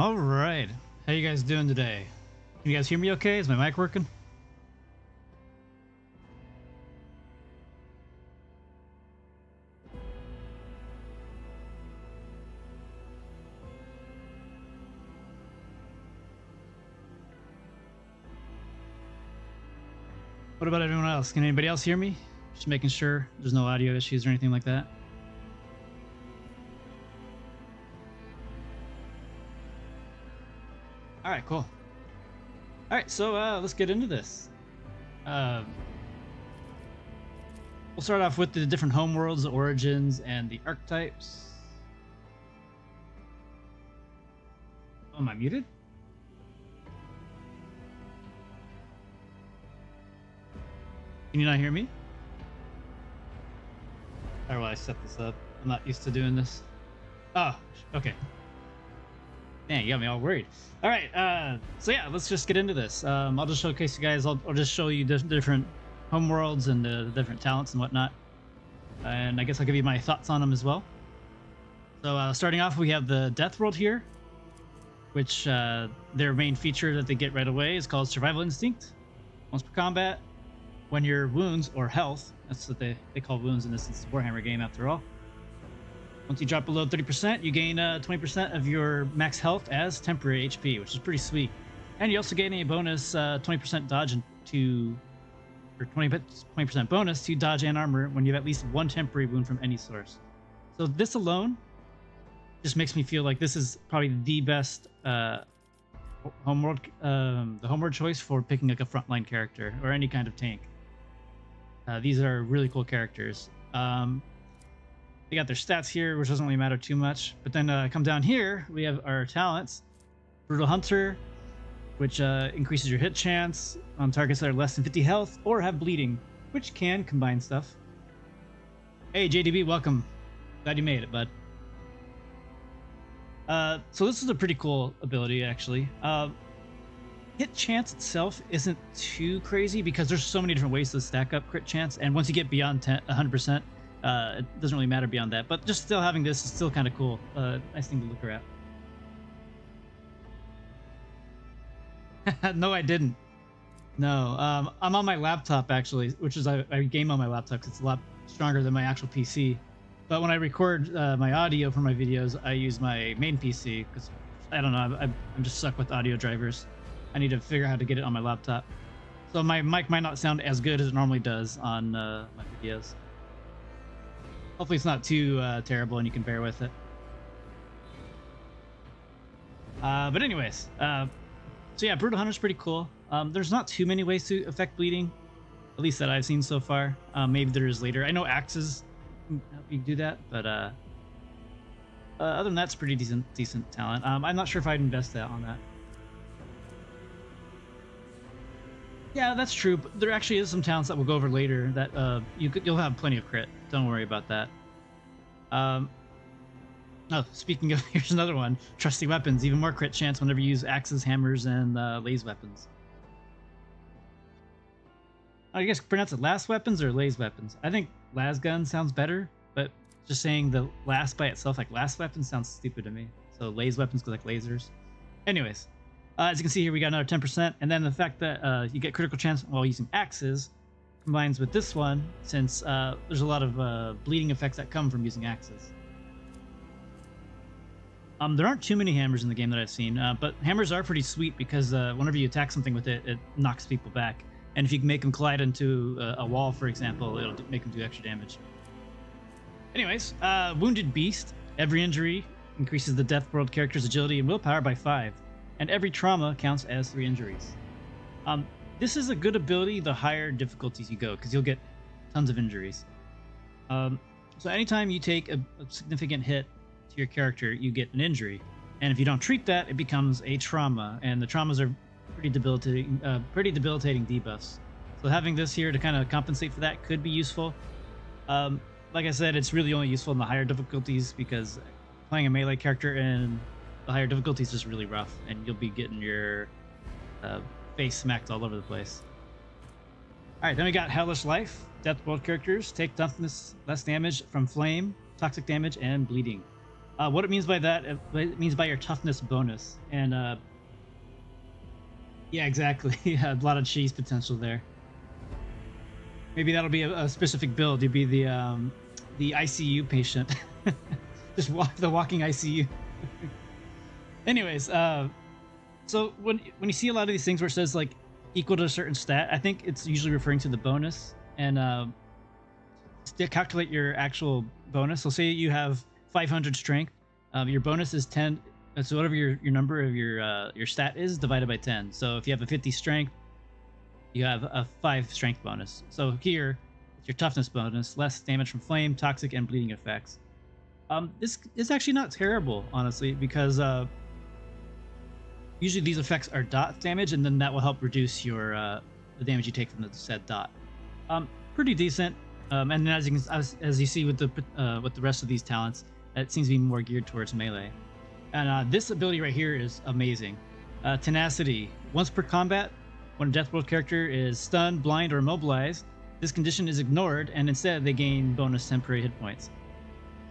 All right. How you guys doing today? Can you guys hear me okay? Is my mic working? What about everyone else? Can anybody else hear me? Just making sure there's no audio issues or anything like that. All right, cool. All right, so let's get into this. Uh, we'll start off with the different homeworlds, the origins, and the archetypes. Oh, am I muted? Can you not hear me? How will I set this up? I'm not used to doing this. Oh, okay. Dang, you got me all worried. All right, so yeah, let's just get into this. I'll just showcase you guys. I'll just show you the different homeworlds and the different talents and whatnot. And I guess I'll give you my thoughts on them as well. So starting off, we have the Death World here, which their main feature that they get right away is called Survival Instinct. Once per combat, when your wounds or health, that's what they call wounds in this Warhammer game after all. Once you drop below 30%, you gain 20% of your max health as temporary HP, which is pretty sweet. And you also gain a bonus 20% dodge to, or 20% bonus to dodge and armor when you have at least one temporary wound from any source. So this alone just makes me feel like this is probably the best homeworld, the homeworld choice for picking like a frontline character or any kind of tank. These are really cool characters. They got their stats here, which doesn't really matter too much. But then come down here, we have our talents. Brutal Hunter, which increases your hit chance on targets that are less than 50 health or have bleeding, which can combine stuff. Hey, JDB, welcome. Glad you made it, bud. So this is a pretty cool ability, actually. Hit chance itself isn't too crazy because there's so many different ways to stack up crit chance, and once you get beyond 100%, it doesn't really matter beyond that. But just still having this is still kind of cool. Nice thing to look at. No, I didn't. No, I'm on my laptop actually, which is I game on my laptop because it's a lot stronger than my actual PC. But when I record my audio for my videos, I use my main PC because I don't know, I'm just stuck with audio drivers. I need to figure out how to get it on my laptop. So my mic might not sound as good as it normally does on my videos. Hopefully it's not too terrible and you can bear with it. But anyways, so yeah, Brutal Hunter's pretty cool. There's not too many ways to affect bleeding, at least that I've seen so far. Maybe there is later. I know axes can help you do that, but other than that, it's pretty decent talent. I'm not sure if I'd invest that on that. Yeah, that's true. But there actually is some talents that we'll go over later that you'll have plenty of crit. Don't worry about that. Oh, speaking of, here's another one. Trusty weapons, even more crit chance whenever you use axes, hammers, and laze weapons. I guess pronounce it las weapons or laze weapons. I think las gun sounds better, but just saying the las by itself, like las weapons, sounds stupid to me. So laze weapons go like lasers. Anyways. As you can see here, we got another 10%, and then the fact that you get critical chance while using axes combines with this one, since there's a lot of bleeding effects that come from using axes. There aren't too many hammers in the game that I've seen, but hammers are pretty sweet because whenever you attack something with it, it knocks people back. And if you can make them collide into a wall, for example, it'll make them do extra damage. Anyways, Wounded Beast. Every injury increases the Death World character's agility and willpower by 5. And every trauma counts as 3 injuries. This is a good ability the higher difficulties you go, because you'll get tons of injuries. So anytime you take a significant hit to your character, you get an injury. And if you don't treat that, it becomes a trauma, and the traumas are pretty debilitating debuffs. So having this here to kind of compensate for that could be useful. Like I said, it's really only useful in the higher difficulties because playing a melee character in the higher difficulties is really rough, and you'll be getting your face smacked all over the place. Alright, then we got Hellish Life. Death World characters take toughness less damage from flame, toxic damage, and bleeding. What it means by that, it means by your toughness bonus. And yeah, exactly. Yeah, a lot of cheese potential there. Maybe that'll be a specific build. You'd be the ICU patient. Just walk the walking ICU. Anyways, so when you see a lot of these things where it says like equal to a certain stat, I think it's usually referring to the bonus. And to calculate your actual bonus, so say you have 500 strength, your bonus is 10. So whatever your number of your stat is divided by 10. So if you have a 50 strength, you have a 5 strength bonus. So here, it's your toughness bonus, less damage from flame, toxic, and bleeding effects. This is actually not terrible, honestly, because usually these effects are dot damage, and then that will help reduce your the damage you take from the said dot. Pretty decent. And then as you see with the rest of these talents, it seems to be more geared towards melee. And this ability right here is amazing. Tenacity. Once per combat, when a Deathworld character is stunned, blind, or immobilized, this condition is ignored, and instead they gain bonus temporary hit points.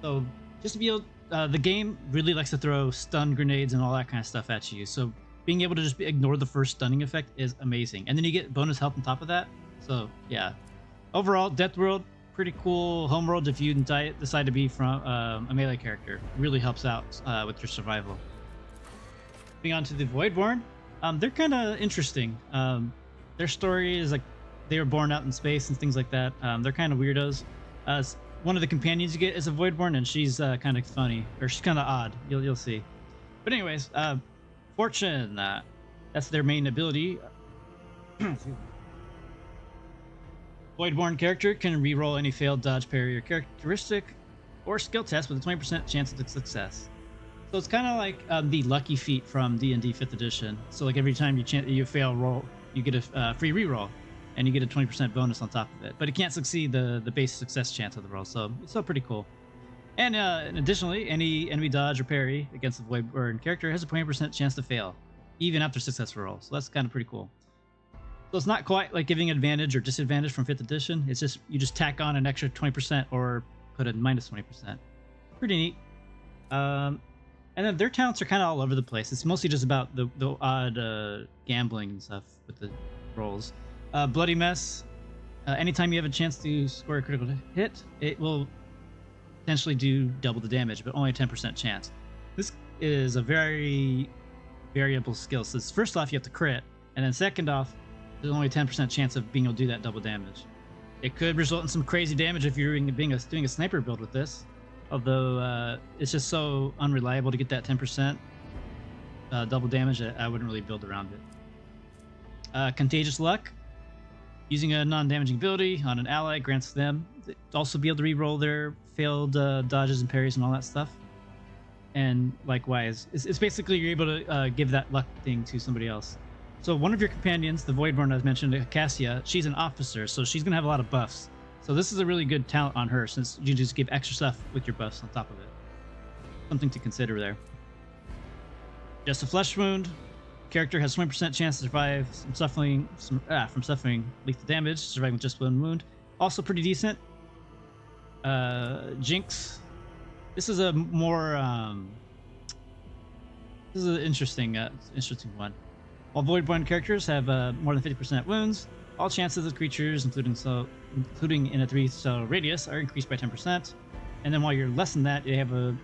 So just to be able, the game really likes to throw stun grenades and all that kind of stuff at you. So being able to just ignore the first stunning effect is amazing, and then you get bonus health on top of that. So yeah, overall, Deathworld, pretty cool homeworld if you decide to be from a melee character. Really helps out with your survival. Moving on to the Voidborn. They're kind of interesting. Their story is like they were born out in space and things like that. They're kind of weirdos. One of the companions you get is a Voidborn, and she's kind of funny, or she's kind of odd. You'll see. But anyways, Fortune. That's their main ability. Voidborn character can reroll any failed dodge, parry, or characteristic or skill test with a 20% chance of success. So it's kind of like the lucky feat from D&D 5th edition. So like every time you fail a roll, you get a free reroll, and you get a 20% bonus on top of it. But it can't succeed the base success chance of the roll, so it's still pretty cool. And additionally, any enemy dodge or parry against the Voidborn character has a 20% chance to fail, even after successful rolls. So that's kind of pretty cool. So it's not quite like giving advantage or disadvantage from 5th edition. It's just you just tack on an extra 20% or put a minus 20%. Pretty neat. And then their talents are kind of all over the place. It's mostly just about the odd gambling and stuff with the rolls. Bloody Mess. Anytime you have a chance to score a critical hit, it will potentially do double the damage, but only a 10% chance. This is a very variable skill. So first off, you have to crit, and then second off, there's only a 10% chance of being able to do that double damage. It could result in some crazy damage if you're doing a sniper build with this. Although it's just so unreliable to get that 10% double damage, I wouldn't really build around it. Contagious Luck. Using a non-damaging ability on an ally grants them to also be able to reroll their failed dodges and parries and all that stuff. And likewise, it's basically you're able to give that luck thing to somebody else. So one of your companions, the Voidborn as mentioned, Cassia, she's an officer, so she's going to have a lot of buffs. So this is a really good talent on her, since you just give extra stuff with your buffs on top of it. Something to consider there. Just a flesh wound. Character has 20% chance to survive from suffering lethal damage, surviving with just one wound. Also pretty decent. Jinx. This is a more this is an interesting one. While Voidborn characters have more than 50% wounds, all chances of creatures, including in a 3-cell radius, are increased by 10%. And then while you're less than that, you have a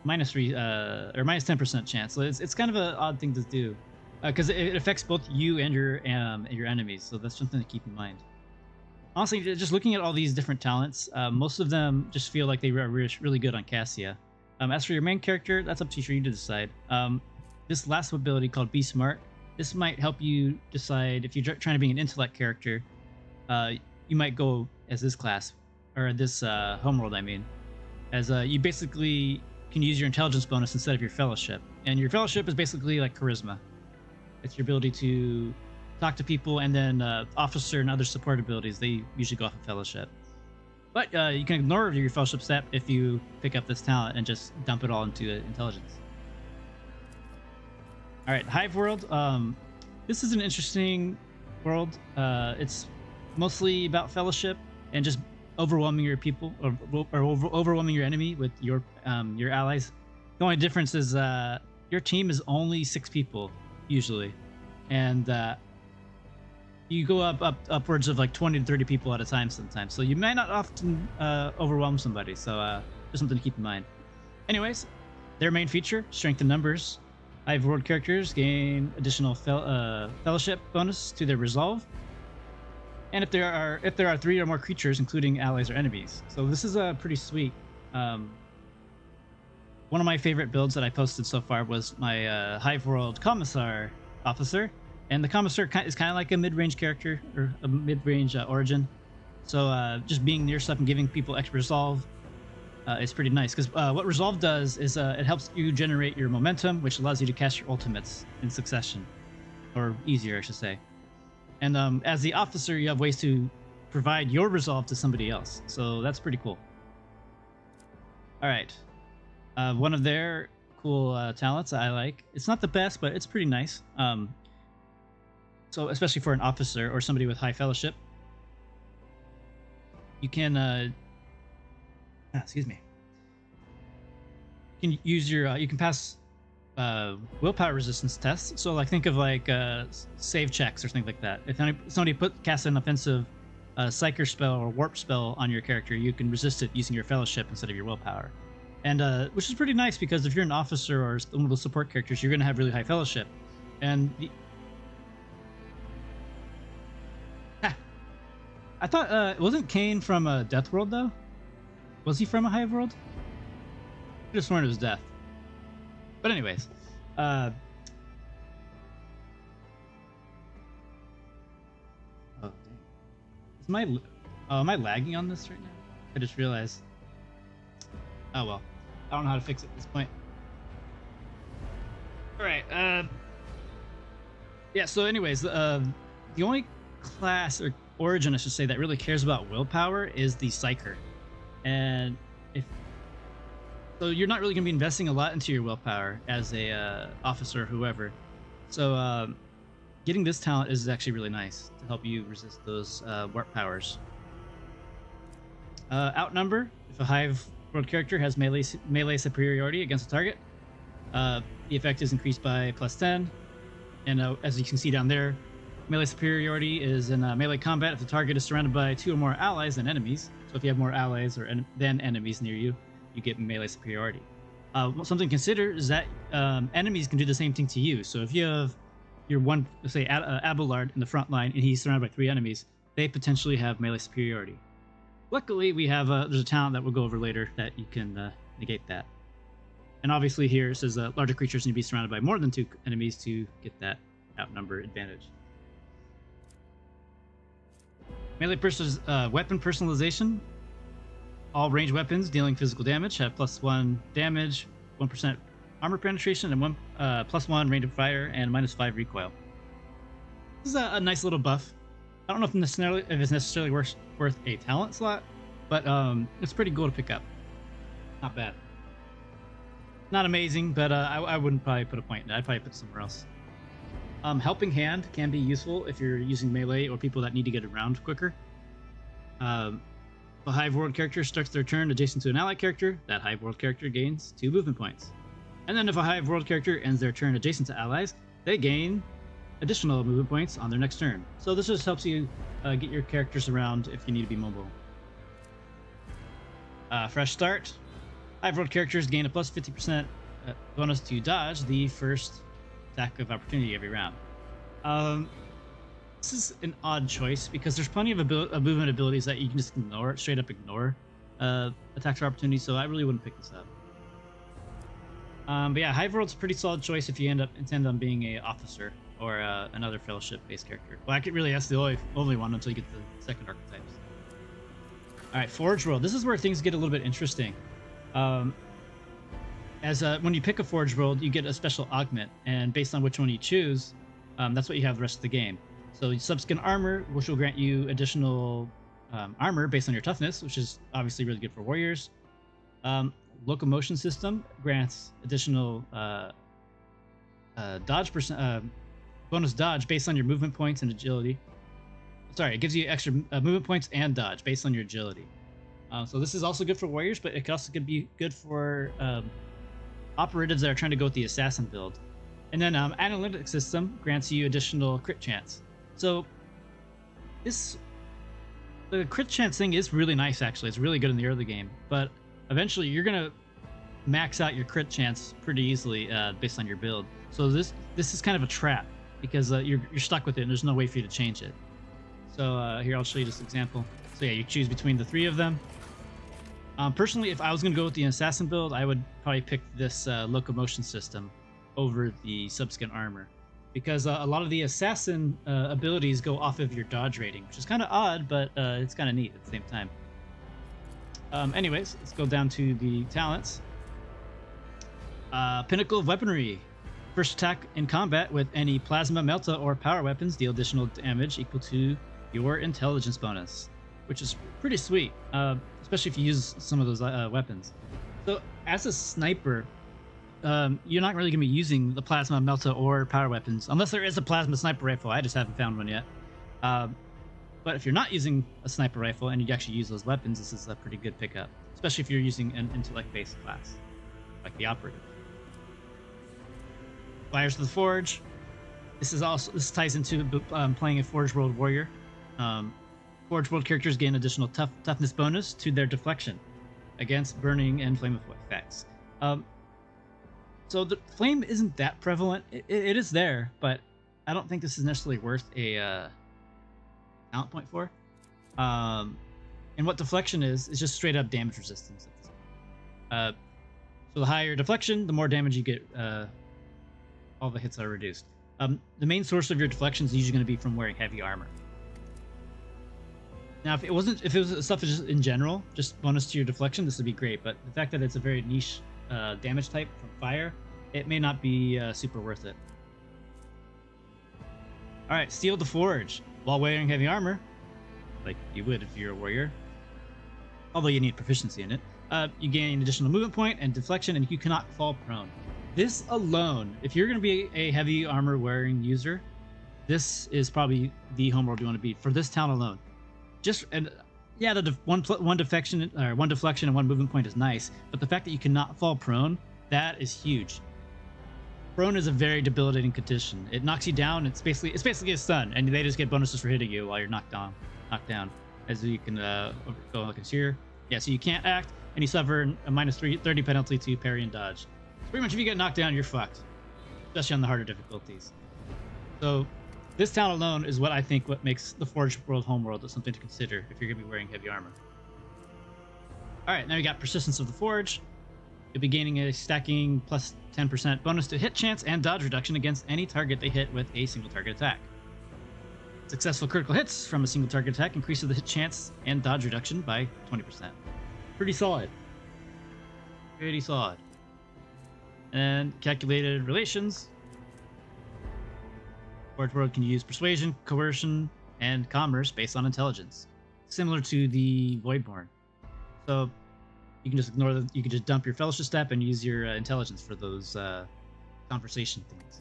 minus 10% chance. So it's kind of an odd thing to do, because it affects both you and your enemies. So that's something to keep in mind. Honestly, just looking at all these different talents, most of them just feel like they are really good on Cassia. As for your main character, that's up to you to decide. This last ability called Be Smart, this might help you decide if you're trying to be an intellect character. You might go as this class, or this homeworld, I mean. As you basically can use your intelligence bonus instead of your fellowship. And your fellowship is basically like charisma. It's your ability to talk to people, and then officer and other support abilities, they usually go off of fellowship. But you can ignore your fellowship step if you pick up this talent and just dump it all into intelligence. All right, Hive World. This is an interesting world. It's mostly about fellowship and just overwhelming your people or overwhelming your enemy with your allies. The only difference is your team is only 6 people usually, and you go upwards of like 20 to 30 people at a time sometimes. So you might not often overwhelm somebody. So just something to keep in mind. Anyways, their main feature: strength in numbers. Hive World characters gain additional fellowship bonus to their resolve, and if there are 3 or more creatures, including allies or enemies. So this is a pretty sweet. One of my favorite builds that I posted so far was my Hive World Commissar officer, and the Commissar is kind of like a mid-range character or a mid-range origin. So just being near stuff and giving people extra resolve is pretty nice, because what resolve does is it helps you generate your momentum, which allows you to cast your ultimates in succession, or easier, I should say. And as the officer, you have ways to provide your resolve to somebody else, so that's pretty cool. All right, one of their cool talents I like. It's not the best, but it's pretty nice. So especially for an officer or somebody with high fellowship, you can excuse me. You can use your you can pass willpower resistance tests. So like think of like save checks or things like that. If somebody casts an offensive psyker spell or warp spell on your character, you can resist it using your fellowship instead of your willpower. And which is pretty nice, because if you're an officer or one of the support characters, you're going to have really high fellowship. And I thought wasn't Kane from Death World though? Was he from a Hive World? I just sworn it was Death. But anyways, oh dang. Am I lagging on this right now? I just realized. Oh well, I don't know how to fix it at this point. All right. Yeah. So, anyways, the only class or origin, I should say, that really cares about willpower is the Psyker. And so you're not really going to be investing a lot into your willpower as a officer or whoever. So getting this talent is actually really nice to help you resist those warp powers. Outnumber. If a Hive World character has melee superiority against a target, the effect is increased by +10. And as you can see down there, melee superiority is in melee combat if the target is surrounded by 2 or more allies than enemies. So if you have more allies than enemies near you, you get melee superiority. Something to consider is that enemies can do the same thing to you. So if you have your one, let's say Abelard in the front line, and he's surrounded by 3 enemies, they potentially have melee superiority. Luckily, we have there's a talent that we'll go over later that you can negate that. And obviously here it says larger creatures need to be surrounded by more than 2 enemies to get that outnumber advantage. Melee weapon personalization. All ranged weapons dealing physical damage have +1 damage, 1% armor penetration, and +1 range of fire, and -5 recoil. This is a nice little buff. I don't know if it's necessarily worth a talent slot, but it's pretty cool to pick up. Not bad. Not amazing, but I wouldn't probably put a point in it. I'd probably put it somewhere else. Helping Hand can be useful if you're using melee or people that need to get around quicker. If a Hive World character starts their turn adjacent to an ally character, that Hive World character gains 2 movement points. And then if a Hive World character ends their turn adjacent to allies, they gain additional movement points on their next turn. So this just helps you get your characters around if you need to be mobile. Fresh Start. Hive World characters gain a +50% bonus to dodge the first attack of opportunity every round. This is an odd choice because there's plenty of movement abilities that you can just straight up ignore attacks of opportunity, so I really wouldn't pick this up. But yeah, Hive World's a pretty solid choice if you intend on being a officer or another fellowship-based character. Well, that's the only one until you get the second archetypes. All right, Forge World. This is where things get a little bit interesting. When you pick a Forge World, you get a special augment, and based on which one you choose, that's what you have the rest of the game. So Subskin Armor, which will grant you additional armor based on your toughness, which is obviously really good for warriors. Locomotion System grants additional bonus dodge based on your movement points and agility. Sorry, it gives you extra movement points and dodge based on your agility. So this is also good for warriors, but it could also be good for operatives that are trying to go with the assassin build. And then analytic system grants you additional crit chance. So the crit chance thing is really nice, actually. It's really good in the early game, but eventually you're gonna max out your crit chance pretty easily based on your build. So this is kind of a trap because you're stuck with it and there's no way for you to change it. So here, I'll show you this example. So yeah, you choose between the three of them. Personally, if I was going to go with the assassin build, I would probably pick this locomotion system over the subskin armor, because a lot of the assassin abilities go off of your dodge rating, which is kind of odd, but it's kind of neat at the same time. Anyways, let's go down to the talents. Pinnacle of Weaponry. First attack in combat with any plasma, melta, or power weapons deal additional damage equal to your intelligence bonus, which is pretty sweet, especially if you use some of those weapons. So as a sniper, you're not really going to be using the plasma, melta, or power weapons, unless there is a plasma sniper rifle. I just haven't found one yet. But if you're not using a sniper rifle and you actually use those weapons, this is a pretty good pickup, especially if you're using an intellect-based class, like the operative. Fires to the Forge. This ties into playing a Forge World warrior. Forge World characters gain additional toughness bonus to their deflection against burning and flame effects. So the flame isn't that prevalent. It is there, but I don't think this is necessarily worth a talent point for. And what deflection is just straight up damage resistance. So the higher deflection, the more damage you get. All the hits are reduced. The main source of your deflection is usually going to be from wearing heavy armor. Now, if it was stuff just in general, just bonus to your deflection, this would be great. But the fact that it's a very niche damage type from fire, it may not be super worth it. All right, Steel the Forge. While wearing heavy armor, like you would if you're a warrior, although you need proficiency in it, you gain additional movement point and deflection, and you cannot fall prone. This alone, if you're going to be a heavy armor wearing user, this is probably the homeworld you want to be for this town alone. Yeah, the one deflection and one movement point is nice, but the fact that you cannot fall prone, that is huge. Prone is a very debilitating condition. It knocks you down. It's basically a stun, and they just get bonuses for hitting you while you're knocked down. As you can go like here. Yeah, so you can't act, and you suffer a minus 30 penalty to parry and dodge. So pretty much if you get knocked down, you're fucked, especially on the harder difficulties. So this town alone is what I think makes the Forge World Homeworld something to consider if you're going to be wearing heavy armor. All right, now we got Persistence of the Forge. You'll be gaining a stacking plus 10% bonus to hit chance and dodge reduction against any target they hit with a single target attack. Successful critical hits from a single target attack increases the hit chance and dodge reduction by 20%. Pretty solid. Pretty solid. And calculated relations. Forge World can use persuasion, coercion, and commerce based on intelligence, similar to the Voidborn. So you can just ignore them. You can just dump your fellowship step and use your intelligence for those conversation things.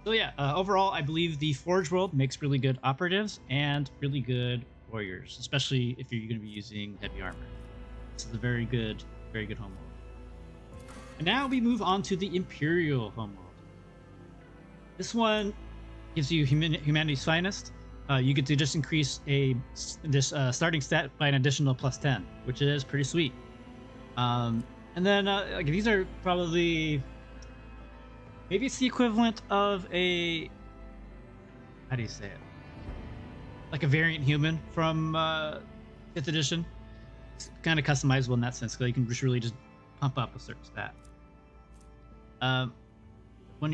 So yeah, overall, I believe the Forge World makes really good operatives and really good warriors, especially if you're going to be using heavy armor. This is a very good homeworld. And now we move on to the Imperial homeworld. This one gives you humanity's finest. You get to just increase this starting stat by an additional plus 10, which is pretty sweet. And then these are probably, maybe it's the equivalent of a, how do you say it? Like a variant human from 5th edition. It's kind of customizable in that sense, because you can just really just pump up a certain stat. So going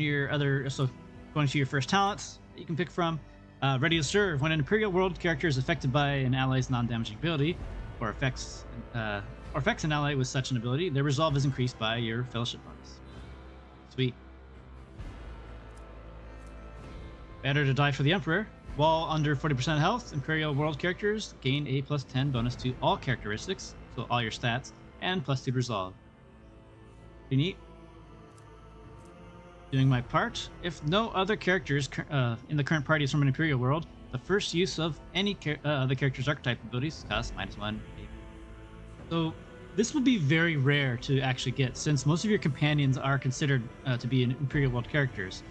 to your first talents that you can pick from. Ready to serve. When an Imperial World character is affected by an ally's non-damaging ability, or affects an ally with such an ability, their resolve is increased by your fellowship bonus. Sweet. Better to die for the Emperor. While under 40% health, Imperial World characters gain a plus 10 bonus to all characteristics, so all your stats, and plus 2 resolve. Pretty neat. Doing my part. If no other characters in the current party is from an Imperial World, the first use of any the character's archetype abilities costs -1. So this would be very rare to actually get, since most of your companions are considered to be Imperial World characters.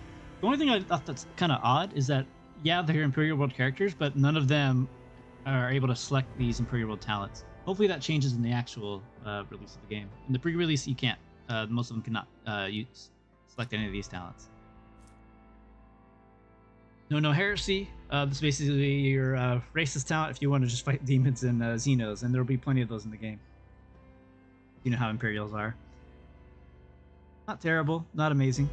The only thing I thought that's kind of odd is that, yeah, they're Imperial World characters, but none of them are able to select these Imperial World talents. Hopefully that changes in the actual release of the game. In the pre-release, you can't. Most of them cannot select any of these talents. No heresy. This is basically your racist talent if you want to just fight demons and Xenos, and there will be plenty of those in the game. You know how Imperials are. Not terrible, not amazing.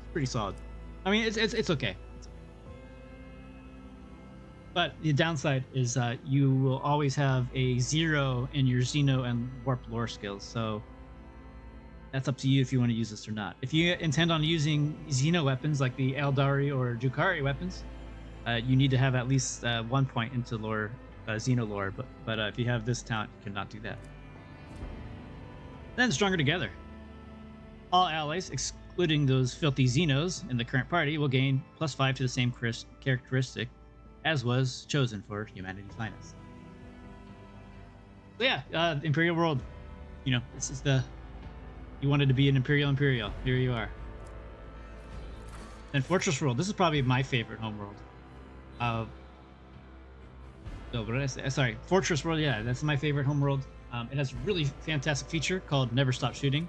It's pretty solid. I mean, it's okay. It's okay. But the downside is you will always have a 0 in your Xeno and Warp lore skills, so that's up to you if you want to use this or not. If you intend on using Xeno weapons like the Eldari or Drukhari weapons, you need to have at least 1 point into lore, Xeno lore. But if you have this talent, you cannot do that. Then Stronger Together. All allies, excluding those filthy Xenos in the current party, will gain +5 to the same characteristic as was chosen for humanity's finest. So yeah, Imperial World. You know, this is the... You wanted to be an Imperial. Here you are. Then Fortress World. This is probably my favorite homeworld. No, what did I say? Sorry, Fortress World. Yeah, that's my favorite homeworld. It has a really fantastic feature called Never Stop Shooting.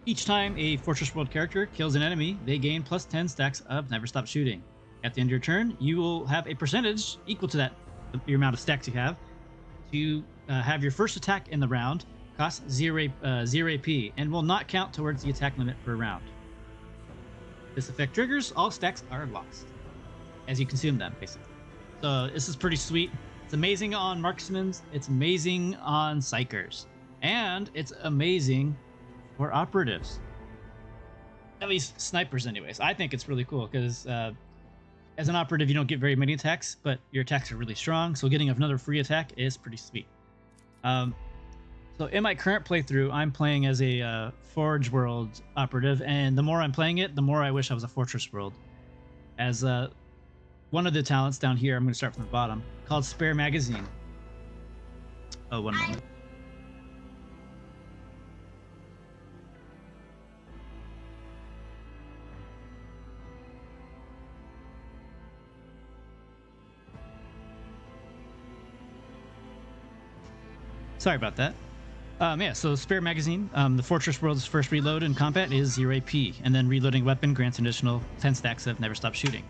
Each time a Fortress World character kills an enemy, they gain +10 stacks of Never Stop Shooting. At the end of your turn, you will have a percentage equal to that, your amount of stacks you have, to have your first attack in the round cost 0 AP and will not count towards the attack limit per round. This effect triggers, all stacks are lost as you consume them, basically. So this is pretty sweet. It's amazing on marksmans, it's amazing on psychers, and it's amazing for operatives. At least snipers, anyways. I think it's really cool because as an operative, you don't get very many attacks, but your attacks are really strong, so getting another free attack is pretty sweet. So in my current playthrough, I'm playing as a Forge World operative, and the more I'm playing it, the more I wish I was a Fortress World. As one of the talents down here, I'm going to start from the bottom, called Spare Magazine. Oh, one moment. Sorry about that. Yeah, so Spare Magazine, the Fortress World's first reload in combat is 0 AP, and then reloading weapon grants additional 10 stacks of Never Stop Shooting.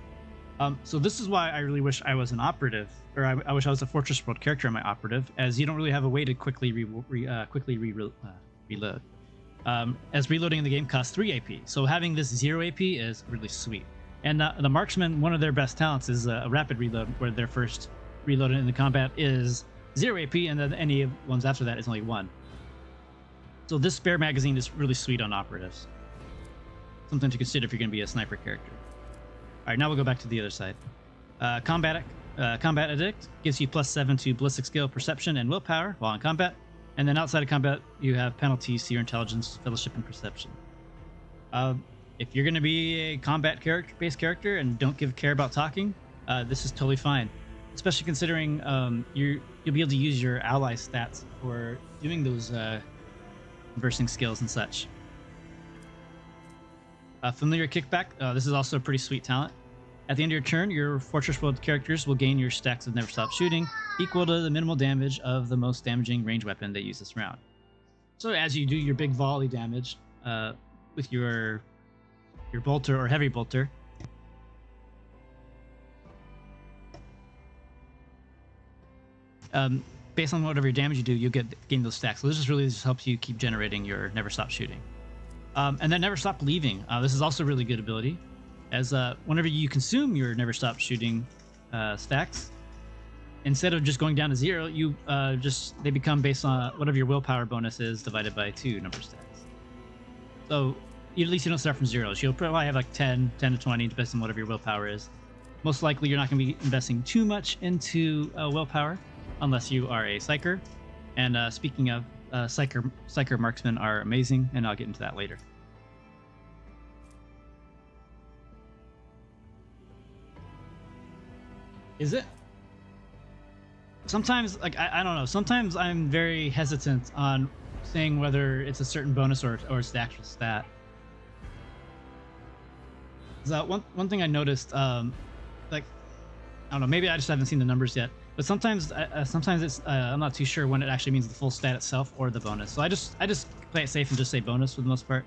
So this is why I really wish I was an operative, or I wish I was a Fortress World character in my operative, as you don't really have a way to quickly reload. As reloading in the game costs 3 AP, so having this 0 AP is really sweet. And the Marksman, one of their best talents is a rapid reload, where their first reload in the combat is 0 AP, and then any ones after that is only 1. So this Spare Magazine is really sweet on operatives. Something to consider if you're going to be a sniper character. Alright, now we'll go back to the other side. Combat Addict gives you +7 to ballistic skill, perception, and willpower while in combat. And then outside of combat, you have penalties to your intelligence, fellowship, and perception. If you're going to be a combat-based character and don't care about talking, this is totally fine. Especially considering you'll be able to use your ally stats for doing those conversing skills and such. Familiar Kickback. This is also a pretty sweet talent. At the end of your turn, your Fortress World characters will gain your stacks of Never Stop Shooting, equal to the minimal damage of the most damaging ranged weapon they use this round. So as you do your big volley damage with your bolter or heavy bolter, based on whatever damage you do, you'll gain those stacks. So this really just helps you keep generating your Never Stop Shooting. And then Never Stop Leaving. This is also a really good ability, as whenever you consume your Never Stop Shooting stacks, instead of just going down to 0, you they become based on whatever your willpower bonus is divided by 2 number stacks. So at least you don't start from 0. So you'll probably have like 10 to 20, depending on whatever your willpower is. Most likely you're not going to be investing too much into willpower, unless you are a Psyker. And speaking of Psyker marksmen are amazing, and I'll get into that later. Is it? sometimes, like, I don't know. Sometimes I'm very hesitant on saying whether it's a certain bonus or it's the actual stat. So one thing I noticed, like, I don't know, maybe I just haven't seen the numbers yet. But sometimes it's I'm not too sure when it actually means the full stat itself or the bonus. So I just play it safe and just say bonus for the most part.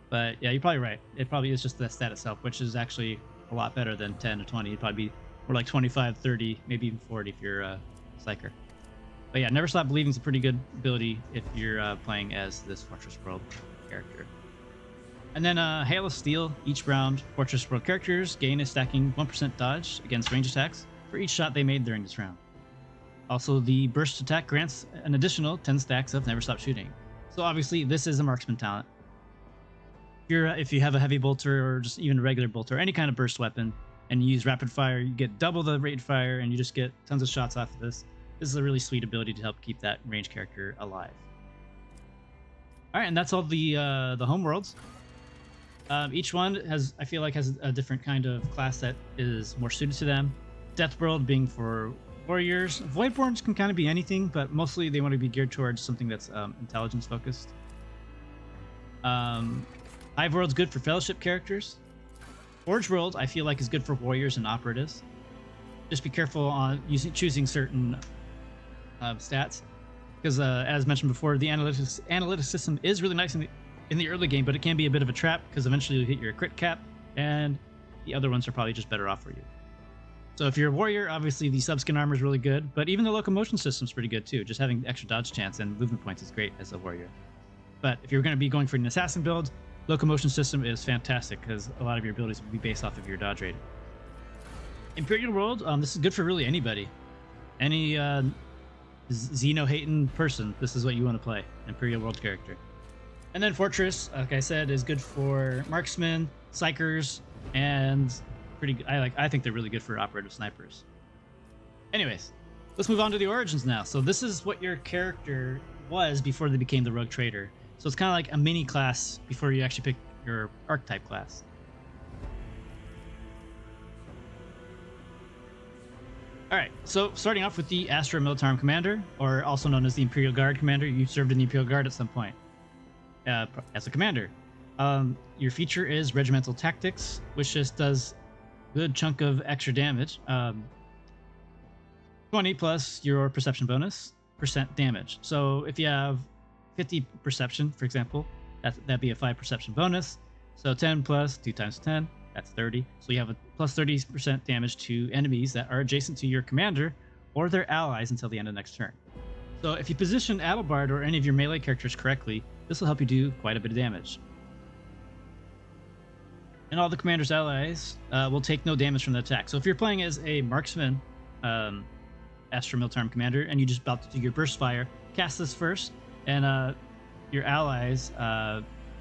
But yeah, you're probably right. It probably is just the stat itself, which is actually a lot better than 10 to 20. It'd probably be more like 25, 30, maybe even 40 if you're a Psyker. But yeah, Never Stop Believing is a pretty good ability if you're playing as this Fortress World character. And then Hail of Steel. Each round, Fortress World characters gain a stacking 1% dodge against range attacks for each shot they made during this round. Also, the burst attack grants an additional 10 stacks of Never Stop Shooting. So obviously, this is a marksman talent. If you have a heavy bolter or just even a regular bolter, or any kind of burst weapon, and you use rapid fire, you get double the rate of fire, and you just get tons of shots off of this. This is a really sweet ability to help keep that range character alive. All right, and that's all the homeworlds. Each one has, I feel like, has a different kind of class that is more suited to them. Death World being for warriors. Voidborns can kind of be anything, but mostly they want to be geared towards something that's intelligence focused. Hive World's good for fellowship characters. Forge World, I feel like, is good for warriors and operatives. Just be careful on choosing certain stats, because as mentioned before, the analytics system is really nice in the early game, but it can be a bit of a trap because eventually you'll hit your crit cap, and the other ones are probably just better off for you. So if you're a warrior, obviously the subskin armor is really good, but even the locomotion system is pretty good too. Just having extra dodge chance and movement points is great as a warrior. But if you're going to be going for an assassin build, locomotion system is fantastic because a lot of your abilities will be based off of your dodge rating. Imperial World, this is good for really anybody. Any Xeno-hating person, this is what you want to play. Imperial World character. And then Fortress, like I said, is good for marksmen, psychers, and I think they're really good for operative snipers. Anyways, let's move on to the origins now. So this is what your character was before they became the Rogue Trader. So it's kind of like a mini class before you actually pick your archetype class. All right, so starting off with the Astra Militarum Commander, or also known as the Imperial Guard Commander. You served in the Imperial Guard at some point as a commander. Your feature is Regimental Tactics, which just does a good chunk of extra damage. 20 plus your perception bonus, % damage. So if you have 50 perception, for example, that'd be a 5 perception bonus. So 10 plus 2 times 10, that's 30. So you have a plus 30% damage to enemies that are adjacent to your commander or their allies until the end of next turn. So if you position Adelbard or any of your melee characters correctly, this will help you do quite a bit of damage. And all the commander's allies will take no damage from the attack. So if you're playing as a marksman, Astra Militarum Commander, and you just about to do your burst fire, cast this first, and your allies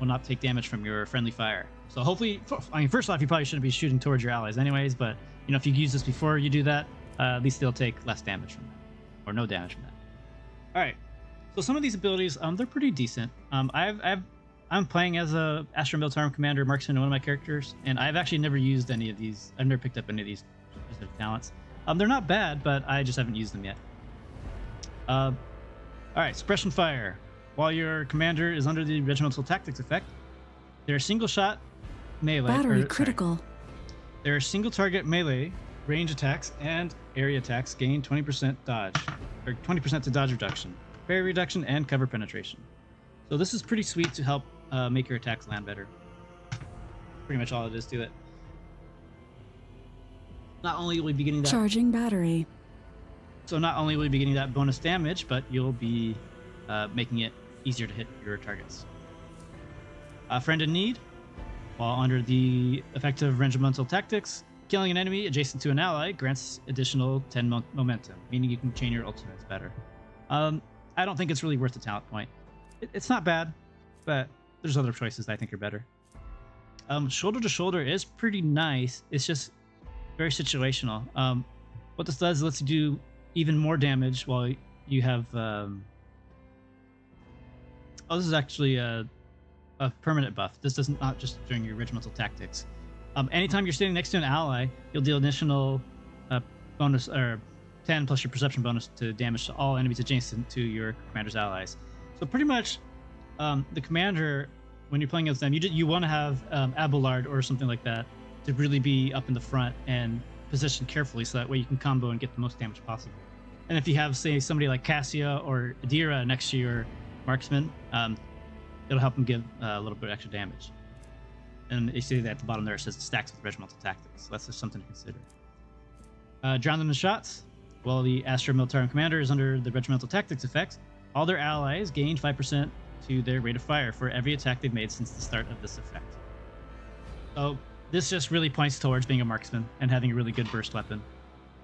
will not take damage from your friendly fire. So hopefully, first off, you probably shouldn't be shooting towards your allies anyways, but if you use this before you do that, at least they'll take less damage from that, or no damage from that. All right, so some of these abilities, they're pretty decent. I'm playing as a Astra Militarum Commander marksman in one of my characters, and I've actually never used any of these. I've never picked up any of these specific talents. They're not bad, but I just haven't used them yet. All right, Suppression Fire. While your commander is under the Regimental Tactics effect, their single shot melee. Battery critical. Their single target melee, range attacks, and area attacks gain 20% dodge, or 20% to dodge reduction, parry reduction, and cover penetration. So this is pretty sweet to help make your attacks land better. Pretty much all it is to it. Not only will you be getting that charging battery. So not only will you be getting that bonus damage, but you'll be making it easier to hit your targets. Friend in Need. While under the effect of Regimental Tactics, killing an enemy adjacent to an ally grants additional 10 momentum, meaning you can chain your ultimates better. I don't think it's really worth the talent point. It's not bad, but there's other choices that I think are better. Shoulder to Shoulder is pretty nice. It's just very situational. What this does is lets you do even more damage while you have... this is actually a permanent buff. This doesn't not just during your Regimental Tactics. Anytime you're standing next to an ally, you'll deal additional bonus or 10 plus your perception bonus to damage to all enemies adjacent to your commander's allies. So pretty much, the commander, when you're playing against them, you want to have Abelard or something like that to really be up in the front and positioned carefully, so that way you can combo and get the most damage possible. And if you have, say, somebody like Cassia or Adira next to your marksman, it'll help them give a little bit extra damage. And you see that at the bottom there, it says stacks with regimental tactics. So that's just something to consider. Drown them in shots. While the Astro Militarum commander is under the regimental tactics effects, all their allies gain 5% to their rate of fire for every attack they've made since the start of this effect. So this just really points towards being a marksman and having a really good burst weapon,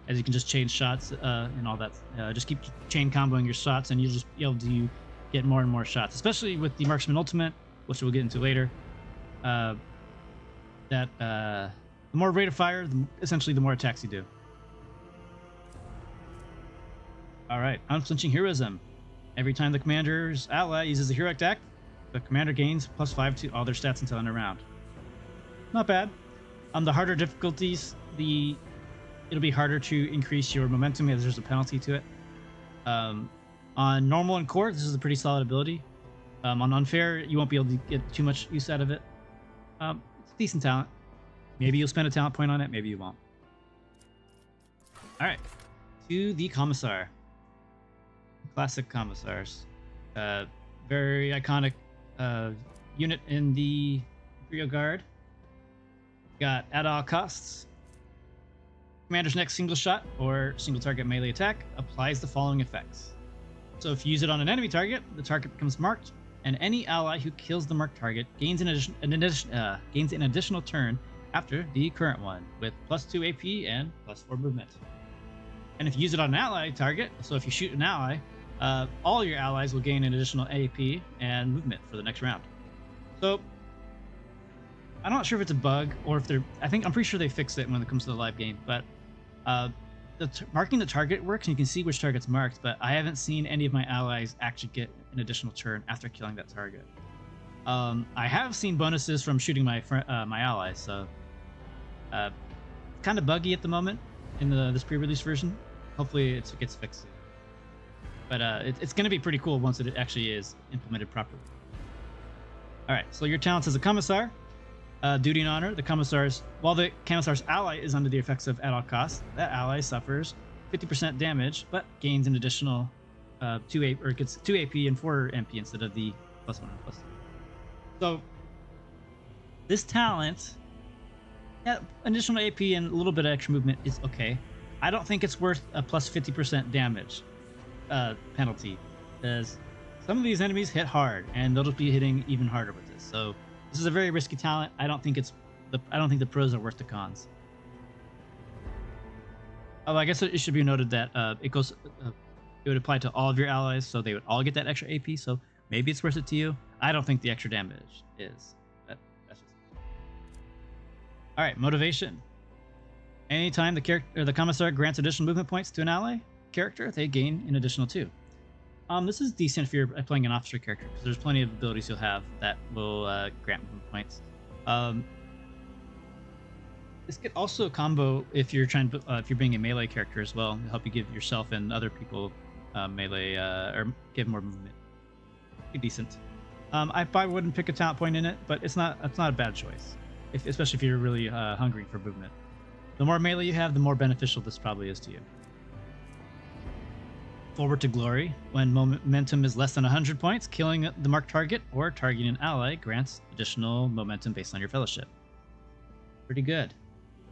as you can just change shots and all that. Just keep chain comboing your shots, and you'll just be able to get more and more shots, especially with the marksman ultimate, which we'll get into later. The more rate of fire, essentially the more attacks you do. All right, unflinching heroism. Every time the commander's ally uses a heroic act, the commander gains +5 to all their stats until end of round. Not bad. On the harder difficulties, it'll be harder to increase your momentum as there's a penalty to it. On normal and core, this is a pretty solid ability. On unfair, you won't be able to get too much use out of it. It's a decent talent. Maybe you'll spend a talent point on it, maybe you won't. All right, to the Commissar. Classic Commissars. Very iconic unit in the Imperial Guard. Got at all costs. Commander's next single shot or single target melee attack applies the following effects. So if you use it on an enemy target, the target becomes marked, and any ally who kills the marked target gains an additional turn after the current one, with +2 AP and +4 movement. And if you use it on an ally target, so if you shoot an ally, all your allies will gain an additional AP and movement for the next round. So I'm not sure if it's a bug or if I'm pretty sure they fixed it when it comes to the live game, but marking the target works, and you can see which target's marked, but I haven't seen any of my allies actually get an additional turn after killing that target. I have seen bonuses from shooting my allies, so kind of buggy at the moment in this pre-release version. Hopefully it gets fixed soon. But it's going to be pretty cool once it actually is implemented properly. All right, so your talents as a Commissar. Duty and honor. While the Commissar's ally is under the effects of at all costs, that ally suffers 50% damage, but gains an additional 2 AP, or gets 2 AP and 4 MP instead of the +1 and +3. So this talent, additional AP and a little bit of extra movement is okay. I don't think it's worth a +50% damage penalty, because some of these enemies hit hard, and they'll just be hitting even harder with this. So this is a very risky talent. I don't think the pros are worth the cons. Oh, I guess it should be noted that it would apply to all of your allies, so they would all get that extra AP. So maybe it's worth it to you. I don't think the extra damage is. That's just. All right, motivation. Anytime the Commissar grants additional movement points to an ally character, they gain an additional 2. This is decent if you're playing an officer character, because there's plenty of abilities you'll have that will grant movement points. This could also combo if you're if you're being a melee character as well, to help you give yourself and other people melee or give more movement. Pretty decent. I probably wouldn't pick a talent point in it, but it's not a bad choice, especially if you're really hungry for movement. The more melee you have, the more beneficial this probably is to you. Forward to Glory. When momentum is less than 100 points, killing the marked target or targeting an ally grants additional momentum based on your fellowship. Pretty good,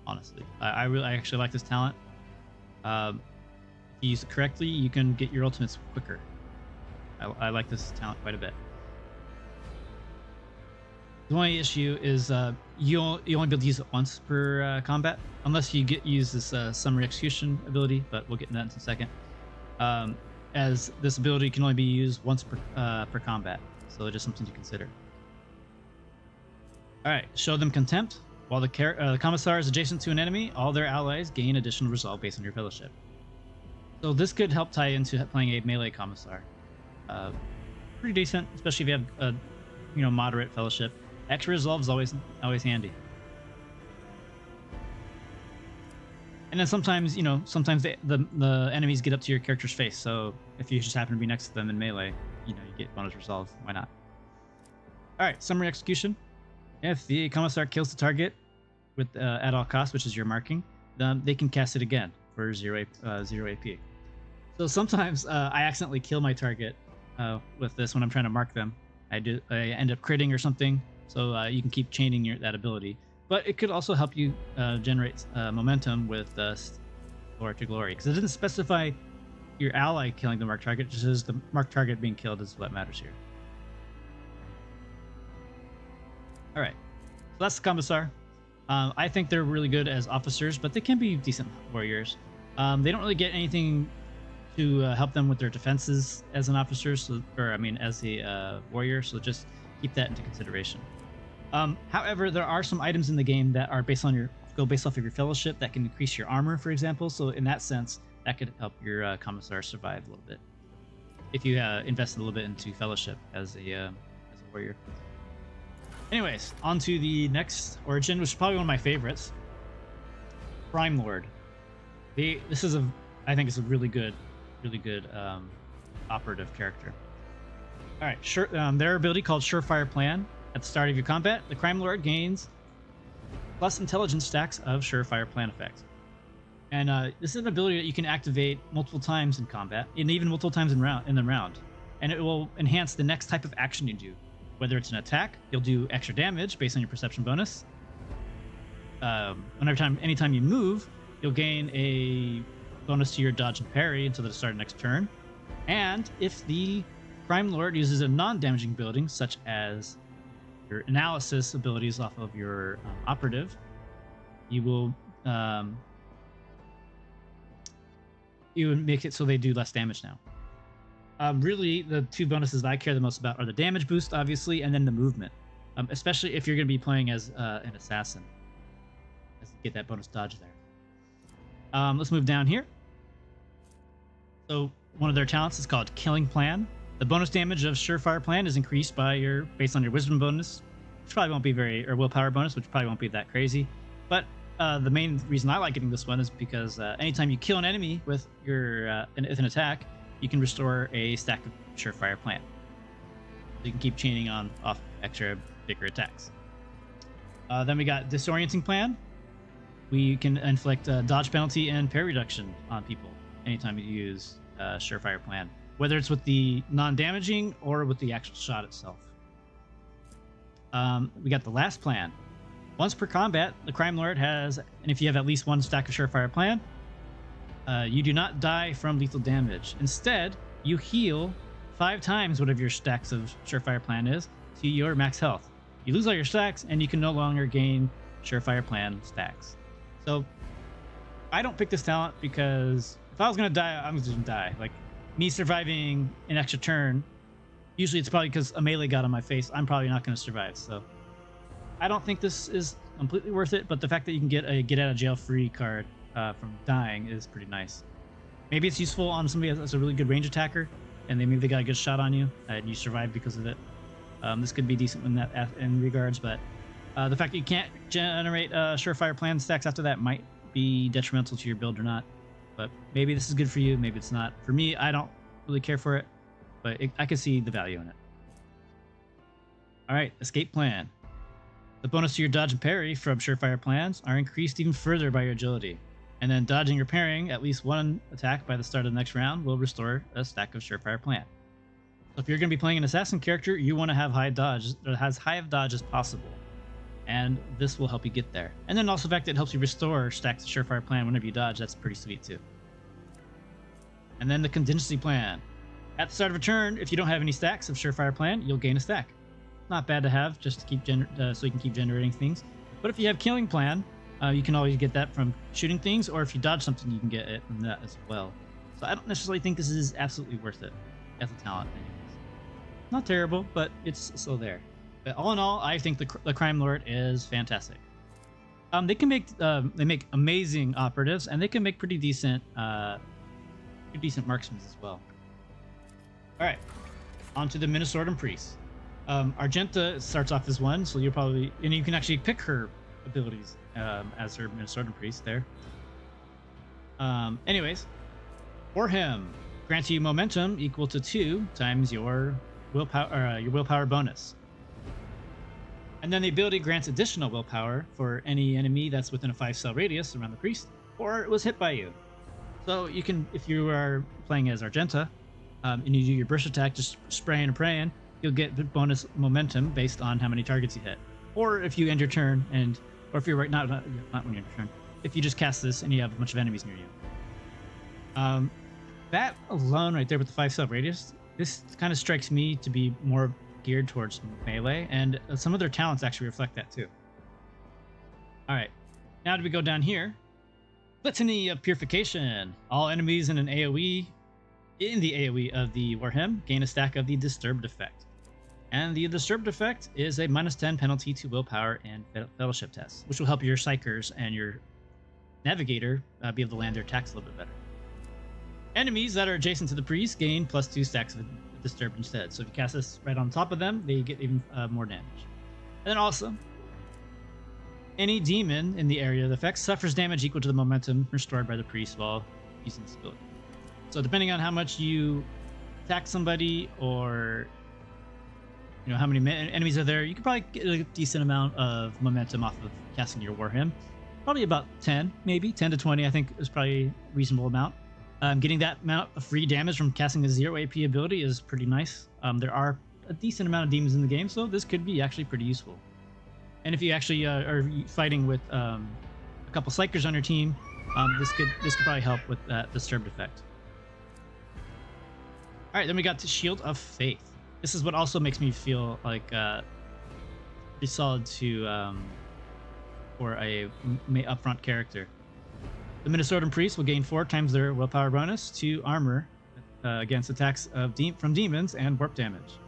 honestly. I actually like this talent. If you use it correctly, you can get your ultimates quicker. I like this talent quite a bit. The only issue is you only be able to use it once per combat, unless you use this summary execution ability, but we'll get into that in a second. As this ability can only be used once per combat, so just something to consider. All right, show them contempt. While the Commissar is adjacent to an enemy, all their allies gain additional resolve based on your fellowship. So this could help tie into playing a melee Commissar. Pretty decent, especially if you have a moderate fellowship. Extra resolve is always handy. And then sometimes, you know, sometimes the enemies get up to your character's face. So if you just happen to be next to them in melee, you know, you get bonus resolve. Why not? All right, summary execution. If the commissar kills the target with at all costs, which is your marking, then they can cast it again for 0 AP. So sometimes I accidentally kill my target with this when I'm trying to mark them. I end up critting or something. So you can keep chaining that ability. But it could also help you generate momentum with Glory to Glory, because it doesn't specify your ally killing the marked target. It just says the marked target being killed is what matters here. All right, so that's the Commissar. I think they're really good as officers, but they can be decent warriors. They don't really get anything to help them with their defenses as an officer, as a warrior. So just keep that into consideration. However, there are some items in the game that are based off of your fellowship that can increase your armor, for example. So in that sense, that could help your commissar survive a little bit if you invest a little bit into fellowship as a warrior. Anyways, on to the next origin, which is probably one of my favorites, Crime Lord. I think it's a really good operative character. All right, their ability called Surefire Plan. At the start of your combat, the Crime Lord gains plus intelligence stacks of Surefire Plan effects. And this is an ability that you can activate multiple times in combat, and even multiple times in the round. And it will enhance the next type of action you do. Whether it's an attack, you'll do extra damage based on your perception bonus. Anytime you move, you'll gain a bonus to your dodge and parry until the start of next turn. And if the Crime Lord uses a non-damaging ability, such as your analysis abilities off of your operative, you will make it so they do less damage now. Really, the two bonuses that I care the most about are the damage boost, obviously, and then the movement. Especially if you're going to be playing as an assassin, as you get that bonus dodge there. Let's move down here. So one of their talents is called Killing Plan. The bonus damage of Surefire Plan is increased based on your wisdom bonus, which probably won't be or willpower bonus, which probably won't be that crazy. But the main reason I like getting this one is because anytime you kill an enemy with with an attack, you can restore a stack of Surefire Plan. So you can keep chaining off extra bigger attacks. Then we got Disorienting Plan. We can inflict dodge penalty and parry reduction on people anytime you use Surefire Plan, whether it's with the non-damaging or with the actual shot itself. We got the last plan. Once per combat, the Crime Lord and if you have at least one stack of Surefire Plan, you do not die from lethal damage. Instead, you heal 5 times whatever your stacks of Surefire Plan is to your max health. You lose all your stacks, and you can no longer gain Surefire Plan stacks. So, I don't pick this talent because if I was going to die, I'm just going to die. Like, me surviving an extra turn, usually it's probably because a melee got on my face. I'm probably not going to survive. So, I don't think this is completely worth it, but the fact that you can get a get out of jail free card from dying is pretty nice. Maybe it's useful on somebody that's a really good range attacker, and maybe they got a good shot on you, and you survive because of it. This could be decent in regards, but the fact that you can't generate Surefire Plan stacks after that might be detrimental to your build or not. But maybe this is good for you, maybe it's not. For me, I don't really care for it, but I can see the value in it. All right, Escape Plan. The bonus to your dodge and parry from Surefire Plans are increased even further by your agility. And then dodging or parrying at least one attack by the start of the next round will restore a stack of Surefire Plan. So if you're going to be playing an assassin character, you want to have high dodge, or as high of dodge as possible. And this will help you get there. And then also the fact that it helps you restore stacks of Surefire Plan whenever you dodge, that's pretty sweet too. And then the Contingency Plan. At the start of a turn, if you don't have any stacks of Surefire Plan, you'll gain a stack. Not bad to have, just to keep so you can keep generating things. But if you have Killing Plan, you can always get that from shooting things, or if you dodge something, you can get it from that as well. So I don't necessarily think this is absolutely worth it as a talent. Anyways. Not terrible, but it's still there. But all in all, I think the Crime Lord is fantastic. They can make amazing operatives, and they can make pretty decent marksmen as well. All right, on to the Minnesotan Priest. Argenta starts off as one, so you'll probably, and you can actually pick her abilities as her Minnesotan Priest there. Anyways, for him, grants you momentum equal to 2 times your willpower bonus. And then the ability grants additional willpower for any enemy that's within a 5-cell radius around the priest, or was hit by you. So you can, if you are playing as Argenta, and you do your burst attack, just spraying and praying, you'll get bonus momentum based on how many targets you hit. Or if you end your turn, or if you're right, not when you end your turn, if you just cast this and you have a bunch of enemies near you. That alone right there with the 5-cell radius, this kind of strikes me to be more geared towards melee, and some of their talents actually reflect that too. All right, now do we go down here? Litany of Purification. All enemies in the AoE of the Warhim gain a stack of the Disturbed effect. And the Disturbed effect is a -10 penalty to willpower and fellowship tests, which will help your Psychers and your Navigator be able to land their attacks a little bit better. Enemies that are adjacent to the priest gain +2 stacks of Disturbed instead. So if you cast this right on top of them, they get even more damage. And then also, any demon in the area of the effect suffers damage equal to the momentum restored by the priest while using this ability. So depending on how much you attack somebody, or how many enemies are there, you could probably get a decent amount of momentum off of casting your Warhim. Probably about 10, maybe 10 to 20. I think is probably a reasonable amount. Getting that amount of free damage from casting a 0 AP ability is pretty nice. There are a decent amount of demons in the game, so this could be actually pretty useful. And if you actually are fighting with a couple Psychers on your team, this could probably help with that Disturbed effect. All right, then we got the Shield of Faith. This is what also makes me feel like pretty solid for a upfront character. The Minnesotan Priest will gain 4 times their willpower bonus to armor against attacks from demons and warp damage.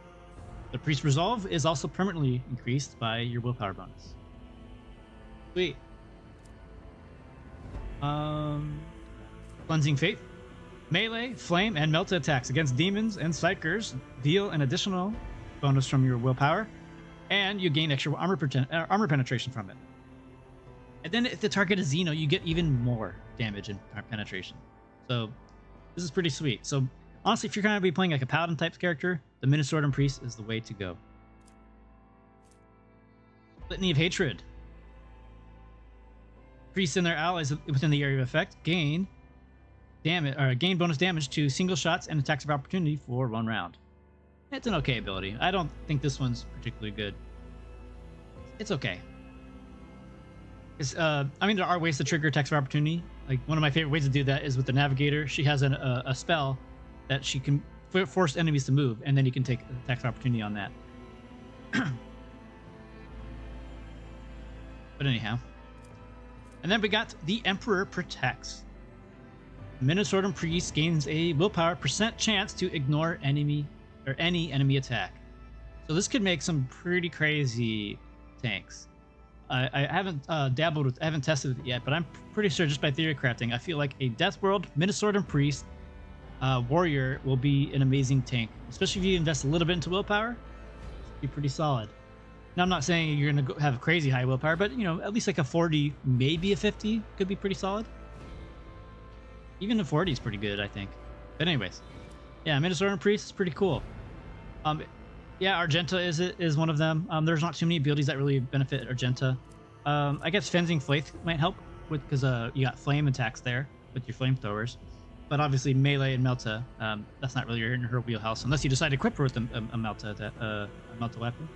The Priest Resolve is also permanently increased by your willpower bonus. Sweet. Cleansing Faith. Melee, flame, and melt attacks against demons and Psychers deal an additional bonus from your willpower, and you gain extra armor penetration from it. And then if the target is Xeno, you get even more damage and penetration. So this is pretty sweet. So honestly, if you're going to be playing like a Paladin type character, the Minnesotan Priest is the way to go. Litany of Hatred. Priests and their allies within the area of effect gain bonus damage to single shots and attacks of opportunity for 1 round. It's an okay ability. I don't think this one's particularly good. It's okay. I mean, there are ways to trigger attacks of opportunity. Like, one of my favorite ways to do that is with the Navigator. She has a spell that she can force enemies to move, and then you can take attacks of opportunity on that. But anyhow. And then we got the Emperor Protects. Minnesotan Priest gains a willpower % chance to ignore any enemy attack. So this could make some pretty crazy tanks. I haven't I haven't tested it yet, but I'm pretty sure just by Theorycrafting, I feel like a Death World Minnesotan Priest warrior will be an amazing tank, especially if you invest a little bit into willpower. It'll be pretty solid. Now, I'm not saying you're gonna have a crazy high willpower, but at least like a 40, maybe a 50 could be pretty solid. Even a 40 is pretty good, I think. But anyways, yeah, Minnesotan Priest is pretty cool. Yeah, Argenta is one of them. There's not too many abilities that really benefit Argenta. I guess Fencing Faith might help because you got flame attacks there with your flamethrowers. But obviously Melee and Melta, that's not really in her wheelhouse unless you decide to equip her with a Melta weapon.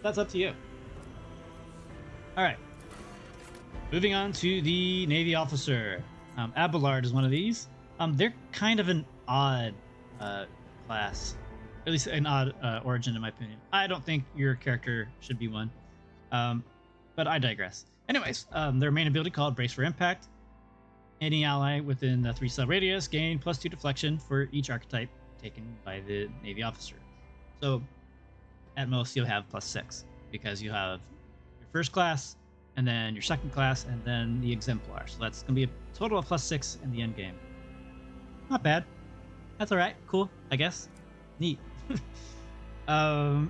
That's up to you. All right. Moving on to the Navy Officer. Abelard is one of these. They're kind of an odd class. At least an odd origin, in my opinion. I don't think your character should be one. But I digress. Anyways, their main ability called Brace for Impact. Any ally within the 3-cell radius gain +2 deflection for each archetype taken by the Navy Officer. So at most you'll have +6 because you have your first class and then your second class and then the Exemplar. So that's going to be a total of +6 in the end game. Not bad. That's all right. Cool, I guess. Neat. Then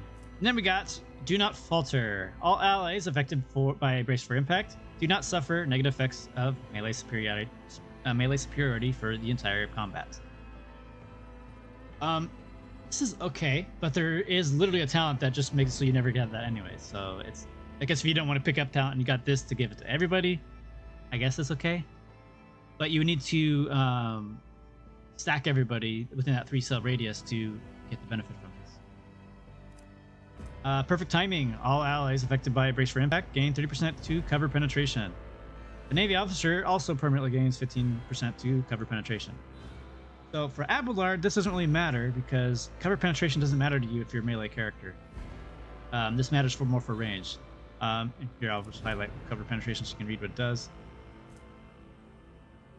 we got Do Not Falter. All allies affected by Brace for Impact do not suffer negative effects of melee melee superiority for the entire combat. This is okay, but there is literally a talent that just makes it so you never get that anyway. So it's, I guess if you don't want to pick up talent and you got this to give it to everybody, I guess it's okay. But you need to stack everybody within that 3-cell radius to get the benefit from this. Perfect timing. All allies affected by Brace for Impact gain 30% to cover penetration. The Navy officer also permanently gains 15% to cover penetration. So for Abelard, this doesn't really matter because cover penetration doesn't matter to you if you're a melee character. This matters more for range. Here I'll just highlight cover penetration so you can read what it does.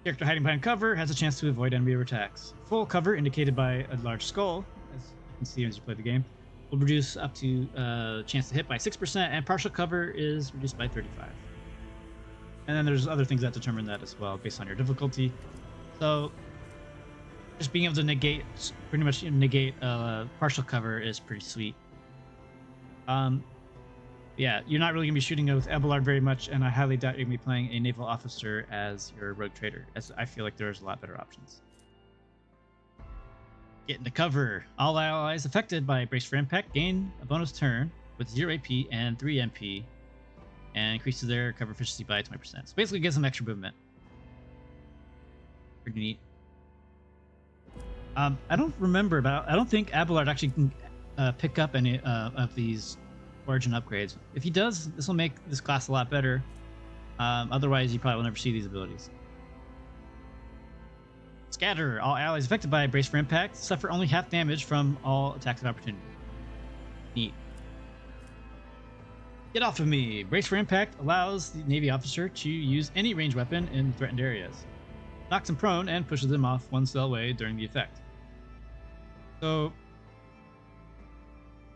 Character hiding behind cover has a chance to avoid enemy attacks. Full cover, indicated by a large skull, as you can see as you play the game, will reduce up to chance to hit by 6%, and partial cover is reduced by 35. And then there's other things that determine that as well, based on your difficulty. So just being able to negate, pretty much negate partial cover is pretty sweet. Yeah, you're not really going to be shooting with Abelard very much, and I highly doubt you're going to be playing a naval officer as your rogue trader, as I feel like there's a lot better options. Get into cover. All allies affected by Brace for Impact gain a bonus turn with 0 AP and 3 MP, and increases their cover efficiency by 20%. So basically gives them extra movement. Pretty neat. I don't remember, but I don't think Abelard actually can pick up any of these origin upgrades. If he does, this will make this class a lot better. Otherwise, you probably will never see these abilities. Scatter. All allies affected by Brace for Impact suffer only half damage from all attacks of opportunity. Neat. Get off of me. Brace for Impact allows the Navy officer to use any ranged weapon in threatened areas. Knocks them prone and pushes them off 1 cell away during the effect. So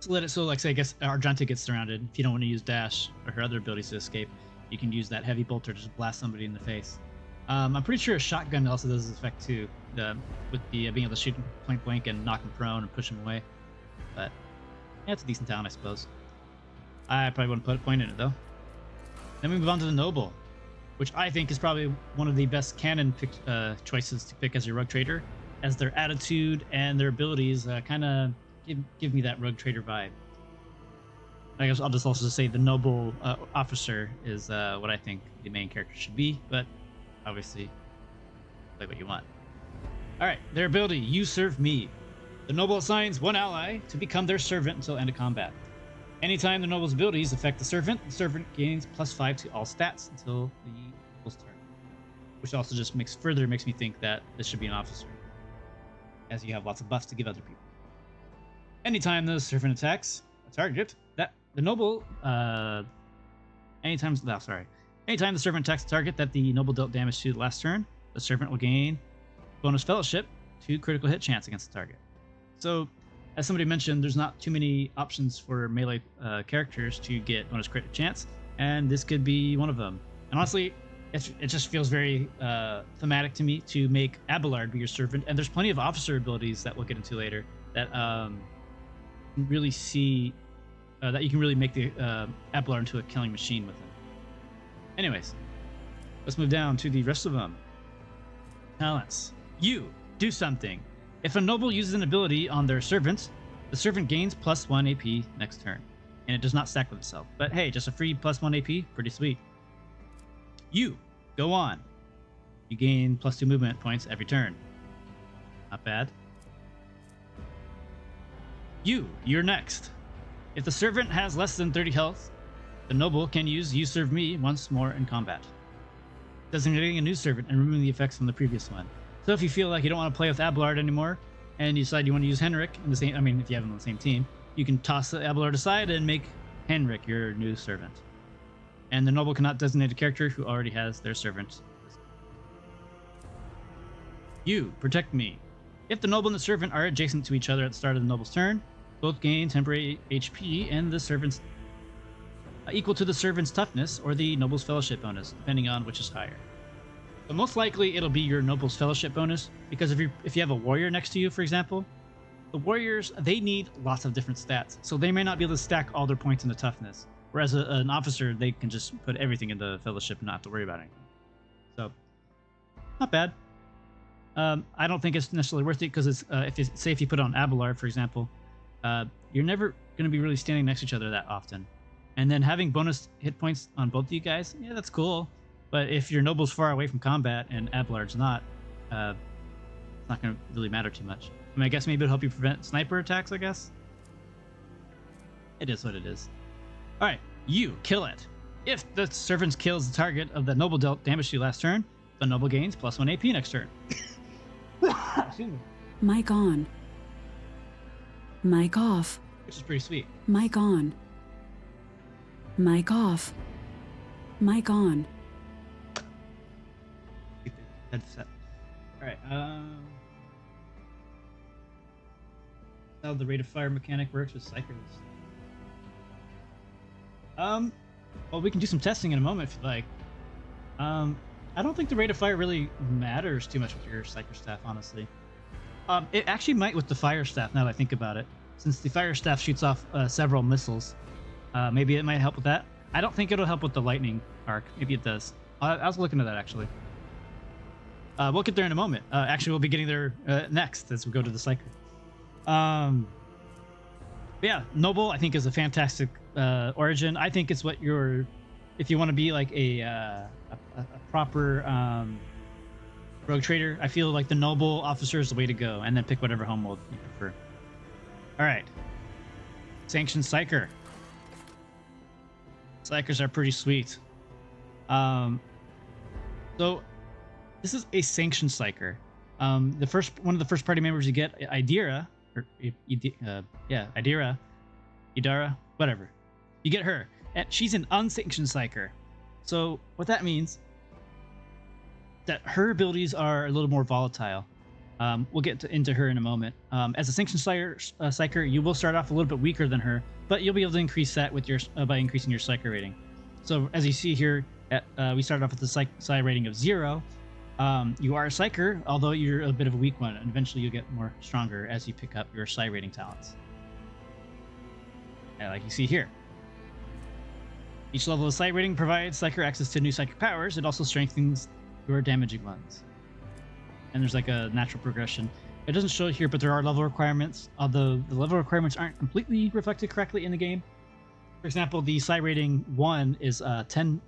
let it, so like say I guess Argenta gets surrounded. If you don't want to use dash or her other abilities to escape, you can use that heavy bolter to just blast somebody in the face. I'm pretty sure a shotgun also does this effect too, with the being able to shoot point blank and knock him prone and push him away. But yeah, it's a decent talent, I suppose. I probably wouldn't put a point in it though. Then we move on to the Noble, which I think is probably one of the best canon choices to pick as your rogue trader, as their attitude and their abilities kind of give me that rogue trader vibe. I guess I'll just also say the Noble officer is what I think the main character should be, but obviously play what you want. Alright, their ability, You Serve Me. The Noble assigns 1 ally to become their servant until end of combat. Anytime the Noble's abilities affect the servant gains +5 to all stats until the Noble's turn. Which also just makes me think that this should be an officer, as you have lots of buffs to give other people. Anytime the servant attacks a target, anytime the servant attacks a target that the Noble dealt damage to the last turn, the servant will gain bonus fellowship to critical hit chance against the target. So, as somebody mentioned, there's not too many options for melee characters to get bonus crit chance, and this could be one of them. And honestly, it just feels very thematic to me to make Abelard be your servant, and there's plenty of officer abilities that we'll get into later that really see that you can really make the Abelard into a killing machine with it. Anyways, let's move down to the rest of them. Talents. You do something. If a Noble uses an ability on their servant, the servant gains +1 AP next turn, and it does not stack with itself. But hey, just a free +1 AP, pretty sweet. You go on. You gain +2 movement points every turn. Not bad. You're next. If the servant has less than 30 health, the Noble can use You Serve Me once more in combat, designating a new servant and removing the effects from the previous one. So if you feel like you don't want to play with Abelard anymore, and you decide you want to use Henrik in the same, if you have him on the same team, you can toss the Abelard aside and make Henrik your new servant. And the Noble cannot designate a character who already has their servant. You protect me. If the Noble and the servant are adjacent to each other at the start of the Noble's turn, both gain temporary HP and the servant's equal to the servant's toughness or the Noble's fellowship bonus, depending on which is higher. But most likely it'll be your Noble's fellowship bonus, because if you have a warrior next to you, for example, the warriors, they need lots of different stats, so they may not be able to stack all their points into toughness. Whereas an officer, they can just put everything into fellowship and not have to worry about anything. So not bad. I don't think it's necessarily worth it because it's if you put it on Abelard, for example, you're never going to be really standing next to each other that often. And then having bonus hit points on both of you guys, yeah, that's cool. But if your noble's far away from combat and Abelard's not, it's not going to really matter too much. I mean, I guess maybe it'll help you prevent sniper attacks, I guess. It is what it is. All right, you kill it. If the servant kills the target of the noble dealt damage to you last turn, the noble gains +1 AP next turn. Excuse me. Mic on. Mic off. Which is pretty sweet. Mic on. Mic off. Mic on. Headset. All right. How the rate of fire mechanic works with Psychers. Well, we can do some testing in a moment if you like. I don't think the rate of fire really matters too much with your Psyker staff, honestly. It actually might with the fire staff, now that I think about it. Since the fire staff shoots off several missiles, maybe it might help with that. I don't think it'll help with the lightning arc. Maybe it does. I was looking at that, actually. We'll get there in a moment. Actually, we'll be getting there next as we go to the Psyker. Yeah, Noble, I think, is a fantastic origin. I think it's what you're... If you want to be like a proper rogue trader, I feel like the Noble officer is the way to go, and then pick whatever homeworld you prefer. All right. Sanctioned Psyker. Psychers are pretty sweet. So this is a sanctioned Psyker. One of the first party members you get, Idira, or Idara, whatever. You get her, and she's an unsanctioned Psyker. So what that means that her abilities are a little more volatile. We'll get into her in a moment. As a sanctioned Psyker, you will start off a little bit weaker than her, but you'll be able to increase that with your by increasing your Psyker rating. So as you see here, we started off with the Psy rating of 0. You are a Psyker, although you're a bit of a weak one, and eventually you'll get more stronger as you pick up your Psy rating talents. And like you see here. Each level of Psy rating provides Psyker access to new Psychic powers. It also strengthens your damaging ones. And there's like a natural progression. It doesn't show it here, but there are level requirements, although the level requirements aren't completely reflected correctly in the game. For example, the Psy rating 1 is 10,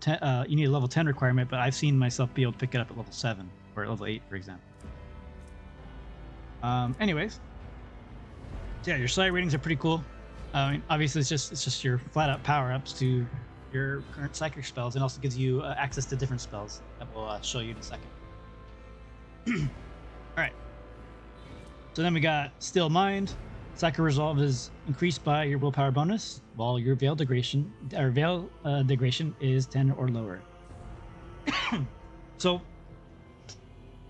you need a level 10 requirement, but I've seen myself be able to pick it up at level 7 or at level 8, for example. Anyways, so yeah, your Psy ratings are pretty cool. I mean, obviously, it's just your flat out power ups to your current psychic spells, and also gives you access to different spells that we'll show you in a second. All right. So then we got Still Mind. Psychic Resolve is increased by your willpower bonus, while your Veil Degradation is 10 or lower. So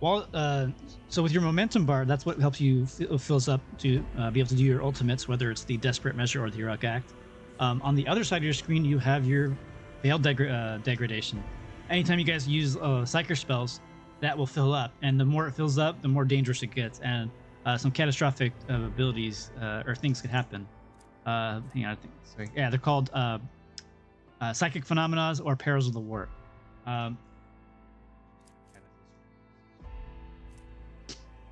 with your momentum bar, that's what helps you fills up to be able to do your ultimates, whether it's the Desperate Measure or the Heroic Act. On the other side of your screen, you have your Veil Degradation. Anytime you guys use Psyker spells, that will fill up, and the more it fills up, the more dangerous it gets, and some catastrophic abilities or things could happen. Hang on, sorry. Yeah, they're called Psychic Phenomena or Perils of the Warp.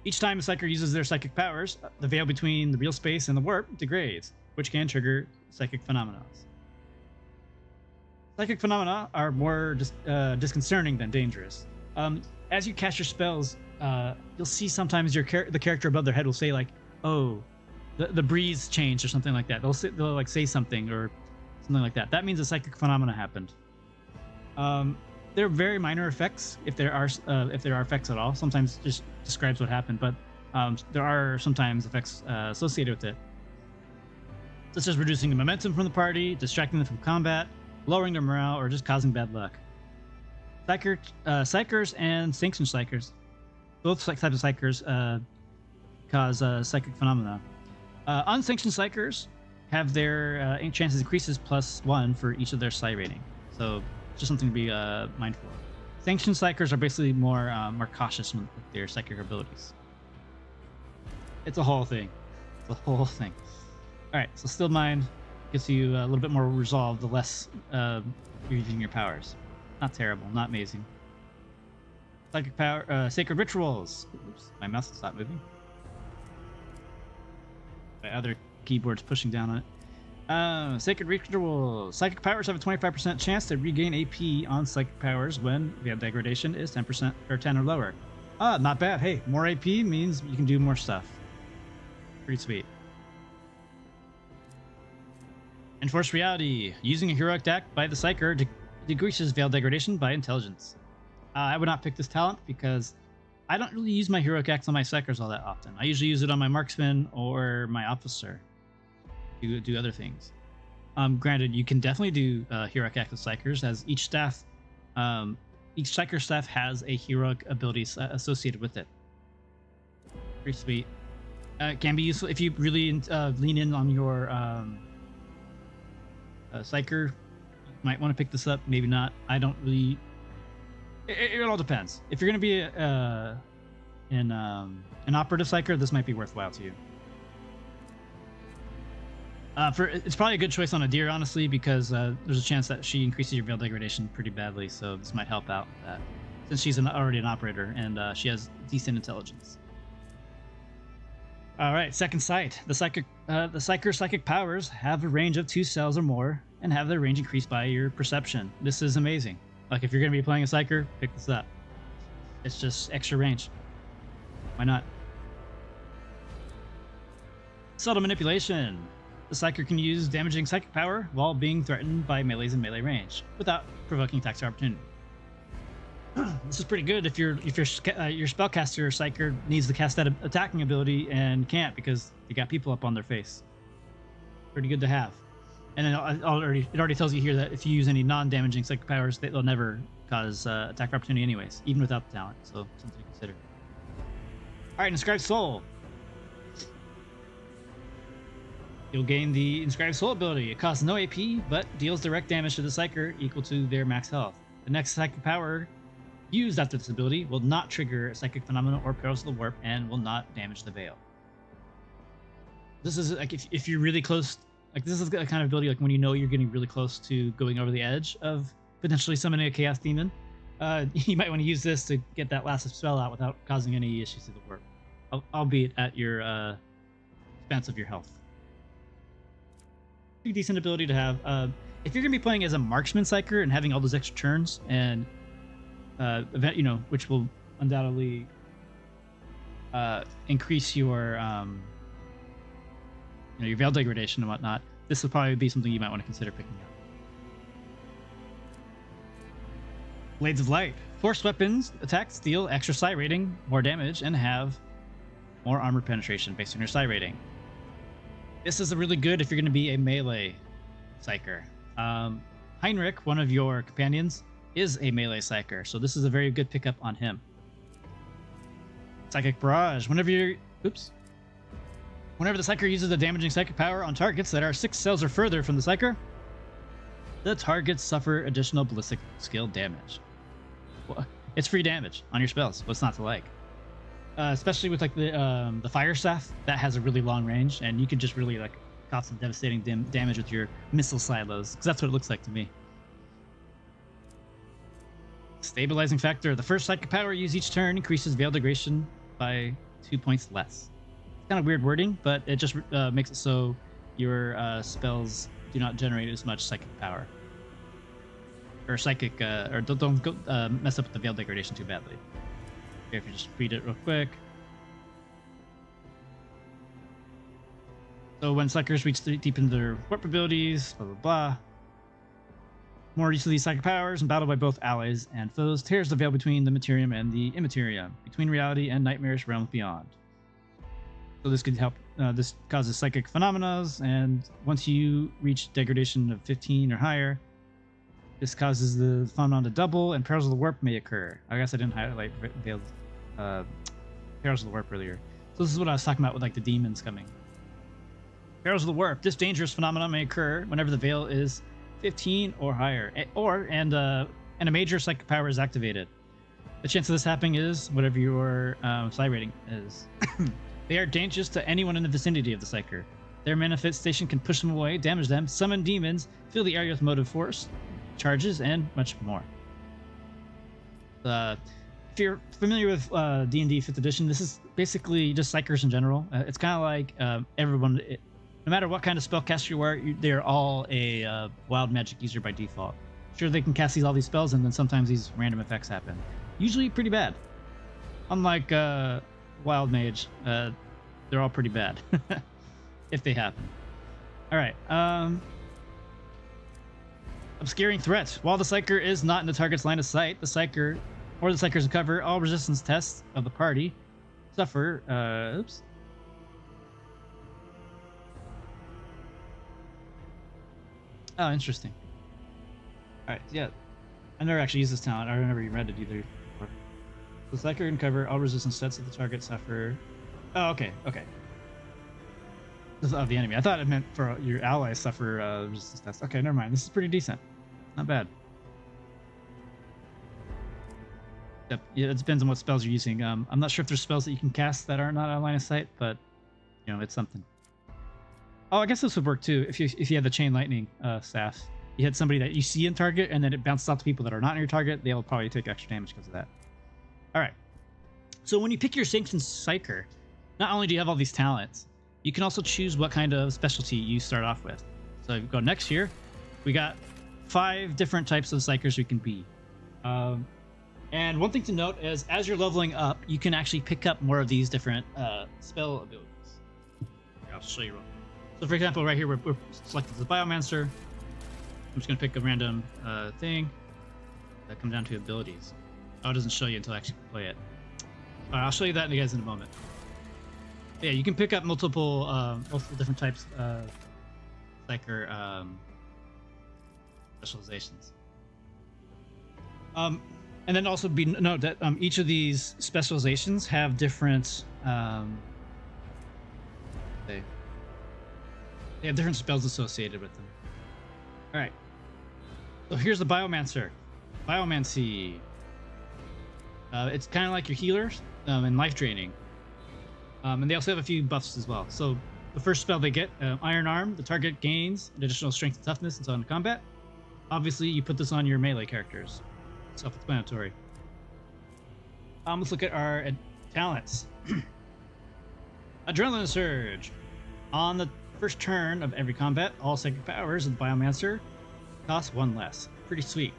Each time a Psyker uses their psychic powers, the veil between the real space and the warp degrades, which can trigger psychic phenomena. Psychic phenomena are more disconcerting than dangerous. As you cast your spells, you'll see sometimes the character above their head will say like, "Oh, the breeze changed" or something like that. They'll like say something or something like that. That means a psychic phenomena happened. They're very minor effects, if there are effects at all. Sometimes just describes what happened, but there are sometimes effects associated with it, such as reducing the momentum from the party, distracting them from combat, lowering their morale, or just causing bad luck. Psykers and sanctioned Psykers, both types of Psykers, cause psychic phenomena. Unsanctioned Psykers have their chances increases +1 for each of their Psy rating, so just something to be mindful of. Sanctioned Psykers are basically more cautious with their psychic abilities. It's a whole thing. It's a whole thing. All right, so Still Mind gives you a little bit more resolve the less you're using your powers. Not terrible, not amazing. Psychic power, sacred rituals. Oops, my mouse is not moving. My other keyboard's pushing down on it. Sacred rituals. Psychic powers have a 25% chance to regain AP on psychic powers when veil degradation is 10% or 10 or lower. Ah, not bad. Hey, more AP means you can do more stuff. Pretty sweet. Enforced reality. Using a heroic deck by the Psyker decreases veil degradation by intelligence. I would not pick this talent because I don't really use my heroic acts on my Psykers all that often. I usually use it on my marksman or my officer to do other things. Granted, you can definitely do heroic acts with Psykers, as each staff, each Psyker staff has a heroic ability associated with it. Pretty sweet. It can be useful if you really lean in on your Psyker. You might want to pick this up, maybe not. I don't really. It all depends. If you're going to be an operative Psyker, this might be worthwhile to you. It's probably a good choice on a deer, honestly, because there's a chance that she increases your veil degradation pretty badly, so this might help out with that, since she's already an operator and she has decent intelligence. All right, second sight. The Psyker psychic powers have a range of 2 cells or more and have their range increased by your perception. This is amazing. Like, if you're going to be playing a Psyker, pick this up. It's just extra range. Why not? Subtle manipulation. The Psyker can use damaging psychic power while being threatened by melees in melee range without provoking attacks of opportunity. This is pretty good if your spellcaster or Psyker needs to cast that attacking ability and can't because you got people up on their face. Pretty good to have. And it already tells you here that if you use any non-damaging psychic powers, they'll never cause attack of opportunity anyways, even without the talent. So something to consider. All right, Inscribed Soul. You'll gain the Inscribed Soul ability. It costs no AP, but deals direct damage to the Psyker equal to their max health. The next psychic power used after this ability will not trigger a psychic phenomenon or perils of the warp and will not damage the veil. This is like if you're really close. Like, this is a kind of ability, like when you know you're getting really close to going over the edge of potentially summoning a Chaos Demon, you might want to use this to get that last spell out without causing any issues to the warp, albeit at your expense of your health. Pretty decent ability to have. If you're going to be playing as a Marksman Psyker and having all those extra turns and which will undoubtedly increase your your veil degradation and whatnot, this will probably be something you might want to consider picking up. Blades of Light. Forced weapons attacks deal extra psi rating, more damage, and have more armor penetration based on your psi rating. This is really good if you're going to be a melee Psyker. Heinrich, one of your companions, is a melee Psyker, so this is a very good pickup on him. Psychic Barrage. Whenever the Psyker uses a damaging psychic power on targets that are 6 cells or further from the Psyker, the targets suffer additional ballistic skill damage. Well, it's free damage on your spells. What's not to like? Especially with like the Fire Staff, that has a really long range, and you can just really like cause some devastating damage with your missile silos, because that's what it looks like to me. Stabilizing Factor. The first psychic power used each turn increases veil degradation by 2 points less. Kind of weird wording, but it just makes it so your spells do not generate as much psychic power or psychic or don't go, mess up with the veil degradation too badly. Okay, if you just read it real quick. So when Psykers reach deep into their warp abilities, blah blah blah. More use of these psychic powers, embattled by both allies and foes, tears the veil between the materium and the immaterium, between reality and nightmarish realms beyond. So this could help. This causes psychic phenomena, and once you reach degradation of 15 or higher, this causes the phenomenon to double, and perils of the warp may occur. I guess I didn't highlight perils of the warp earlier. So this is what I was talking about with like the demons coming. Perils of the warp. This dangerous phenomenon may occur whenever the veil is 15 or higher, and a major psychic power is activated. The chance of this happening is whatever your psi rating is. They are dangerous to anyone in the vicinity of the Psyker. Their manifestation can push them away, damage them, summon demons, fill the area with motive force, charges, and much more. If if you're familiar with D&D 5th edition, this is basically just psychers in general. It's kind of like everyone, no matter what kind of spellcaster you are, they're all a wild magic user by default. Sure, they can cast all these spells, and then sometimes these random effects happen. Usually pretty bad. Unlike wild mage, they're all pretty bad if they happen. All right. Obscuring threat. While the psyker is not in the target's line of sight, the psyker or the psyker's cover, all resistance tests of the party suffer. Oops. Oh, interesting. All right, yeah. I never actually used this talent. I never even read it either. The psyker can cover all resistance tests of the target suffer. Oh, okay, okay. Of the enemy. I thought it meant for your allies suffer resistance tests. Okay, never mind. This is pretty decent. Not bad. Yep. Yeah, it depends on what spells you're using. I'm not sure if there's spells that you can cast that are not on line of sight, but you know, it's something. Oh, I guess this would work too if you had the chain lightning staff. You had somebody that you see in target, and then it bounces off to people that are not in your target. They'll probably take extra damage because of that. All right. So when you pick your Sanctioned Psyker, not only do you have all these talents, you can also choose what kind of specialty you start off with. So go next year, we got 5 different types of Psykers we can be. And one thing to note is, as you're leveling up, you can actually pick up more of these different spell abilities. Here, I'll show you real quick. So for example, right here, we're selected the Biomancer. I'm just going to pick a random thing that comes down to abilities. Oh, it doesn't show you until I actually play it. All right, I'll show you that guys in a moment. Yeah, you can pick up multiple different types of Psyker specializations. And then also note that each of these specializations have different they have different spells associated with them. All right. So here's the Biomancer. Biomancy. It's kind of like your healers and life draining. And they also have a few buffs as well. So the first spell they get, Iron Arm, the target gains an additional strength and toughness until in combat. Obviously, you put this on your melee characters. Self-explanatory. Let's look at our talents. Adrenaline Surge. On the first turn of every combat, all psychic powers of the Biomancer cost 1 less. Pretty sweet.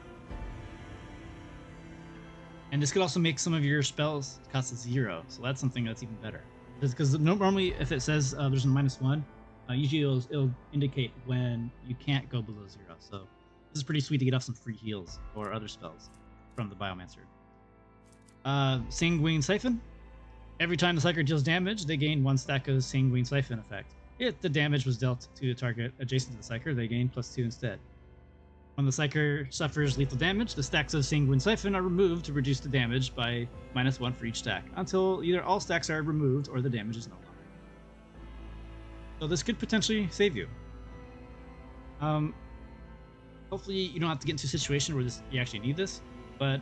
And this could also make some of your spells cost 0, so that's something that's even better. Because normally, if it says there's a -1, usually it'll indicate when you can't go below 0. So this is pretty sweet to get off some free heals or other spells from the Biomancer. Sanguine Siphon. Every time the Psyker deals damage, they gain 1 stack of Sanguine Siphon effect. If the damage was dealt to a target adjacent to the Psyker, they gain +2 instead. When the Psyker suffers lethal damage, the stacks of Sanguine Siphon are removed to reduce the damage by -1 for each stack, until either all stacks are removed or the damage is no longer. So this could potentially save you. Hopefully you don't have to get into a situation where you actually need this, but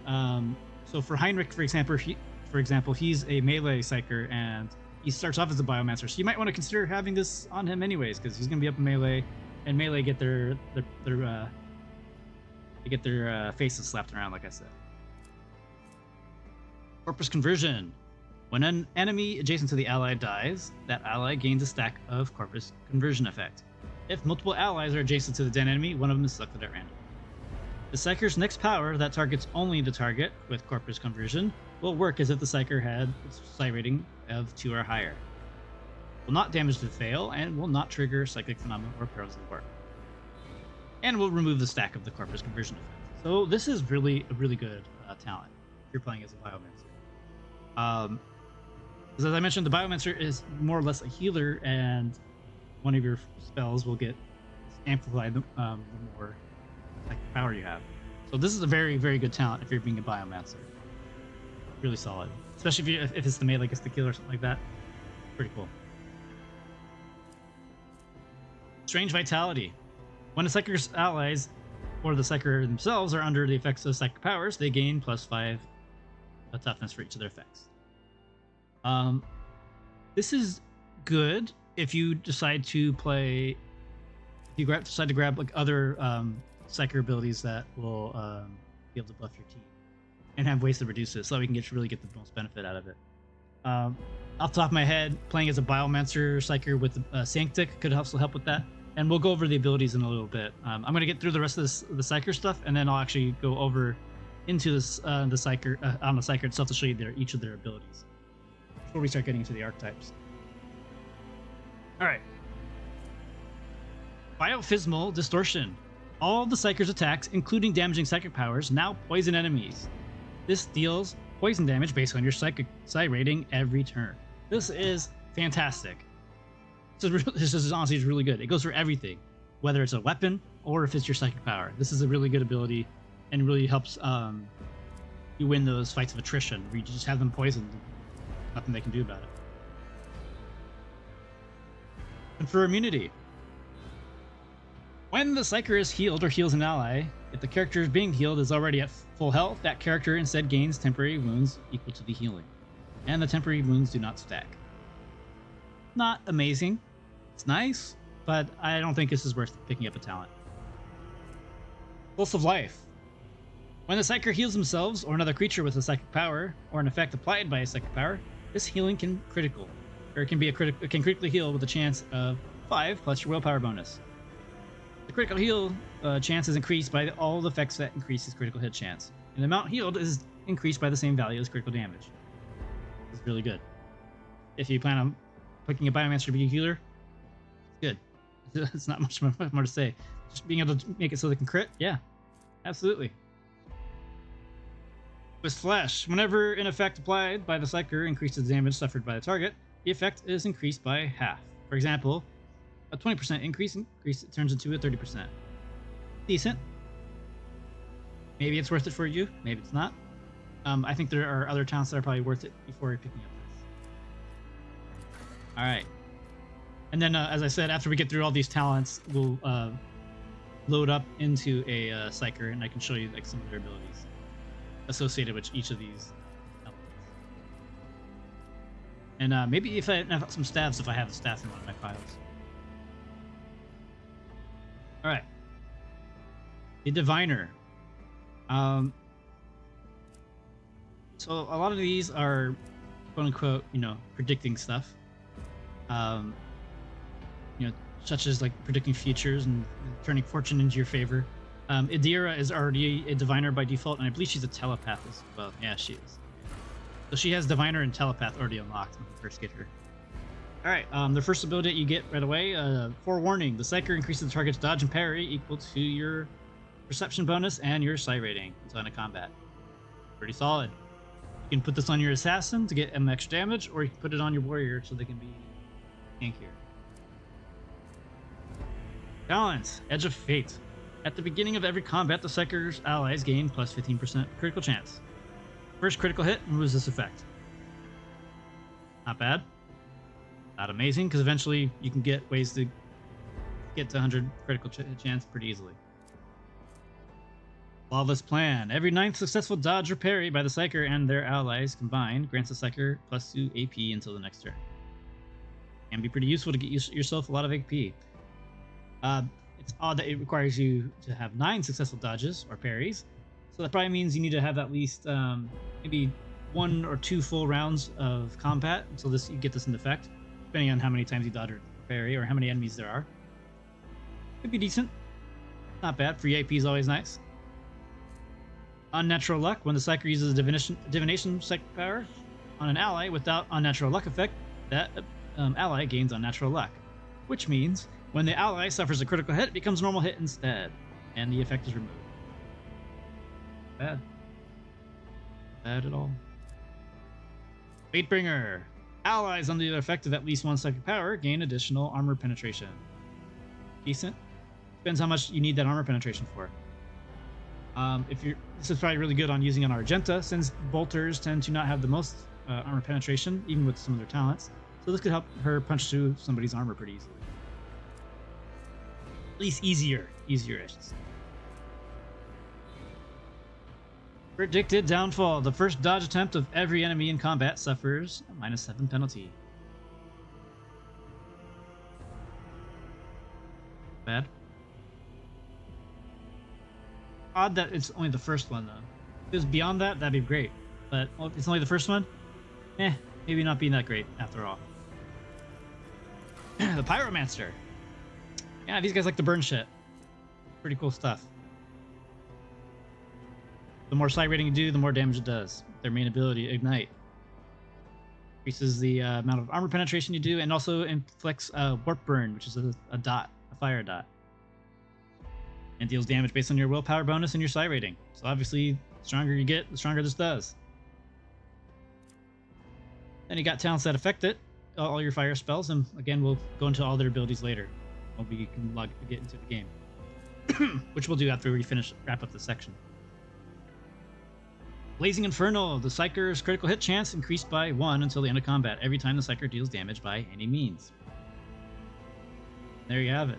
so for Heinrich, for example, he's a melee Psyker, and he starts off as a Biomancer, so you might want to consider having this on him anyways, because he's going to be up in melee, and melee get their faces slapped around, like I said. Corpus Conversion. When an enemy adjacent to the ally dies, that ally gains a stack of Corpus Conversion effect. If multiple allies are adjacent to the dead enemy, one of them is selected at random. The Psyker's next power that targets only the target with Corpus Conversion will work as if the Psyker had a psi rating of 2 or higher. Will not damage the fail, and will not trigger Psychic Phenomena or Perils of War. And will remove the stack of the Corpus Conversion effect. So this is really a really good talent if you're playing as a Biomancer. Because as I mentioned, the Biomancer is more or less a healer, and one of your spells will get amplified the more like power you have. So this is a very, very good talent if you're being a Biomancer. Really solid, especially if it's the melee gets the kill or something like that. Pretty cool. Strange Vitality. When a Psyker's allies or the Psyker themselves are under the effects of Psychic powers, they gain +5 toughness for each of their effects. This is good if you decide to play. If you decide to grab like other Psyker abilities that will be able to buff your team. and have ways to reduce it so that we can really get the most benefit out of it. Off the top of my head, playing as a Biomancer Psyker with Sanctic could also help with that. And we'll go over the abilities in a little bit. I'm going to get through the rest of the Psyker stuff, and then I'll actually go over into this the Psyker on the Psyker itself to show you each of their abilities before we start getting into the archetypes. All right. Biophysical Distortion. All the Psyker's attacks, including damaging psychic powers, now poison enemies. This deals poison damage based on your psychic psi rating every turn. This is fantastic. This is honestly really good. It goes for everything, whether it's a weapon or if it's your psychic power. This is a really good ability and really helps you win those fights of attrition where you just have them poisoned. Nothing they can do about it. And for immunity. When the Psyker is healed or heals an ally, if the character being healed is already at full health, that character instead gains temporary wounds equal to the healing. And the temporary wounds do not stack. Not amazing. It's nice, but I don't think this is worth picking up a talent. Pulse of Life. When the Psyker heals themselves or another creature with a psychic power, or an effect applied by a psychic power, this healing can critical, or it can critically heal with a chance of 5 plus your willpower bonus. The critical heal chance is increased by all the effects that increase his critical hit chance, and the amount healed is increased by the same value as critical damage. It's really good. If you plan on picking a Biomancer to be a healer, it's good. It's not much more to say. Just being able to make it so they can crit, yeah, absolutely. With Flesh, whenever an effect applied by the Psyker increases the damage suffered by the target, the effect is increased by half. For example, a 20% increase it turns into a 30%. Decent. Maybe it's worth it for you, maybe it's not. I think there are other talents that are probably worth it before you're picking up this. Alright. And then, as I said, after we get through all these talents, we'll load up into a Psyker, and I can show you like some of their abilities associated with each of these elements. And maybe if I have some stats, if I have the stats in one of my files. All right. The Diviner. So a lot of these are, quote unquote, predicting stuff. Such as like predicting futures and turning fortune into your favor. Idira is already a diviner by default, and I believe she's a telepath as well. Yeah, she is. So she has diviner and telepath already unlocked when you first get her. All right, the first ability that you get right away, forewarning: the Psyker increases the target's dodge and parry equal to your perception bonus and your psi rating until end of combat. Pretty solid. You can put this on your assassin to get them extra damage, or you can put it on your warrior so they can be tankier. Talents: Edge of Fate. At the beginning of every combat, the Psyker's allies gain plus 15% critical chance. First critical hit removes this effect. Not bad. Not amazing, because eventually you can get ways to get to 100 critical chance pretty easily. Flawless Plan. Every 9th successful dodge or parry by the Psyker and their allies combined grants the Psyker plus 2 AP until the next turn. Can be pretty useful to get yourself a lot of AP. It's odd that it requires you to have 9 successful dodges or parries, so that probably means you need to have at least maybe 1 or 2 full rounds of combat until you get this into effect, depending on how many times you dodge or parry or how many enemies there are. Could be decent. Not bad. Free AP is always nice. Unnatural Luck. When the Psyker uses a divination psychic power on an ally without unnatural luck effect, that ally gains unnatural luck, which means when the ally suffers a critical hit, it becomes a normal hit instead, and the effect is removed. Bad. Bad at all. Fatebringer. Allies under the effect of at least 1 psychic power gain additional armor penetration. Decent. Depends how much you need that armor penetration for. This is probably really good on using on Argenta, since bolters tend to not have the most armor penetration, even with some of their talents. So this could help her punch through somebody's armor pretty easily. At least easier I should say. Predicted Downfall. The first dodge attempt of every enemy in combat suffers a -7 penalty. Bad. Odd that it's only the first one though. it was beyond that, that'd be great. But it's only the first one. Maybe not being that great after all. The Pyromancer. Yeah, these guys like to burn shit. Pretty cool stuff. The more side rating you do, the more damage it does. Their main ability, Ignite. Increases the amount of armor penetration you do, and also inflicts Warp Burn, which is a dot, a fire dot. And deals damage based on your willpower bonus and your side rating. So obviously, the stronger you get, the stronger this does. Then you got talents that affect it, all your fire spells, and again, we'll go into all their abilities later when we can get into the game, which we'll do after we wrap up this section. Blazing Inferno. The Psyker's critical hit chance increased by 1 until the end of combat, every time the Psyker deals damage by any means. There you have it.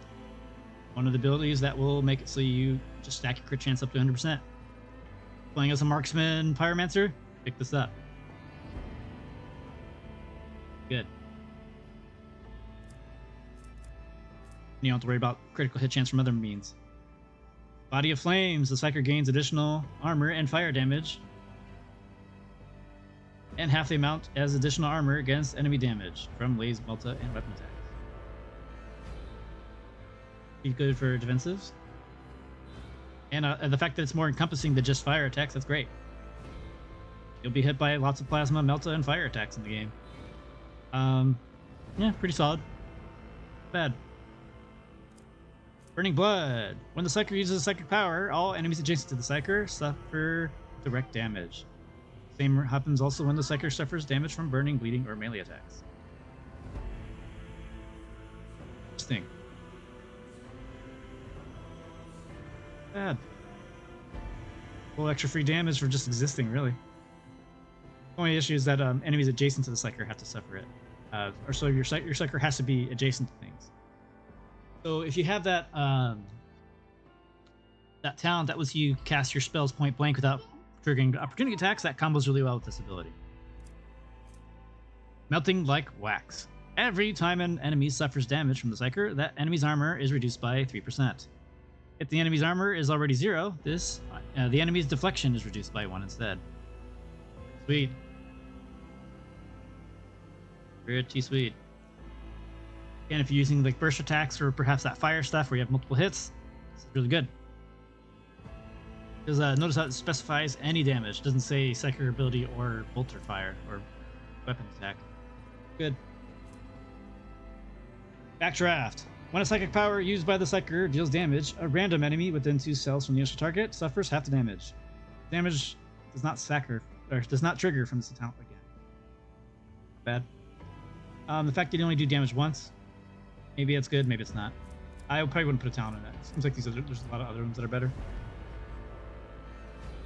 One of the abilities that will make it so you just stack your crit chance up to 100%. Playing as a marksman pyromancer, pick this up. Good. You don't have to worry about critical hit chance from other means. Body of Flames. The Psyker gains additional armor and fire damage, and half the amount as additional armor against enemy damage from Laze, Melta, and weapon attacks. Be good for defensives. And the fact that it's more encompassing than just fire attacks, that's great. You'll be hit by lots of plasma, Melta, and fire attacks in the game. Yeah, pretty solid. Bad. Burning Blood. When the Psyker uses psychic power, all enemies adjacent to the Psyker suffer direct damage. Same happens also when the Psyker suffers damage from burning, bleeding, or melee attacks. Interesting. Bad. Well, extra free damage for just existing, really. The only issue is that enemies adjacent to the Psyker have to suffer it. Or so your Psyker has to be adjacent to things. So if you have that that talent that lets you cast your spells point blank without triggering opportunity attacks, that combos really well with this ability. Melting like wax. Every time an enemy suffers damage from the Psyker, that enemy's armor is reduced by 3%. If the enemy's armor is already 0, the enemy's deflection is reduced by 1 instead. Sweet. Pretty sweet. And if you're using like burst attacks or perhaps that fire stuff where you have multiple hits, it's really good. Because notice how it specifies any damage. It doesn't say Psyker ability or bolt or fire or weapon attack. Good. Backdraft. When a psychic power used by the Psyker deals damage, a random enemy within 2 cells from the initial target suffers half the damage. Damage does not trigger from this talent again. Bad. The fact that you only do damage once, maybe it's good, maybe it's not. I probably wouldn't put a talent on that. It seems like there's a lot of other ones that are better.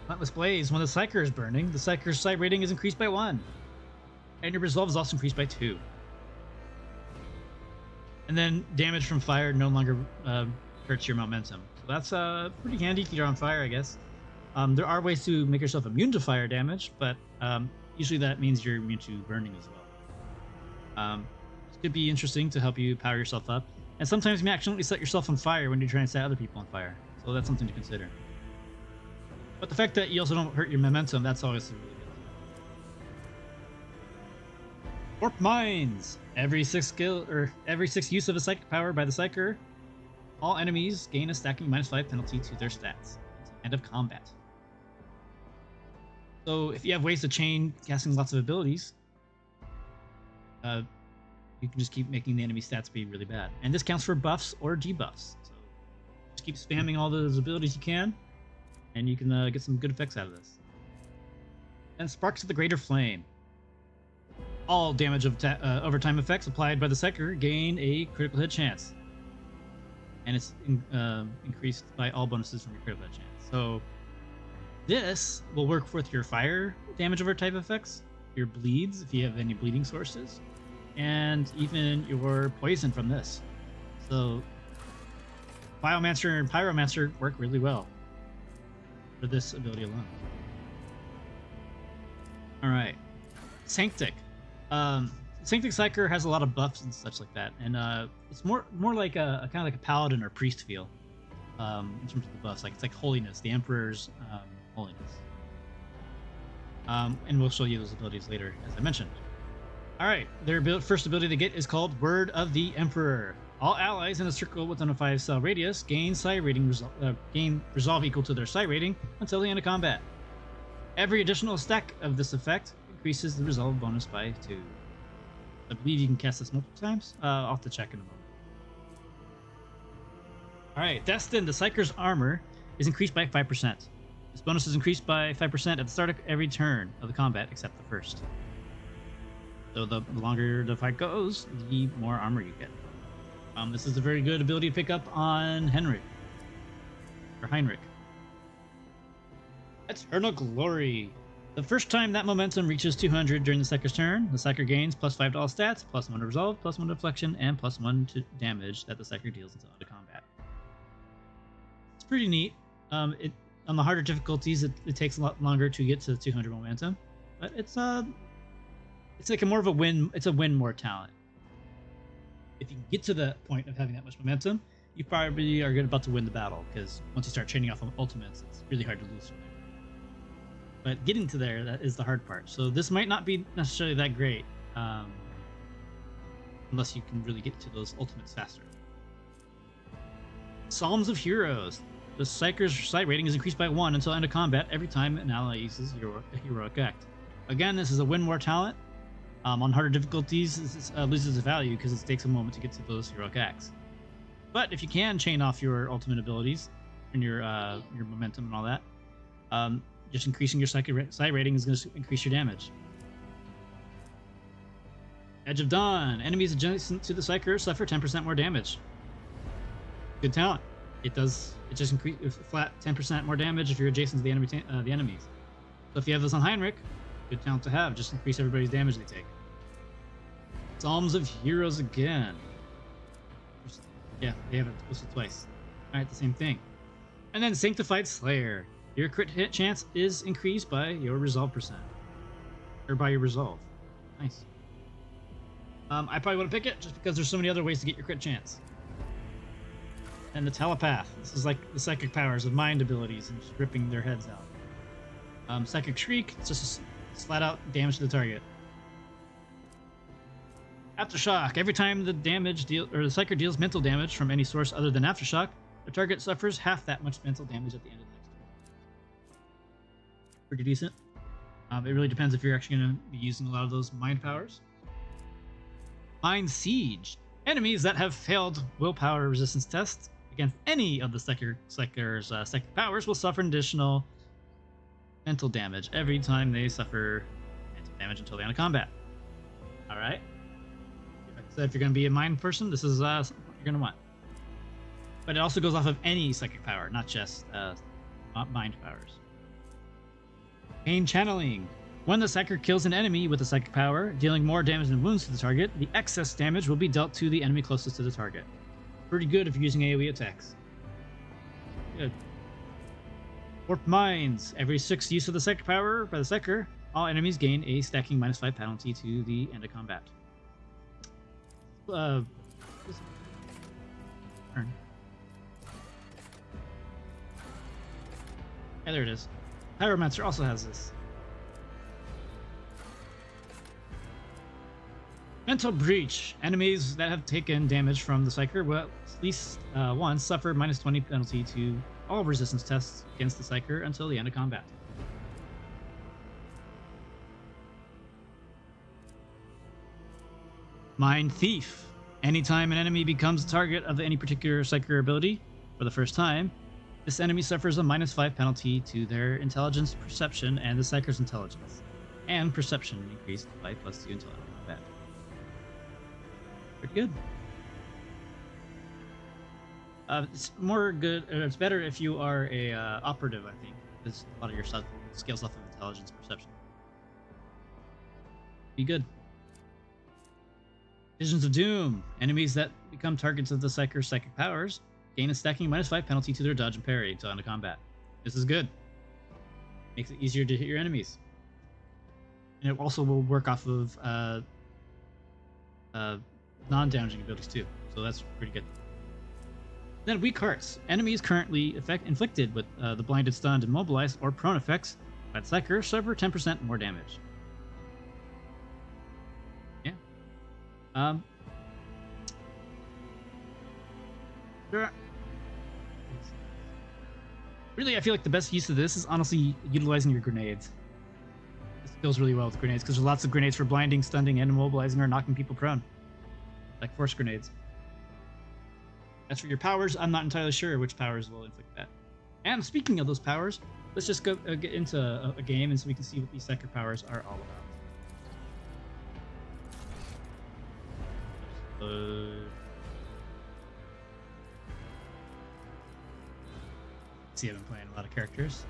Relentless Blaze. When the Psyker is burning, the Psyker's side rating is increased by 1. And your resolve is also increased by 2. And then damage from fire no longer hurts your momentum. So that's pretty handy if you're on fire, I guess. There are ways to make yourself immune to fire damage, but usually that means you're immune to burning as well. It could be interesting to help you power yourself up. And sometimes you may accidentally set yourself on fire when you're trying to set other people on fire. So that's something to consider. But the fact that you also don't hurt your momentum, that's always really good. Warp Mines. Every 6 use of a psychic power by the Psyker, all enemies gain a stacking -5 penalty to their stats. End of combat. So if you have ways to chain casting lots of abilities, you can just keep making the enemy stats be really bad. And this counts for buffs or debuffs. So just keep spamming all those abilities you can, and you can get some good effects out of this. And Sparks of the Greater Flame. All damage of overtime effects applied by the Psyker gain a critical hit chance. And it's increased by all bonuses from your critical hit chance. So this will work with your fire damage over type effects, your bleeds if you have any bleeding sources, and even your poison from this. So Biomancer and Pyromancer work really well for this ability alone. Alright. Sanctic. Sanctic Psyker has a lot of buffs and such like that, and it's more like a kind of like a paladin or priest feel in terms of the buffs. Like it's like holiness, the Emperor's holiness. And we'll show you those abilities later, as I mentioned. All right, their first ability they get is called Word of the Emperor. All allies in a circle within a 5-cell radius gain psi rating gain resolve equal to their psi rating until the end of combat. Every additional stack of this effect increases the resolve bonus by 2. I believe you can cast this multiple times. I'll have to check in a moment. All right, Destin, the Psyker's armor is increased by 5%. This bonus is increased by 5% at the start of every turn of the combat, except the first. So the longer the fight goes, the more armor you get. This is a very good ability to pick up on Heinrich. Eternal Glory. The first time that momentum reaches 200 during the Psyker's turn, the Psyker gains plus 5 to all stats, plus 1 to resolve, plus 1 to deflection, and plus 1 to damage that the Psyker deals until end of combat. It's pretty neat. On the harder difficulties, it takes a lot longer to get to 200 momentum, but it's like a more of a win. It's a win more talent. If you can get to the point of having that much momentum, you probably are about to win the battle, because once you start chaining off on ultimates, it's really hard to lose from there. But getting to there, that is the hard part. So this might not be necessarily that great, unless you can really get to those ultimates faster. Psalms of Heroes. The Psyker's sight rating is increased by 1 until end of combat every time an ally uses a heroic act. Again, this is a win more talent. On harder difficulties, this loses its value because it takes a moment to get to those heroic acts. But if you can chain off your ultimate abilities and your momentum and all that, just increasing your sight rating is going to increase your damage. Edge of Dawn. Enemies adjacent to the Psyker suffer 10% more damage. Good talent. It just increases flat 10% more damage if you're adjacent to the enemies. So if you have this on Heinrich, good talent to have. Just increase everybody's damage they take. Psalms of Heroes again. Yeah, they have it listed twice. Alright, the same thing. And then Sanctified Slayer. Your crit hit chance is increased by your resolve percent. Or by your resolve. Nice. I probably want to pick it just because there's so many other ways to get your crit chance. And the Telepath. This is like the psychic powers of mind abilities and just ripping their heads out. Psychic Shriek. It's just flat out damage to the target. Aftershock. Every time the Psyker deals mental damage from any source other than Aftershock, the target suffers half that much mental damage at the end of the next turn. Pretty decent. It really depends if you're actually going to be using a lot of those mind powers. Mind Siege. Enemies that have failed willpower resistance tests against any of the Psyker's psychic powers will suffer an additional mental damage every time they suffer mental damage until the end of combat. Alright. So if you're going to be a mind person, this is what you're going to want. But it also goes off of any psychic power, not just mind powers. Pain Channeling. When the Psyker kills an enemy with a psychic power, dealing more damage and wounds to the target, the excess damage will be dealt to the enemy closest to the target. Pretty good if you're using AoE attacks. Good. Warped Minds. Every 6 use of the psychic power by the Psyker, all enemies gain a stacking -5 penalty to the end of combat. Turn. Yeah, there it is. Pyromancer also has this. Mental Breach. Enemies that have taken damage from the Psyker will at least once suffer -20 penalty to all resistance tests against the Psyker until the end of combat. Mind Thief. Anytime an enemy becomes the target of any particular Psyker ability for the first time, this enemy suffers a -5 penalty to their intelligence, perception, and the Psyker's intelligence, and perception increased by +2 until end of combat. Pretty good. It's more good. It's better if you are a operative, I think, because a lot of your stuff scales off of intelligence, perception. Be good. Visions of Doom. Enemies that become targets of the Psyker's psychic powers gain a stacking -5 penalty to their dodge and parry until end of combat. This is good. Makes it easier to hit your enemies. And it also will work off of non-damaging abilities too, so that's pretty good. Then Weak Hearts. Enemies currently inflicted with the blinded, stunned, immobilized, or prone effects But Psyker, suffer 10% more damage. Yeah. Sure. Really, I feel like the best use of this is honestly utilizing your grenades. This feels really well with grenades because there's lots of grenades for blinding, stunning, and immobilizing or knocking people prone. Like force grenades. As for your powers, I'm not entirely sure which powers will inflict that. And speaking of those powers, let's just go get into a game and so we can see what these Psyker powers are all about. See, I've been playing a lot of characters.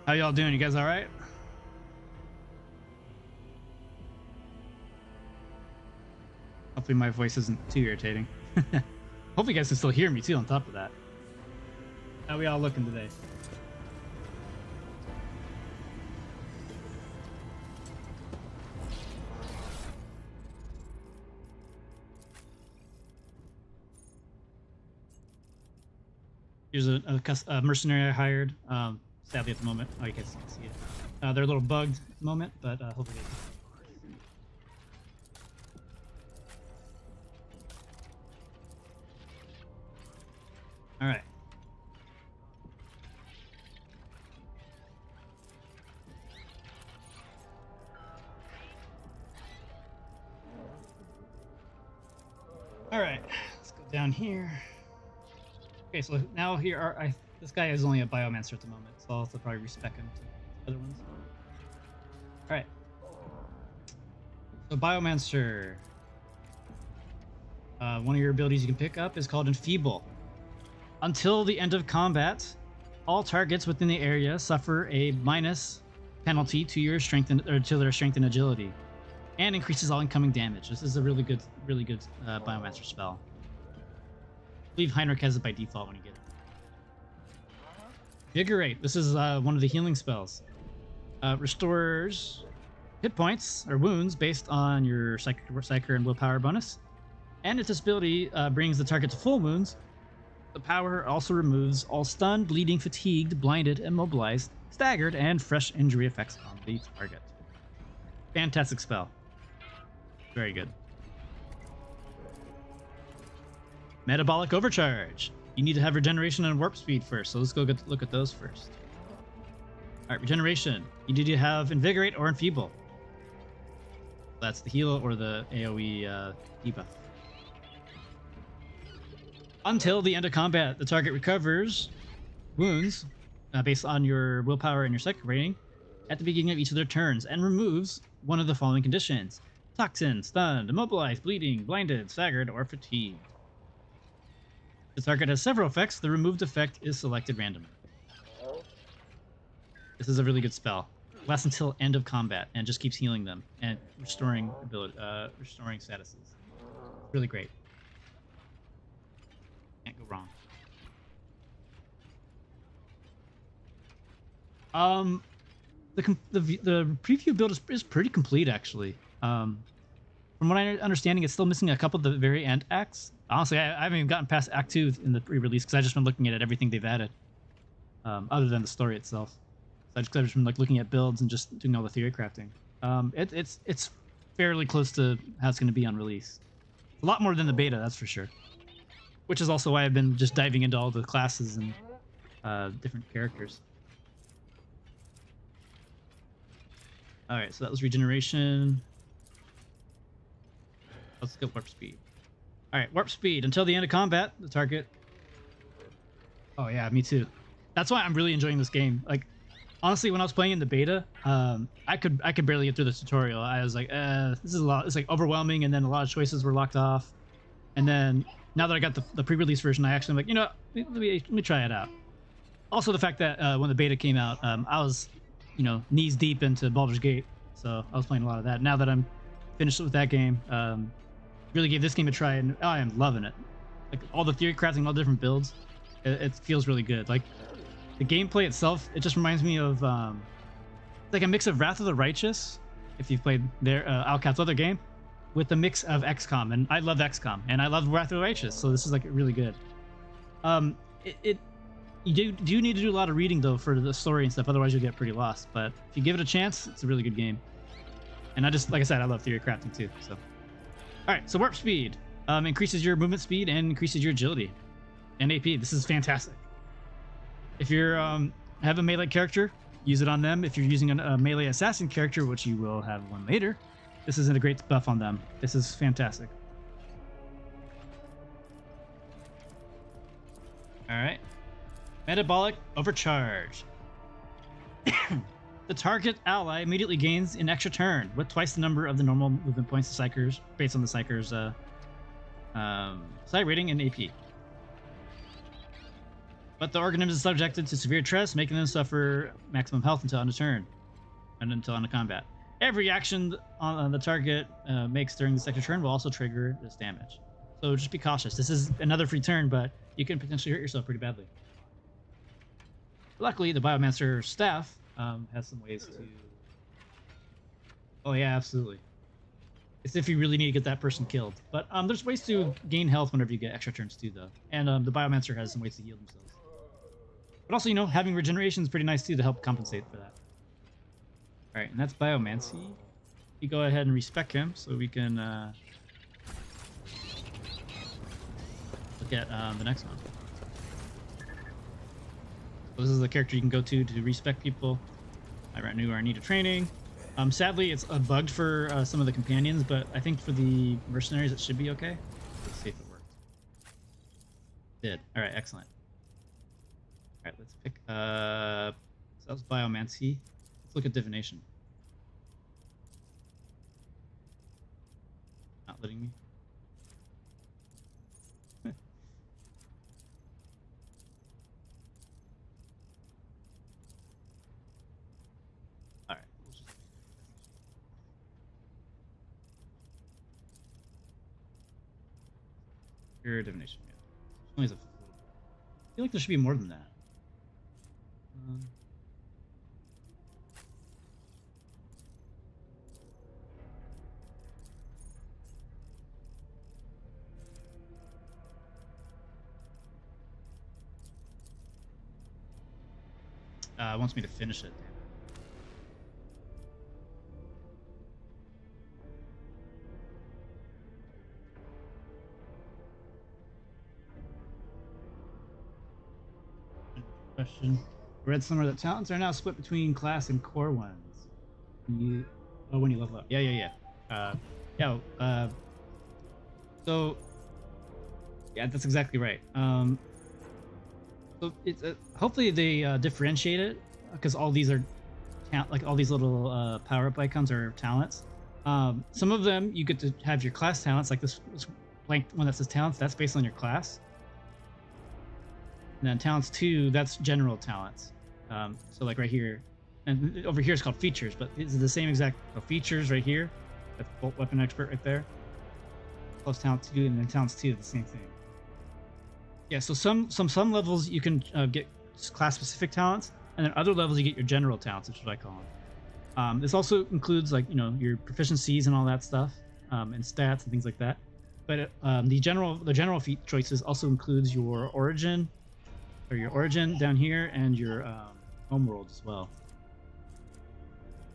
How y'all doing? You guys all right? Hopefully my voice isn't too irritating. Hopefully you guys can still hear me too on top of that. How we all looking today? Here's a mercenary I hired. Sadly at the moment, oh, you guys can see it. They're a little bugged at the moment, but hopefully all right. All right, let's go down here. Okay, so now here are this guy is only a biomancer at the moment, so I'll have to probably respec him to other ones. All right. So biomancer. One of your abilities you can pick up is called Enfeeble. Until the end of combat, all targets within the area suffer a minus penalty to your strength or to their strength and agility, and increases all incoming damage. This is a really good biomancer spell. I believe Heinrich has it by default when you get it. Vigorate. This is one of the healing spells. Restores hit points or wounds based on your Psyker and willpower bonus. And its ability brings the target to full wounds. The power also removes all stunned, bleeding, fatigued, blinded, immobilized, staggered, and fresh injury effects on the target. Fantastic spell. Very good. Metabolic Overcharge. You need to have regeneration and warp speed first, so let's go look at those first. Alright, regeneration. You need to have Invigorate or Enfeeble. That's the heal or the AoE debuff. Until the end of combat, the target recovers wounds based on your willpower and your psychic rating at the beginning of each of their turns and removes one of the following conditions: toxin, stunned, immobilized, bleeding, blinded, staggered, or fatigued. The target has several effects. The removed effect is selected randomly. This is a really good spell. Lasts until end of combat and just keeps healing them and restoring restoring statuses. Really great. Can't go wrong. The preview build is pretty complete actually. From what I'm understanding, it's still missing a couple of the very end acts. Honestly, I haven't even gotten past Act 2 in the pre-release because I've just been looking at everything they've added, other than the story itself. So I've just been like looking at builds and just doing all the theory crafting. It's fairly close to how it's going to be on release. A lot more than the beta, that's for sure. Which is also why I've been just diving into all the classes and different characters. All right, so that was regeneration. Let's go warp speed. All right, warp speed. Until the end of combat, the target... Oh yeah, me too. That's why I'm really enjoying this game. Like, honestly, when I was playing in the beta, I could barely get through the tutorial. I was like, this is a lot. It's like overwhelming, and then a lot of choices were locked off. And then now that I got the pre-release version, I actually am like, you know, let me try it out. Also, the fact that when the beta came out, I was, you know, knees deep into Baldur's Gate, so I was playing a lot of that. Now that I'm finished with that game, really gave this game a try, and I am loving it. Like all the theory crafting, all the different builds, it feels really good. Like the gameplay itself, it just reminds me of like a mix of Wrath of the Righteous, if you've played their Owlcat's other game, with a mix of XCOM, and I love XCOM, and I love Wrath of the Righteous, so this is like really good. You do need to do a lot of reading though for the story and stuff, otherwise you'll get pretty lost. But if you give it a chance, it's a really good game. And I just, like I said, I love Theorycrafting too. So, all right, so warp speed increases your movement speed and increases your agility and AP. This is fantastic. If you're have a melee character, use it on them. If you're using a melee assassin character, which you will have one later, this is a great buff on them. This is fantastic. All right. Metabolic overcharge. The target ally immediately gains an extra turn with twice the number of the normal movement points of Psychers based on the Psychers' Psy rating and AP. But the organism is subjected to severe stress, making them suffer maximum health until end of turn and until end of combat. Every action on the target makes during this extra turn will also trigger this damage. So just be cautious. This is another free turn, but you can potentially hurt yourself pretty badly. Luckily, the Biomancer staff has some ways to... Oh yeah, absolutely. It's if you really need to get that person killed. But there's ways to gain health whenever you get extra turns too, though. And the Biomancer has some ways to heal themselves. But also, you know, having regeneration is pretty nice too to help compensate for that. Alright, and that's Biomancy. You go ahead and respec him so we can look at the next one. So this is the character you can go to respec people. I ran new or I need a training. Sadly, it's bugged for some of the companions, but I think for the mercenaries it should be okay. Let's see if it worked. It did. All right, excellent. All right, let's pick. So that was Biomancy. Let's look at divination. Not letting me. Pure divination. Yeah. Only has a little bit. I feel like there should be more than that. It wants me to finish it. Question. I read somewhere that talents are now split between class and core ones. When you level up. Yeah. So yeah, that's exactly right. So it's hopefully they differentiate it because all these are like all these little power-up icons are talents. Some of them you get to have your class talents, like this blank one that says talents. That's based on your class. And then talents 2, that's general talents. So like right here, and over here it's called features, but it's the same exact features right here. That's bolt weapon expert right there. Plus talent 2, and then talents 2, the same thing. Yeah, so some levels you can get class specific talents, and then other levels you get your general talents, which is what I call them. This also includes like your proficiencies and all that stuff, and stats and things like that. But the general feat choices also includes your origin. Or your origin down here, and your homeworld as well.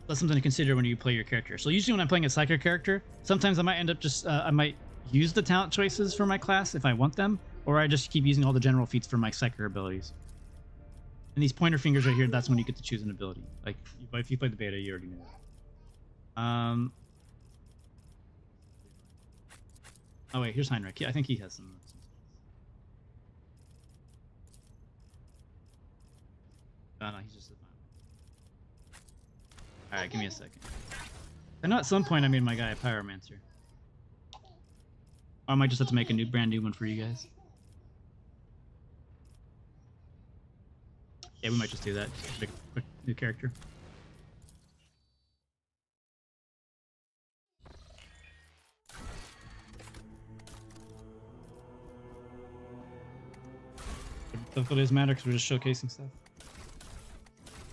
That's something to consider when you play your character. So usually when I'm playing a psyker character, sometimes I might end up just I might use the talent choices for my class if I want them, or I just keep using all the general feats for my psyker abilities. And these pointer fingers right here, that's when you get to choose an ability. Like if you played the beta, you already knew that. Oh wait, here's Heinrich. Yeah, I think he has some. Oh no, he's just a fine. Alright, give me a second. I know at some point I made my guy a Pyromancer. Or I might just have to make a brand new one for you guys. Yeah, we might just do that. Just make a quick new character. Difficulty doesn't matter because we're just showcasing stuff.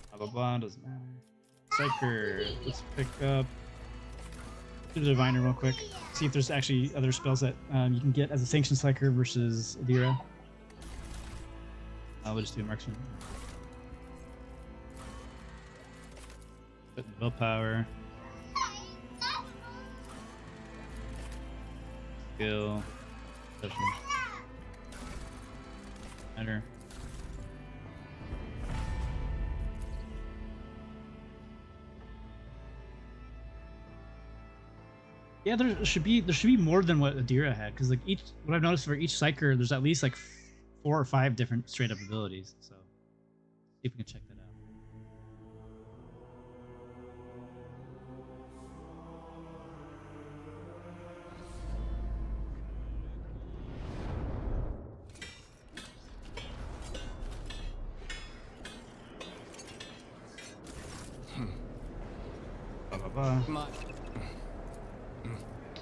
Blah blah blah, doesn't matter. Psyker. Let's pick up the Diviner real quick. See if there's actually other spells that you can get as a Sanctioned Psyker versus Adira. We'll just do a Marksman. Put in willpower. Skill. Session. Better. Yeah, there should be more than what Adira had, because like what I've noticed for each Psyker, there's at least like 4 or 5 different straight up abilities. So see if we can check that out.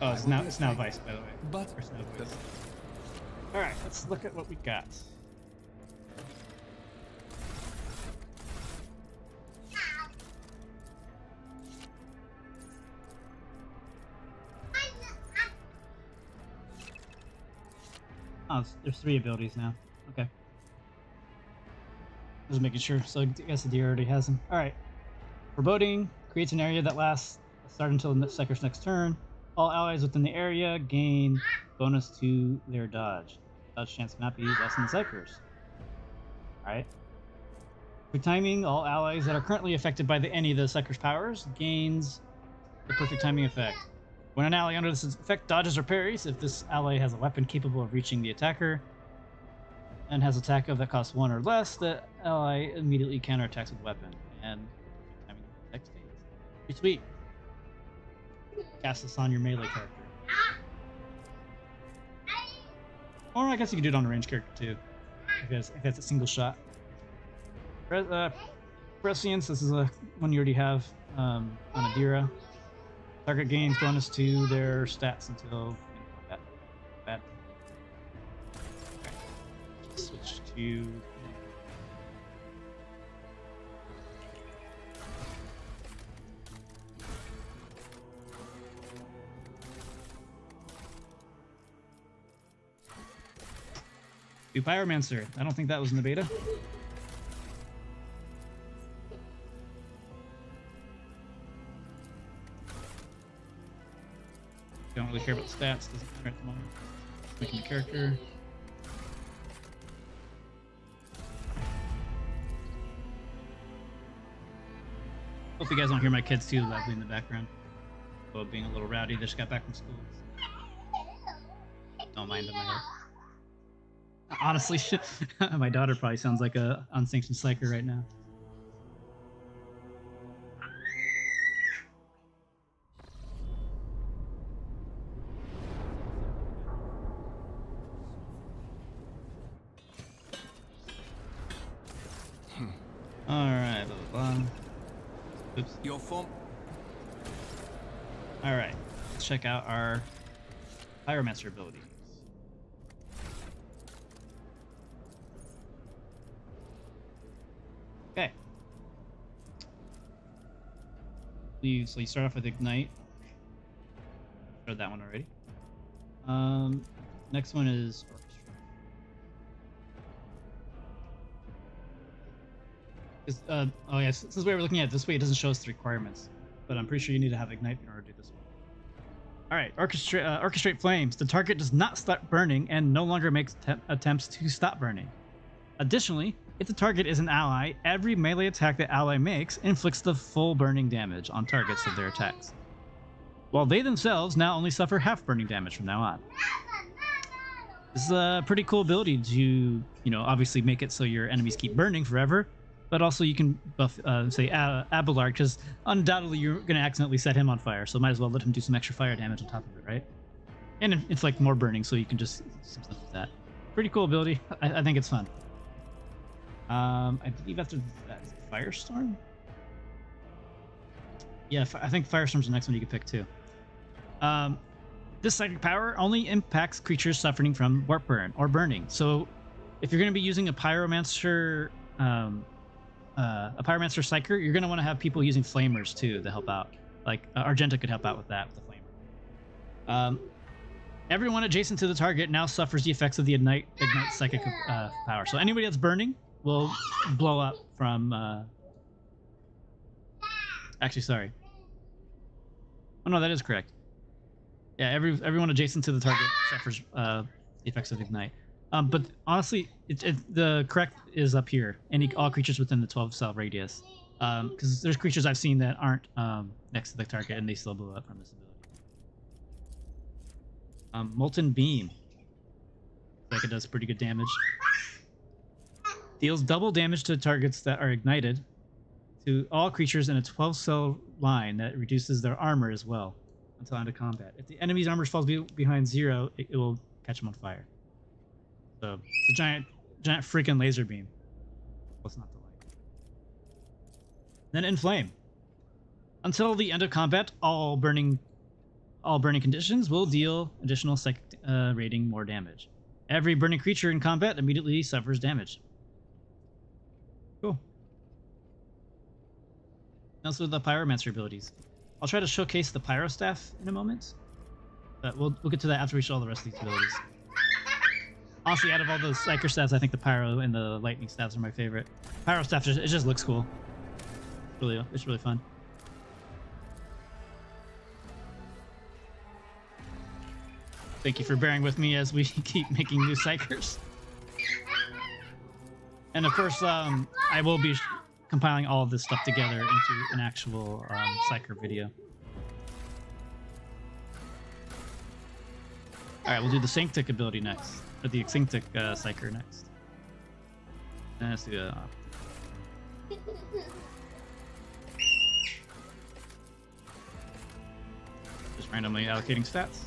Oh, it's now Vice, by the way. But It's now Vice. All right, let's look at what we got. Oh, there's 3 abilities now. Okay. Just making sure. So I guess the deer already has them. All right. Foreboding creates an area that lasts start until the Psyker's next turn. All allies within the area gain bonus to their dodge. Dodge chance cannot be less than Psyker's. Alright. For timing, all allies that are currently affected by any of the Psyker's powers gains the perfect timing effect. When an ally under this effect dodges or parries, if this ally has a weapon capable of reaching the attacker and has attack of that costs 1 or less, the ally immediately counterattacks with weapon. And timing effect stays. Pretty sweet. Cast this on your melee character. Or I guess you can do it on a ranged character too, if that's a single shot. Prescience, this is a one you already have on Adira. Target gains bonus to their stats until combat. Okay. Switch to. Pyromancer. I don't think that was in the beta. Don't really care about stats. Doesn't matter at the moment. Making the character. Hope you guys don't hear my kids too loudly in the background. Well, being a little rowdy. They just got back from school. Don't mind them. Honestly, my daughter probably sounds like a unsanctioned psyker right now. All right, oops. Your form. All right, let's check out our Pyromancer abilities. Okay. So you start off with Ignite. Started that one already. Next one is Orchestra. Oh yes, since we were looking at it this way, it doesn't show us the requirements, but I'm pretty sure you need to have Ignite in order to do this one. All right, Orchestrate Flames. The target does not start burning and no longer makes attempts to stop burning. Additionally, if the target is an ally, every melee attack the ally makes inflicts the full burning damage on targets of their attacks, while they themselves now only suffer half burning damage from now on. This is a pretty cool ability to, obviously make it so your enemies keep burning forever, but also you can buff, say, Abelard, because undoubtedly you're going to accidentally set him on fire, so might as well let him do some extra fire damage on top of it, right? And it's like more burning, so you can just something like that. Pretty cool ability. I think it's fun. I believe after that is Firestorm. Yeah, I think Firestorm's the next one you can pick too. This psychic power only impacts creatures suffering from warp burn or burning. So, if you're going to be using a Pyromancer a pyromancer psyker, you're gonna want to have people using flamers too to help out. Like Argenta could help out with that with the flamer. Everyone adjacent to the target now suffers the effects of the ignite psychic power. So anybody that's burning will blow up from. Actually, sorry. Oh no, that is correct. Yeah, everyone adjacent to the target suffers the effects of ignite. But honestly, the correct is up here. All creatures within the 12 cell radius. Because there's creatures I've seen that aren't next to the target and they still blow up from this ability. Molten Beam. Like it does pretty good damage. Deals double damage to targets that are ignited to all creatures in a 12 cell line that reduces their armor as well until end of combat. If the enemy's armor falls behind 0, it will catch them on fire. So it's a giant freaking laser beam. What's not to like? Then Inflame. Until the end of combat, all burning conditions will deal additional psychic rating more damage. Every burning creature in combat immediately suffers damage. Cool. Also the Pyromancer abilities. I'll try to showcase the Pyro Staff in a moment, but we'll get to that after we show all the rest of these abilities. Honestly, out of all those Psyker staffs, I think the Pyro and the Lightning staffs are my favorite. Pyro Staff, it just looks cool. It's really fun. Thank you for bearing with me as we keep making new Psykers. And of course, I will be compiling all of this stuff together into an actual Psyker video. Alright, we'll do the Sanctic ability next. Or the Sanctic Psyker next. And let's do just randomly allocating stats.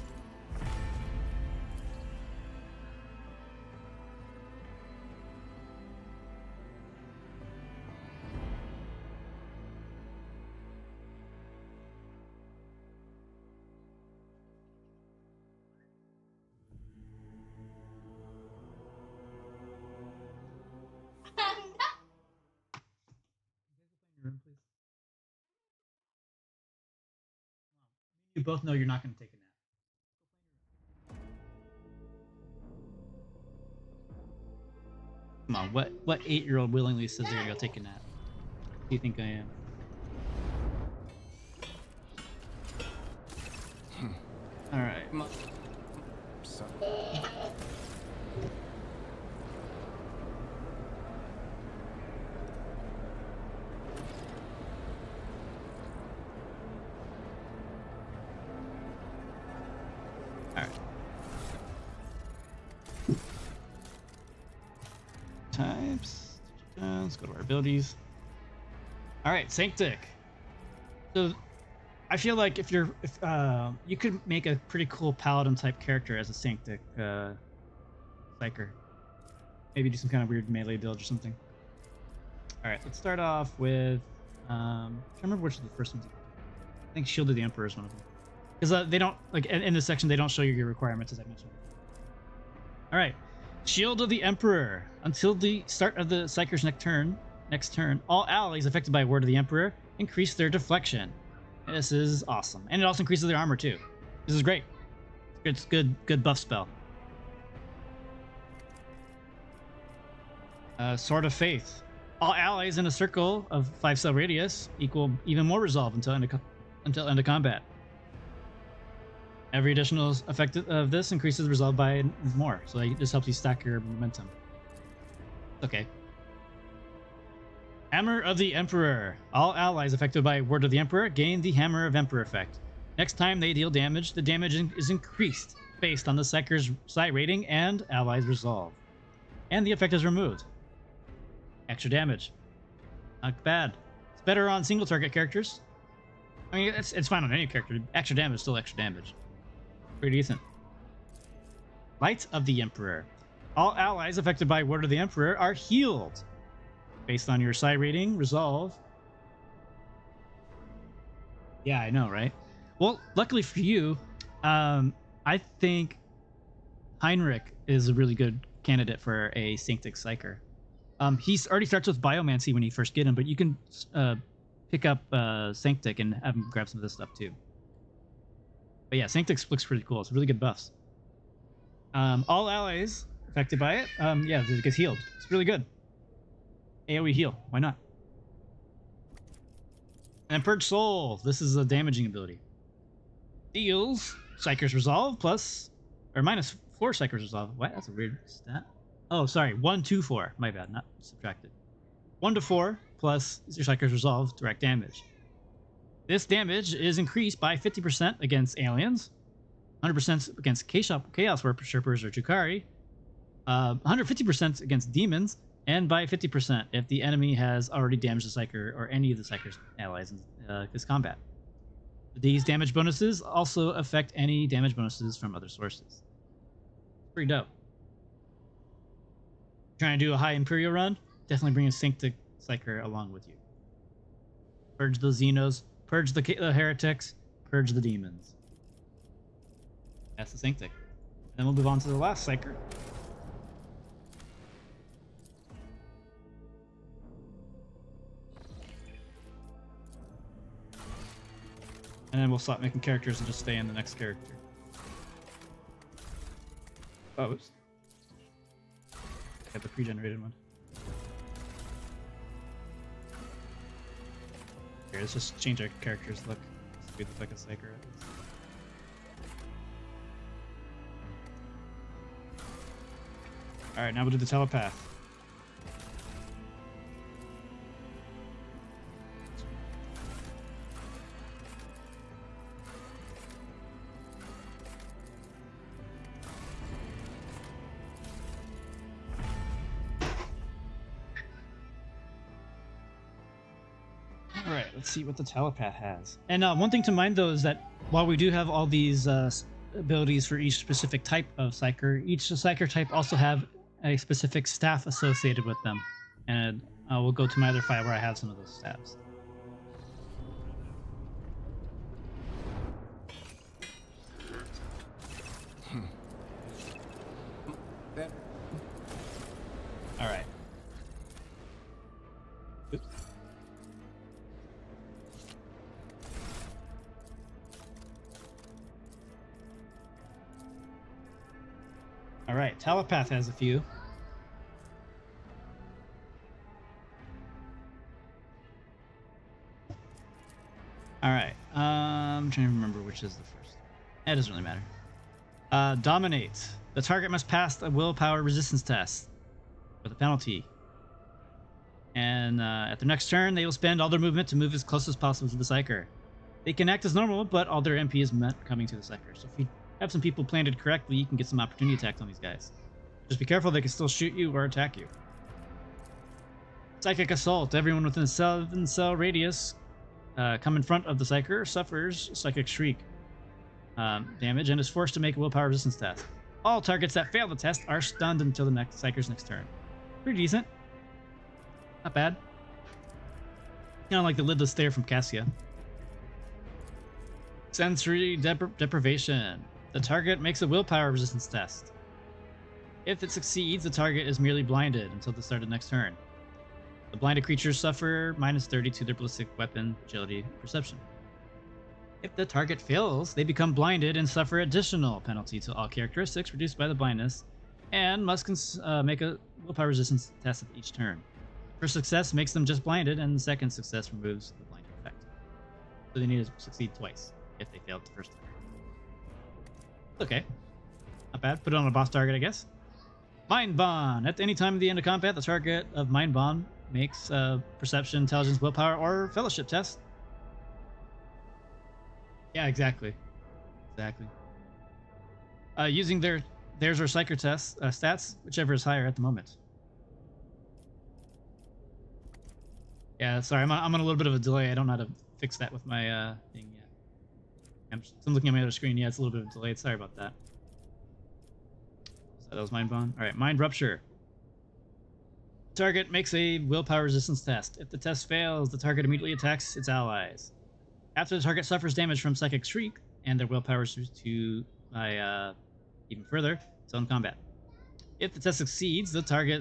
You both know you're not going to take a nap. Come on, what 8-year-old willingly says they're going to go take a nap? Who do you think I am? All right. Types. Let's go to our abilities. All right, Sanctic. So, I feel like if you could make a pretty cool paladin type character as a Sanctic Psyker. Maybe do some kind of weird melee build or something. All right, let's start off with. I can't remember which of the first ones. I think Shield of the Emperor is one of them. Because they don't like in this section they don't show you your requirements as I mentioned. All right. Shield of the Emperor. Until the start of the Psyker's next turn, all allies affected by a word of the Emperor increase their deflection. This is awesome. And it also increases their armor too. This is great. It's good buff spell. Sword of Faith. All allies in a circle of 5-cell radius equal even more resolve until end of combat. Every additional effect of this increases resolve by more, so this helps you stack your momentum. Okay. Hammer of the Emperor. All allies affected by Word of the Emperor gain the Hammer of Emperor effect. Next time they deal damage, the damage is increased based on the Psyker's psi rating and allies resolve. And the effect is removed. Extra damage. Not bad. It's better on single target characters. I mean, it's fine on any character. Extra damage is still extra damage. Pretty decent. Light of the Emperor. All allies affected by Word of the Emperor are healed. Based on your psi rating, resolve. Yeah, I know, right? Well, luckily for you, I think Heinrich is a really good candidate for a Sanctic Psyker. He already starts with Biomancy when you first get him, but you can pick up Sanctic and have him grab some of this stuff too. But yeah, Sanctic looks pretty cool. It's really good buffs. All allies affected by it, yeah, it gets healed. It's really good. AoE heal, why not? And Purge Soul. This is a damaging ability. Deals Psyker's Resolve plus or minus 4 Psyker's Resolve. What? That's a weird stat. Oh, sorry. 1, 2, 4. My bad. Not subtracted. 1 to 4 plus your Psyker's Resolve direct damage. This damage is increased by 50% against aliens, 100% against Chaos Worshippers or Chukari, 150% against demons, and by 50% if the enemy has already damaged the Psyker or any of the Psyker's allies in this combat. These damage bonuses also affect any damage bonuses from other sources. Pretty dope. Trying to do a high Imperial run? Definitely bring a Sanctic Psyker along with you. Purge the Xenos, purge the heretics, purge the demons. That's the Sanctic. Then we'll move on to the last Psyker. And then we'll stop making characters and just stay in the next character. Oh, oops. Got the pre-generated one. Here, let's just change our character's look. Let's look like a Psyker at least. Alright, now we'll do the telepath. Alright, let's see what the telepath has. And one thing to mind though is that while we do have all these abilities for each specific type of Psyker, each Psyker type also have a specific staff associated with them. And we'll go to my other file where I have some of those staffs. Alright. Oops. Alright, telepath has a few. Alright, I'm trying to remember which is the first. It doesn't really matter. Dominate. The target must pass a willpower resistance test with a penalty. And at their next turn, they will spend all their movement to move as close as possible to the Psyker. They can act as normal, but all their MP is meant coming to the Psyker. So if you have some people planted correctly, you can get some opportunity attacks on these guys. Just be careful, they can still shoot you or attack you. Psychic Assault. Everyone within a 7-cell radius come in front of the Psyker suffers Psychic Shriek damage and is forced to make a willpower resistance test. All targets that fail the test are stunned until the next Psyker's next turn. Pretty decent. Not bad. Kind of like the lidless stare from Cassia. Sensory deprivation. The target makes a willpower resistance test. If it succeeds, the target is merely blinded until the start of the next turn. The blinded creatures suffer -30 to their ballistic weapon, agility, perception. If the target fails, they become blinded and suffer additional penalty to all characteristics reduced by the blindness, and must make a willpower resistance test at each turn. First success makes them just blinded, and the second success removes the blinding effect. So they need to succeed twice if they failed the first time. Okay. Not bad. Put it on a boss target, I guess. Mind Bond. At any time at the end of combat, the target of Mind Bond makes a perception, intelligence, willpower, or fellowship test. Yeah, exactly. Exactly. Using theirs or Psyker test stats, whichever is higher at the moment. Yeah, sorry, I'm on a little bit of a delay. I don't know how to fix that with my thing yet. I'm looking at my other screen. Yeah, it's a little bit of a delay. Sorry about that. So that was Mind Bond. All right, Mind Rupture. Target makes a willpower resistance test. If the test fails, the target immediately attacks its allies. After the target suffers damage from Psychic Shriek and their willpower is reduced to by even further, it's own combat. If the test succeeds, the target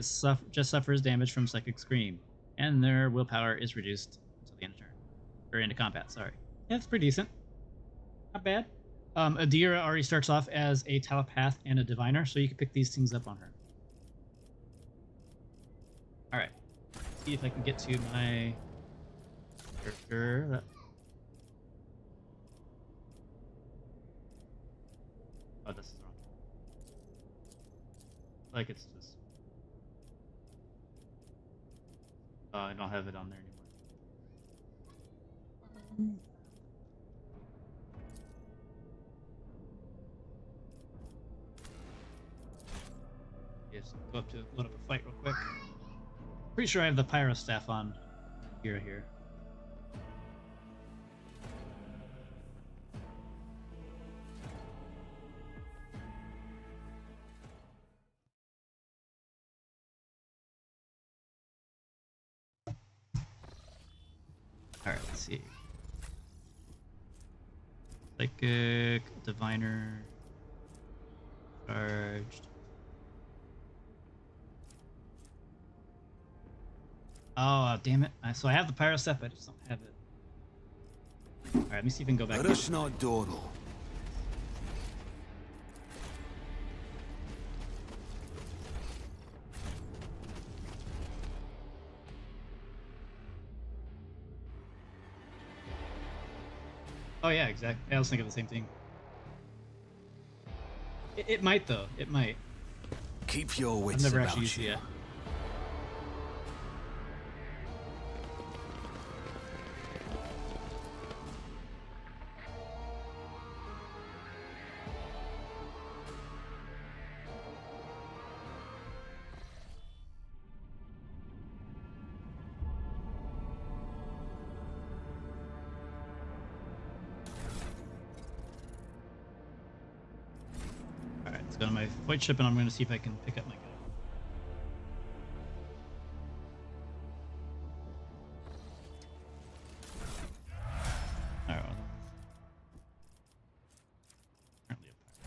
just suffers damage from Psychic Scream, and their willpower is reduced until the end of turn. Or into combat, sorry. Yeah, that's pretty decent. Not bad. Adira already starts off as a telepath and a diviner, so you can pick these things up on her. Alright. See if I can get to my character. Oh, this is wrong. Like it's just... Oh, I don't have it on there anymore. Just go up to load up a fight real quick. Pretty sure I have the Pyro Staff on here. Alright, let's see. Psychic, Diviner, Charged. Oh, damn it. So I have the Pyro Staff, I just don't have it. Alright, let me see if I can go back. Let us not dawdle. Oh yeah, exactly. I was thinking the same thing. It might though. It might. Keep your wits I've never about actually used it you. yet. Alright, let's go to my void ship and I'm going to see if I can pick up my guy. Alright, well, currently a pirate.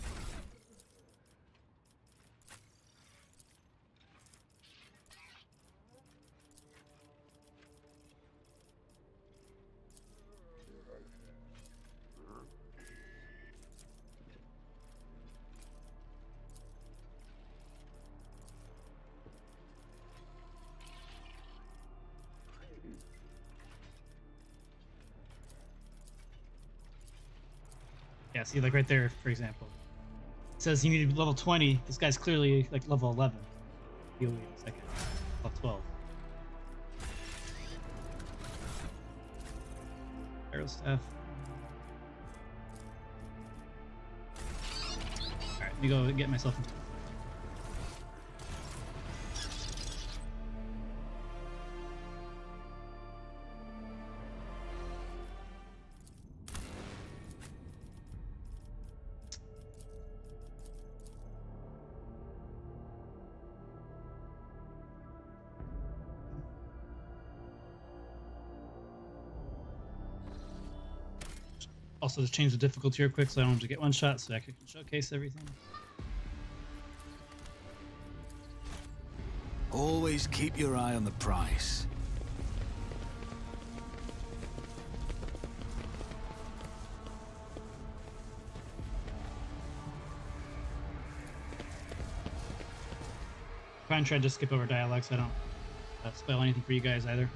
Yeah, see, like right there, for example. It says you need to be level 20. This guy's clearly like level 11. He'll be second. Level 12. Arrow Staff. Alright, let me go get myself into also just change the difficulty real quick so I don't have to get one shot so I can showcase everything. Always keep your eye on the prize. Try and try to just skip over dialogue so I don't spoil anything for you guys either.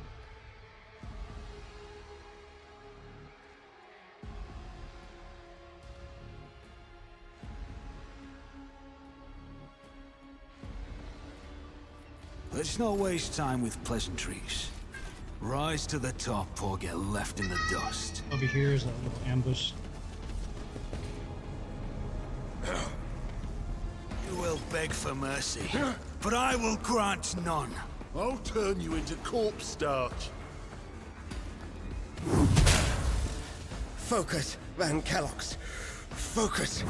Let's not waste time with pleasantries. Rise to the top or get left in the dust. Over here is a little ambush. You will beg for mercy, but I will grant none. I'll turn you into corpse starch. Focus, Van Kellogg's. Focus.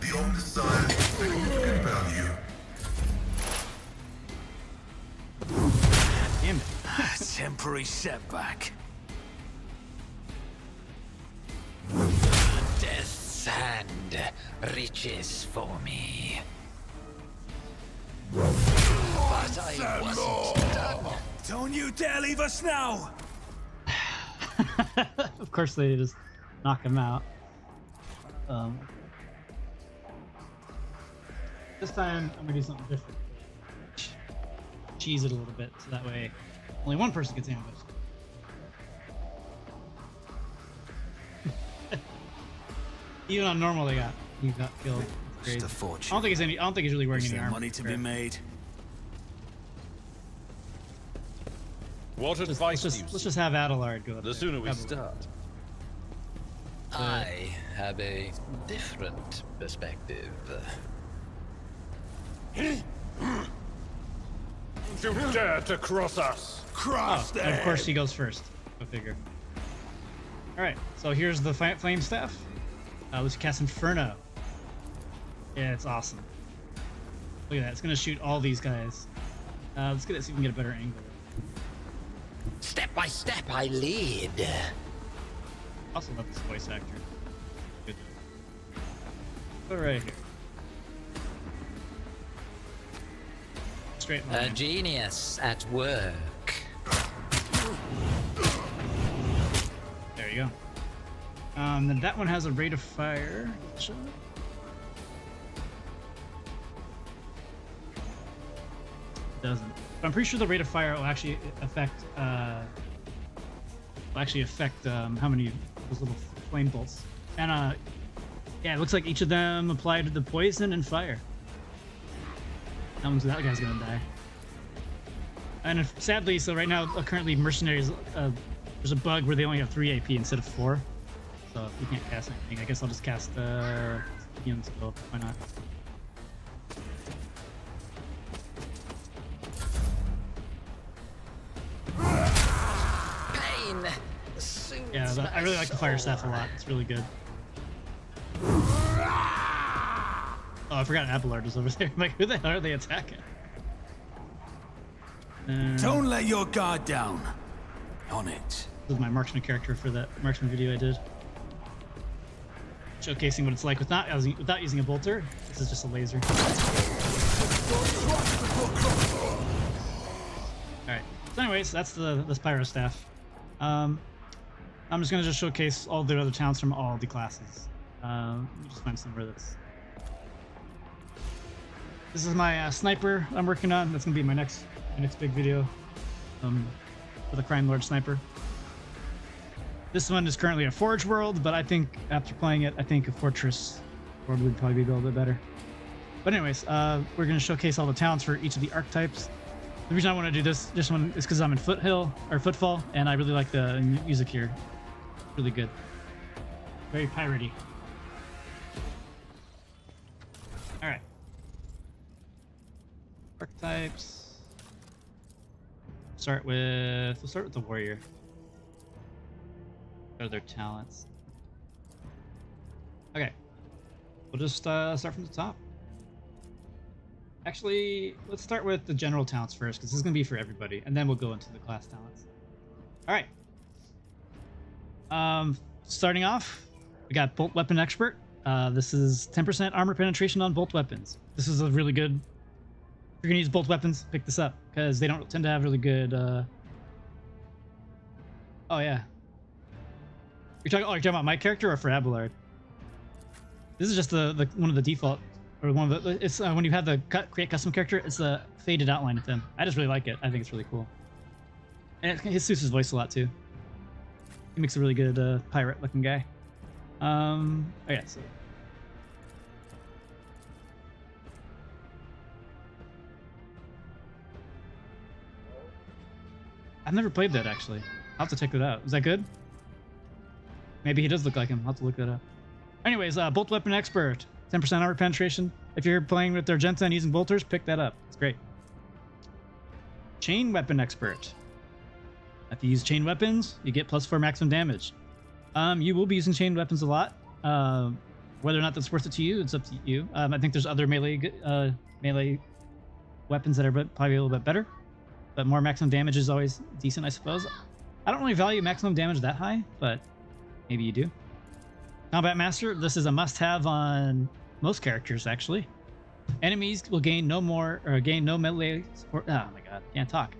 Beyond science, significant value. temporary setback. Death's hand reaches for me. But I wasn't done. Don't you dare leave us now! Of course, they just knock him out. This time, I'm gonna do something different. Cheese it a little bit, so that way only one person gets ambushed. Even on normal, he got killed. Crazy. Just a fortune. I don't think he's really wearing Is any there armor. money to be made? What advice do you Let's seek? just have Adelard go up The there. sooner we Probably. start. I have a different perspective. Don't you dare to cross us! Cross And of course, he goes first. Go figure. All right, so here's the flame staff. Let's cast Inferno. Yeah, it's awesome. Look at that. It's gonna shoot all these guys. Let's see if we can get a better angle. Step by step, I lead. Also love this voice actor. Good. Put it right here. Straight A line. genius at work. There you go. Then that one has a rate of fire. Shot. Doesn't. But I'm pretty sure the rate of fire will actually affect. How many of those little flame bolts. And yeah, it looks like each of them applied the poison and fire. That guy's gonna die. And sadly, so right now, currently mercenaries, there's a bug where they only have 3 AP instead of 4. So if you can't cast anything, I guess I'll just cast Ian still. Why not? Pain. Soothes Yeah, I really like the fire staff a lot. It's really good. Oh, I forgot Abelard was over there. I'm like, who the hell are they attacking? Don't let your guard down. On it. This is my marksman character for that marksman video I did. Showcasing what it's like without using a bolter. This is just a laser. Alright. So anyways, that's the pyro staff. I'm just gonna showcase all the other talents from all the classes. Let me just find somewhere that's... This is my sniper I'm working on. That's gonna be my next big video. For the Crime Lord sniper. This one is currently a Forge world, but I think after playing it, I think a Fortress world would probably be a little bit better. But anyways, we're gonna showcase all the talents for each of the archetypes. The reason I want to do this one is because I'm in Footfall, and I really like the music here. Really good. Very piratey. All right. Archetypes. We'll start with the warrior. What are their talents? Okay. We'll just start from the top. Actually, let's start with the general talents first, because this is going to be for everybody, and then we'll go into the class talents. All right. Starting off, we got Bolt Weapon Expert. This is 10% armor penetration on bolt weapons. This is a really good... If you're going to use bolt weapons, pick this up, because they don't tend to have really good... Oh, yeah. You're talking about my character or for Abelard? This is just the one of the default... Or one of the, it's when you have the create custom character, it's a faded outline of him. I just really like it. I think it's really cool, and it suits his voice a lot too. He makes a really good pirate-looking guy. Oh yeah, so I've never played that actually. I'll have to check that out. Is that good? Maybe he does look like him. I'll have to look that up. Anyways, Bolt Weapon Expert. 10% armor penetration. If you're playing with Argenta and using bolters, pick that up. It's great. Chain Weapon Expert. If you use chain weapons, you get +4 maximum damage. You will be using chain weapons a lot. Whether or not that's worth it to you, it's up to you. I think there's other melee weapons that are probably a little bit better. but more maximum damage is always decent, I suppose. I don't really value maximum damage that high, but maybe you do. Combat Master, this is a must-have on most characters, actually. Enemies will gain no melee. Oh my god, can't talk.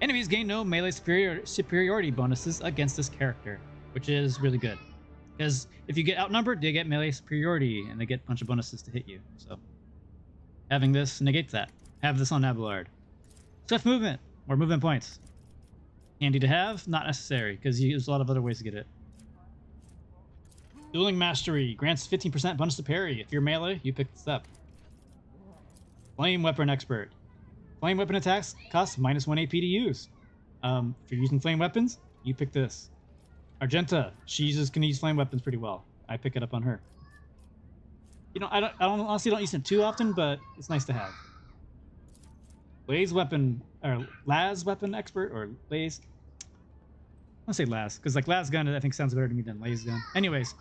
Enemies gain no melee superiority bonuses against this character, which is really good. Because if you get outnumbered, they get melee superiority, and they get a bunch of bonuses to hit you. So having this negates that. Have this on Abelard. Swift movement, more movement points. Handy to have, not necessary, because you use a lot of other ways to get it. Dueling Mastery grants 15% bonus to parry. If you're melee, you pick this up. Flame Weapon Expert. Flame weapon attacks cost -1 AP to use. If you're using flame weapons, you pick this. Argenta, she just can use flame weapons pretty well. I pick it up on her. You know, I honestly don't use it too often, but it's nice to have. Laze weapon, or Las weapon expert, or Laze. I'll say Las, because like Las gun I think sounds better to me than Laze gun. Anyways,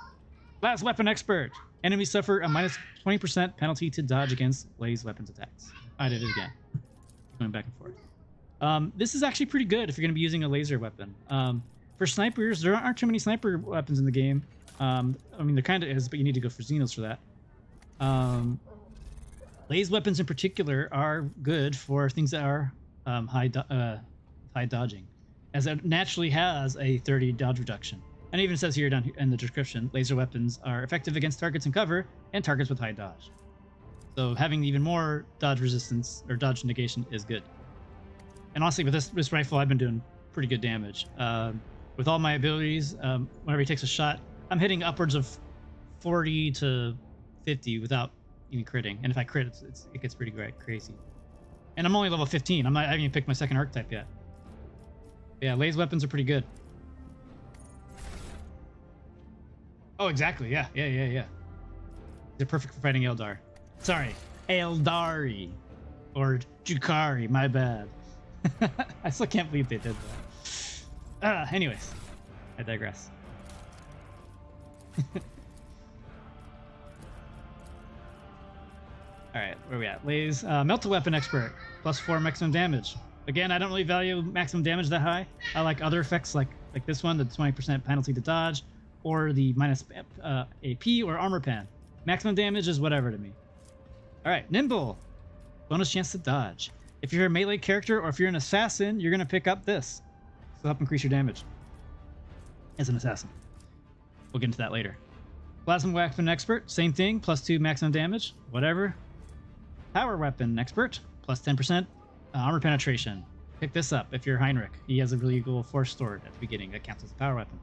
Las weapon expert. Enemies suffer a -20% penalty to dodge against Laze weapons attacks. I did it again. Going back and forth. This is actually pretty good if you're going to be using a laser weapon. For snipers, there aren't too many sniper weapons in the game. I mean, there kind of is, but you need to go for Xenos for that. Laze weapons in particular are good for things that are high dodging, as it naturally has a 30 dodge reduction. And it even says here down here in the description, laser weapons are effective against targets in cover and targets with high dodge. So having even more dodge resistance or dodge negation is good. And honestly, with this rifle, I've been doing pretty good damage. With all my abilities, whenever he takes a shot, I'm hitting upwards of 40 to 50 without even critting. And if I crit, it gets pretty crazy. And I'm only level 15. I haven't even picked my second archetype yet. Yeah, laser weapons are pretty good. Oh, exactly. Yeah. They're perfect for fighting Eldar. Sorry, Eldari. Or Jukari, my bad. I still can't believe they did that. Anyways, I digress. Alright, where are we at? Laze, Melt-A-Weapon Expert, +4 maximum damage. Again, I don't really value maximum damage that high. I like other effects like this one, the 20% penalty to dodge, or the minus AP or armor pen. Maximum damage is whatever to me. Alright, Nimble. Bonus chance to dodge. If you're a melee character or if you're an assassin, you're going to pick up this. So help increase your damage as an assassin. We'll get into that later. Plasma Weapon Expert, same thing, +2 maximum damage, whatever. Power Weapon Expert, +10% armor penetration. Pick this up if you're Heinrich. He has a really cool force stored at the beginning that counts as a power weapon.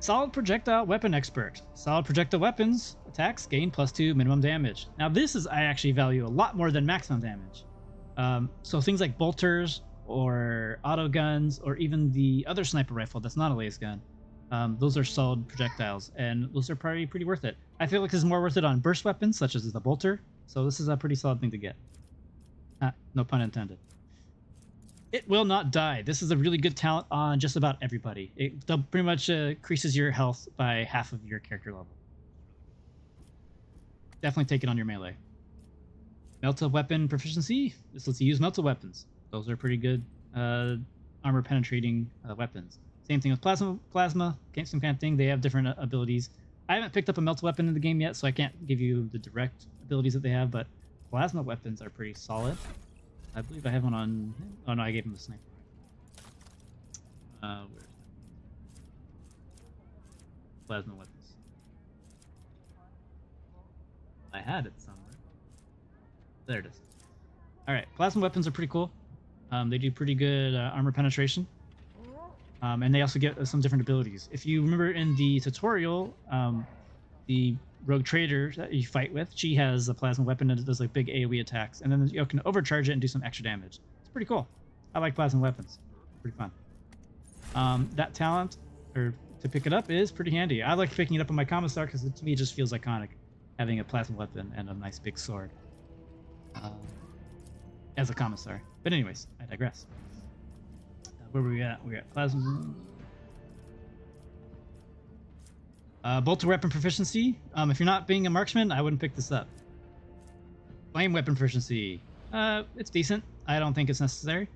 Solid Projectile Weapon Expert. Solid projectile weapons attacks gain +2 minimum damage. Now this is I actually value a lot more than maximum damage. So things like bolters or auto guns or even the other sniper rifle that's not a laser gun. Those are solid projectiles, and those are probably pretty worth it. I feel like this is more worth it on burst weapons, such as the bolter, so this is a pretty solid thing to get. No pun intended. It will not die. This is a really good talent on just about everybody. It pretty much increases your health by half of your character level. Definitely take it on your melee. Melta Weapon Proficiency. This lets you use Melta Weapons. Those are pretty good armor penetrating weapons. Same thing with Plasma, same kind of thing. They have different abilities. I haven't picked up a Melta Weapon in the game yet, so I can't give you the direct abilities that they have, but Plasma weapons are pretty solid. I believe I have one on... Oh no, I gave him the sniper. Where's that? Plasma weapons. I had it somewhere. There it is. Alright, plasma weapons are pretty cool. They do pretty good armor penetration. And they also get some different abilities. If you remember in the tutorial, the rogue trader that you fight with, she has a plasma weapon and it does like big AoE attacks, and then you can overcharge it and do some extra damage. It's pretty cool. I like plasma weapons. Pretty fun. That talent, or to pick it up, is pretty handy. I like picking it up on my commissar because to me it just feels iconic, having a plasma weapon and a nice big sword as a commissar. But anyways, I digress. Where were we at? We're at plasma. Bolter weapon proficiency. If you're not being a marksman, I wouldn't pick this up. Flame weapon proficiency. It's decent. I don't think it's necessary.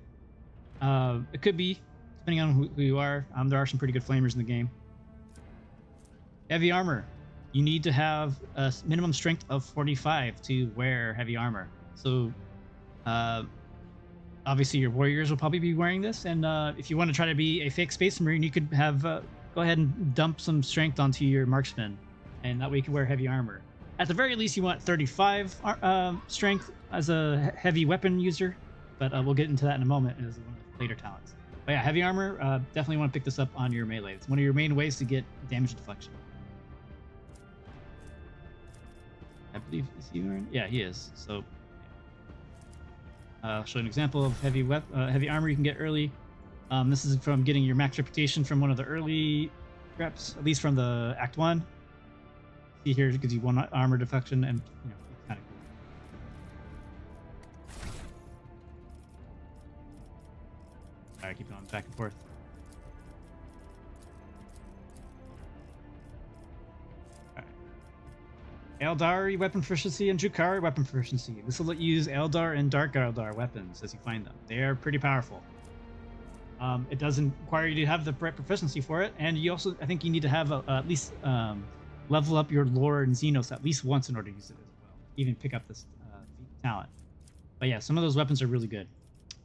It could be, depending on who you are. There are some pretty good flamers in the game. Heavy armor. You need to have a minimum strength of 45 to wear heavy armor. So, obviously your warriors will probably be wearing this, and if you want to try to be a fake space marine, you could have go ahead and dump some strength onto your marksman, and that way you can wear heavy armor. At the very least, you want 35 strength as a heavy weapon user, but we'll get into that in a moment as one of the later talents. But yeah, heavy armor, definitely want to pick this up on your melee. It's one of your main ways to get damage deflection. I believe, is he wearing? Yeah, he is. So, I'll show an example of heavy armor you can get early. This is from getting your max reputation from one of the early reps, at least from the Act 1. See here, it gives you 1 armor deflection, and you know, it's kind of cool. Alright, keep going back and forth. Eldar weapon proficiency and Drukhari weapon proficiency. This will let you use Eldar and Dark Eldar weapons as you find them. They are pretty powerful. It doesn't require you to have the right proficiency for it, and you also, I think you need to have at least level up your lore and Xenos at least once in order to use it as well. Even pick up this talent. But yeah, some of those weapons are really good.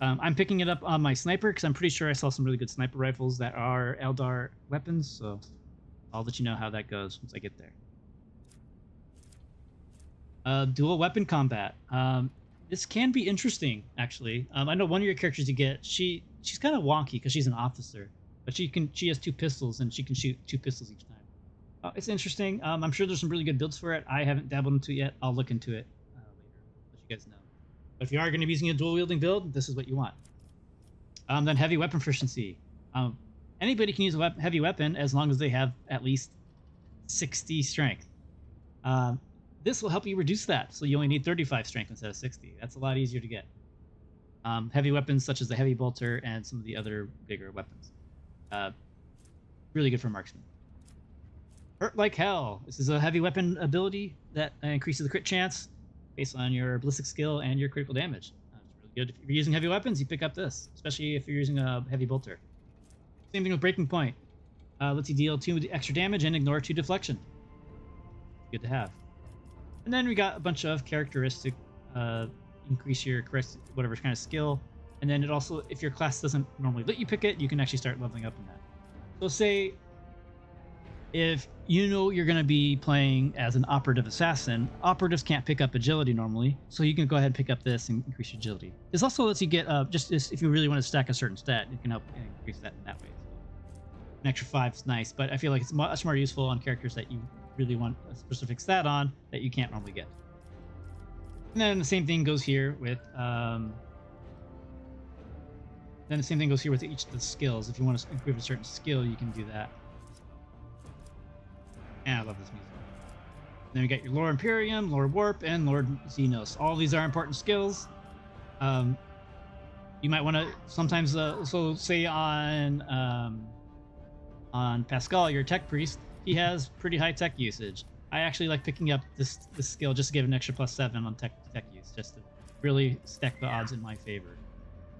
I'm picking it up on my sniper because I'm pretty sure I saw some really good sniper rifles that are Eldar weapons, so I'll let you know how that goes once I get there. Dual weapon combat. This can be interesting, actually. I know one of your characters you get, she's kind of wonky because she's an officer, but she has 2 pistols and she can shoot 2 pistols each time. It's interesting. I'm sure there's some really good builds for it. I haven't dabbled into it yet. I'll look into it later, let you guys know. But if you are going to be using a dual wielding build, this is what you want. Then heavy weapon proficiency. Anybody can use a heavy weapon as long as they have at least 60 strength. This will help you reduce that, so you only need 35 strength instead of 60. That's a lot easier to get. Heavy weapons such as the heavy bolter and some of the other bigger weapons. Really good for marksman. Hurt like hell. This is a heavy weapon ability that increases the crit chance based on your ballistic skill and your critical damage. It's really good. If you're using heavy weapons, you pick up this, especially if you're using a heavy bolter. Same thing with breaking point. Lets you deal 2 extra damage and ignore 2 deflection. Good to have. And then we got a bunch of characteristic, increase your whatever kind of skill. And then it also, if your class doesn't normally let you pick it, you can actually start leveling up in that. So say if you know you're going to be playing as an operative assassin, operatives can't pick up agility normally, so you can go ahead and pick up this and increase your agility. This also lets you get, if you really want to stack a certain stat, it can help increase that in that way. So an extra 5 is nice, but I feel like it's much more useful on characters that you really want a specific stat on that you can't normally get. And then the same thing goes here with each of the skills. If you want to improve a certain skill, you can do that. And I love this music. Then we got your Lore Imperium, Lore Warp, and Lord Xenos. All these are important skills. You might want to sometimes, so say on Pascal, your tech priest, he has pretty high tech usage. I actually like picking up this skill just to give an extra +7 on tech use, just to really stack the odds in my favor.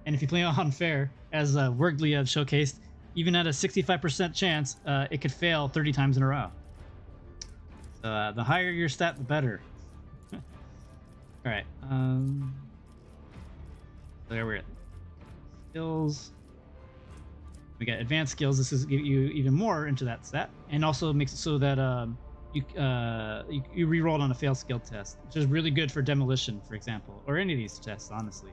And if you play on fair, as Wurgley have showcased, even at a 65% chance, it could fail 30 times in a row. So the higher your stat, the better. All right. There we're at. Skills. We got advanced skills. This is give you even more into that stat, and also makes it so that you re-rolled on a failed skill test, which is really good for demolition, for example, or any of these tests, honestly.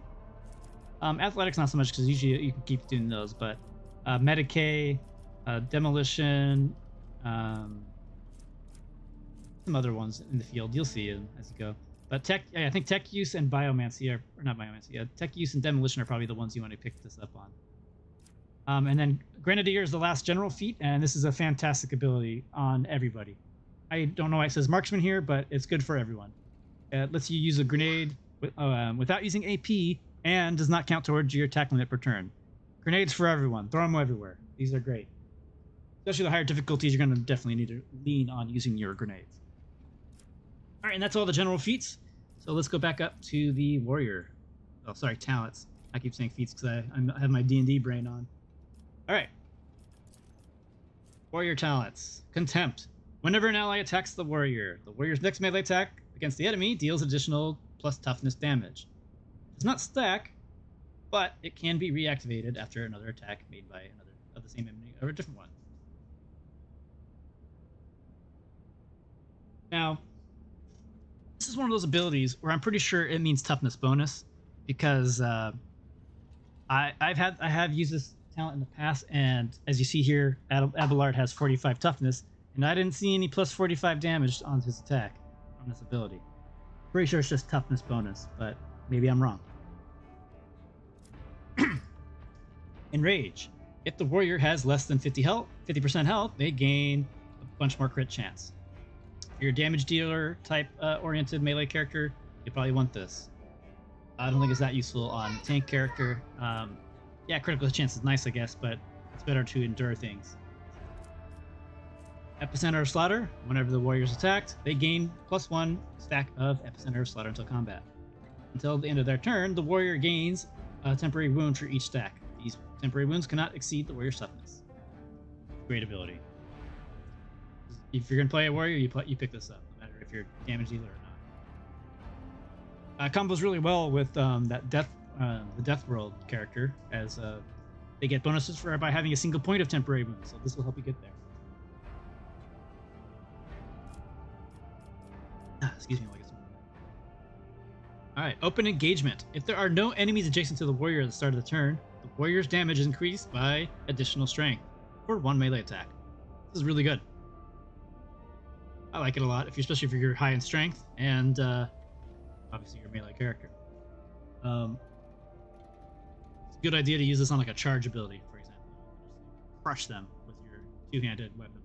Athletics not so much because usually you can keep doing those, but Medicae, demolition, some other ones in the field. You'll see them as you go. But tech, I think tech use and biomancy or not biomancy. Yeah, tech use and demolition are probably the ones you want to pick this up on. And then Grenadier is the last general feat, and this is a fantastic ability on everybody. I don't know why it says marksman here, but it's good for everyone. It lets you use a grenade without using AP, and does not count towards your attack limit per turn. Grenades for everyone. Throw them everywhere. These are great. Especially the higher difficulties, you're going to definitely need to lean on using your grenades. All right, and that's all the general feats. So let's go back up to the warrior. Oh, sorry, talents. I keep saying feats because I have my D&D brain on. All right. Warrior talents. Contempt. Whenever an ally attacks the warrior's next melee attack against the enemy deals additional plus toughness damage. It does not stack, but it can be reactivated after another attack made by another of the same enemy or a different one. Now, this is one of those abilities where I'm pretty sure it means toughness bonus, because I have used this talent in the past, and as you see here, Abelard has 45 toughness, and I didn't see any plus 45 damage on his attack on this ability. Pretty sure it's just toughness bonus, but maybe I'm wrong. Enrage. If the warrior has less than 50% health, they gain a bunch more crit chance. If you're a damage dealer type oriented melee character, you probably want this. I don't think it's that useful on tank character. Yeah, critical chance is nice, I guess, but it's better to endure things. Epicenter of Slaughter. Whenever the warrior is attacked, they gain +1 stack of Epicenter of Slaughter until combat. Until the end of their turn, the warrior gains a temporary wound for each stack. These temporary wounds cannot exceed the warrior's toughness. Great ability. If you're gonna play a warrior, you pick this up, no matter if you're a damage dealer or not. Combos really well with the Death World character, as they get bonuses by having a single point of temporary wounds. So this will help you get there. Excuse me while I get some. Alright, open engagement. If there are no enemies adjacent to the warrior at the start of the turn, the warrior's damage is increased by additional strength for 1 melee attack. This is really good. I like it a lot, especially if you're high in strength and obviously your melee character. It's a good idea to use this on like a charge ability, for example. Just crush them with your two-handed weapon.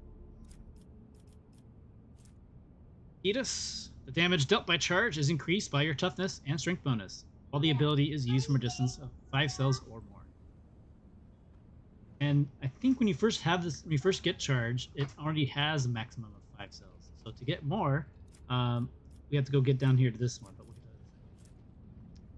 Fetus. The damage dealt by charge is increased by your toughness and strength bonus, while the ability is used from a distance of 5 cells or more. And I think when you first have this, when you first get charge, it already has a maximum of 5 cells. So to get more, we have to go get down here to this one, but we'll get to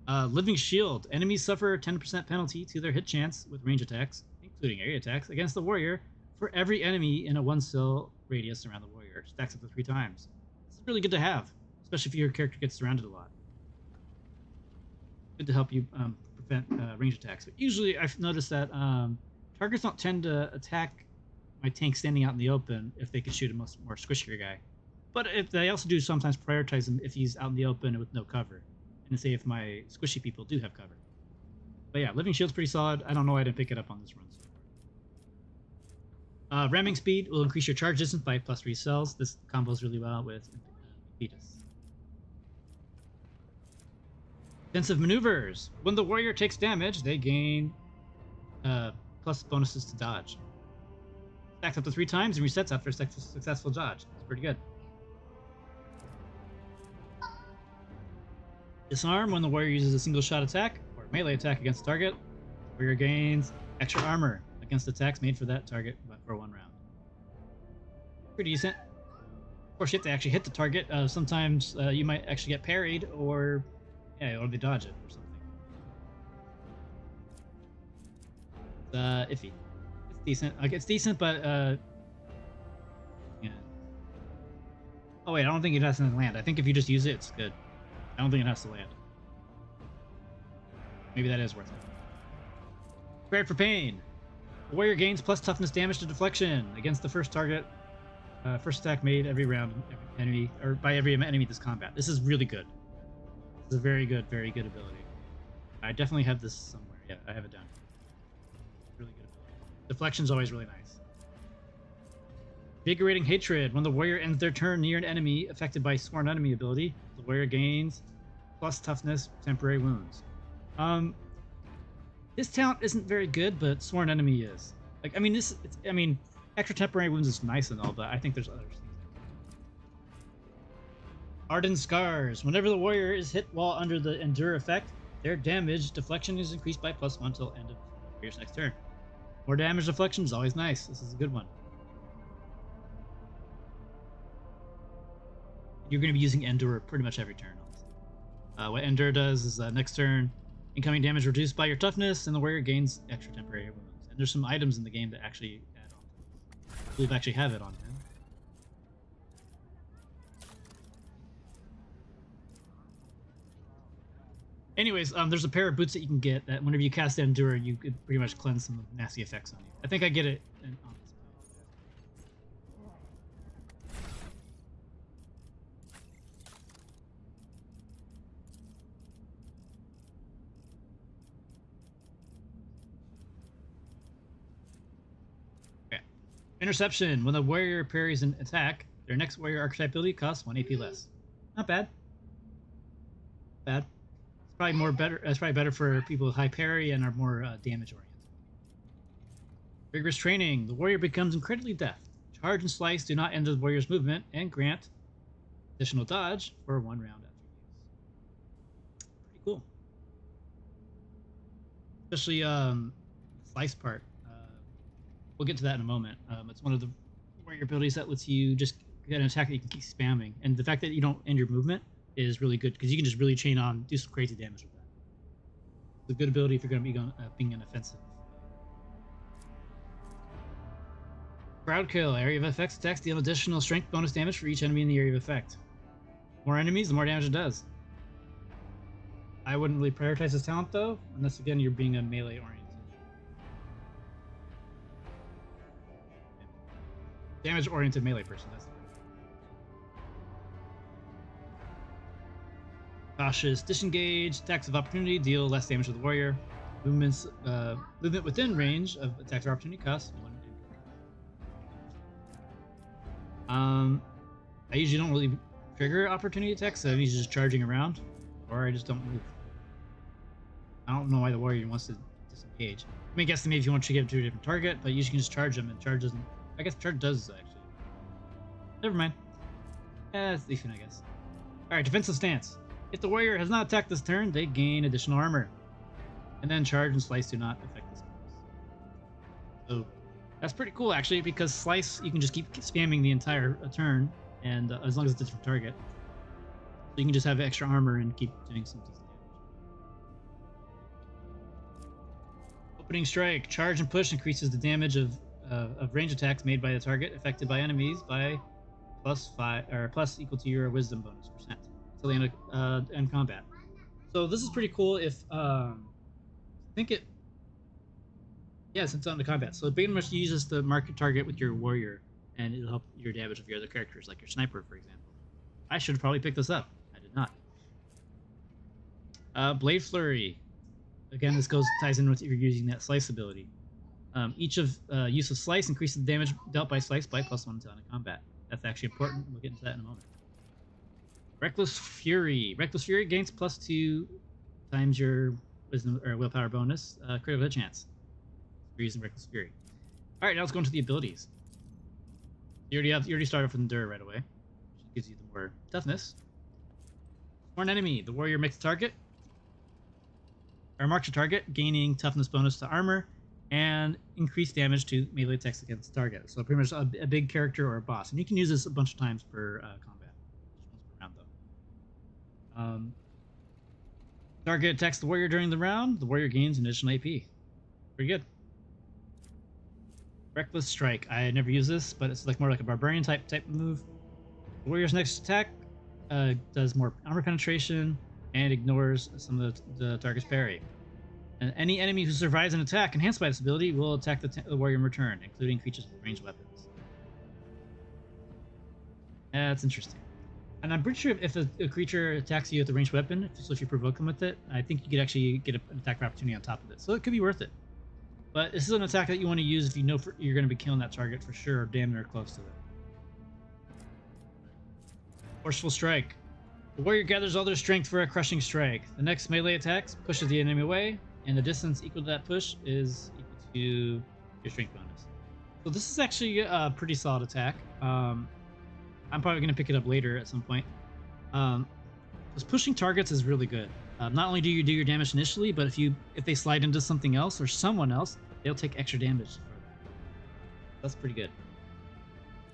that. Living Shield. Enemies suffer a 10% penalty to their hit chance with range attacks, including area attacks, against the warrior for every enemy in a 1-cell radius around the warrior. Stacks up to 3 times. This is really good to have, especially if your character gets surrounded a lot. Good to help you prevent range attacks. But usually I've noticed that targets don't tend to attack my tank standing out in the open if they can shoot a more squishier guy. But if they also do sometimes prioritize him if he's out in the open with no cover. And say if my squishy people do have cover. But yeah, Living Shield's pretty solid. I don't know why I didn't pick it up on this run so far. Ramming speed will increase your charge distance by +3 cells. This combos really well with Fetus. Defensive maneuvers. When the warrior takes damage, they gain plus bonuses to dodge. Stacks up to 3 times and resets after a successful dodge. It's pretty good. Disarm. When the warrior uses a single shot attack or melee attack against the target, the warrior gains extra armor against attacks made for that target for 1 round. Pretty decent. Of course, you have to actually hit the target. Sometimes you might actually get parried, or or they dodge it or something. It's iffy. It's decent. It's decent, but yeah. Oh wait, I don't think it has to land. I think if you just use it, it's good. I don't think it has to land. Maybe that is worth it. Prepared for pain. The warrior gains plus toughness damage to deflection against the first target. First attack made every round, by every enemy this combat. This is really good. This is a very good ability. I definitely have this somewhere. Yeah, I have it down. Really good ability. Deflection's always really nice. Invigorating Hatred. When the warrior ends their turn near an enemy affected by Sworn Enemy ability, the warrior gains plus toughness temporary wounds. This talent isn't very good, but Sworn Enemy is. Like, I mean, extra temporary wounds is nice and all, but I think there's other things. Hardened Scars. Whenever the warrior is hit while under the Endure effect, their damage deflection is increased by +1 until end of the warrior's next turn. More damage deflection is always nice. This is a good one. You're going to be using Endure pretty much every turn. What Endure does is next turn, Incoming damage reduced by your toughness, and the warrior gains extra temporary wounds. And there's some items in the game that actually add on to this. I believe I actually have it on him. Anyways, there's a pair of boots that you can get that whenever you cast Endure, you could pretty much cleanse some nasty effects on you. I think I get it on this play. Okay. Interception. When the warrior parries an attack, their next warrior archetype ability costs 1 AP less. Not bad. Bad. Probably more better. That's probably better for people with high parry and are more damage oriented. Rigorous training. The warrior becomes incredibly deft. Charge and slice do not end the warrior's movement and grant additional dodge for 1 round after use. Pretty cool. Especially slice part. We'll get to that in a moment. It's one of the warrior abilities that lets you just get an attack that you can keep spamming, and the fact that you don't end your movement is really good because you can just really chain on, do some crazy damage with that. It's a good ability if you're going to be being an offensive. Crowd kill. Area of effects attacks deal additional strength bonus damage for each enemy in the area of effect. More enemies, the more damage it does. I wouldn't really prioritize this talent though, unless again you're being a melee oriented. Damage oriented melee person. That's cautious disengage. Attacks of opportunity deal less damage to the warrior. Movement within range of attacks of opportunity costs 1. I usually don't really trigger opportunity attacks, so I'm usually just charging around, or I just don't move. I don't know why the warrior wants to disengage. I mean, I guess maybe if you want to get to a different target, but you can just charge them, and charge doesn't. I guess charge does actually. Never mind. It's decent, I guess. All right, defensive stance. If the warrior has not attacked this turn, they gain additional armor. And then charge and slice do not affect this bonus. So that's pretty cool, actually, because slice, you can just keep spamming the entire turn, and as long as it's a different target. So you can just have extra armor and keep doing some decent damage. Opening strike. Charge and push increases the damage of range attacks made by the target affected by enemies by +5 or plus equal to your wisdom bonus %. Until the end combat. So this is pretty cool if I think it since it's on the combat. So it pretty much uses the market target with your warrior, and it'll help your damage of your other characters, like your sniper, for example. I should have probably picked this up. I did not. Blade Flurry. Again, this ties in with if you're using that slice ability. Each of use of slice increases the damage dealt by slice by +1 until end of combat. That's actually important. We'll get into that in a moment. Reckless Fury. Reckless Fury gains +2 times your wisdom or willpower bonus, critical hit chance. We're using Reckless Fury. All right, now let's go into the abilities. You already started with Endure right away, which gives you the more toughness. For an enemy, the warrior makes a target, or marks a target, gaining toughness bonus to armor, and increased damage to melee attacks against the target. So pretty much a big character or a boss, and you can use this a bunch of times per combat. Target attacks the warrior during the round. The warrior gains an additional AP. Pretty good. Reckless Strike. I never use this, but it's more like a barbarian type move. The warrior's next attack does more armor penetration and ignores some of the target's parry. And any enemy who survives an attack enhanced by this ability will attack the warrior in return, including creatures with ranged weapons. That's interesting. And I'm pretty sure if a creature attacks you with a ranged weapon, so if you provoke them with it, I think you could actually get an attack opportunity on top of it. So it could be worth it. But this is an attack that you want to use if you know you're going to be killing that target for sure, or damn near close to it. Forceful Strike. The warrior gathers all their strength for a crushing strike. The next melee attack pushes the enemy away, and the distance equal to that push is equal to your strength bonus. So this is actually a pretty solid attack. I'm probably going to pick it up later at some point. Because pushing targets is really good. Not only do you do your damage initially, but if they slide into something else or someone else, they'll take extra damage for that. That's pretty good.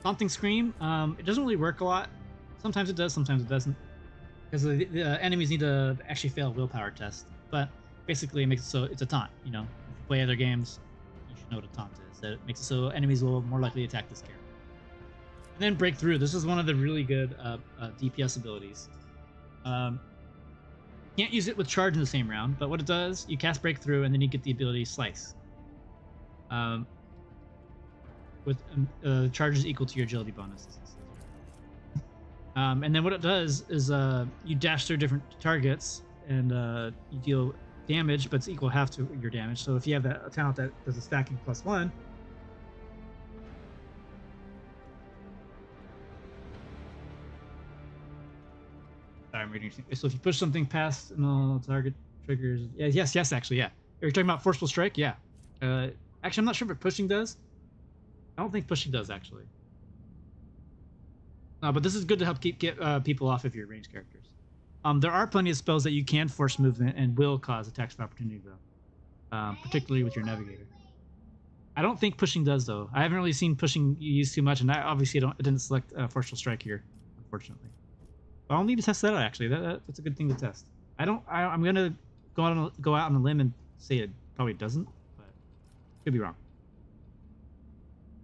Taunting Scream. It doesn't really work a lot. Sometimes it does, sometimes it doesn't. Because the enemies need to actually fail a willpower test. But basically it makes it so it's a taunt. You know, if you play other games, you should know what a taunt is. That it makes it so enemies will more likely attack this character. And then breakthrough. This is one of the really good DPS abilities. Can't use it with charge in the same round, but what it does, you cast breakthrough and then you get the ability slice. With charges equal to your agility bonus. And then what it does is you dash through different targets and you deal damage, but it's equal half to your damage. So if you have a talent that does a stacking +1, sorry, I'm reading. So if you push something past no target triggers, yes, actually, yeah. Are you talking about forceful strike? Yeah. Actually, I'm not sure what pushing does. I don't think pushing does actually. But this is good to help get people off of your ranged characters. There are plenty of spells that you can force movement and will cause attacks of opportunity though, particularly with your navigator. I don't think pushing does though. I haven't really seen pushing used too much, and I obviously didn't select forceful strike here, unfortunately. But I'll need to test that out actually. That's a good thing to test. I'm gonna go out on a limb and say it probably doesn't, but could be wrong.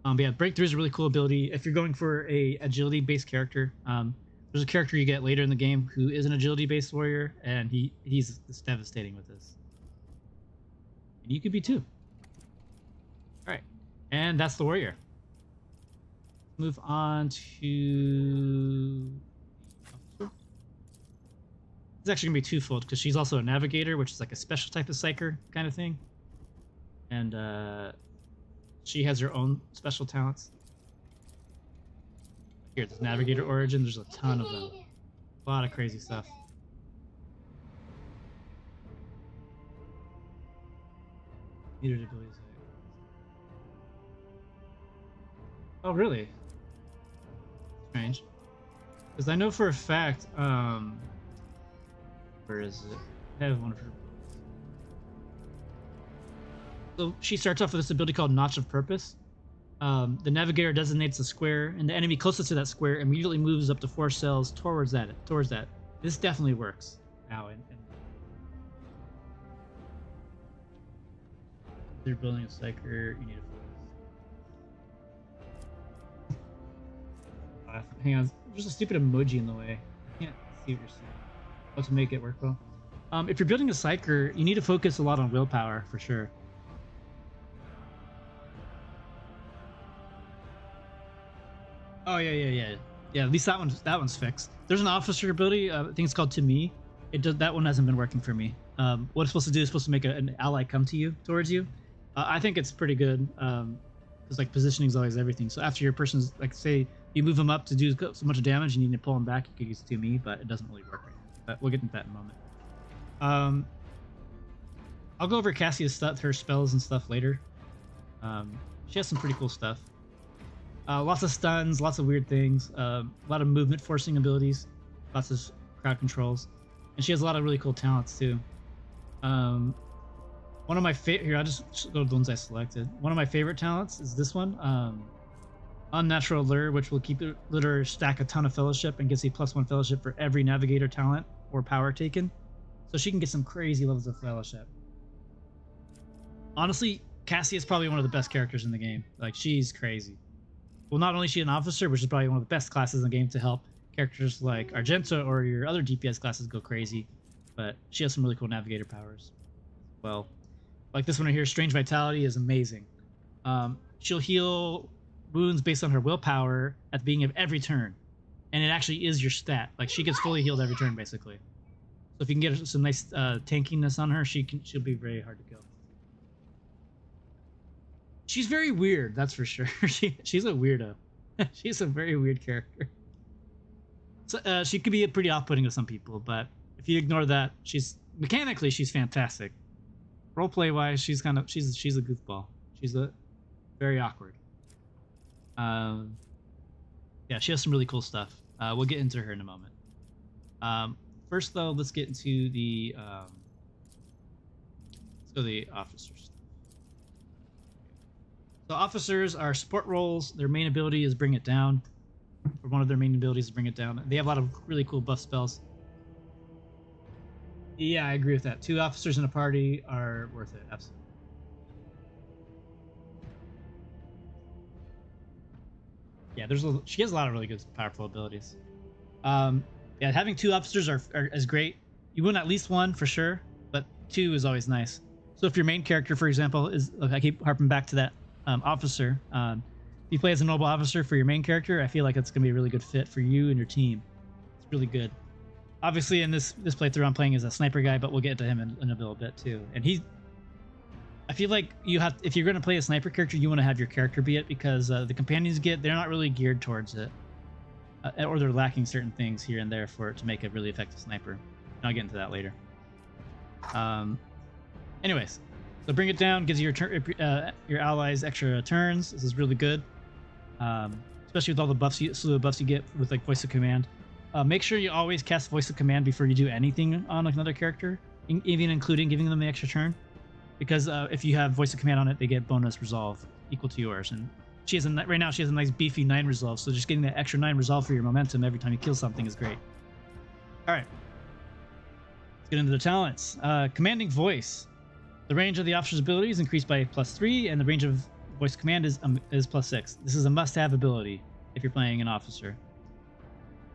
But yeah, breakthrough is a really cool ability. If you're going for a agility-based character, there's a character you get later in the game who is an agility-based warrior, and he's just devastating with this. And you could be too. All right, and that's the warrior. Move on to. It's actually gonna be twofold because she's also a navigator, which is like a special type of psyker kind of thing, and she has her own special talents. Here, this navigator origin, there's a ton of them. A lot of crazy stuff. Oh, really? Strange. Because I know for a fact, where is it? I have one of her. So she starts off with this ability called Notch of Purpose. The navigator designates a square, and the enemy closest to that square immediately moves up to 4 cells towards that. This definitely works now. And you're building a psyker, you need a hang on, there's a stupid emoji in the way. I can't see what you're saying. How to make it work well. If you're building a psyker, you need to focus a lot on willpower for sure. Oh yeah. At least that one's fixed. There's an officer ability. I think it's called To Me. That one hasn't been working for me. What it's supposed to do is supposed to make an ally come towards you. I think it's pretty good. Because like positioning is always everything. So after your person's like, say you move them up to do so much damage, and you need to pull them back. You could use To Me, but it doesn't really work right now. But we'll get into that in a moment. I'll go over Cassia's stuff, her spells and stuff later. She has some pretty cool stuff. Lots of stuns, lots of weird things, a lot of movement forcing abilities, lots of crowd controls, and she has a lot of really cool talents too. One of my favorite here, I'll just go to the ones I selected. One of my favorite talents is this one, Unnatural Lure, which will let her stack a ton of fellowship and gives you +1 fellowship for every navigator talent or power taken, so she can get some crazy levels of fellowship. Honestly, Cassia is probably one of the best characters in the game. Like, she's crazy. Well, not only is she an officer, which is probably one of the best classes in the game to help characters like Argento or your other DPS classes go crazy, but she has some really cool navigator powers. Well, like this one right here, Strange Vitality is amazing. She'll heal wounds based on her willpower at the beginning of every turn, and it actually is your stat. Like, she gets fully healed every turn, basically. So if you can get some nice tankiness on her, she'll be very hard to kill. She's very weird, that's for sure. She's a weirdo. She's a very weird character. So, she could be pretty off-putting to some people, but if you ignore that, mechanically she's fantastic. Roleplay wise, she's a goofball. She's very awkward. Yeah, she has some really cool stuff. We'll get into her in a moment. First though, let's get into the let's go to the officers. So officers are support roles. Their main ability is Bring It Down. Or one of their main abilities is Bring It Down. They have a lot of really cool buff spells. Yeah, I agree with that. 2 officers in a party are worth it. Absolutely. Yeah, she has a lot of really good, powerful abilities. Yeah, having 2 officers is great. You want at least 1 for sure, but 2 is always nice. So if your main character, for example, is, look, I keep harping back to that officer. If you play as a noble officer for your main character, I feel like it's gonna be a really good fit for you and your team. It's really good. Obviously, in this playthrough, I'm playing as a sniper guy, but we'll get to him in a little bit too. And I feel like if you're going to play a sniper character, you want to have your character be it, because the companions they're not really geared towards it, or they're lacking certain things here and there for it to make a really effective sniper. And I'll get into that later. Anyways, so bring it down gives you your allies extra turns. This is really good, especially with all the slew of buffs you get with like voice of command. Make sure you always cast voice of command before you do anything on another character, even including giving them the extra turn. Because if you have voice of command on it, they get bonus resolve equal to yours. And right now she has a nice beefy 9 resolve, so just getting that extra 9 resolve for your momentum every time you kill something is great. All right, let's get into the talents. Commanding voice. The range of the officer's ability is increased by +3, and the range of voice command is +6. This is a must-have ability if you're playing an officer.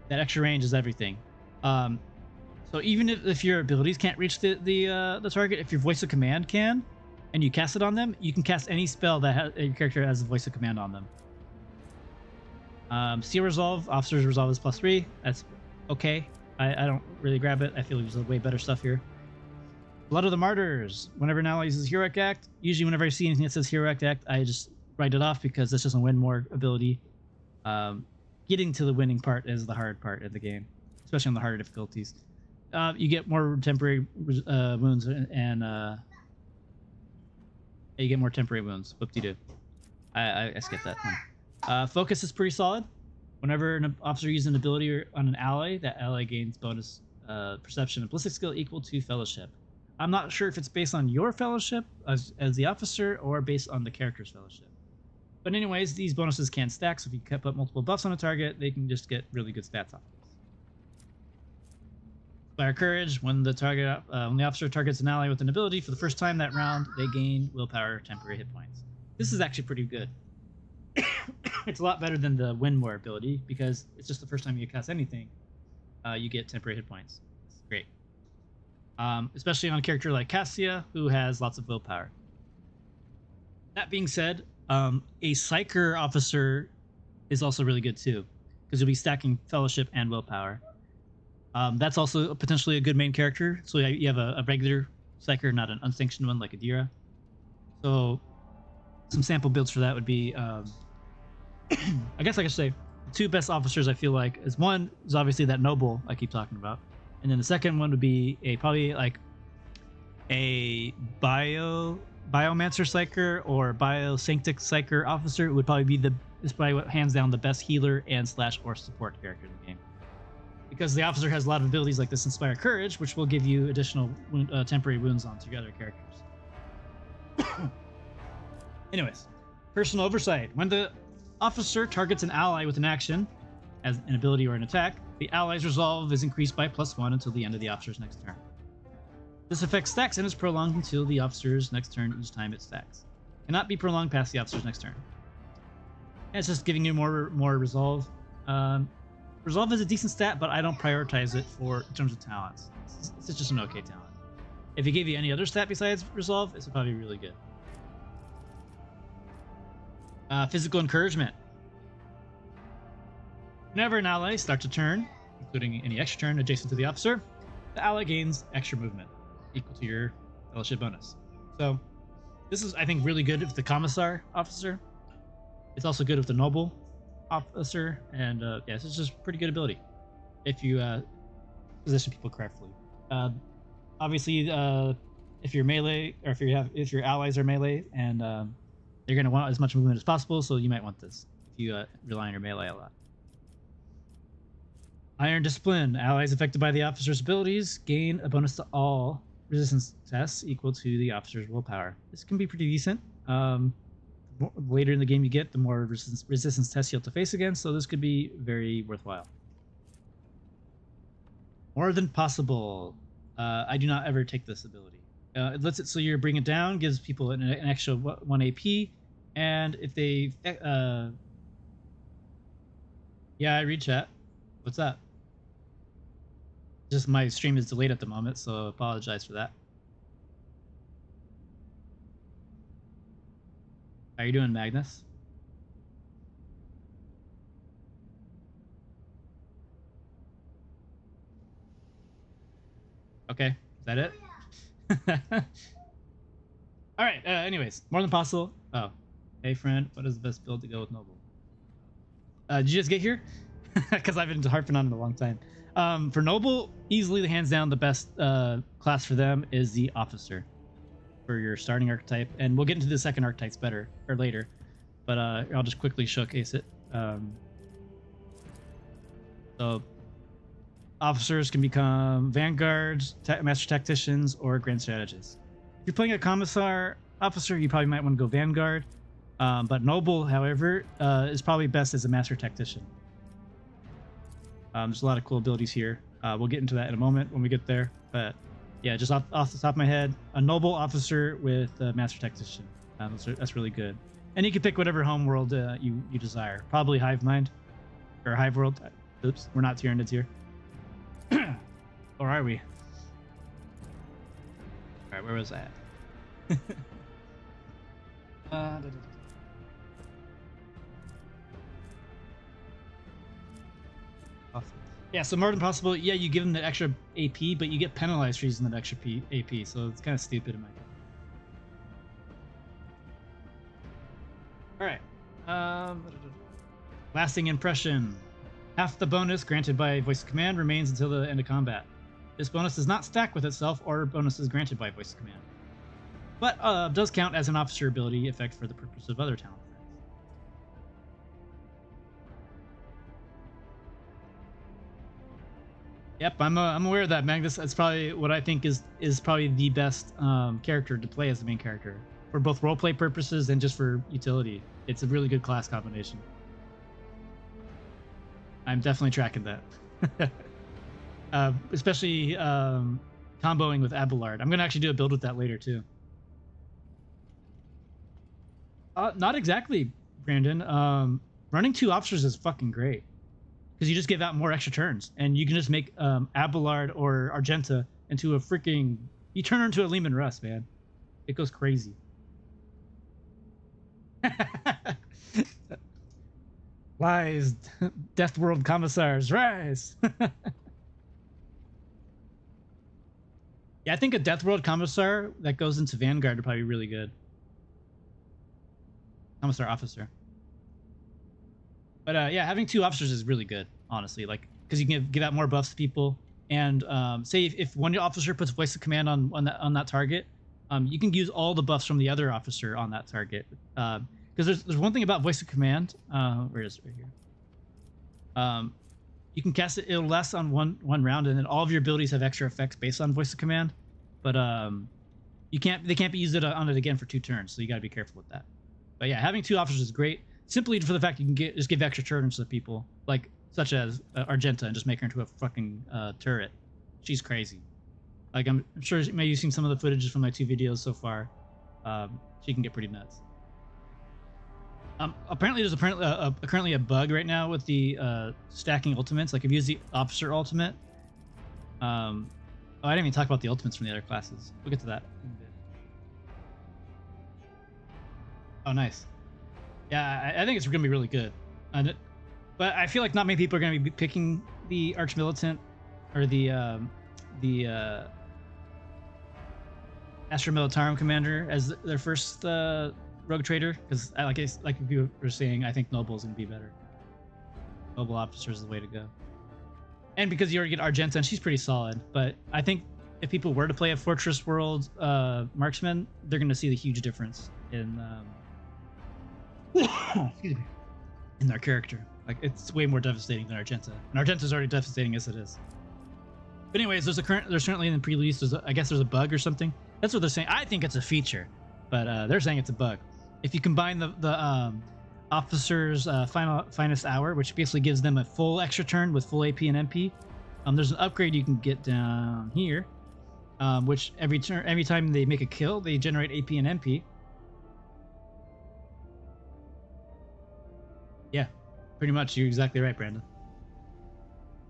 That extra range is everything. So even if your abilities can't reach the target, if your voice of command can, and you cast it on them, you can cast any spell that your character has a voice of command on them. Seal resolve, officer's resolve is +3. That's okay. I don't really grab it. I feel there's way better stuff here. Blood of the Martyrs. Whenever an ally uses Heroic Act, usually whenever I see anything that says Heroic Act, I just write it off because it's just a win more ability. Getting to the winning part is the hard part of the game, especially on the harder difficulties. You get more temporary wounds and you get more temporary wounds. Whoop-de-doo. I skipped that one. Focus is pretty solid. Whenever an officer uses an ability on an ally, that ally gains bonus perception and ballistic skill equal to fellowship. I'm not sure if it's based on your fellowship as the officer or based on the character's fellowship. But anyways, these bonuses can stack, so if you put multiple buffs on a target, they can just get really good stats off this. Inspire Courage. When the officer targets an ally with an ability for the first time that round, they gain willpower, temporary hit points. This is actually pretty good. It's a lot better than the Win More ability, because it's just the first time you cast anything, you get temporary hit points. It's great. Especially on a character like Cassia, who has lots of willpower. That being said, a Psyker officer is also really good too, because you'll be stacking fellowship and willpower. That's also potentially a good main character. So you have a regular Psyker, not an unsanctioned one like Adira. So some sample builds for that would be, I guess I could say, the 2 best officers I feel like is one is obviously that noble I keep talking about, and then the second one would be probably like a Biomancer Psyker or Biosanctic Psyker officer. Would probably be is probably what hands down the best healer and / or support character in the game, because the officer has a lot of abilities like this Inspire Courage, which will give you additional temporary wounds onto your other characters. Anyways, personal oversight. When the officer targets an ally with an action, as an ability or an attack, the ally's resolve is increased by +1 until the end of the officer's next turn. This effect stacks and is prolonged until the officer's next turn each time it stacks. Cannot be prolonged past the officer's next turn. And it's just giving you more resolve. Resolve is a decent stat, but I don't prioritize it in terms of talents. It's just an okay talent. If it gave you any other stat besides resolve, it's probably really good. Physical encouragement. Whenever an ally starts a turn, including any extra turn adjacent to the officer, the ally gains extra movement equal to your fellowship bonus. So this is, I think, really good with the commissar officer. It's also good with the noble officer, and yes, it's just pretty good ability if you position people correctly. Obviously, if you're melee, or if your allies are melee, and you're going to want as much movement as possible, so you might want this if you rely on your melee a lot. Iron Discipline. Allies affected by the officer's abilities gain a bonus to all resistance tests equal to the officer's willpower. This can be pretty decent. Later in the game you get, the more resistance tests you have to face again, so this could be very worthwhile. More than possible. I do not ever take this ability. It lets it so you bring it down, gives people an extra 1 AP, and if they yeah, I read chat. What's that? Just my stream is delayed at the moment, so apologize for that. How you doing, Magnus? Okay, is that it? All right. Anyways, more than possible. Oh, hey friend, what is the best build to go with Noble? Did you just get here? Because I've been harping on it a long time. For Noble, easily hands down the best class for them is the Officer for your starting archetype, and we'll get into the second archetypes better or later. But I'll just quickly showcase it. So officers can become vanguards, master tacticians, or grand strategists. If you're playing a commissar officer, you probably might want to go vanguard. But Noble, however, is probably best as a master tactician. There's a lot of cool abilities here. We'll get into that in a moment when we get there. But yeah, just off the top of my head, a Noble officer with a master tactician. That's really good. And you can pick whatever homeworld you desire. Probably Hive Mind or Hive World. Oops, we're not Tyranids here. Or are we? All right, where was I at? Yeah, so more than possible. Yeah, you give them the extra AP, but you get penalized for using that extra AP, so it's kind of stupid in my opinion. All right. Lasting impression. Half the bonus granted by voice of command remains until the end of combat. This bonus does not stack with itself or bonuses granted by voice of command, but does count as an officer ability effect for the purpose of other talent effects. Yep, I'm aware of that, Magnus. That's probably what I think is probably the best character to play as the main character for both roleplay purposes and just for utility. It's a really good class combination. I'm definitely tracking that. Especially comboing with Abelard. I'm gonna actually do a build with that later too. Not exactly, Brandon. Running 2 officers is fucking great because you just give out more extra turns, and you can just make Abelard or Argenta into a freaking. You turn her into a Lehman Russ, man. It goes crazy. Rise, Death World Commissars, rise! Yeah, I think a Death World Commissar that goes into Vanguard would probably be really good. Commissar officer. But yeah, having 2 officers is really good, honestly. Like, because you can give out more buffs to people, and say if one officer puts voice of command on that target, you can use all the buffs from the other officer on that target. Because there's one thing about voice of command. Where is it? Right here. You can cast it. It'll last on one round, and then all of your abilities have extra effects based on voice of command. But they can't be used on it again for 2 turns. So you got to be careful with that. But yeah, having 2 officers is great. Simply for the fact you can just give extra turns to people, like such as Argenta, and just make her into a fucking turret. She's crazy. Like I'm sure maybe you've seen some of the footage from my 2 videos so far. She can get pretty nuts. Apparently there's currently a bug right now with the stacking ultimates. Like if you use the officer ultimate. Oh, I didn't even talk about the ultimates from the other classes. We'll get to that in a bit. Oh, nice. Yeah, I think it's gonna be really good. But I feel like not many people are gonna be picking the Arch Militant or the Astra Militarum Commander as their first rogue trader, because like you were saying, I think Noble is gonna be better. Noble officer is the way to go. And because you already get Argenta, and she's pretty solid. But I think if people were to play a Fortress World marksman, they're gonna see the huge difference in excuse me, in their character. Like it's way more devastating than Argenta, and Argenta's already devastating as it is. But anyways, there's certainly in the pre-release. I guess there's a bug or something. That's what they're saying. I think it's a feature, but they're saying it's a bug. If you combine the officer's finest hour, which basically gives them a full extra turn with full AP and MP, there's an upgrade you can get down here which every time they make a kill, they generate AP and MP. Yeah, pretty much. You're exactly right, Brandon.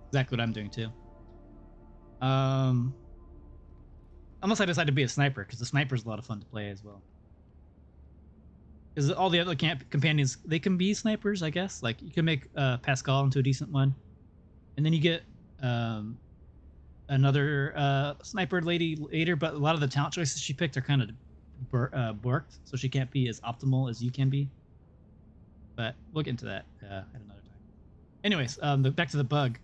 Exactly what I'm doing too. Unless I decide to be a sniper, because the sniper's a lot of fun to play as well. Because all the other companions, they can be snipers, I guess. Like, you can make Pascal into a decent one. And then you get another sniper lady later, but a lot of the talent choices she picked are kind of borked, so she can't be as optimal as you can be. But we'll get into that at another time. Anyways, back to the bug.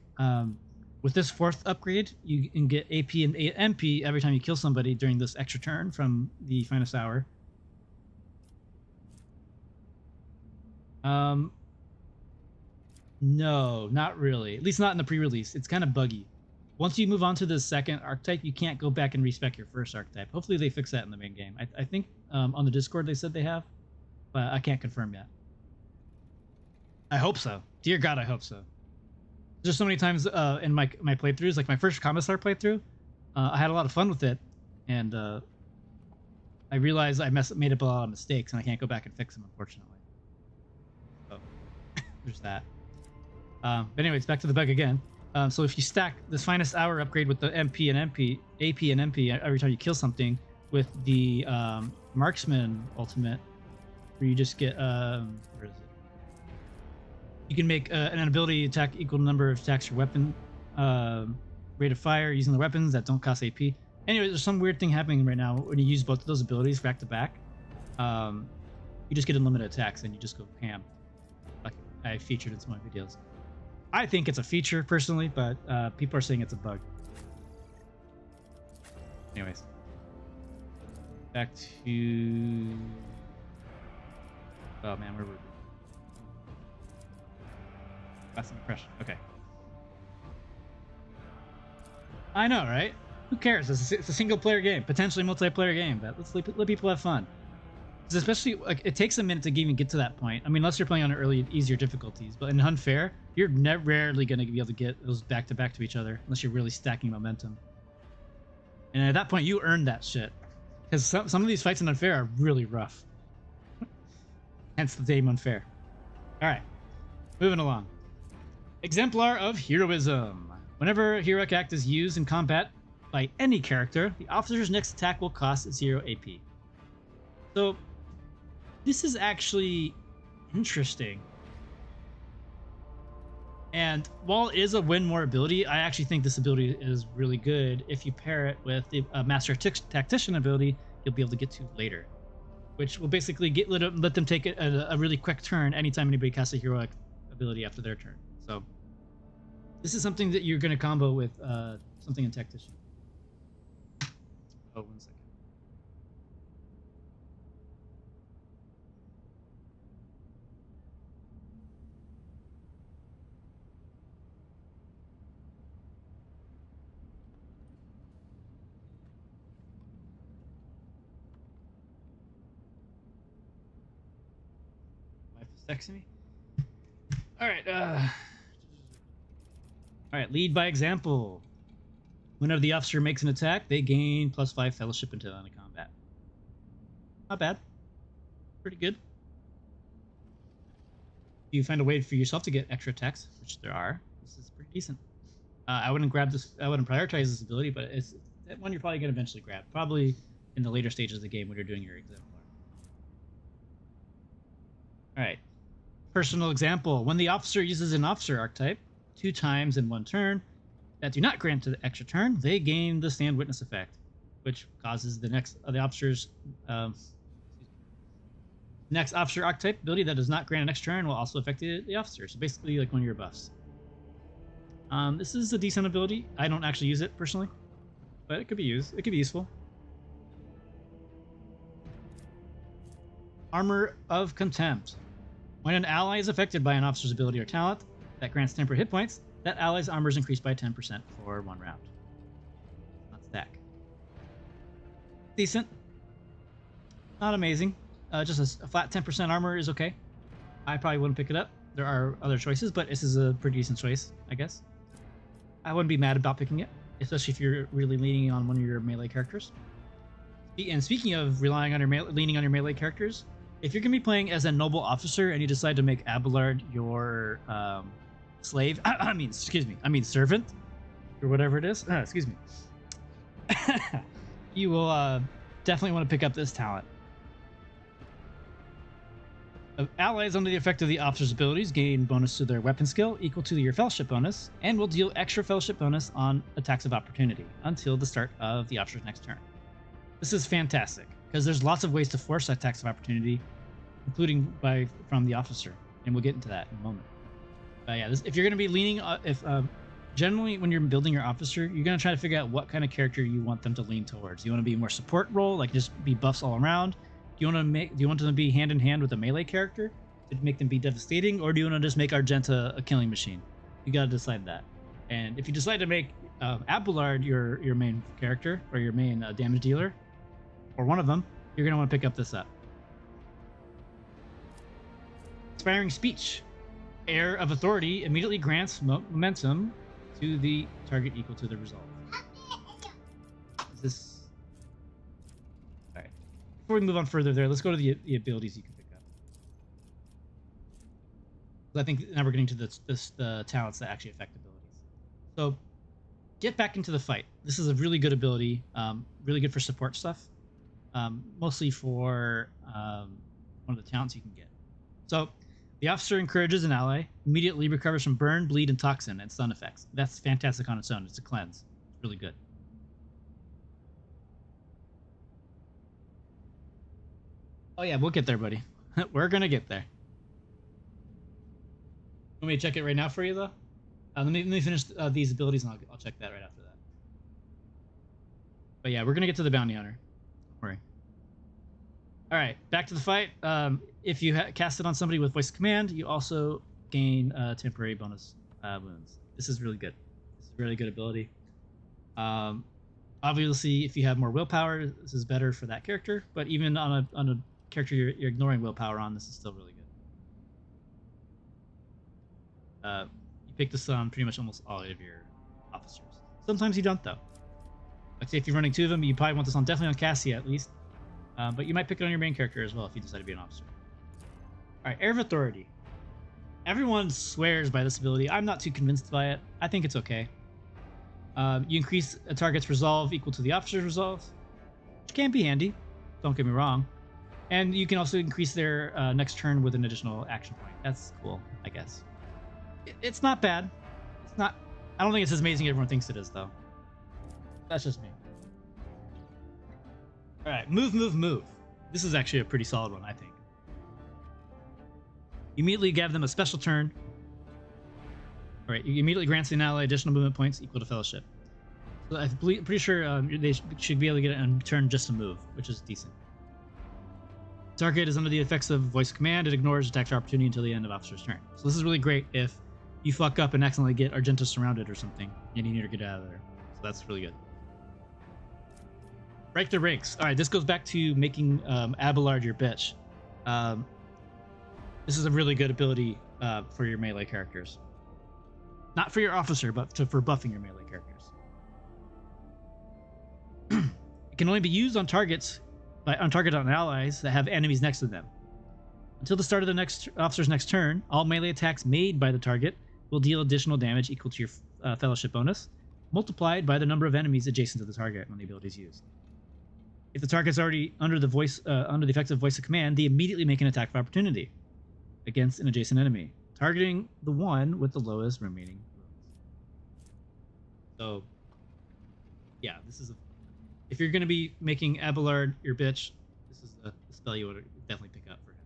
With this 4th upgrade, you can get AP and MP every time you kill somebody during this extra turn from the finest hour. No, not really. At least not in the pre-release. It's kind of buggy. Once you move on to the 2nd archetype, you can't go back and respec your 1st archetype. Hopefully they fix that in the main game. I think on the Discord they said they have, but I can't confirm yet. I hope so. Dear God, I hope so. There's so many times in my playthroughs, like my first Commissar playthrough, I had a lot of fun with it, and I realized I made up a lot of mistakes, and I can't go back and fix them, unfortunately. So there's that. But anyways, back to the bug again. So if you stack this finest hour upgrade with the AP and MP every time you kill something with the marksman ultimate, where you just get where is it? You can make an ability attack equal to number of attacks your weapon rate of fire using the weapons that don't cost AP. Anyway, there's some weird thing happening right now when you use both of those abilities back to back. You just get unlimited attacks and you just go ham, like I featured in some of my videos. I think it's a feature personally, but people are saying it's a bug. Anyways, back to oh man, where were we? That's an impression. Okay. I know, right? Who cares? It's a single-player game, potentially multiplayer game, but let's let people have fun. Because especially, like, it takes a minute to even get to that point. I mean, unless you're playing on early, easier difficulties. But in Unfair, you're rarely going to be able to get those back-to-back to each other, unless you're really stacking momentum. And at that point, you earn that shit. Because some of these fights in Unfair are really rough. Hence the name Unfair. Alright, moving along. Exemplar of Heroism. Whenever a heroic act is used in combat by any character, the officer's next attack will cost 0 AP. So, this is actually interesting. And while it is a win more ability, I actually think this ability is really good. If you pair it with the Master Tactician ability, you'll be able to get to later. Which will basically let them take a really quick turn anytime anybody casts a heroic ability after their turn. So this is something that you're going to combo with something in Tactician. Oh, 1 second. Life is texting me. All right, lead by example. Whenever the officer makes an attack, they gain +5 fellowship until end of combat. Not bad. Pretty good. If you find a way for yourself to get extra attacks, which there are, this is pretty decent. I wouldn't prioritize this ability, but it's one you're probably going to eventually grab. Probably in the later stages of the game when you're doing your exemplar. Alright. Personal example. When the officer uses an officer archetype 2 times in 1 turn that do not grant the extra turn, they gain the stand witness effect, which causes the next officer's next officer archetype ability that does not grant an extra turn will also affect the officer. So basically like one of your buffs. This is a decent ability. I don't actually use it personally, but it could be used. It could be useful. Armor of Contempt. When an ally is affected by an officer's ability or talent that grants temporary hit points, that ally's armor is increased by 10% for 1 round. Not stack. Decent. Not amazing. Just a flat 10% armor is okay. I probably wouldn't pick it up. There are other choices, but this is a pretty decent choice, I guess. I wouldn't be mad about picking it. especially if you're really leaning on one of your melee characters. And speaking of relying on leaning on your melee characters, if you're gonna be playing as a noble officer and you decide to make Abelard your slave, I mean servant, or whatever it is. Excuse me. You will definitely want to pick up this talent. Allies under the effect of the officer's abilities gain bonus to their weapon skill equal to your fellowship bonus, and will deal extra fellowship bonus on attacks of opportunity until the start of the officer's next turn. This is fantastic because there's lots of ways to force attacks of opportunity, including from the officer, and we'll get into that in a moment. But yeah, if you're going to be leaning, generally when you're building your officer, you're going to try to figure out what kind of character you want them to lean towards. You want to be more support role, like just be buffs all around. Do you want them to be hand in hand with a melee character to make them be devastating, or do you want to just make Argenta a killing machine? You got to decide that. And if you decide to make Abelard your main character or your main damage dealer, or one of them, you're going to want to pick up this up. Inspiring speech. Air of authority immediately grants momentum to the target equal to the result. Is this... Alright. Before we move on further there, let's go to the abilities you can pick up. I think now we're getting to the talents that actually affect abilities. So, get back into the fight. This is a really good ability, really good for support stuff. Mostly for one of the talents you can get. So, the officer encourages an ally, immediately recovers from burn, bleed, and toxin, and stun effects. That's fantastic on its own. It's a cleanse. It's really good. Oh yeah, we'll get there, buddy. We're gonna get there. Want me to check it right now for you, though? Let me finish these abilities, and I'll check that right after that. But yeah, we're gonna get to the bounty hunter. Don't worry. All right, back to the fight. If you cast it on somebody with voice command, you also gain temporary bonus wounds. This is really good. This is a really good ability. Obviously, if you have more willpower, this is better for that character. But even on a character you're ignoring willpower on, this is still really good. You pick this on pretty much almost all of your officers. Sometimes you don't, though. Like say if you're running two of them, you probably want this on definitely on Cassia at least. But you might pick it on your main character as well if you decide to be an officer. Alright, Air of Authority. Everyone swears by this ability. I'm not too convinced by it. I think it's okay. You increase a target's resolve equal to the officer's resolve, which can be handy. Don't get me wrong. And you can also increase their next turn with an additional action point. That's cool, I guess. It's not bad. It's not... I don't think it's as amazing as everyone thinks it is, though. That's just me. Alright, move. This is actually a pretty solid one, I think. You immediately give them a special turn. Alright, you immediately grant an ally additional movement points equal to fellowship. So I'm pretty sure they should be able to get it on turn just to move, which is decent. Target is under the effects of voice command. It ignores attack opportunity until the end of officer's turn. So this is really great if you fuck up and accidentally get Argenta surrounded or something, and you need to get out of there. So that's really good. Break the ranks. All right, this goes back to making Abelard your bitch. This is a really good ability for your melee characters. Not for your officer, but for buffing your melee characters. It can only be used on targets on allies that have enemies next to them. Until the start of the next officer's next turn, all melee attacks made by the target will deal additional damage equal to your fellowship bonus, multiplied by the number of enemies adjacent to the target when the ability is used. If the target's already under the effects of voice of command, they immediately make an attack of opportunity against an adjacent enemy, targeting the one with the lowest remaining wounds. So, yeah, this is if you're going to be making Abelard your bitch, this is a spell you would definitely pick up for him.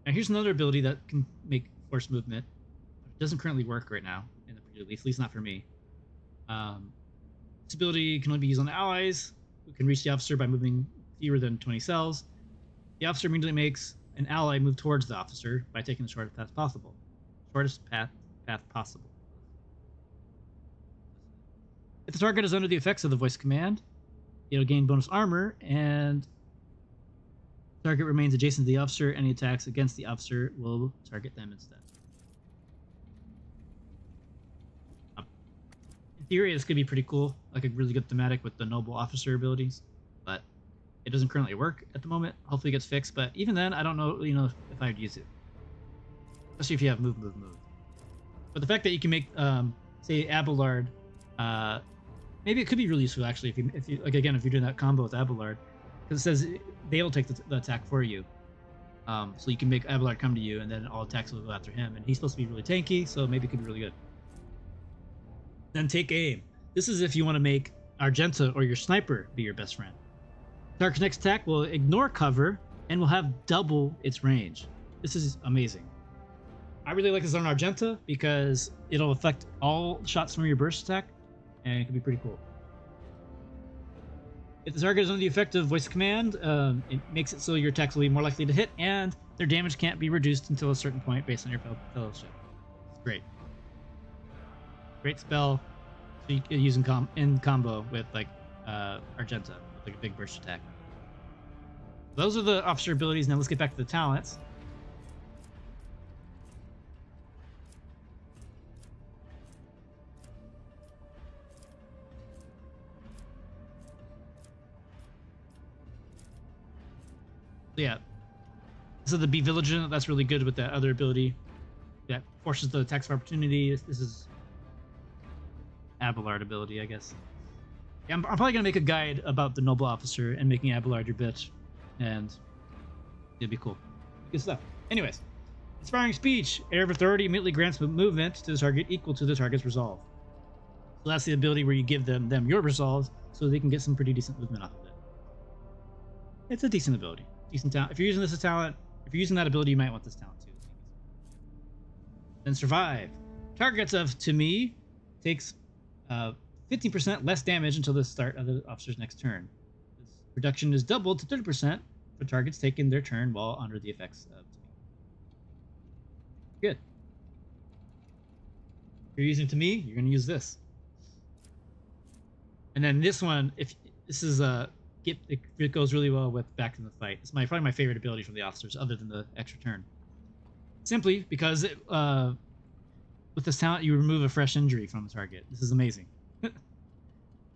Now, here's another ability that can make force movement. It doesn't currently work right now in the pre-release, at least not for me. This ability can only be used on allies who can reach the officer by moving fewer than 20 cells. The officer immediately makes an ally move towards the officer by taking the shortest path possible. Shortest path possible. If the target is under the effects of the voice command, it'll gain bonus armor, and the target remains adjacent to the officer. Any attacks against the officer will target them instead. theory, this could be pretty cool, like a really good thematic with the noble officer abilities, but it doesn't currently work at the moment. Hopefully it gets fixed, but even then, I don't know, if I'd use it. Especially if you have move. But the fact that you can make, say, Abelard, maybe it could be really useful actually if you like, again, if you're doing that combo with Abelard, because it says they'll take the attack for you. So you can make Abelard come to you, and then all attacks will go after him, and he's supposed to be really tanky, so maybe it could be really good. Then take aim. This is if you want to make Argenta or your sniper be your best friend. Target's next attack will ignore cover and will have double its range. This is amazing. I really like this on Argenta because it'll affect all shots from your burst attack, and it can be pretty cool. If the target is under the effect of voice command, it makes it so your attacks will be more likely to hit, and their damage can't be reduced until a certain point based on your fellowship. It's great. Great spell, so you can use in combo with like Argenta, with like a big burst attack. Those are the officer abilities. Now let's get back to the talents. So yeah, so the Be Vigilant, that's really good with that other ability that forces the attacks of opportunity. This is Abelard ability, I guess. Yeah, I'm probably gonna make a guide about the noble officer and making Abelard your bitch, and it'll be cool. Good stuff. Anyways, inspiring speech. Air of authority immediately grants movement to the target equal to the target's resolve. So that's the ability where you give them your resolve, so they can get some pretty decent movement off of it. It's a decent ability, decent talent. If you're using this as talent, if you're using that ability, you might want this talent too. Then survive. Targets of to me takes 15% less damage until the start of the officer's next turn. This reduction is doubled to 30% for targets taking their turn while under the effects of to me. Good. If you're using to me, you're going to use this. And then this one, if this is it goes really well with Back in the Fight. It's probably my favorite ability from the officers, other than the extra turn. Simply because with this talent, you remove a fresh injury from the target. This is amazing.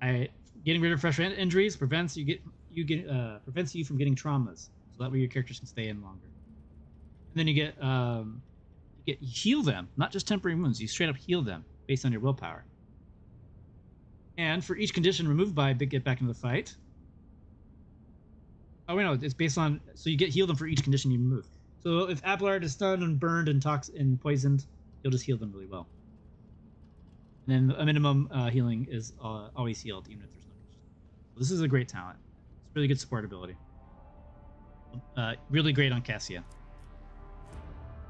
Getting rid of fresh injuries prevents you from getting traumas, so that way your characters can stay in longer. And then you heal them, not just temporary wounds. You straight up heal them based on your willpower. And for each condition removed by Get Back into the Fight. Oh wait, no, it's based on, so you get heal them for each condition you remove. So if Abelard is stunned and burned and poisoned, you'll just heal them really well. And then a minimum healing is always healed, even if there's no condition. So this is a great talent. It's really good support ability. Really great on Cassia.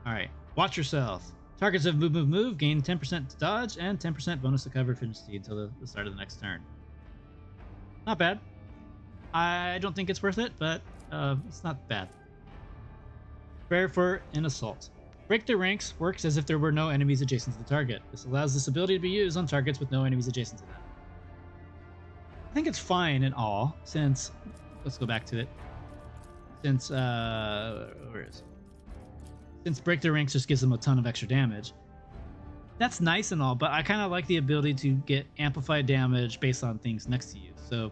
All right, watch yourself. Targets of move, gain 10% to dodge and 10% bonus to cover efficiency until the start of the next turn. Not bad. I don't think it's worth it, but it's not bad. Prepare for an assault. Break their ranks works as if there were no enemies adjacent to the target. This allows this ability to be used on targets with no enemies adjacent to them. I think it's fine in all, since, let's go back to it. Since, where is it? Since break their ranks just gives them a ton of extra damage. That's nice and all, but I kind of like the ability to get amplified damage based on things next to you. So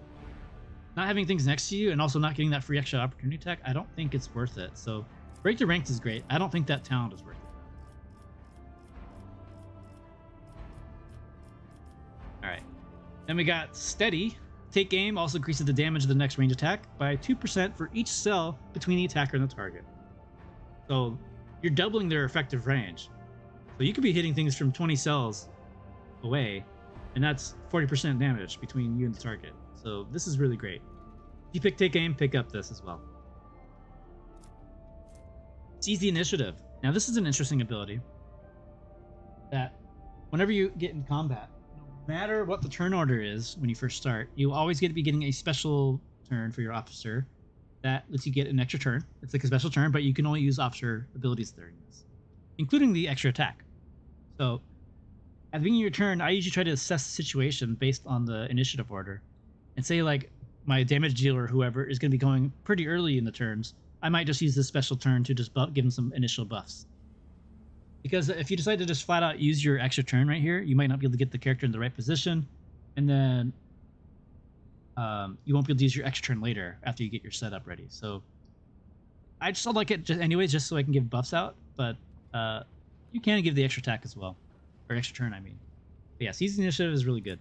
not having things next to you and also not getting that free extra opportunity attack, I don't think it's worth it. So break the ranks is great. I don't think that talent is worth it. All right. Then we got steady. Take aim also increases the damage of the next range attack by 2% for each cell between the attacker and the target. So you're doubling their effective range. So you could be hitting things from 20 cells away, and that's 40% damage between you and the target. So this is really great. If you pick take aim, pick up this as well. Seize the initiative. Now this is an interesting ability that whenever you get in combat, no matter what the turn order is when you first start, you always get to be getting a special turn for your officer that lets you get an extra turn. It's like a special turn, but you can only use officer abilities during this, including the extra attack. So at the beginning of your turn, I usually try to assess the situation based on the initiative order. And say like my damage dealer or whoever is going to be going pretty early in the turns, I might just use this special turn to just give them some initial buffs. Because if you decide to just flat out use your extra turn right here, you might not be able to get the character in the right position, and then you won't be able to use your extra turn later after you get your setup ready. So I just like it anyways, just so I can give buffs out. But you can give the extra attack as well, or extra turn, I mean. But yeah, Seizing Initiative is really good.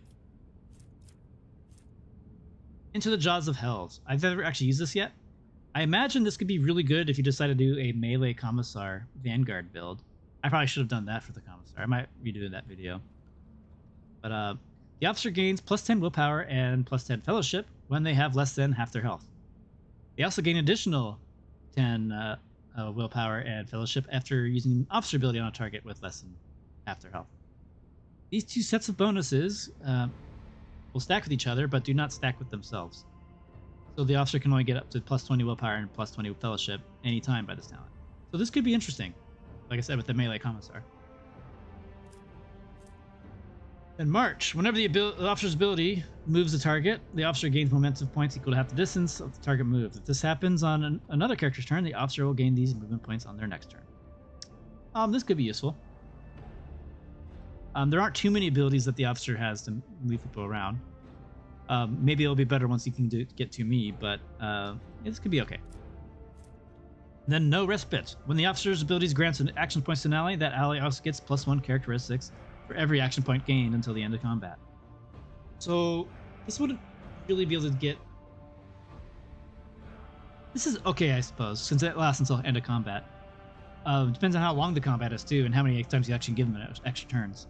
Into the Jaws of Hells. I've never actually used this yet. I imagine this could be really good if you decide to do a melee Commissar Vanguard build. I probably should have done that for the Commissar. I might redo that video. But the officer gains plus 10 willpower and plus 10 fellowship when they have less than half their health. They also gain additional 10 willpower and fellowship after using officer ability on a target with less than half their health. These two sets of bonuses will stack with each other, but do not stack with themselves. So the officer can only get up to plus 20 willpower and plus 20 fellowship anytime by this talent. So this could be interesting, like I said, with the melee Commissar. Then March. Whenever the officer's ability moves the target, the officer gains momentum points equal to half the distance of the target move. If this happens on another character's turn, the officer will gain these movement points on their next turn. This could be useful. There aren't too many abilities that the officer has to move people around. Maybe it'll be better once you can get to me, but this could be okay. Then no respite. When the officer's abilities grants an action points to an ally, that ally also gets +1 characteristics for every action point gained until the end of combat. So this wouldn't really be able to get... This is okay, I suppose, since it lasts until end of combat. Depends on how long the combat is too, and how many times you actually give them extra turns.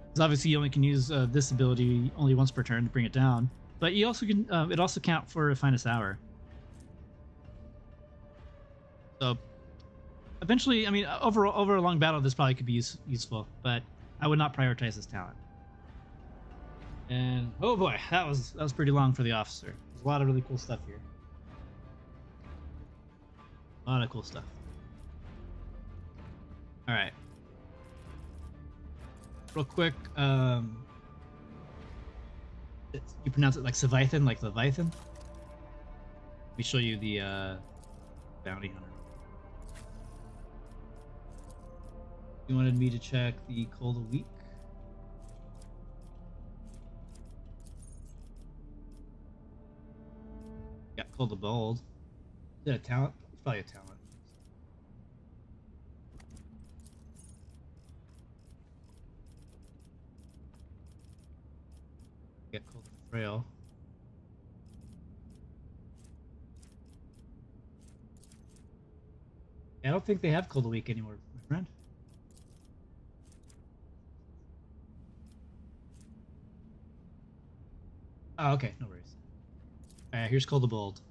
Because obviously you only can use this ability only once per turn to bring it down, but you also can. It also count for a finest hour. So eventually, I mean, over a long battle, this probably could be useful, but I would not prioritize this talent. And oh boy, that was pretty long for the officer. There's a lot of really cool stuff here. A lot of cool stuff. All right. Real quick, you pronounce it like Leviathan, like Leviathan? Let me show you the bounty hunter. You wanted me to check the Cold of the Week? Got Cold of Bold. Is that a talent? It's probably a talent. Get Cold of Frail. I don't think they have Cold of the Week anymore, my friend. Oh, okay, no worries. Alright, here's Cold of Bold.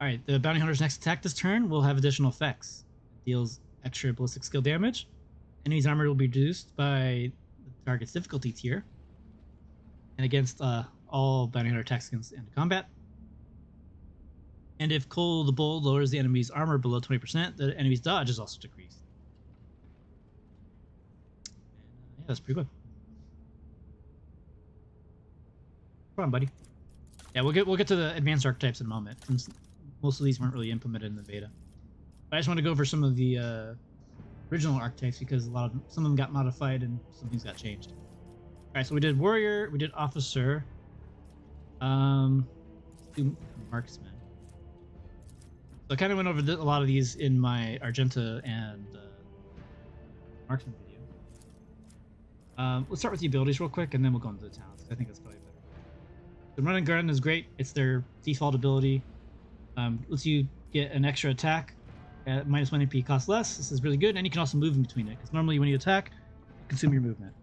Alright, the bounty hunter's next attack this turn will have additional effects. It deals extra ballistic skill damage. Enemy's armor will be reduced by the target's difficulty tier. And against all bounty hunter attacks against end of combat. And if Cold the Bold lowers the enemy's armor below 20%, the enemy's dodge is also decreased. And, yeah, that's pretty good. Come on, buddy. Yeah, we'll get to the advanced archetypes in a moment, since most of these weren't really implemented in the beta. But I just want to go over some of the original archetypes because some of them got modified and some things got changed. All right, so we did warrior, we did officer, let's do marksman. So I kind of went over a lot of these in my Argenta and marksman video. Let's start with the abilities real quick, and then we'll go into the talents. I think that's probably better. The run and gun is great. It's their default ability. Lets you get an extra attack at -1 AP, cost less. This is really good, and you can also move in between it, because normally when you attack, you consume your movement.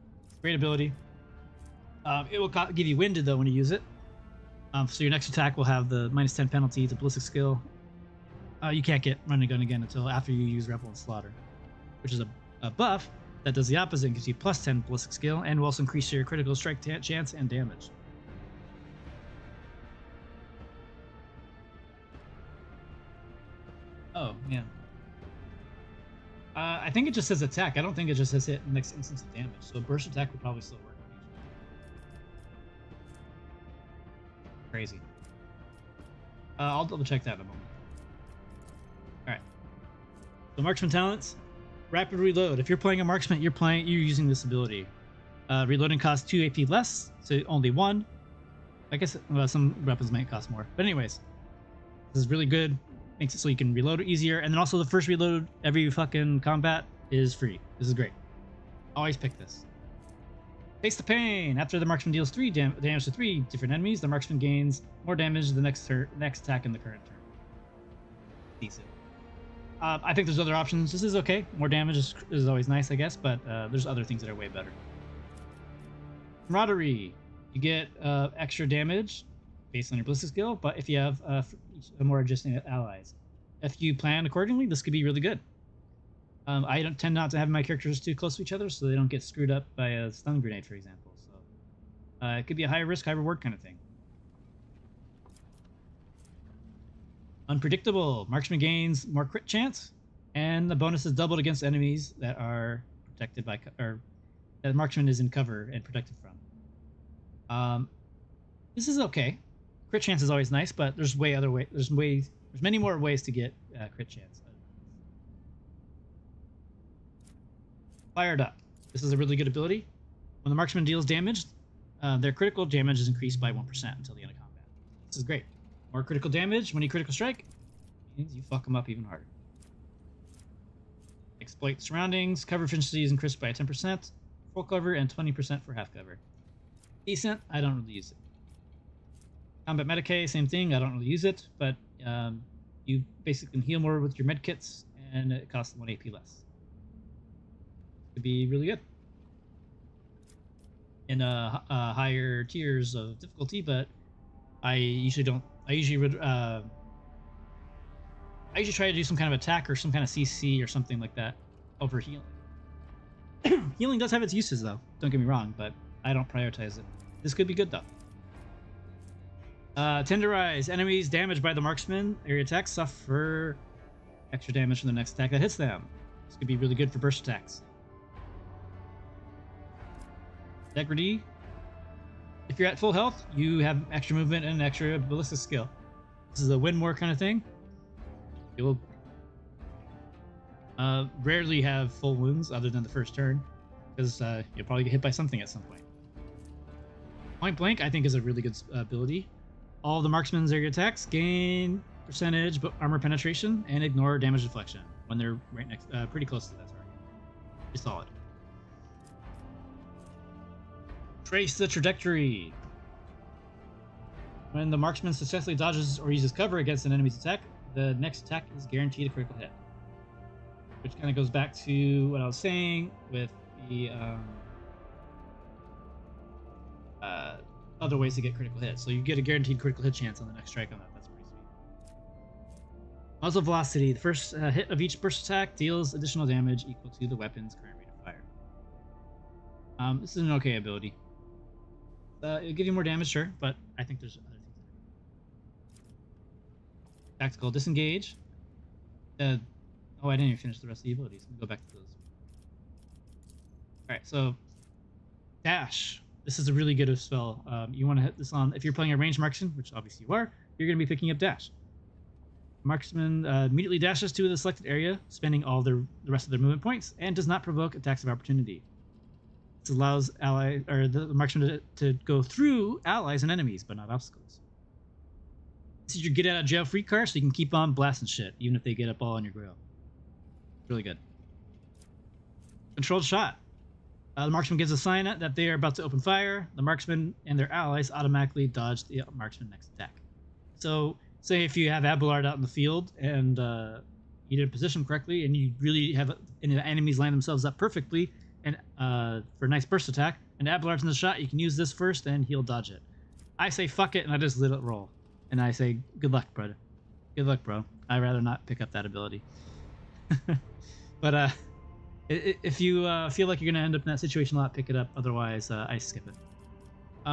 Great ability. It will give you winded though when you use it. So your next attack will have the -10 penalty to ballistic skill. You can't get run and gun again until after you use Revel and Slaughter, which is a buff that does the opposite and gives you +10 ballistic skill and will also increase your critical strike chance and damage. Oh, yeah. I think it just says attack. I don't think it just says hit next instance of damage. So a burst attack would probably still work. Crazy. I'll double check that in a moment. Alright. So marksman talents. Rapid reload. If you're playing a marksman, you're using this ability. Reloading costs 2 AP less, so only 1. I guess some weapons might cost more. But anyways, this is really good. Makes it so you can reload it easier. And then also the first reload every fucking combat is free. This is great. Always pick this. Taste the pain. After the marksman deals 3 damage to 3 different enemies, the marksman gains more damage the next attack in the current turn. Decent. I think there's other options. This is okay. More damage is always nice, I guess, but there's other things that are way better. Camaraderie. You get extra damage based on your ballistic skill, but if you have more adjusting allies. If you plan accordingly, this could be really good. I don't tend not to have my characters too close to each other, so they don't get screwed up by a stun grenade, for example. So it could be a high risk, high reward kind of thing. Unpredictable. Marksman gains more crit chance, and the bonus is doubled against enemies that are protected by, or that marksman is in cover and protected from. This is okay. Crit chance is always nice, but there's there's many more ways to get crit chance. Fired up. This is a really good ability. When the marksman deals damage, their critical damage is increased by 1% until the end of combat. This is great. More critical damage when you critical strike means you fuck them up even harder. Exploit surroundings. Cover efficiency is increased by 10%. Full cover and 20% for half cover. Decent. I don't really use it. Combat Medicae, same thing. I don't really use it, but you basically can heal more with your medkits, and it costs 1 AP less. Could be really good in higher tiers of difficulty, but I usually don't. I usually try to do some kind of attack or some kind of CC or something like that over healing. Healing does have its uses, though. Don't get me wrong, but I don't prioritize it. This could be good, though. Tenderize. Enemies damaged by the marksman area attacks suffer extra damage from the next attack that hits them. This could be really good for burst attacks. Integrity. If you're at full health, you have extra movement and extra ballistic skill. This is a win more kind of thing. You'll rarely have full wounds other than the first turn, because you'll probably get hit by something at some point. Point blank, I think, is a really good ability. All the marksman's area attacks gain percentage but armor penetration and ignore damage deflection when they're right next, pretty close to that target. Pretty solid. Trace the trajectory. When the marksman successfully dodges or uses cover against an enemy's attack, the next attack is guaranteed a critical hit. Which kind of goes back to what I was saying with the other ways to get critical hits. So you get a guaranteed critical hit chance on the next strike on that. That's pretty sweet. Muzzle velocity. The first hit of each burst attack deals additional damage equal to the weapon's current rate of fire. This is an okay ability. It'll give you more damage, sure, but I think there's other things. Tactical disengage. Oh, I didn't even finish the rest of the abilities. Let me go back to those. Alright, so dash. This is a really good spell. You want to hit this on, if you're playing a ranged marksman, which obviously you are, you're going to be picking up dash. Marksman immediately dashes to the selected area, spending all the rest of their movement points, and does not provoke attacks of opportunity. This allows the marksman to go through allies and enemies, but not obstacles. This is your get out of jail free card, so you can keep on blasting shit, even if they get up all on your grill. Really good. Controlled shot. The marksman gives a sign that they are about to open fire. The marksman and their allies automatically dodge the marksman's next attack. So, say if you have Abelard out in the field and you didn't position him correctly, and you really have and the enemies line themselves up perfectly, and for a nice burst attack, and Abelard's in the shot, you can use this first, and he'll dodge it. I say fuck it, and I just let it roll, and I say good luck, brother. Good luck, bro. I'd rather not pick up that ability. But if you feel like you're going to end up in that situation a lot, pick it up. Otherwise, I skip it.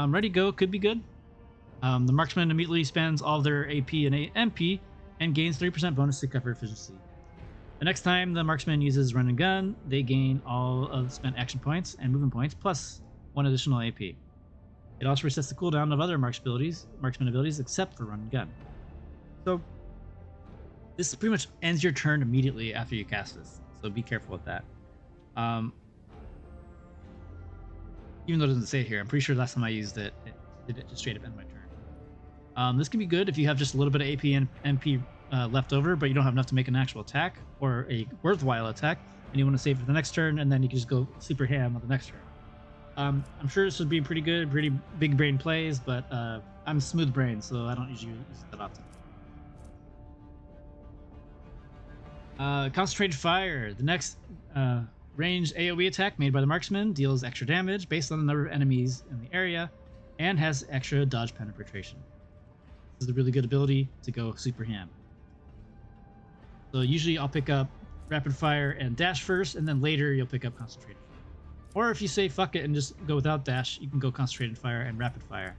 Ready, go could be good. The marksman immediately spends all their AP and MP and gains 3% bonus to cover efficiency. The next time the marksman uses run and gun, they gain all of the spent action points and movement points, plus 1 additional AP. It also resets the cooldown of other marksman abilities except for run and gun. So this pretty much ends your turn immediately after you cast this, so be careful with that. Even though it doesn't say it here, I'm pretty sure last time I used it, it did it just straight up end my turn. This can be good if you have just a little bit of AP and MP left over, but you don't have enough to make an actual attack or a worthwhile attack, and you want to save for the next turn, and then you can just go super ham on the next turn. I'm sure this would be pretty good, pretty big brain plays, but I'm smooth brain, so I don't usually use it that often. Concentrated Fire. The next ranged AoE attack made by the marksman deals extra damage based on the number of enemies in the area and has extra dodge penetration. This is a really good ability to go super ham. So usually I'll pick up Rapid Fire and Dash first, and then later you'll pick up Concentrated Fire. Or if you say fuck it and just go without Dash, you can go Concentrated Fire and Rapid Fire.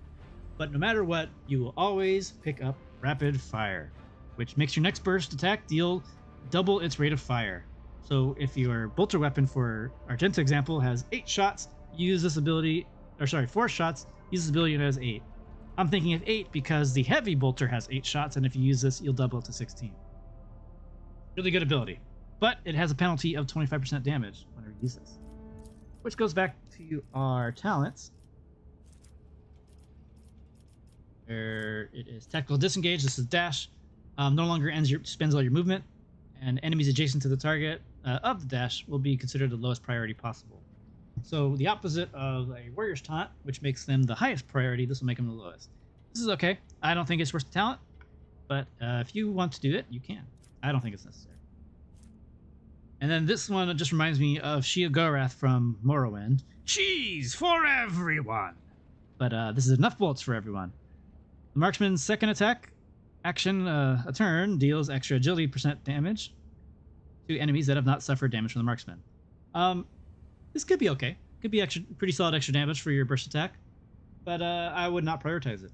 But no matter what, you will always pick up Rapid Fire, which makes your next burst attack deal double its rate of fire. So if your bolter weapon for Argenta example has 8 shots, use this ability, or sorry, 4 shots, use this ability and it has 8. I'm thinking of 8 because the heavy bolter has 8 shots, and if you use this, you'll double it to 16. Really good ability. But it has a penalty of 25% damage whenever you use this. Which goes back to our talents. There it is. Tactical Disengage. This is Dash. No longer spends all your movement, and enemies adjacent to the target of the dash will be considered the lowest priority possible. So the opposite of a Warrior's Taunt, which makes them the highest priority, this will make them the lowest. This is okay. I don't think it's worth the talent, but if you want to do it, you can. I don't think it's necessary. And then this one just reminds me of Sheogorath from Morrowind. Cheese for everyone! But this is enough bolts for everyone. The marksman's second attack action a turn deals extra agility % damage to enemies that have not suffered damage from the marksman. This could be okay. Could be pretty solid extra damage for your burst attack, but I would not prioritize it.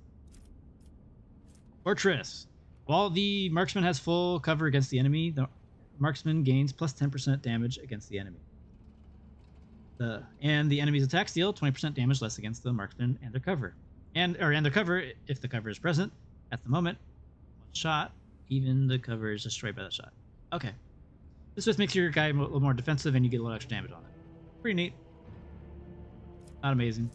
Fortress. While the marksman has full cover against the enemy, the marksman gains plus 10% damage against the enemy. And the enemy's attacks deal 20% damage less against the marksman and their cover. And their cover if the cover is present. At the moment, one shot, even the cover is destroyed by that shot. Okay. This just makes your guy a little more defensive and you get a little extra damage on it. Pretty neat. Not amazing.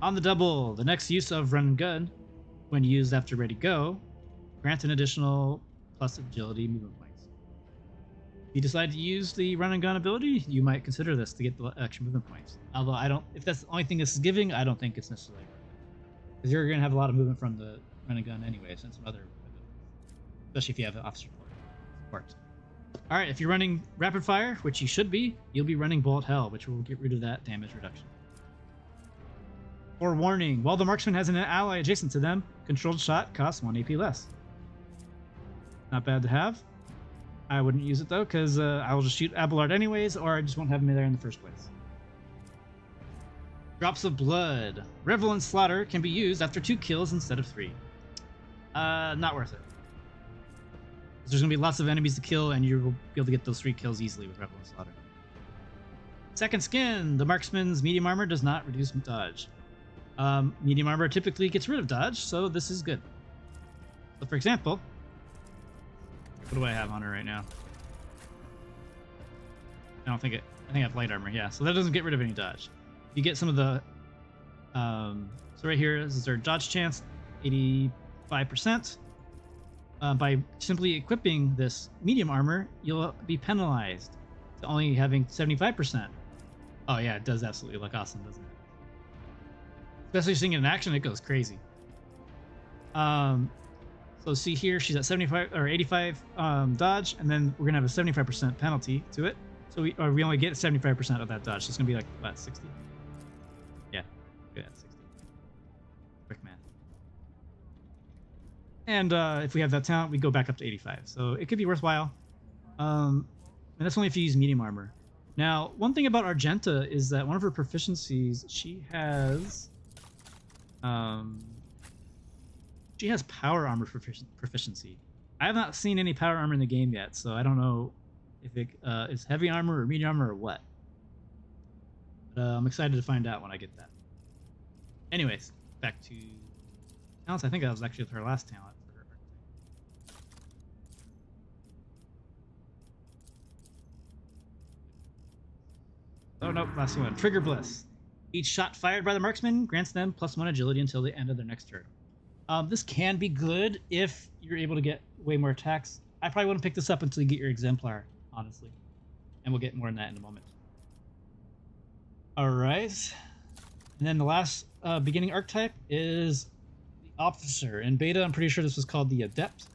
On the double, the next use of Run and Gun, when used after Ready Go, grant an additional plus agility movement points. If you decide to use the Run and Gun ability, you might consider this to get the extra movement points. Although if that's the only thing this is giving, I don't think it's necessarily worth it. Because you're going to have a lot of movement from the Run and Gun anyways, and some other abilities. Especially if you have an officer support. Alright, if you're running Rapid Fire, which you should be, you'll be running Bullet Hell, which will get rid of that damage reduction. Forewarning, while the marksman has an ally adjacent to them, controlled shot costs 1 AP less. Not bad to have. I wouldn't use it though, because I will just shoot Abelard anyways, or I just won't have him there in the first place. Drops of Blood. Revel and Slaughter can be used after 2 kills instead of 3. Not worth it. There's going to be lots of enemies to kill, and you'll be able to get those 3 kills easily with Revel and Slaughter. Second Skin. The marksman's medium armor does not reduce dodge. Medium armor typically gets rid of dodge, so this is good. So for example, what do I have on her right now? I think I have light armor, yeah. So that doesn't get rid of any dodge. You get some of the so right here is our dodge chance, 85%. By simply equipping this medium armor, you'll be penalized to only having 75%. Oh yeah, it does absolutely look awesome, doesn't it? Especially seeing it in action, it goes crazy. So see here, she's at 75 or 85 dodge, and then we're gonna have a 75% penalty to it. So we only get 75% of that dodge. So it's gonna be like what, 60? Yeah, look at that, 60. Quick math. And if we have that talent, we go back up to 85. So it could be worthwhile. And that's only if you use medium armor. Now, one thing about Argenta is that one of her proficiencies, she has power armor proficiency. I have not seen any power armor in the game yet, so I don't know if it is heavy armor or medium armor or what. But I'm excited to find out when I get that. Anyways, back to talents. I think that was actually her last talent. Oh, nope, last one. Trigger Bliss. Each shot fired by the marksman grants them +1 agility until the end of their next turn. This can be good if you're able to get way more attacks. I probably wouldn't pick this up until you get your exemplar, honestly. And we'll get more on that in a moment. Alright. And then the last beginning archetype is the officer. In beta, I'm pretty sure this was called the adept.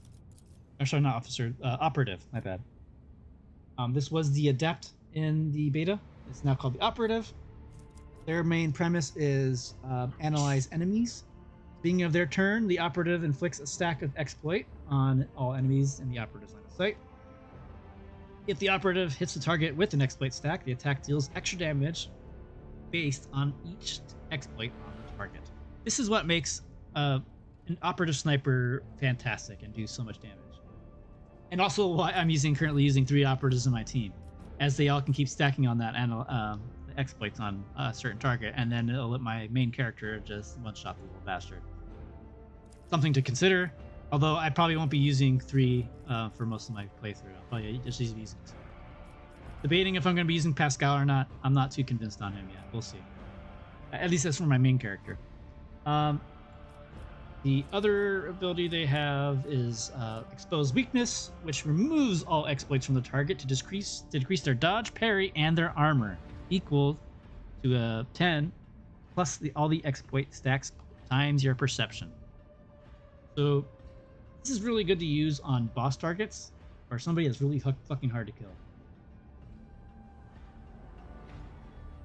Or sorry, not officer, operative, my bad. This was the adept in the beta. It's now called the operative. Their main premise is analyze enemies. Beginning of their turn, the operative inflicts a stack of exploit on all enemies in the operative's line of sight. If the operative hits the target with an exploit stack, the attack deals extra damage based on each exploit on the target. This is what makes an operative sniper fantastic and do so much damage. And also why I'm currently using 3 operatives in my team, as they all can keep stacking on that exploits on a certain target, and then it'll let my main character just one-shot the little bastard. Something to consider, although I probably won't be using 3 for most of my playthrough. I'll probably just be using 2. Debating if I'm going to be using Pascal or not. I'm not too convinced on him yet. We'll see. At least that's for my main character. The other ability they have is Expose Weakness, which removes all exploits from the target to decrease their dodge, parry, and their armor, equal to 10 plus all the exploit stacks times your perception. So this is really good to use on boss targets or somebody that's really fucking hard to kill.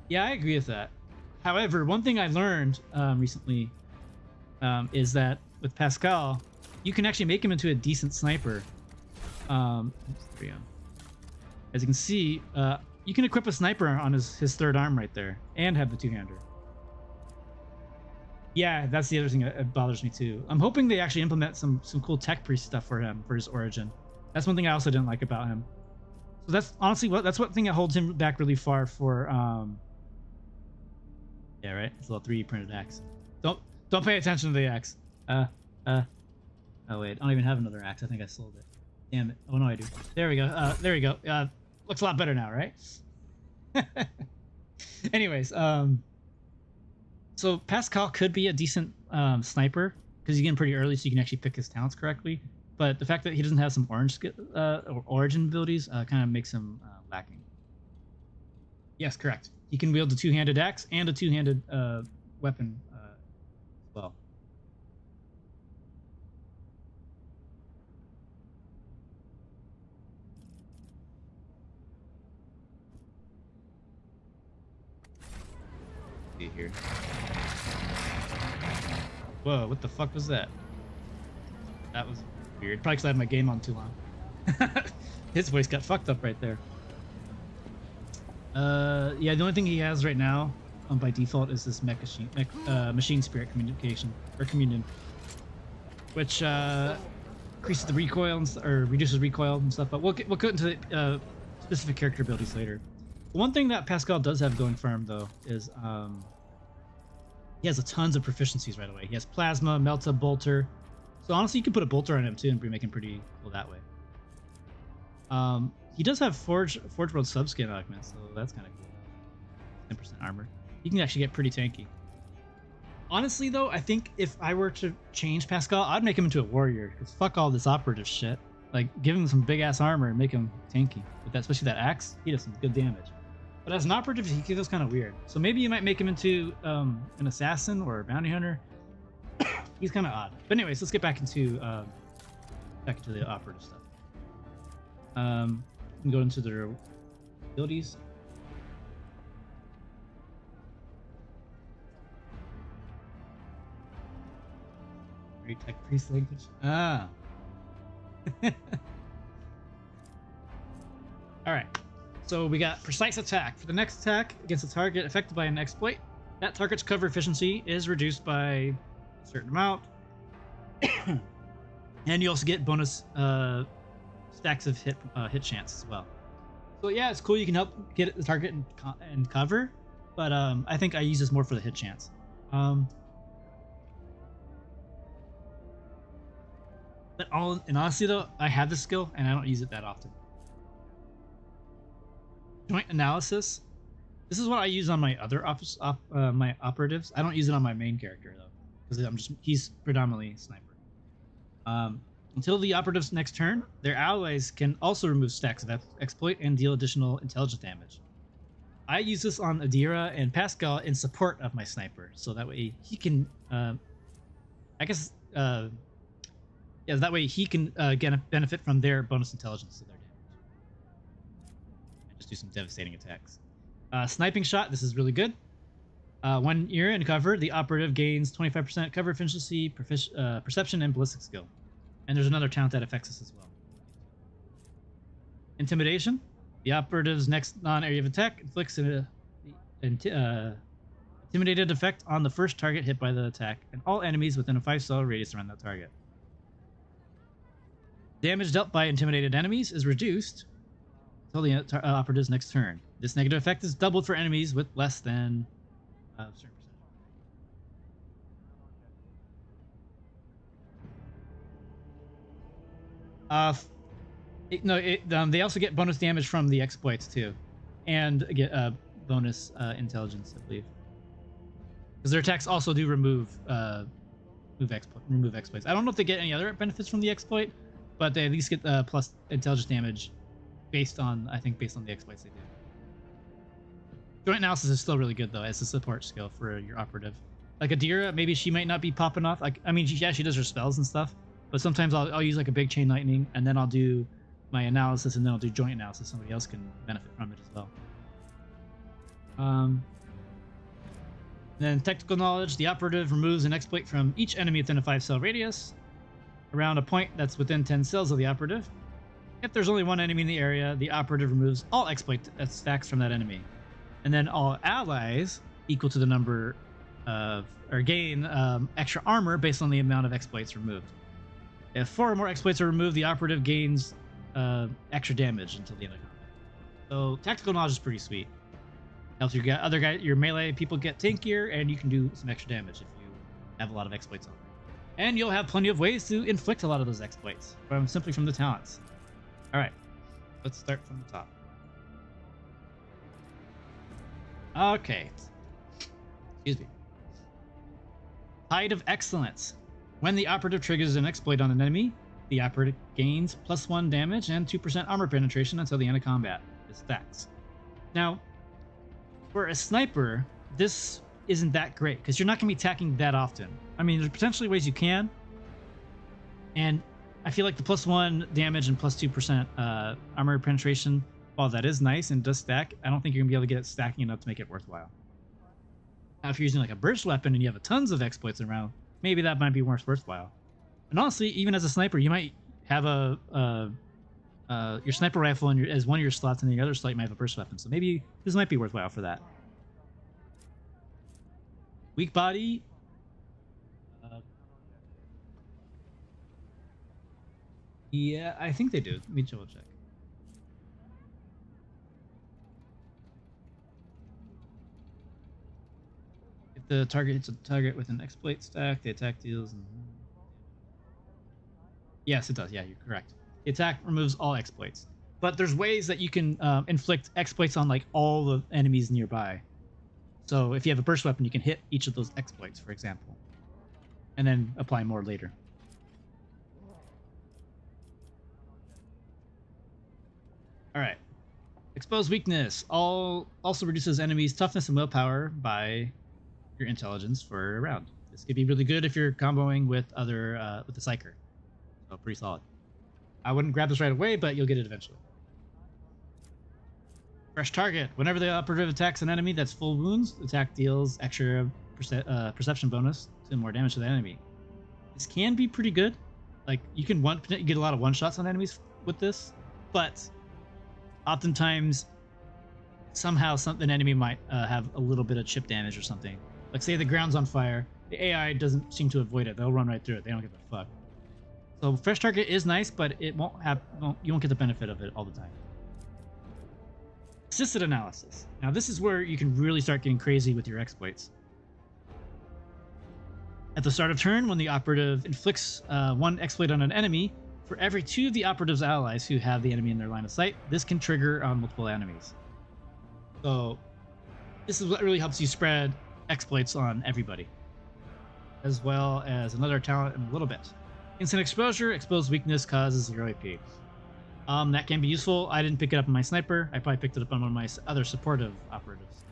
Yeah, I agree with that. However, one thing I learned recently is that with Pascal, you can actually make him into a decent sniper. There we go. As you can see, you can equip a sniper on his 3rd arm right there and have the 2-hander. Yeah, that's the other thing that bothers me too. I'm hoping they actually implement some cool tech priest stuff for him for his origin. That's one thing I also didn't like about him. So that's honestly that's one thing that holds him back really far for yeah, right. It's a little 3D printed axe. Don't pay attention to the axe. Oh wait, I don't even have another axe. I think I sold it. Damn it. Oh no, I do. There we go. There we go. Looks a lot better now, right? Anyways, so Pascal could be a decent sniper because you get him pretty early, so you can actually pick his talents correctly. But the fact that he doesn't have some origin abilities kind of makes him lacking. Yes, correct. He can wield a 2-handed axe and a 2-handed weapon as well. See here. Whoa, what the fuck was that? That was weird. Probably because I had my game on too long. His voice got fucked up right there. Yeah, the only thing he has right now by default is this machine spirit communication or communion, which increases the recoil or reduces recoil and stuff. But we'll get into specific character abilities later. One thing that Pascal does have going for him though is he has tons of proficiencies right away. He has plasma, melta, bolter. So honestly, you can put a bolter on him too and make him pretty cool that way. He does have Forge World subskin augment, so that's kind of cool. 10% armor. You can actually get pretty tanky. Honestly, though, I think if I were to change Pascal, I'd make him into a warrior. Because fuck all this operative shit. Like, give him some big-ass armor and make him tanky. With that, especially that axe, he does some good damage. But as an operative, he feels kind of weird. So maybe you might make him into an assassin or a bounty hunter. He's kind of odd. But anyways, let's get back into the operative stuff. We can go into their abilities. Very tech priest language. Ah. All right. So we got precise attack. For the next attack against a target affected by an exploit, that target's cover efficiency is reduced by a certain amount. And you also get bonus stacks of hit chance as well. So yeah, it's cool. You can help get the target and cover, but I think I use this more for the hit chance. But in honesty though, I have this skill and I don't use it that often. Joint analysis. This is what I use on my other my operatives. I don't use it on my main character though, because he's predominantly sniper. Until the operative's next turn, their allies can also remove stacks of exploit and deal additional intelligence damage. I use this on Adira and Pascal in support of my sniper, so that way he can, yeah, that way he can get a benefit from their bonus intelligence to their damage. And just do some devastating attacks. Sniping shot, this is really good. When you're in cover, the operative gains 25% cover efficiency, perception, and ballistic skill. And there's another talent that affects this as well. Intimidation. The operative's next non-area of attack inflicts an intimidated effect on the first target hit by the attack, and all enemies within a 5-cell radius around that target. Damage dealt by intimidated enemies is reduced until the operative's next turn. This negative effect is doubled for enemies with less than a certain percentage. They also get bonus damage from the exploits too, and get bonus intelligence, I believe, because their attacks also do remove exploits. I don't know if they get any other benefits from the exploit, but they at least get plus intelligence damage based on the exploits they do. Joint analysis is still really good though as a support skill for your operative. Like Adira, maybe she might not be popping off. Like, I mean, she does her spells and stuff, but sometimes I'll use like a big chain lightning, and then I'll do my analysis, and then I'll do joint analysis. Somebody else can benefit from it as well. Then technical knowledge. The operative removes an exploit from each enemy within a 5-cell radius around a point that's within 10 cells of the operative. If there's only one enemy in the area, the operative removes all exploit stacks from that enemy. And then all allies equal to the number of, or gain extra armor based on the amount of exploits removed. If 4 or more exploits are removed, the operative gains extra damage until the end of combat. So tactical knowledge is pretty sweet. Helps your melee people get tankier, and you can do some extra damage if you have a lot of exploits on. And you'll have plenty of ways to inflict a lot of those exploits simply from the talents. All right, let's start from the top. Okay. Excuse me. Tide of Excellence. When the operative triggers an exploit on an enemy, the operative gains +1 damage and 2% armor penetration until the end of combat. This stacks. Now, for a sniper, this isn't that great because you're not going to be attacking that often. I mean, there's potentially ways you can, and I feel like the +1 damage and +2% armor penetration, while that is nice and does stack, I don't think you're going to be able to get it stacking enough to make it worthwhile. Now, if you're using like a burst weapon and you have tons of exploits around, maybe that might be more worthwhile. And honestly, even as a sniper, you might have your sniper rifle as one of your slots, and the other slot you might have a burst weapon. So maybe this might be worthwhile for that. Weak body. Yeah, I think they do. Let me double check. If the target hits a target with an exploit stack, the attack deals. Yes, it does. Yeah, you're correct. The attack removes all exploits. But there's ways that you can inflict exploits on like all the enemies nearby. So if you have a burst weapon, you can hit each of those exploits, for example, and then apply more later. All right. Exposed weakness also reduces enemies' toughness and willpower by your intelligence for a round. This could be really good if you're comboing with with the Psyker. So pretty solid. I wouldn't grab this right away, but you'll get it eventually. Fresh target. Whenever the operative attacks an enemy that's full wounds, the attack deals extra perception bonus to more damage to the enemy. This can be pretty good. Like you can get a lot of one-shots on enemies with this, but oftentimes somehow an enemy might have a little bit of chip damage or something. Like say the ground's on fire, the AI doesn't seem to avoid it. They'll run right through it. They don't give a fuck. So fresh target is nice, but it you won't get the benefit of it all the time. Assisted analysis. Now this is where you can really start getting crazy with your exploits. At the start of turn, when the operative inflicts one exploit on an enemy, for every 2 of the operative's allies who have the enemy in their line of sight, this can trigger on multiple enemies. So This is what really helps you spread exploits on everybody, as well as another talent in a little bit. Instant exposure, exposed weakness causes 0 AP. That can be useful. I didn't pick it up on my sniper. I probably picked it up on one of my other supportive operatives.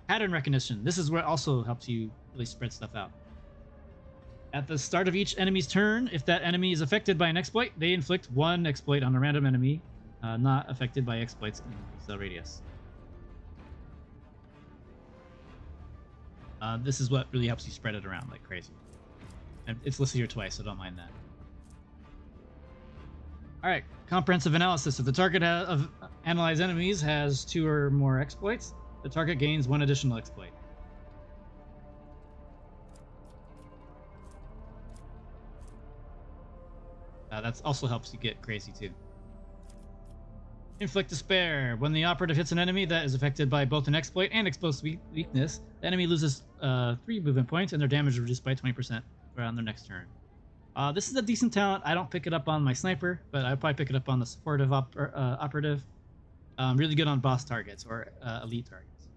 Pattern recognition. This is where it also helps you really spread stuff out. At the start of each enemy's turn, if that enemy is affected by an exploit, they inflict 1 exploit on a random enemy not affected by exploits in the radius. This is what really helps you spread it around like crazy. And it's listed here twice, so don't mind that. Alright, comprehensive analysis. If the target of analyzed enemies has 2 or more exploits, the target gains 1 additional exploit. That also helps you get crazy too. Inflict despair. When the operative hits an enemy that is affected by both an exploit and exposed weakness, the enemy loses 3 movement points and their damage is reduced by 20% on their next turn. This is a decent talent. I don't pick it up on my sniper, but I'd probably pick it up on the supportive operative. Really good on boss targets or elite targets.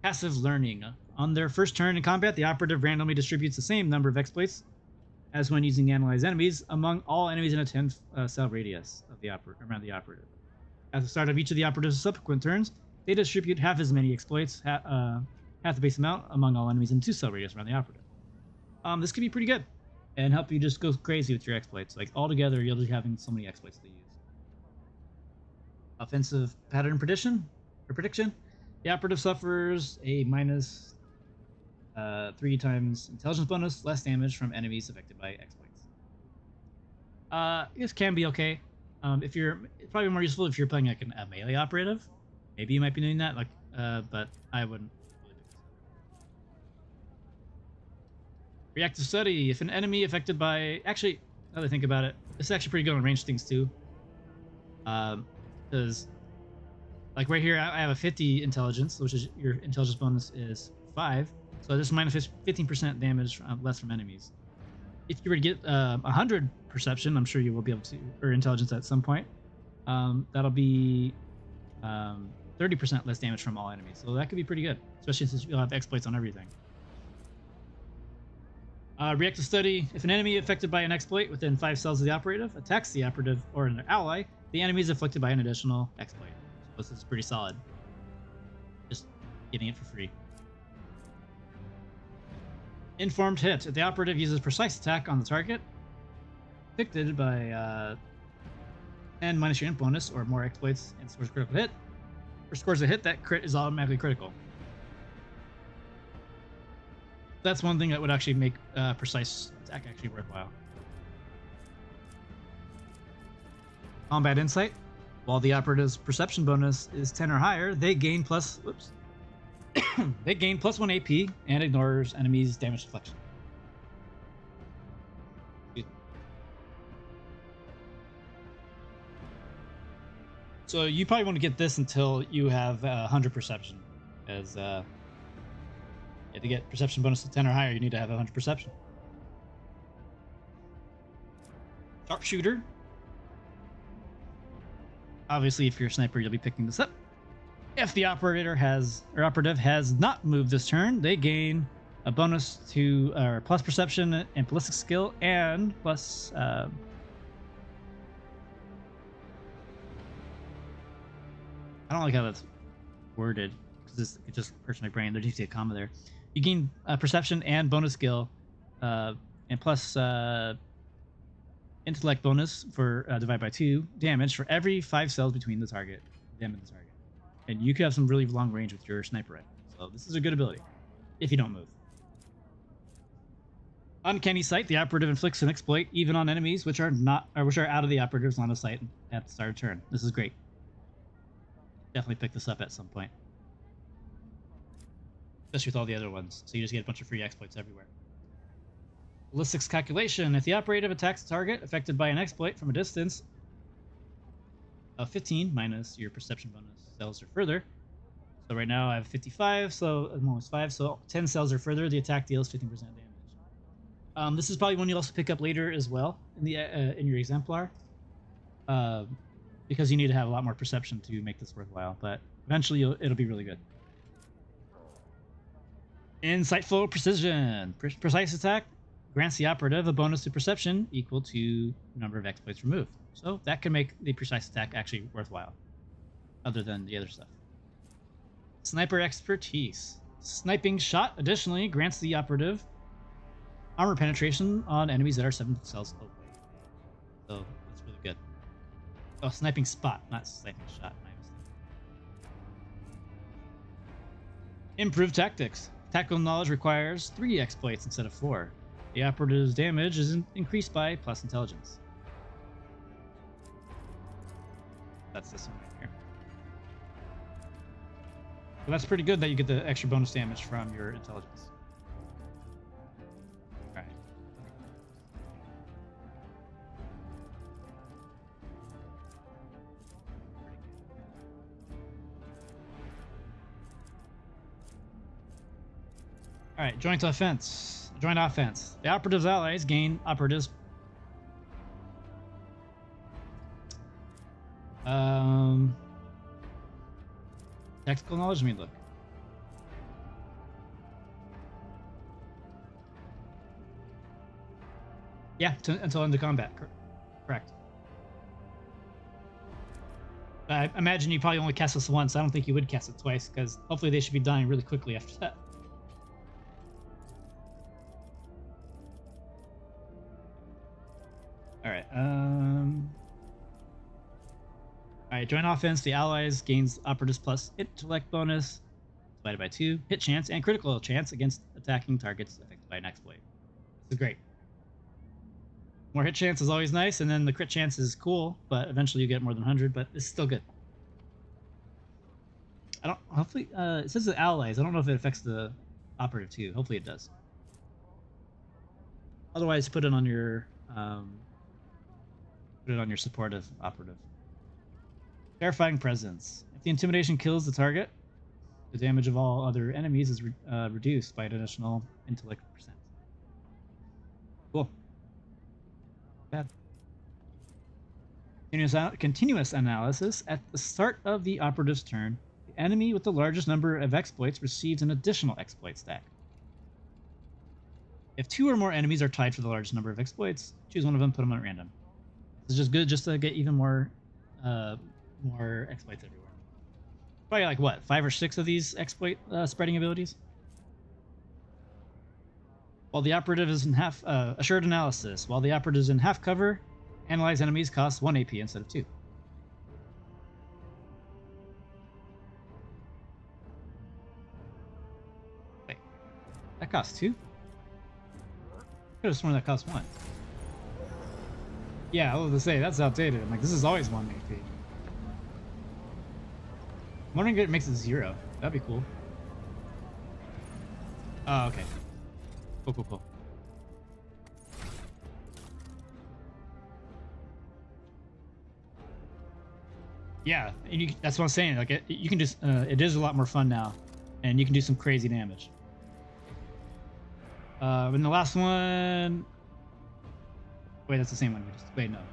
Passive learning. On their first turn in combat, the operative randomly distributes the same number of exploits as when using analyzed enemies among all enemies in a 10 cell radius of the around the operative. At the start of each of the operative's subsequent turns, they distribute half as many exploits, half the base amount, among all enemies in 2 cell radius around the operative. This could be pretty good and help you just go crazy with your exploits. Like altogether, you'll be having so many exploits to use. Offensive pattern prediction. The operative suffers a minus 3 times intelligence bonus, less damage from enemies affected by exploits. This can be okay. It's probably more useful if you're playing like a melee operative. Maybe you might be doing that, like, but I wouldn't. Reactive study. If an enemy affected by... Actually, now that I think about it, this is actually pretty good on ranged things too. Because, like right here, I have a 50 intelligence, which is your intelligence bonus is 5. So this minus 15% damage less from enemies. If you were to get 100 perception, I'm sure you will be able to, or intelligence at some point. That'll be 30% less damage from all enemies. So that could be pretty good, especially since you'll have exploits on everything. Reactive study. If an enemy affected by an exploit within 5 cells of the operative attacks the operative or an ally, the enemy is afflicted by an additional exploit. So this is pretty solid. Just getting it for free. Informed hit. If the operative uses precise attack on the target, affected by 10 minus your int bonus or more exploits and scores a critical hit, or scores a hit, that crit is automatically critical. That's one thing that would actually make precise attack actually worthwhile. Combat insight. While the operative's perception bonus is 10 or higher, they gain plus... Whoops. They gain plus 1 AP and ignores enemies' damage deflection. So you probably want to get this until you have 100 perception, as to get perception bonus to 10 or higher, you need to have 100 perception. Sharpshooter. Obviously, if you're a sniper, you'll be picking this up. If the operative has not moved this turn, they gain a bonus to plus perception and ballistic skill and plus I don't like how that's worded because it just hurts my brain. There needs to be a comma there. You gain perception and bonus skill and plus intellect bonus for divide by 2 damage for every 5 cells between the target them and the target. And you could have some really long range with your sniper rifle. So this is a good ability, if you don't move. Uncanny Sight. The operative inflicts an exploit even on enemies which are out of the operative's line of sight at the start of turn. This is great. Definitely pick this up at some point. Especially with all the other ones. So you just get a bunch of free exploits everywhere. Ballistics Calculation. If the operative attacks a target affected by an exploit from a distance of 15 minus your perception bonus cells or further. So right now I have 55, so I'm almost 5, so 10 cells or further, the attack deals 15% damage. This is probably one you'll also pick up later as well in the in your exemplar. because you need to have a lot more perception to make this worthwhile, but eventually it'll be really good. Insightful Precision. Precise attack grants the operative a bonus to perception equal to the number of exploits removed. So that can make the precise attack actually worthwhile, other than the other stuff. Sniper Expertise. Sniping Shot additionally grants the operative armor penetration on enemies that are 7 cells away. So that's really good. Oh, Sniping Spot, not Sniping Shot. My mistake. Improved Tactics. Tactical knowledge requires 3 exploits instead of 4. The operative's damage is increased by plus intelligence. That's this one right here. So that's pretty good that you get the extra bonus damage from your intelligence. Alright. Alright, joint offense. Joint offense. The operative's allies gain operatives. Tactical knowledge, let me look. Yeah, until end of combat. Correct. I imagine you probably only cast this once. I don't think you would cast it twice, because hopefully they should be dying really quickly after that. Alright, Alright, joint offense, the allies gains operatives plus intellect bonus, divided by 2, hit chance, and critical chance against attacking targets affected by an exploit. This is great. More hit chance is always nice, and then the crit chance is cool, but eventually you get more than 100, but it's still good. I don't, hopefully, it says the allies, I don't know if it affects the operative too, hopefully it does. Otherwise, put it on your, supportive operative. Terrifying Presence. If the intimidation kills the target, the damage of all other enemies is reduced by an additional intellect percent. Cool. Bad. Continuous analysis. At the start of the operative's turn, the enemy with the largest number of exploits receives an additional exploit stack. If 2 or more enemies are tied for the largest number of exploits, choose one of them, put them at random. This is just good just to get even more exploits everywhere. Probably like what, 5 or 6 of these exploit spreading abilities? While the operative is in half assured analysis, while the operative is in half cover, analyze enemies cost 1 AP instead of 2. Wait, that costs 2? Could have sworn that cost 1. Yeah, I was to say that's outdated. I'm like, this is always 1 AP. I'm wondering if it makes it 0. That'd be cool. Oh, okay. Cool. Yeah, and that's what I'm saying. Like, you can just, it is a lot more fun now, and you can do some crazy damage. And the last one. Wait, that's the same one. Wait, no. All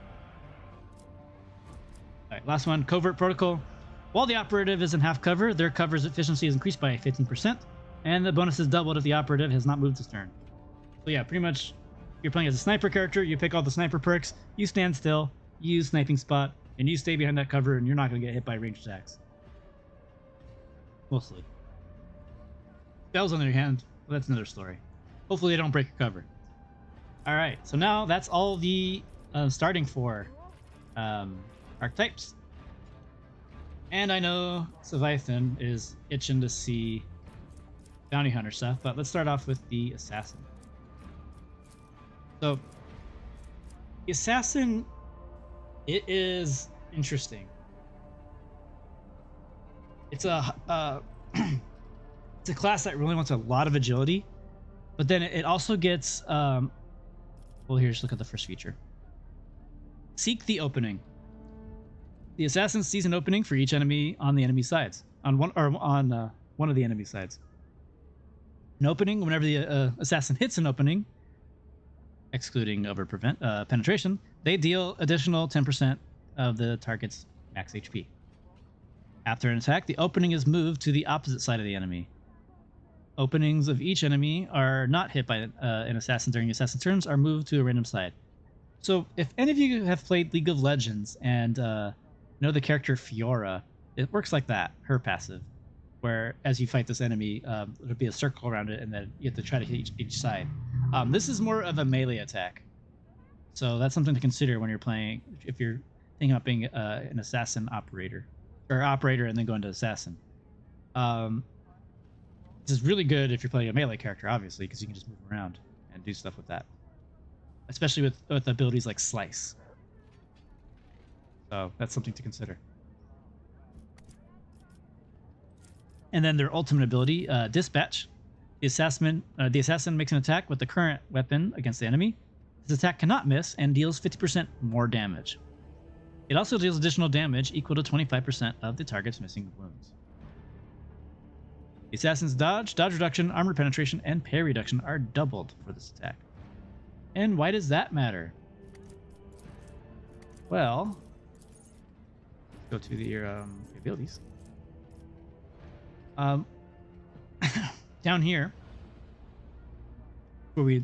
right, last one. Covert Protocol. While the operative is in half cover, their cover's efficiency is increased by 15%, and the bonus is doubled if the operative has not moved this turn. So yeah, pretty much, you're playing as a sniper character. You pick all the sniper perks. You stand still. You use Sniping Spot, and you stay behind that cover, and you're not going to get hit by ranged attacks. Mostly. Spells on the other hand, well, that's another story. Hopefully they don't break your cover. All right, so now that's all the starting for archetypes. And I know Leviathan is itching to see bounty hunter stuff, but let's start off with the assassin. So the assassin, it is interesting. It's a it's a class that really wants a lot of agility, but then it also gets well, here, just look at the first feature. Seek the opening. The assassin sees an opening for each enemy on the enemy sides, on one of the enemy sides. An opening, whenever the assassin hits an opening, excluding over penetration, they deal additional 10% of the target's max HP. After an attack, the opening is moved to the opposite side of the enemy. Openings of each enemy are not hit by an assassin during the assassin turns are moved to a random side. So if any of you have played League of Legends and know the character Fiora, it works like that, her passive, where as you fight this enemy, there'll be a circle around it and then you have to try to hit each side. This is more of a melee attack. So that's something to consider when you're playing, if you're thinking about being an assassin operator. Or operator and then going to assassin. This is really good if you're playing a melee character, obviously, because you can just move around and do stuff with that. Especially with abilities like Slice. So that's something to consider. And then their ultimate ability, Dispatch. The assassin makes an attack with the current weapon against the enemy. This attack cannot miss and deals 50% more damage. It also deals additional damage equal to 25% of the target's missing wounds. The assassin's dodge reduction, armor penetration, and parry reduction are doubled for this attack. And why does that matter? Well, let's go to your abilities. Down here, where we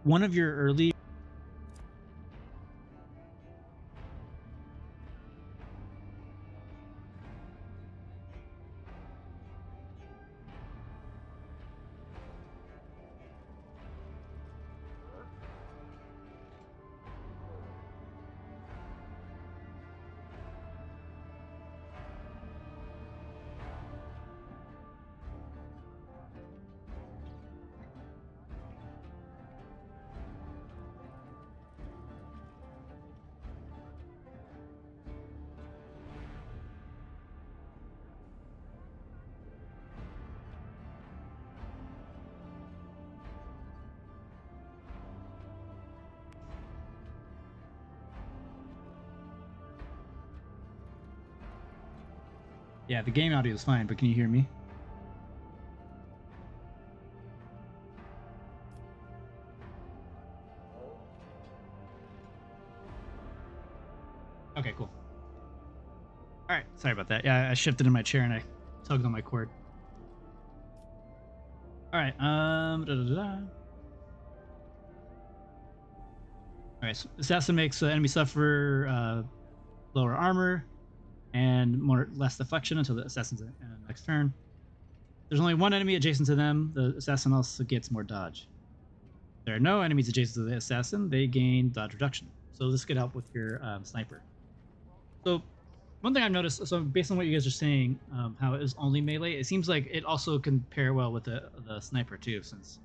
one of your early Yeah, the game audio is fine, but can you hear me? Okay, cool. All right, sorry about that. Yeah, I shifted in my chair and I tugged on my cord. All right, All right, so assassin makes enemy suffer lower armor and less deflection until the assassin's next turn. There's only one enemy adjacent to them. The assassin also gets more dodge. If there are no enemies adjacent to the assassin, they gain dodge reduction. So this could help with your sniper. So one thing I've noticed, so based on what you guys are saying, how it is only melee, it seems like it also can pair well with the sniper too, since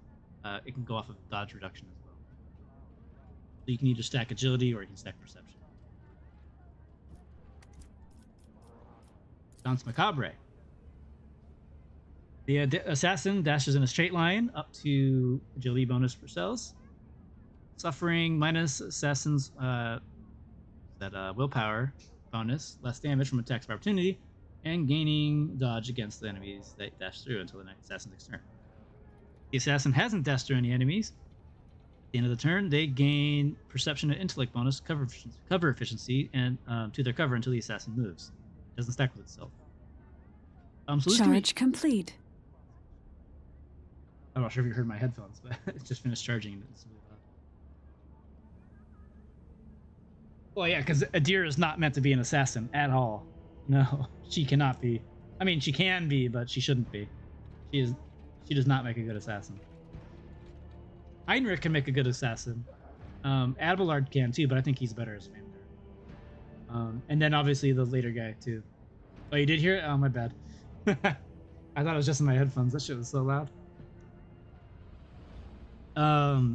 it can go off of dodge reduction as well. So you can either stack agility or you can stack perception. Danse Macabre. The assassin dashes in a straight line up to agility bonus for cells, suffering minus assassin's willpower bonus, less damage from attacks of opportunity, and gaining dodge against the enemies that dash through until the next assassin's next turn. The assassin hasn't dashed through any enemies. At the end of the turn, they gain perception and intellect bonus, cover efficiency, and to their cover until the assassin moves. It doesn't stack with itself. So Charge complete. I'm not sure if you heard my headphones, but it just finished charging. And it's really loud. Well, yeah, because Adira is not meant to be an assassin at all. No, she cannot be. I mean, she can be, but she shouldn't be. She does not make a good assassin. Heinrich can make a good assassin. Abelard can too, but I think he's better as Vampire. And then obviously the later guy too. Oh, you did hear it? Oh, my bad. I thought it was just in my headphones. That shit was so loud. But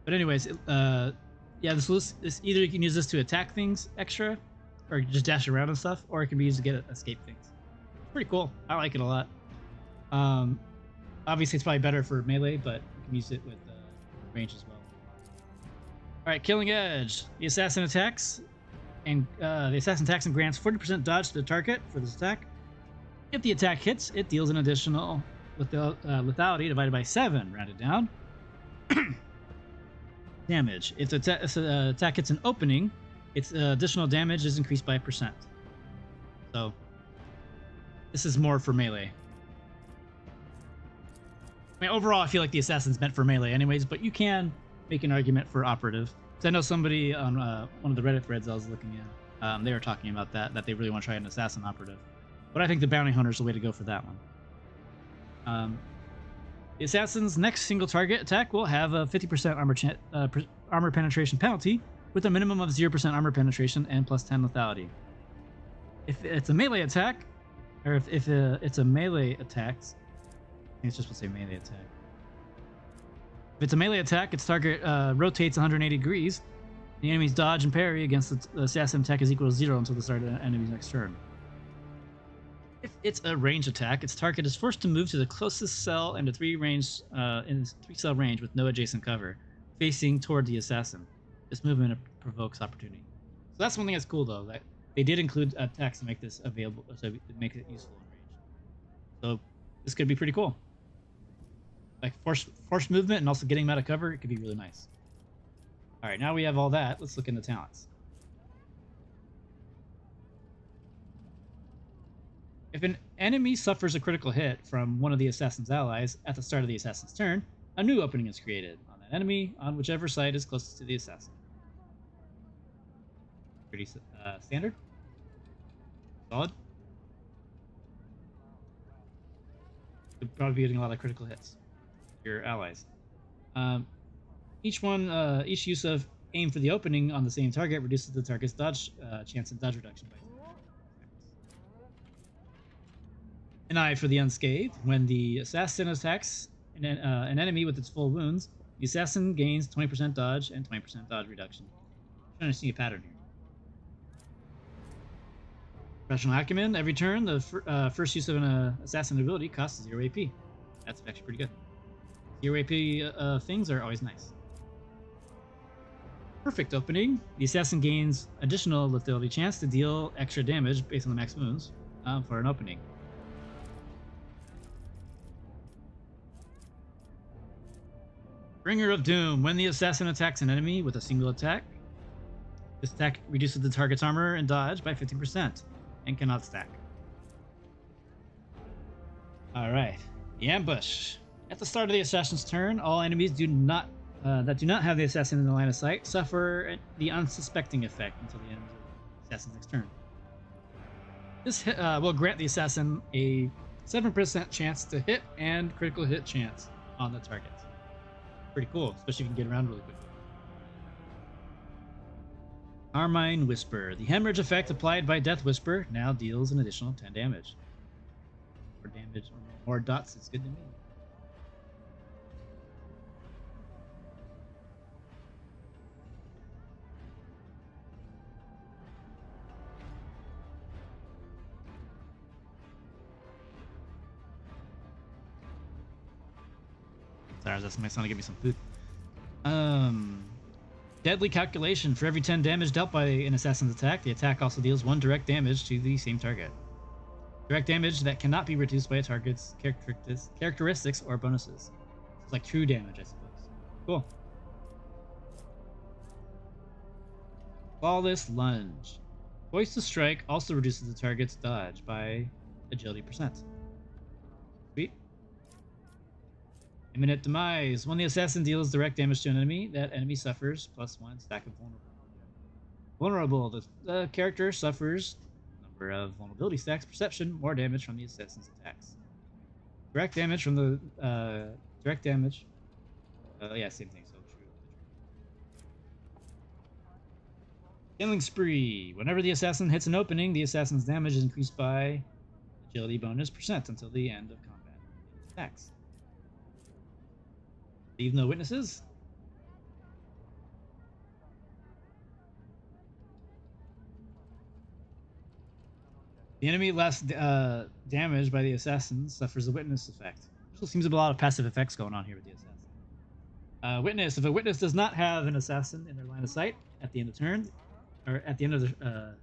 anyways, yeah, this either you can use this to attack things extra, or just dash around and stuff, or it can be used to get escape things. It's pretty cool. I like it a lot. Obviously it's probably better for melee, but you can use it with range as well. All right, Killing Edge. The assassin attacks, and grants 40% dodge to the target for this attack. If the attack hits, it deals an additional lethality divided by 7, rounded down. Damage. If the attack hits an opening, its additional damage is increased by 1%. So this is more for melee. I mean, overall, I feel like the assassin's meant for melee anyways, but you can make an argument for operative. Because I know somebody on one of the Reddit threads I was looking at, they were talking about that they really want to try an assassin operative. But I think the bounty hunter is the way to go for that one. The assassin's next single target attack will have a 50% armor penetration penalty with a minimum of 0% armor penetration and plus 10 lethality. If it's a melee attack, or if it's a melee attack, I think it's just supposed to say melee attack. If it's a melee attack, its target rotates 180 degrees. The enemy's dodge and parry against the assassin attack is equal to 0 until the start of the enemy's next turn. If it's a range attack, its target is forced to move to the closest cell in a 3-cell range with no adjacent cover, facing toward the assassin. This movement provokes opportunity. So that's one thing that's cool, though, that they did include attacks to make this available, so to make it useful in range. So this could be pretty cool. Like forced movement and also getting them out of cover, it could be really nice. All right, now we have all that. Let's look into talents. If an enemy suffers a critical hit from one of the assassin's allies at the start of the assassin's turn, a new opening is created on that enemy on whichever side is closest to the assassin. Pretty standard. Solid. You'll probably be getting a lot of critical hits. Your allies. Each use of aim for the opening on the same target reduces the target's dodge chance and dodge reduction by 10. An eye for the unscathed. When the assassin attacks an enemy with its full wounds, the assassin gains 20% dodge and 20% dodge reduction. I'm trying to see a pattern here. Professional acumen. Every turn, the first use of an assassin ability costs 0 AP. That's actually pretty good. 0 AP things are always nice. Perfect opening. The assassin gains additional lethality chance to deal extra damage based on the max wounds, for an opening. Bringer of Doom. When the assassin attacks an enemy with a single attack, this attack reduces the target's armor and dodge by 15% and cannot stack. Alright. The ambush. At the start of the assassin's turn, all enemies that do not have the assassin in the line of sight suffer the unsuspecting effect until the end of the assassin's next turn. This will grant the assassin a 7% chance to hit and critical hit chance on the target. Pretty cool, especially if you can get around really quickly. Carmine Whisper. The hemorrhage effect applied by Death Whisper now deals an additional 10 damage. More damage or more dots is good to me. Sorry, that's my son to give me some food. Deadly Calculation. For every 10 damage dealt by an assassin's attack, the attack also deals 1 direct damage to the same target. Direct damage that cannot be reduced by a target's characteristics or bonuses. It's like true damage, I suppose. Cool. Flawless Lunge. Voice to Strike also reduces the target's dodge by agility %. Sweet. Imminent Demise. When the assassin deals direct damage to an enemy, that enemy suffers +1 stack of vulnerable. Vulnerable. The character suffers number of vulnerability stacks, perception, more damage from the assassin's attacks. Direct damage from the yeah, same thing. So true. Killing Spree. Whenever the assassin hits an opening, the assassin's damage is increased by agility bonus % until the end of combat attacks. Leave no witnesses. The enemy less damage by the assassin suffers a witness effect. There seems to be a lot of passive effects going on here with the assassin. Witness. If a witness does not have an assassin in their line of sight at the end of turn, or at the end of the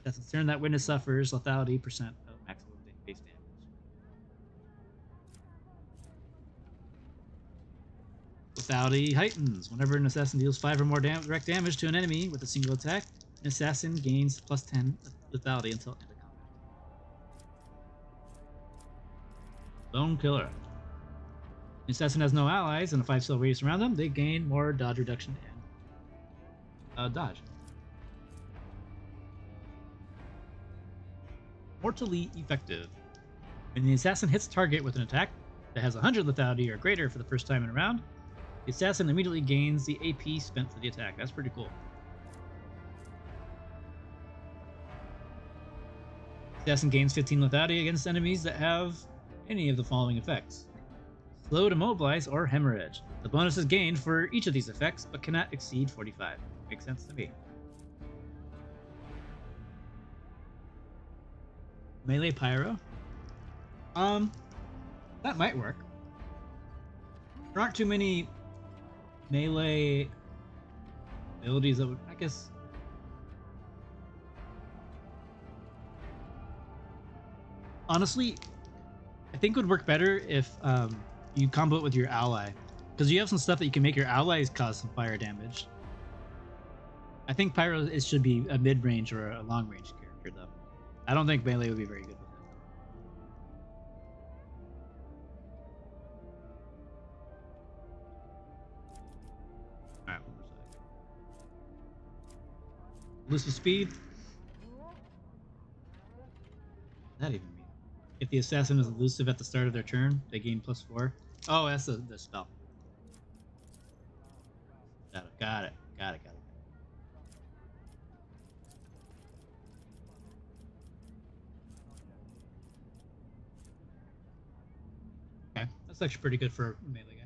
assassin's turn, that witness suffers lethality % of maximum base damage. Lethality heightens. Whenever an assassin deals 5 or more direct damage to an enemy with a single attack, an assassin gains +10 lethality until end of combat. Lone Killer. The assassin has no allies and a 5-cell radius around them. They gain more dodge reduction and dodge. Mortally Effective. When the assassin hits a target with an attack that has 100 lethality or greater for the first time in a round, the assassin immediately gains the AP spent for the attack. That's pretty cool. The assassin gains 15 lethality against enemies that have any of the following effects. Slow to mobilize or hemorrhage. The bonus is gained for each of these effects, but cannot exceed 45. Makes sense to me. Melee Pyro. That might work. There aren't too many melee abilities that would, I guess. Honestly, I think it would work better if you combo it with your ally, because you have some stuff that you can make your allies cause some fire damage. I think Pyro should be a mid-range or a long-range character, though. I don't think melee would be very good with it. Alright, what was that? Elusive Speed. What does that even mean? If the assassin is elusive at the start of their turn, they gain +4. Oh, that's the spell. Got it. Okay, that's actually pretty good for a melee guy.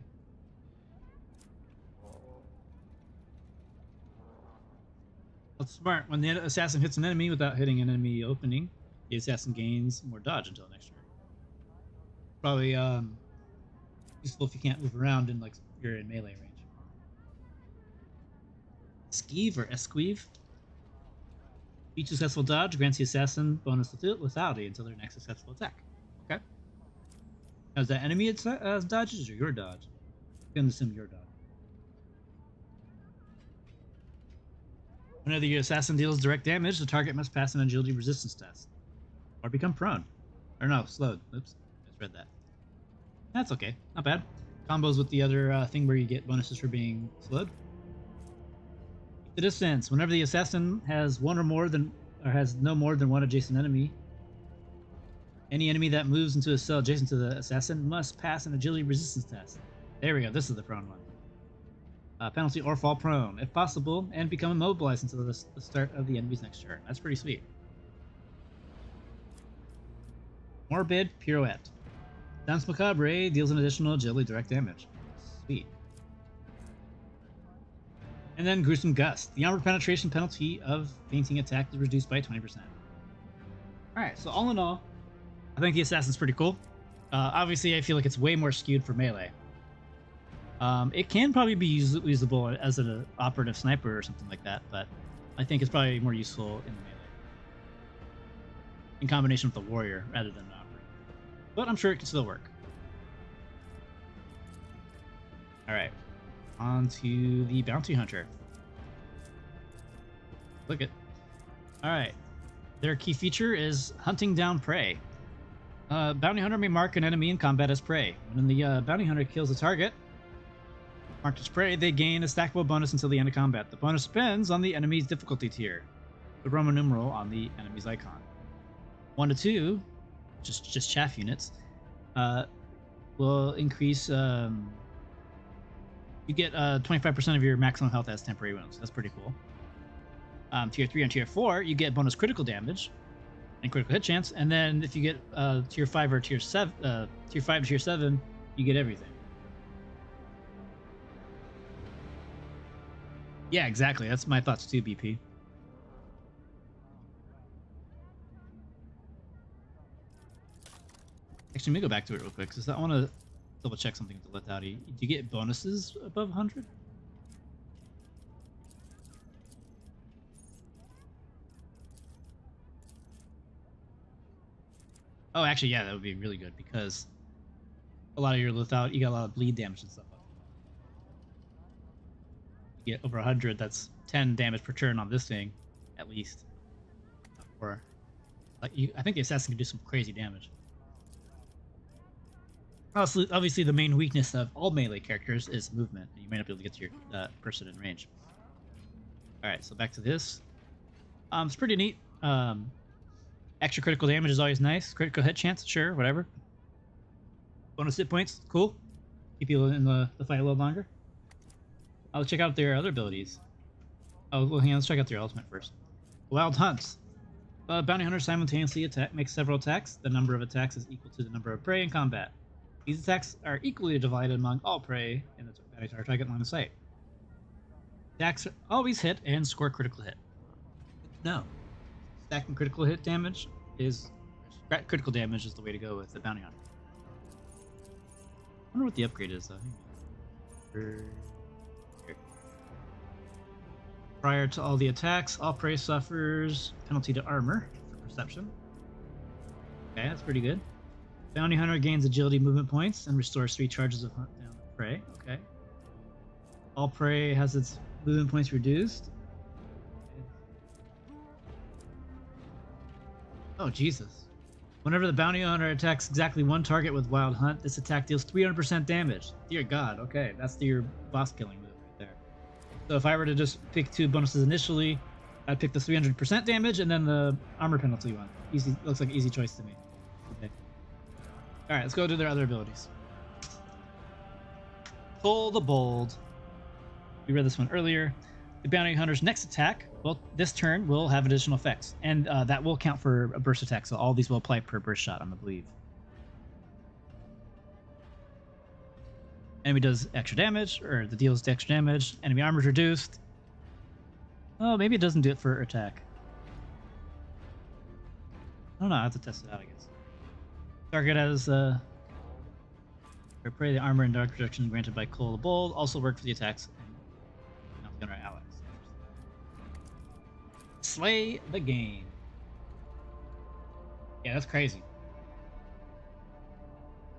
That's smart. When the assassin hits an enemy without hitting an enemy opening, the assassin gains more dodge until next turn. Probably useful if you can't move around and like you're in melee range. Skeeve or Esquive. Each successful dodge grants the assassin bonus lethality until their next successful attack. Okay. Now, is that enemy dodges or your dodge? I'm going to assume your dodge. Whenever your assassin deals direct damage, the target must pass an agility resistance test. Or become prone. Or no, slowed. Oops. I just read that. That's okay. Not bad. Combos with the other thing where you get bonuses for being slowed. The distance. Whenever the assassin has one or more than, or has no more than one adjacent enemy, any enemy that moves into a cell adjacent to the assassin must pass an agility resistance test. There we go. This is the prone one. Penalty or fall prone, if possible, and become immobilized until the start of the enemy's next turn. That's pretty sweet. Morbid Pirouette. Dance Macabre deals an additional agility direct damage. Sweet. And then Gruesome Gust. The armor penetration penalty of fainting attack is reduced by 20%. Alright, so all in all, I think the assassin's pretty cool. Obviously, I feel like it's way more skewed for melee. It can probably be usable as an operative sniper or something like that, but I think it's probably more useful in melee. In combination with the warrior rather than an operative. But I'm sure it can still work. Alright. On to the Bounty Hunter. Look it. Alright. Their key feature is hunting down prey. Bounty Hunter may mark an enemy in combat as prey. When the Bounty Hunter kills a target marked as prey, they gain a stackable bonus until the end of combat. The bonus depends on the enemy's difficulty tier, the Roman numeral on the enemy's icon. 1 to 2, just chaff units, will increase. You get 25% of your maximum health as temporary wounds. That's pretty cool. Tier 3 and Tier 4, you get bonus critical damage and critical hit chance, and then if you get Tier 5 or Tier 7, Tier 5 to Tier 7, you get everything. Yeah, exactly. That's my thoughts too, BP. Actually, let me go back to it real quick, because I want to double check something with the lethality. Do you get bonuses above 100? Oh, actually, yeah, that would be really good, because a lot of your lethality, you got a lot of bleed damage and stuff. You get over 100, that's 10 damage per turn on this thing, at least. Or, like, I think the assassin can do some crazy damage. Obviously, the main weakness of all melee characters is movement. You may not be able to get to your person in range. Alright, so back to this. It's pretty neat. Extra critical damage is always nice. Critical hit chance, sure, whatever. Bonus hit points, cool. Keep you in the fight a little longer. I'll check out their other abilities. Oh, well, hang on, let's check out their ultimate first. Wild Hunts. Bounty Hunter simultaneously makes several attacks. The number of attacks is equal to the number of prey in combat. These attacks are equally divided among all prey in the bounty hunter target line of sight. Attacks always hit and score critical hit. No. Stacking critical hit damage is... Critical damage is the way to go with the bounty hunter. I wonder what the upgrade is, though. Prior to all the attacks, all prey suffers penalty to armor for perception. Okay, that's pretty good. Bounty Hunter gains agility movement points and restores 3 charges of hunt down the prey. Okay. All prey has its movement points reduced. Oh, Jesus. Whenever the Bounty Hunter attacks exactly one target with Wild Hunt, this attack deals 300% damage. Dear God, okay, that's your boss killing move right there. So if I were to just pick 2 bonuses initially, I'd pick the 300% damage and then the armor penalty one. Easy, looks like an easy choice to me. Okay. Alright, let's go to their other abilities. Pull the Bold. We read this one earlier. The Bounty Hunter's next attack, well, this turn will have additional effects, and that will count for a burst attack, so all these will apply per burst shot, I believe. Enemy does extra damage, or the deals extra damage. Enemy armor is reduced. Oh, maybe it doesn't do it for attack. I don't know, I have to test it out, I guess. Target has for prey, the armor and dark protection granted by Cole the Bold also work for the attacks and our allies. Slay the game. Yeah, that's crazy.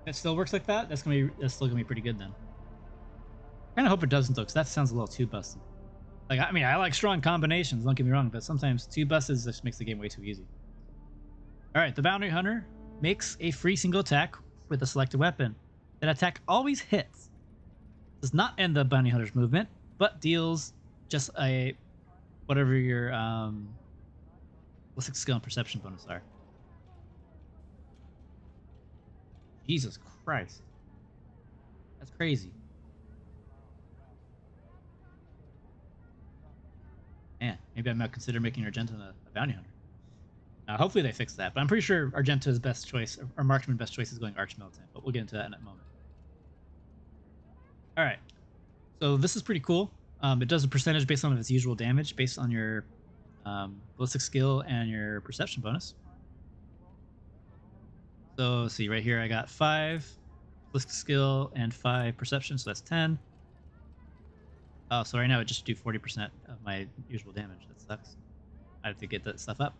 It still works like that? That's still gonna be pretty good then. Kinda hope it doesn't though, because that sounds a little too busted. Like, I mean, I like strong combinations, don't get me wrong, but sometimes too busted just makes the game way too easy. Alright, the Bounty Hunter makes a free single attack with a selected weapon. That attack always hits. Does not end the Bounty Hunter's movement, but deals just a whatever your ballistic skill and perception bonus are. Jesus Christ. That's crazy. Man, maybe I might consider making Argenta a bounty hunter. Hopefully they fix that, but I'm pretty sure Argenta's best choice, or Marksman's best choice, is going Archmilitant, but we'll get into that in a moment. Alright, so this is pretty cool. It does a percentage based on its usual damage, based on your ballistic skill and your perception bonus. So, see, right here I got 5 ballistic skill and 5 perception, so that's 10. Oh, so right now it just do 40% of my usual damage. That sucks. I have to get that stuff up.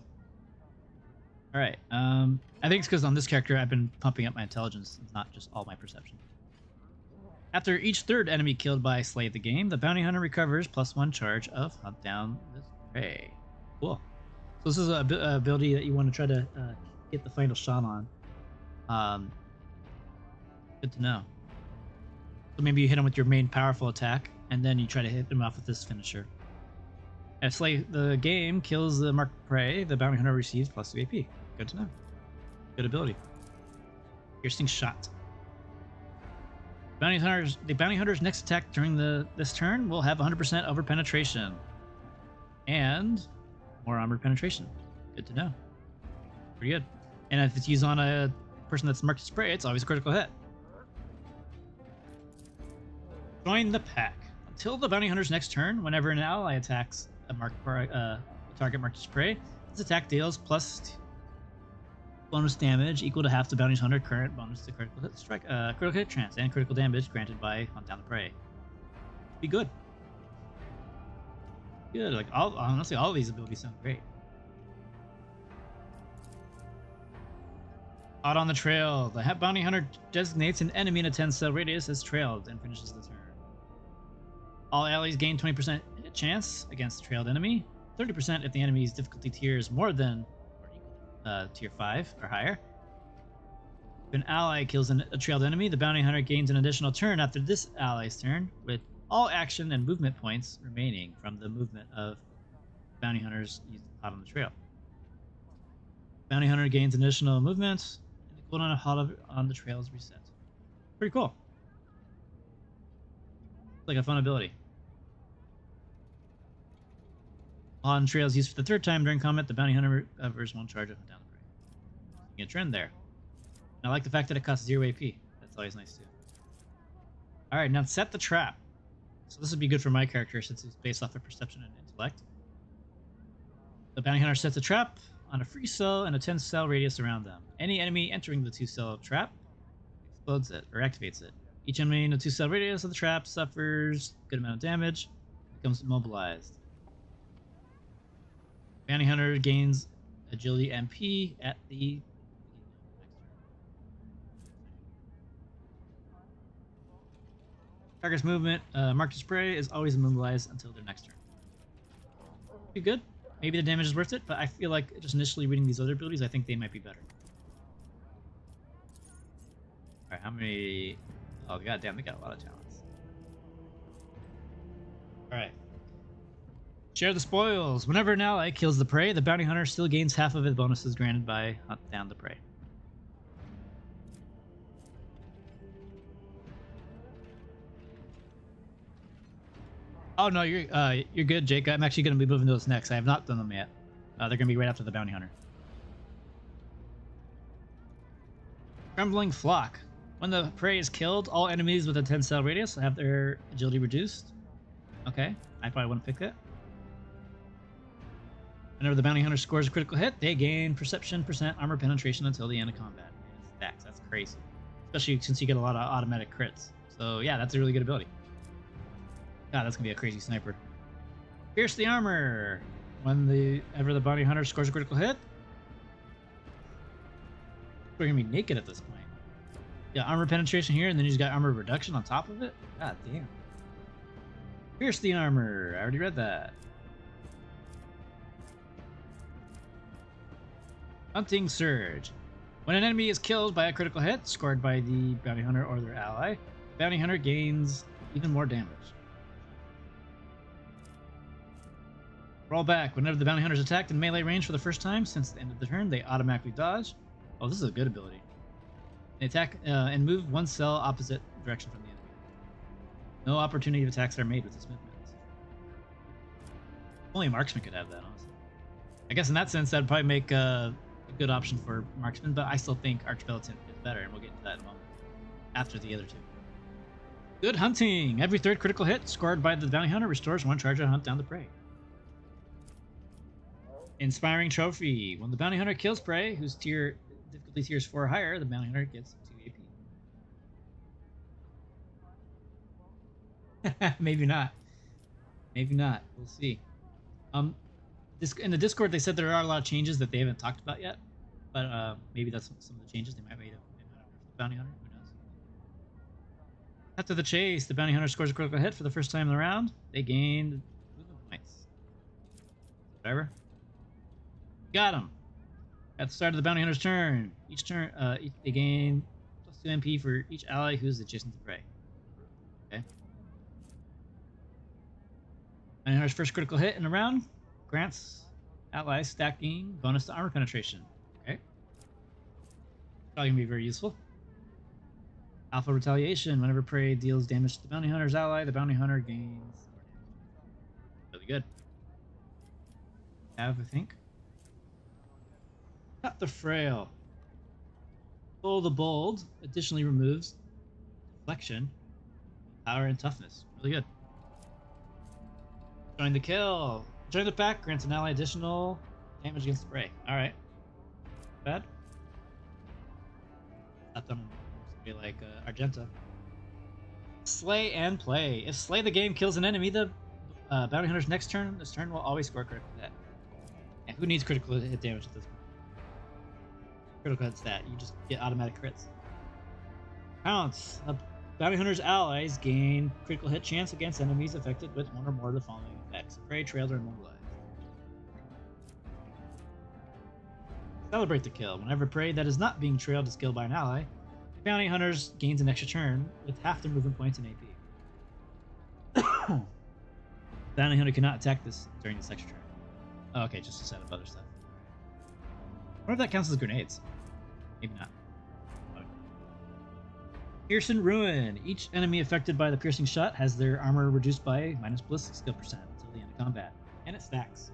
Alright, I think it's because on this character I've been pumping up my intelligence, not just all my perception. After each third enemy killed by Slay the Game, the Bounty Hunter recovers +1 charge of Hunt Down this Prey. Cool. So this is a ability that you want to try to get the final shot on. Good to know. So maybe you hit him with your main powerful attack, and then you try to hit him off with this finisher. If Slay the Game kills the marked prey, the Bounty Hunter receives +2 AP. Good to know. Good ability. Piercing Shot. The Bounty Hunter's next attack during this turn will have 100% over penetration. And more armor penetration. Good to know. Pretty good. And if it's used on a person that's marked as prey, it's always a critical hit. Join the pack. Until the Bounty Hunter's next turn, whenever an ally attacks a target marked as prey, this attack deals plus bonus damage equal to half the Bounty Hunter current bonus to critical hit strike, critical hit chance, and critical damage granted by Hunt Down the Prey. Be good. Good. Like honestly, all of these abilities sound great. Out on the trail, the Bounty Hunter designates an enemy in a 10-cell radius as trailed and finishes the turn. All allies gain 20% hit chance against the trailed enemy, 30% if the enemy's difficulty tier is more than or equal tier 5 or higher. If an ally kills a trailed enemy, the Bounty Hunter gains an additional turn after this ally's turn, with all action and movement points remaining from the movement of Bounty Hunters out on the trail. Bounty Hunter gains additional movement, and the cooldown of hot on the trail is reset. Pretty cool. It's like a fun ability. On trails used for the third time during combat, the Bounty Hunter recovers 1 charge of down the prey. You get a trend there. And I like the fact that it costs 0 AP. That's always nice too. Alright, now set the trap. So this would be good for my character since it's based off of perception and intellect. The Bounty Hunter sets a trap on a free cell and a 10-cell radius around them. Any enemy entering the 2-cell trap explodes it or activates it. Each enemy in the 2-cell radius of the trap suffers a good amount of damage, becomes immobilized. Bounty Hunter gains agility MP at the target's movement marked as prey is always immobilized until their next turn. Pretty good. Maybe the damage is worth it, but I feel like just initially reading these other abilities, I think they might be better. Alright, how many... Oh, goddamn, they got a lot of talents. Alright. Share the spoils. Whenever an ally kills the prey, the Bounty Hunter still gains half of its bonuses granted by Hunt Down the Prey. Oh no, you're good, Jake. I'm actually going to be moving those next. I have not done them yet. They're going to be right after the Bounty Hunter. Trembling Flock. When the prey is killed, all enemies with a 10-cell radius have their agility reduced. Okay, I probably wouldn't pick that. Whenever the Bounty Hunter scores a critical hit, they gain perception % armor penetration until the end of combat. And it stacks. That's crazy. Especially since you get a lot of automatic crits. So yeah, that's a really good ability. God, that's gonna be a crazy sniper. Pierce the armor. Whenever the bounty hunter scores a critical hit, we're gonna be naked at this point. Yeah, armor penetration here, and then he's got armor reduction on top of it. God damn. Pierce the armor. I already read that. Hunting Surge. When an enemy is killed by a critical hit scored by the bounty hunter or their ally, the bounty hunter gains even more damage. Roll back. Whenever the bounty hunter is attacked in melee range for the first time since the end of the turn, they automatically dodge. Oh, this is a good ability. They attack and move one cell opposite direction from the enemy. No opportunity of attacks are made with this movement. Only a marksman could have that, honestly. I guess in that sense, that'd probably make a good option for marksman, but I still think archvilitant is better, and we'll get into that in a moment. After the other two. Good hunting! Every third critical hit scored by the bounty hunter restores one charge to hunt down the prey. Inspiring Trophy. When the bounty hunter kills prey, whose difficulty tier is 4 or higher, the bounty hunter gets 2 AP. Maybe not. Maybe not. We'll see. In the Discord, they said there are a lot of changes that they haven't talked about yet, but maybe that's some of the changes they might make. The bounty hunter, who knows? After the chase, the bounty hunter scores a critical hit for the first time in the round. They gain movement points. Whatever. Got him. At the start of the bounty hunter's turn, they gain +2 MP for each ally who's adjacent to prey. Okay. Bounty hunter's first critical hit in the round grants allies stacking bonus to armor penetration. Okay. Probably gonna be very useful. Alpha Retaliation. Whenever prey deals damage to the bounty hunter's ally, the bounty hunter gains more damage. Really good. I think. Cut the Frail. Pull the Bold additionally removes deflection, power, and toughness. Really good. Join the kill. Join the pack grants an ally additional damage against the prey. Alright. Bad. Not done be like Argenta. Slay and play. If Slay the game kills an enemy, the bounty hunter's this turn will always score a critical hit. And who needs critical hit damage at this point? Critical hit stat. You just get automatic crits. Counts. Bounty hunter's allies gain critical hit chance against enemies affected with one or more of the following effects: prey, trailed, or immobilized. Celebrate the kill. Whenever prey that is not being trailed is killed by an ally, the bounty hunters gains an extra turn with half their movement points in AP. Bounty hunter cannot attack this during this extra turn. Oh, okay, just a set of other stuff. I wonder if that counts as grenades. Maybe not. Piercing Ruin. Each enemy affected by the piercing shot has their armor reduced by minus ballistic skill percent until the end of combat. And it stacks.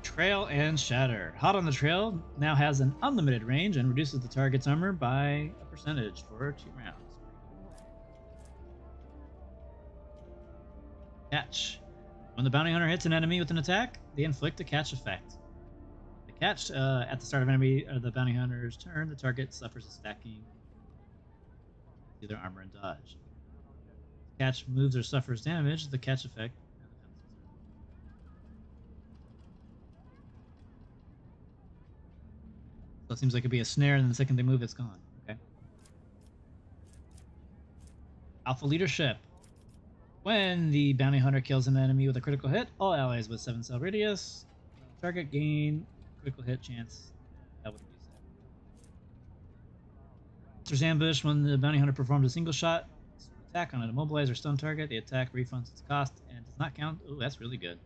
Trail and Shatter. Hot on the Trail now has an unlimited range and reduces the target's armor by a percentage for 2 rounds. Catch. When the bounty hunter hits an enemy with an attack, they inflict a catch effect. The catch, at the start of the bounty hunter's turn, the target suffers a stacking to their armor and dodge. The catch moves or suffers damage, the catch effect. So it seems like it'd be a snare, and then the second they move, it's gone. Okay. Alpha Leadership. When the bounty hunter kills an enemy with a critical hit, all allies with 7-cell radius target gain critical hit chance. That would reduce that. Monster's Ambush. When the bounty hunter performs a single shot attack on an immobilized or stun target, the attack refunds its cost and does not count. Oh, that's really good.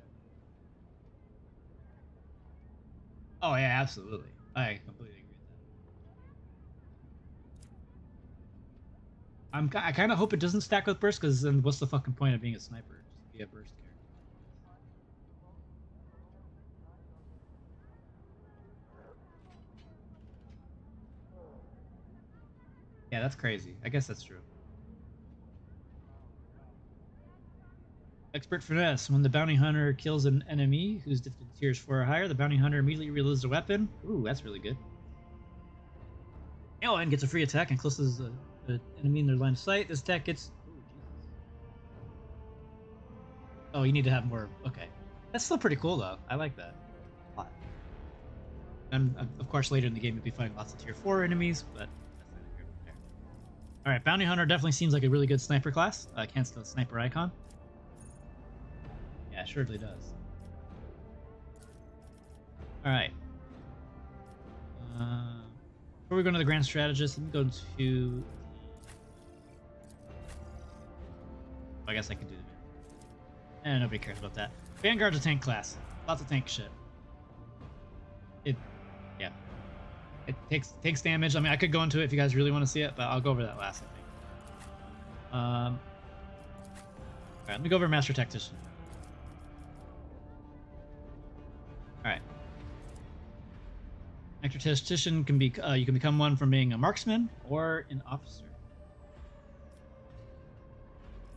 Oh yeah, absolutely. I completely agree with that. I kind of hope it doesn't stack with burst, because then what's the fucking point of being a sniper? Just be a burst character. Yeah, that's crazy. I guess that's true. Expert Finesse. When the bounty hunter kills an enemy whose difficulty tier is 4 or higher, the bounty hunter immediately reloads their weapon. Ooh, that's really good. Oh, and gets a free attack and closes the enemy in their line of sight. This attack gets... Ooh, Jesus. Oh, you need to have more. Okay, that's still pretty cool though. I like that a lot. And of course, later in the game, you'll be fighting lots of tier 4 enemies, but that's neither here nor there. All right, bounty hunter definitely seems like a really good sniper class. Cancel the sniper icon. Yeah, surely does. All right. Before we go into the grand strategist, let me go to. I guess I can do the. And nobody cares about that. Vanguard's a tank class. Lots of tank shit. Yeah. It takes damage. I mean, I could go into it if you guys really want to see it, but I'll go over that last, I think. All right, let me go over Master Tactician. All right. Master Tactician can be you can become one from being a marksman or an officer.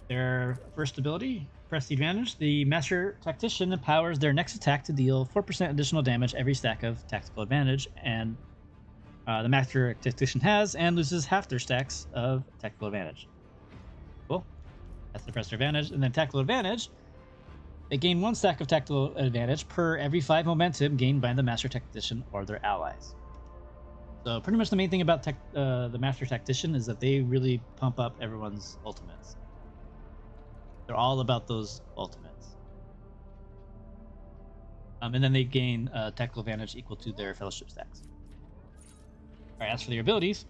Their first ability, press the advantage. The Master Tactician empowers their next attack to deal 4% additional damage every stack of tactical advantage, and the Master Tactician has and loses half their stacks of tactical advantage. Cool. That's the press their advantage, and then tactical advantage. They gain 1 stack of tactical advantage per every 5 momentum gained by the Master Tactician or their allies. So pretty much the main thing about the Master Tactician is that they really pump up everyone's ultimates. They're all about those ultimates. And then they gain tactical advantage equal to their fellowship stacks. All right, as for their abilities,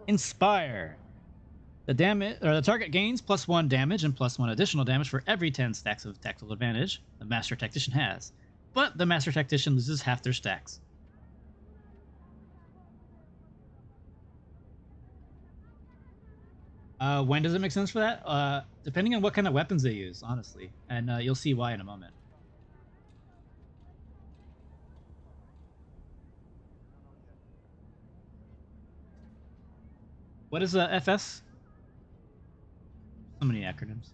Inspire. The target gains +1 damage and +1 additional damage for every 10 stacks of tactical advantage the Master Tactician has, but the Master Tactician loses half their stacks. When does it make sense for that? Depending on what kind of weapons they use, honestly, and you'll see why in a moment. What is FS? So many acronyms.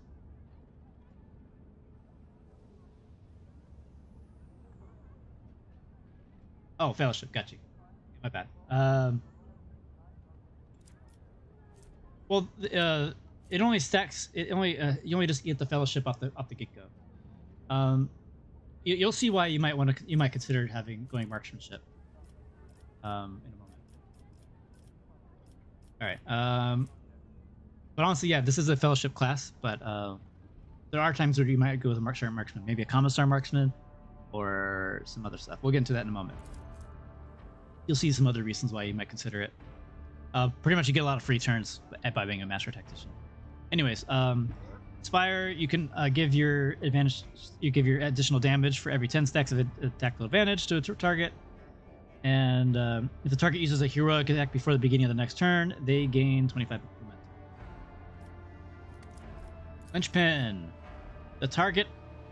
Oh, fellowship. Got you. My bad. Well, it only stacks. It only you only just get the fellowship off the get go. You'll see why you might consider going marksmanship. In a moment. All right. But honestly, yeah, this is a fellowship class. But there are times where you might go with a certain marksman, maybe a commissar marksman, or some other stuff. We'll get into that in a moment. You'll see some other reasons why you might consider it. Pretty much, you get a lot of free turns by being a Master Tactician. Anyways, Inspire, you can give your advantage. You give your additional damage for every 10 stacks of tactical advantage to a target. And if the target uses a heroic attack before the beginning of the next turn, they gain 25 momentum. Linchpin. The target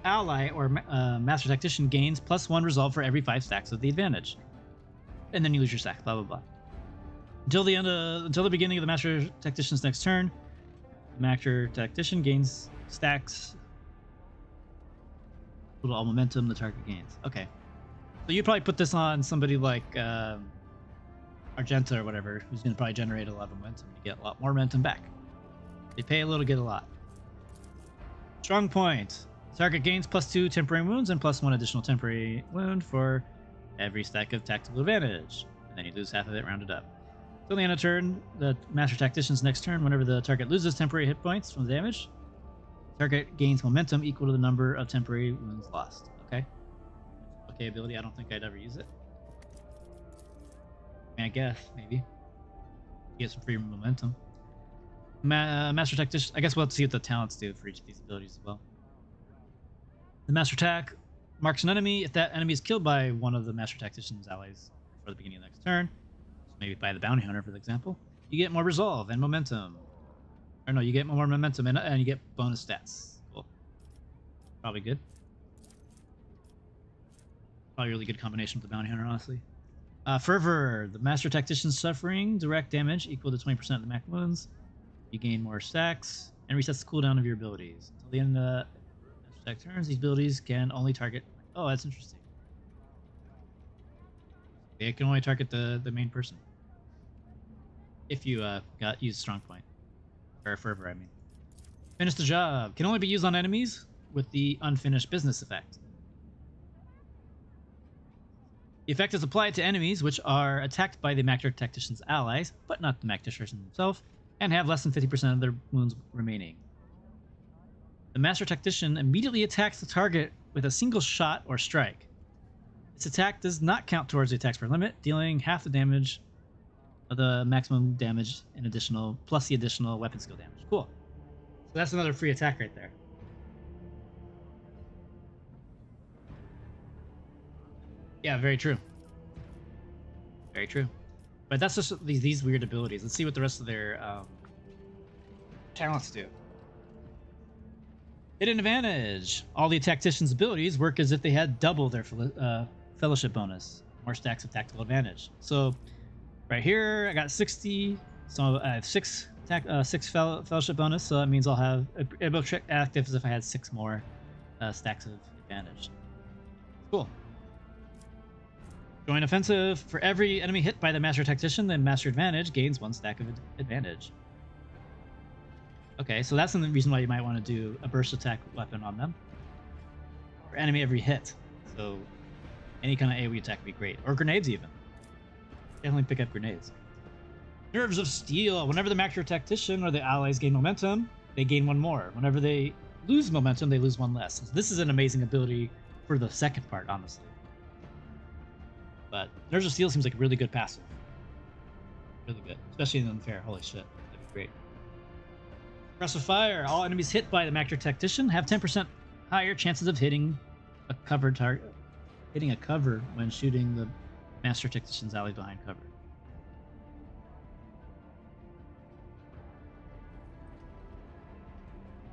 ally or Master Tactician gains +1 resolve for every 5 stacks of the advantage. And then you lose your stack, blah, blah, blah. Until the beginning of the Master Tactician's next turn, the Master Tactician gains stacks. Total all momentum the target gains. Okay. So you'd probably put this on somebody like Argenta or whatever, who's going to probably generate a lot of momentum to get a lot more momentum back. They pay a little, get a lot. Strong point. Target gains +2 temporary wounds and +1 additional temporary wound for every stack of tactical advantage. And then you lose half of it rounded up. Till the end of turn, the Master Tactician's next turn, whenever the target loses temporary hit points from the damage, the target gains momentum equal to the number of temporary wounds lost. Okay? Okay, ability. I don't think I'd ever use it. I mean, I guess, maybe. Get some free momentum. Master Tactician. I guess we'll have to see what the talents do for each of these abilities as well. The Master Tac marks an enemy. If that enemy is killed by one of the Master Tactician's allies before the beginning of the next turn, so maybe by the Bounty Hunter, for example, you get more resolve and momentum. Or no, you get more momentum and you get bonus stats. Cool. Probably good. Probably a really good combination with the Bounty Hunter, honestly. Fervor. The Master Tactician's suffering direct damage equal to 20% of the max wounds. You gain more stacks and resets the cooldown of your abilities. Until the end of the Master Tac turns, these abilities can only target... Oh, that's interesting. It can only target the main person. If you use Strong Point. Or Fervor, I mean. Finish the job. Can only be used on enemies. with the unfinished business effect. The effect is applied to enemies which are attacked by the Master Tactician's allies, but not the Master Tactician himself, and have less than 50% of their wounds remaining. The Master Tactician immediately attacks the target with a single shot or strike. This attack does not count towards the attack's per limit, dealing half the damage of the maximum damage in additional, plus the additional weapon skill damage. Cool. So that's another free attack right there. Yeah, very true. Very true. But that's just these weird abilities. Let's see what the rest of their talents do. Hidden advantage. All the tactician's abilities work as if they had double their fellowship bonus. More stacks of tactical advantage. So right here, I got 60. So I have six fellowship bonus. So that means I'll have able trick active as if I had 6 more stacks of advantage. Cool. Join offensive. For every enemy hit by the Master Tactician, the Master Advantage gains 1 stack of advantage. Okay, so that's the reason why you might want to do a burst attack weapon on them. For enemy every hit. So any kind of AoE attack would be great. Or grenades even. Definitely pick up grenades. Nerves of Steel. Whenever the Master Tactician or the allies gain momentum, they gain 1 more. Whenever they lose momentum, they lose 1 less. So this is an amazing ability for the second part, honestly. But Nerves of Steel seems like a really good passive. Really good. Especially in Unfair. Holy shit. That'd be great. Suppressive Fire. All enemies hit by the Master Tactician have 10% higher chances of hitting a covered target. Hitting a cover when shooting the Master Tactician's allies behind cover.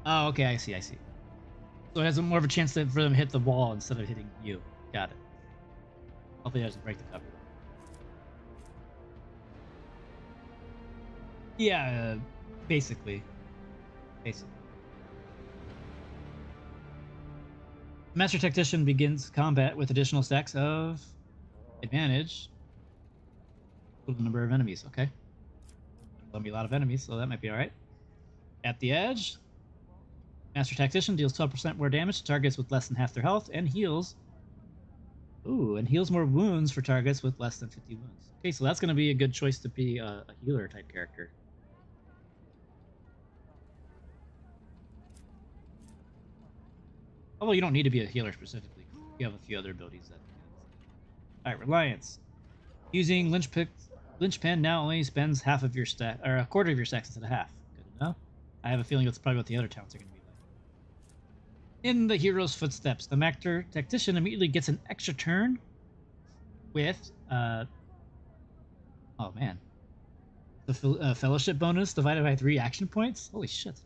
Oh, okay. I see. So it has more of a chance for them to hit the wall instead of hitting you. Got it. Hopefully it doesn't break the cover. Yeah, basically. Master Tactician begins combat with additional stacks of advantage. The number of enemies, okay. There'll be a lot of enemies, so that might be alright. At the edge, Master Tactician deals 12% more damage to targets with less than half their health and heals. Ooh, and heals more wounds for targets with less than 50 wounds. Okay, so that's going to be a good choice to be a healer type character. Although you don't need to be a healer specifically. You have a few other abilities that. Alright, Reliance. Using Linchpin now only spends half of your stack, or a quarter of your stacks instead of half. Good to know. I have a feeling that's probably what the other talents are going to be like. In the hero's footsteps, the Master Tactician immediately gets an extra turn with, oh man, the fellowship bonus divided by 3 action points. Holy shit!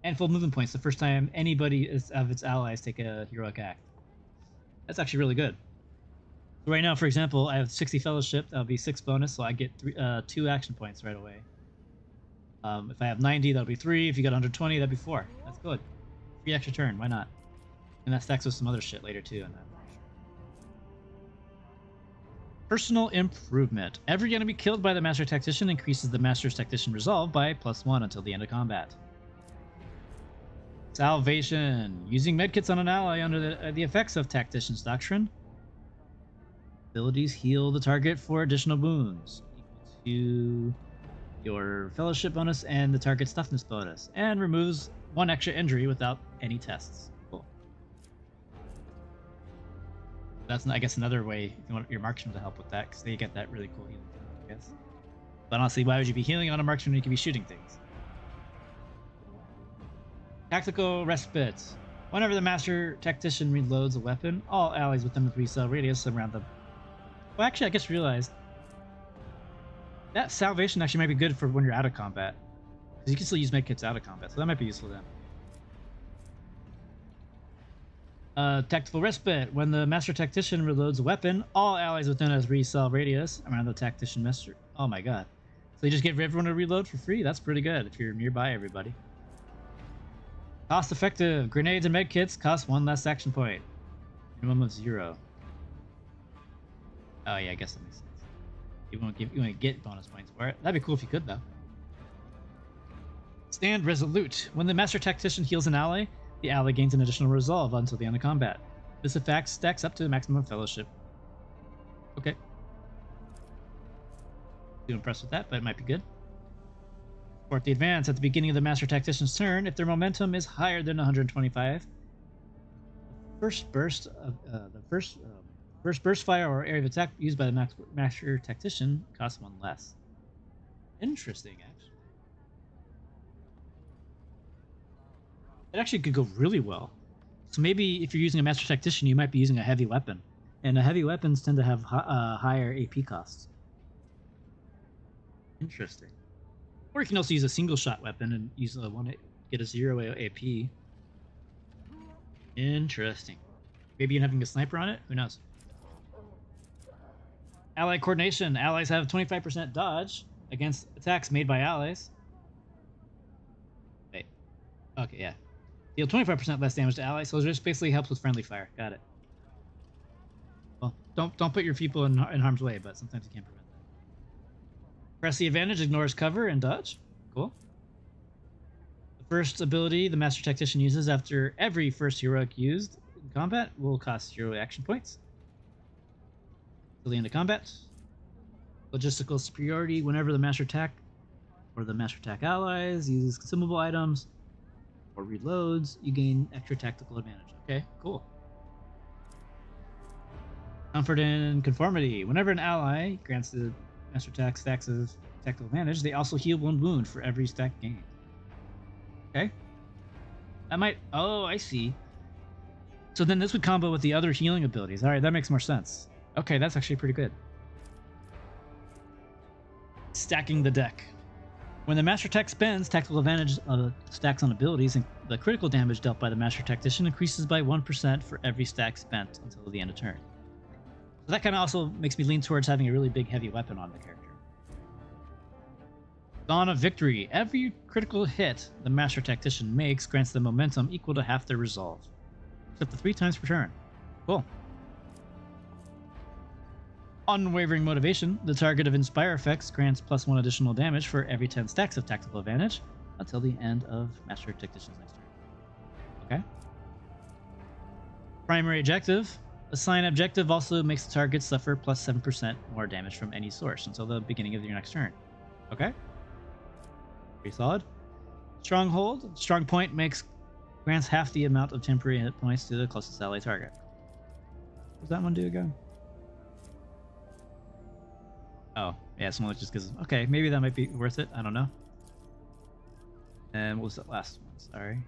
And full movement points the first time anybody of its allies take a heroic act. That's actually really good. So right now, for example, I have 60 fellowship. That'll be 6 bonus, so I get 2 action points right away. If I have 90, that'll be 3. If you got 120, that'd be 4. That's good. Free extra turn, why not? And that stacks with some other shit later too. Personal improvement. Every enemy killed by the Master Tactician increases the Master's Tactician resolve by +1 until the end of combat. Salvation. Using medkits on an ally under the effects of Tactician's Doctrine. Abilities heal the target for additional wounds equal to your fellowship bonus and the target's toughness bonus, and removes 1 extra injury without any tests. Cool. That's, I guess, another way if you want your marksman to help with that, because they get that really cool healing, I guess. But honestly, why would you be healing on a marksman when you could be shooting things? Tactical Respite. Whenever the Master Tactician reloads a weapon, all allies within the 3-cell radius around the... Well, actually, I just realized that Salvation actually might be good for when you're out of combat. Because you can still use medkits out of combat, so that might be useful then. Tactical Respite. When the Master Tactician reloads a weapon, all allies within a 3-cell radius around the Tactician Master... Oh my god. So you just give everyone a reload for free? That's pretty good if you're nearby everybody. Cost effective. Grenades and medkits cost 1 less action point. Minimum of 0. Oh yeah, I guess that makes sense. You won't get bonus points for it. That'd be cool if you could though. Stand resolute. When the Master Tactician heals an ally, the ally gains an additional resolve until the end of combat. This effect stacks up to the maximum fellowship. Okay. Too impressed with that, but it might be good. Support the advance at the beginning of the Master Tactician's turn. If their momentum is higher than 125, first burst fire or area of attack used by the Master Tactician costs 1 less. Interesting, actually. It actually could go really well. So maybe if you're using a Master Tactician, you might be using a heavy weapon. And the heavy weapons tend to have higher AP costs. Interesting. Or you can also use a single shot weapon and use a one get a 0 AP. Interesting. Maybe you're having a sniper on it? Who knows? Ally coordination. Allies have 25% dodge against attacks made by allies. Wait. Okay, yeah. Deal 25% less damage to allies, so it just basically helps with friendly fire. Got it. Well, don't put your people in harm's way, but sometimes you can't prevent that. Press the advantage, ignores cover, and dodge. Cool. The first ability the Master Tactician uses after every first heroic used in combat will cost 0 action points. Till the end of combat. Logistical superiority. Whenever the Master Tac or the Master Tac allies uses consumable items or reloads, you gain extra tactical advantage. Okay, cool. Comfort and conformity. Whenever an ally grants the Master Tac stacks of tactical advantage, they also heal 1 wound for every stack gained. Okay. That might... Oh, I see. So then this would combo with the other healing abilities. Alright, that makes more sense. Okay, that's actually pretty good. Stacking the deck. When the Master Tac spends, tactical advantage stacks on abilities, and the critical damage dealt by the Master Tactician increases by 1% for every stack spent until the end of turn. So that kind of also makes me lean towards having a really big heavy weapon on the character. Dawn of Victory. Every critical hit the Master Tactician makes grants them momentum equal to half their resolve. Except for 3 times per turn. Cool. Unwavering Motivation. The target of Inspire effects grants +1 additional damage for every 10 stacks of tactical advantage until the end of Master Tactician's next turn. Okay. Primary Objective. Assign objective also makes the target suffer +7% more damage from any source until the beginning of your next turn. Okay. Pretty solid. Stronghold. Strong Point grants half the amount of temporary hit points to the closest ally target. What does that one do again? Oh, yeah, someone just gives... Okay, maybe that might be worth it. I don't know. And what was that last one? Sorry.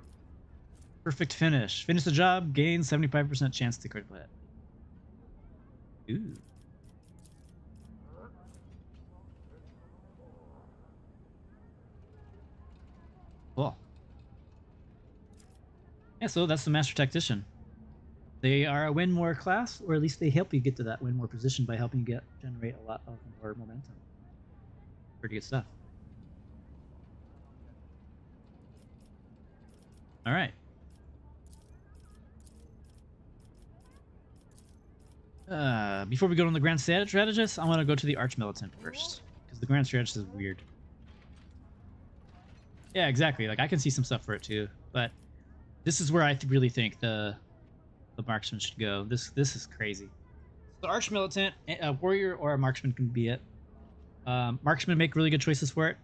Perfect Finish. Finish the job, gain 75% chance to critical hit. Ooh. Cool. Yeah, so that's the Master Tactician. They are a win more class, or at least they help you get to that win more position by helping you generate a lot of more momentum. Pretty good stuff. All right. Before we go on the Grand Strategist, I want to go to the Arch Militant first, because the Grand Strategist is weird. Yeah, exactly. Like I can see some stuff for it too, but this is where I really think the marksman should go. This is crazy. The Arch Militant, a warrior or a marksman can be it. Marksmen make really good choices for it.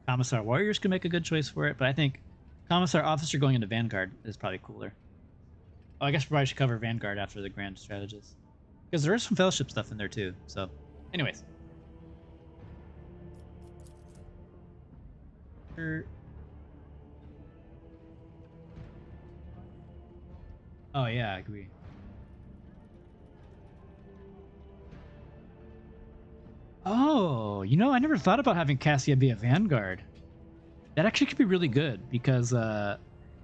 Commissar warriors can make a good choice for it, but I think Commissar officer going into Vanguard is probably cooler. Oh, I guess we probably should cover Vanguard after the Grand Strategist, because there is some Fellowship stuff in there too. So, anyways. Oh yeah, I agree. Oh, you know, I never thought about having Cassia be a Vanguard. That actually could be really good, because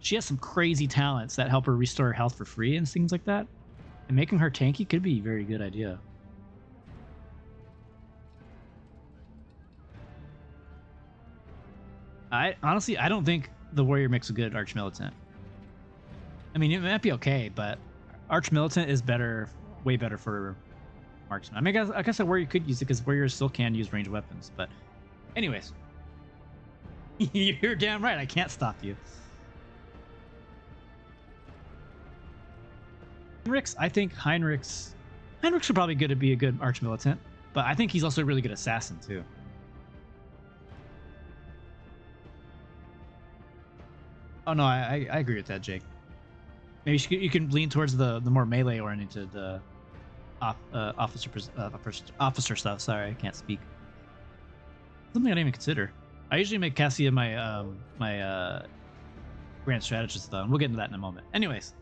she has some crazy talents that help her restore health for free and things like that. And making her tanky could be a very good idea. Honestly, I don't think the warrior makes a good Arch Militant. I mean, it might be okay, but Arch Militant is better, way better for marksman. I mean, I guess a warrior could use it because warriors still can use ranged weapons. But, anyways, you're damn right. I can't stop you. I think Heinrich's would probably good to be a good arch militant, but I think he's also a really good assassin too. Oh no, I agree with that, Jake. Maybe you can lean towards the more melee oriented officer stuff. Sorry, I can't speak. Something I didn't even consider. I usually make Cassia my my grand strategist though, and we'll get into that in a moment. Anyways,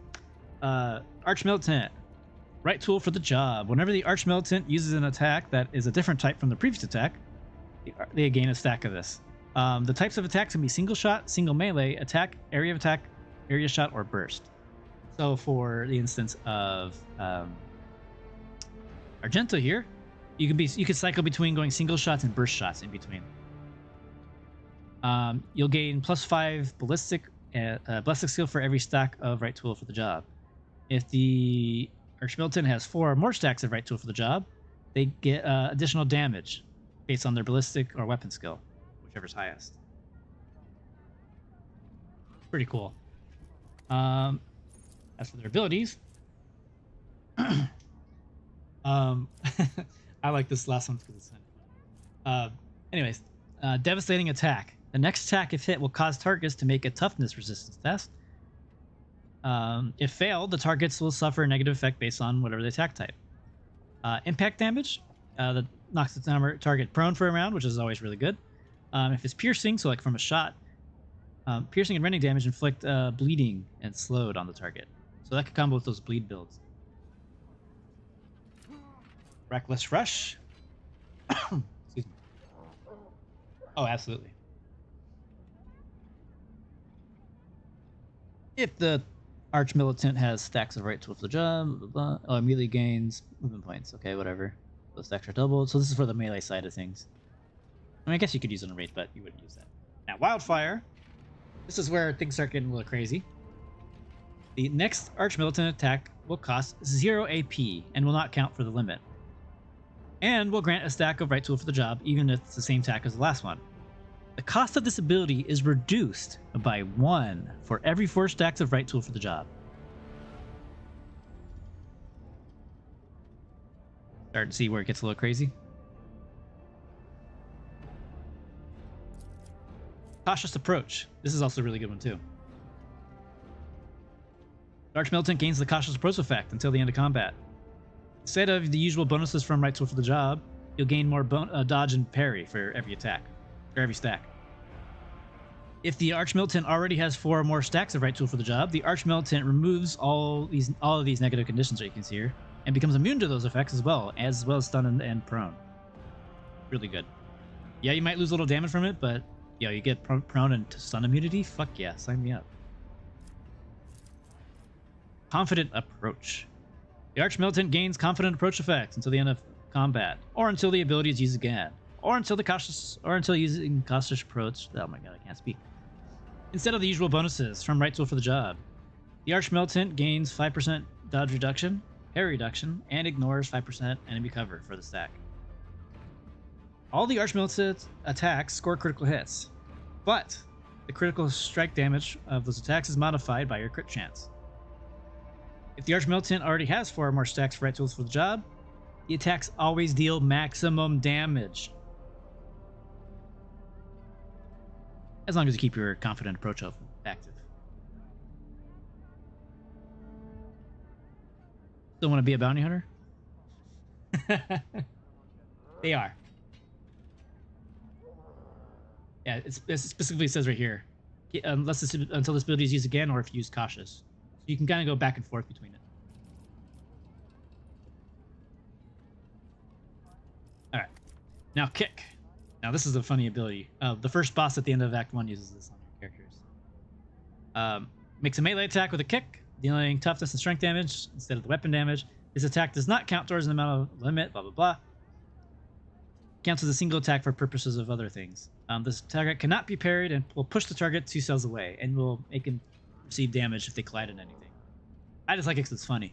arch militant, right tool for the job. Whenever the arch militant uses an attack that is a different type from the previous attack, they gain a stack of this. The types of attacks can be single shot, single melee, attack, area shot, or burst. So for the instance of Argento here, you can cycle between going single shots and burst shots in between. You'll gain +5 ballistic skill for every stack of right tool for the job. If the arch militant has 4 or more stacks of right tool for the job, they get additional damage based on their ballistic or weapon skill, whichever's highest. Pretty cool. As for their abilities, I like this last one because it's funny. Anyways, devastating attack. The next attack, if hit, will cause targets to make a toughness resistance test. If failed, the targets will suffer a negative effect based on whatever the attack type. Impact damage, that knocks the target prone for a round, which is always really good. If it's piercing, so like from a shot, piercing and rending damage inflict bleeding and slowed on the target. So that could combo with those bleed builds. Reckless Rush. Excuse me. Oh, absolutely. If the arch militant has stacks of right tool for the job, blah, blah, blah. Oh, immediately gains movement points. Okay, whatever. Those stacks are doubled. So this is for the melee side of things. I mean, I guess you could use it on rate, but you wouldn't use that. Now, Wildfire. This is where things start getting a little crazy. The next arch militant attack will cost 0 AP and will not count for the limit. And will grant a stack of right tool for the job, even if it's the same attack as the last one. The cost of this ability is reduced by 1 for every 4 stacks of right tool for the job. Start to see where it gets a little crazy. Cautious Approach. This is also a really good one too. The arch militant gains the Cautious Approach effect until the end of combat. Instead of the usual bonuses from right tool for the job, you'll gain more dodge and parry for every attack, or every stack. If the arch militant already has 4 or more stacks of right tool for the job, the arch militant removes all of these negative conditions that you can see here, and becomes immune to those effects as well as stun and prone. Really good. Yeah, you might lose a little damage from it, but yeah, you get prone and stun immunity. Fuck yeah, sign me up. Confident Approach. The arch militant gains confident approach effects until the end of combat, or until the ability is used again, or until using cautious approach. Oh my god, I can't speak. Instead of the usual bonuses from right tool for the job, the arch militant gains 5% dodge reduction, parry reduction, and ignores 5% enemy cover for the stack. All the arch militant attacks score critical hits, but the critical strike damage of those attacks is modified by your crit chance. If the arch militant already has 4 or more stacks for right tools for the job, the attacks always deal maximum damage. As long as you keep your confident approach active. Still want to be a bounty hunter? They are. Yeah, it specifically says right here, until this ability is used again, or if used cautious. So you can kind of go back and forth between it. All right, now Kick. Now this is a funny ability. The first boss at the end of Act 1 uses this on your characters. Makes a melee attack with a kick, dealing toughness and strength damage instead of the weapon damage. This attack does not count towards an amount of limit, blah, blah, blah. Counts as a single attack for purposes of other things. This target cannot be parried and will push the target 2 cells away and will make him receive damage if they collide in anything. I just like it because it's funny.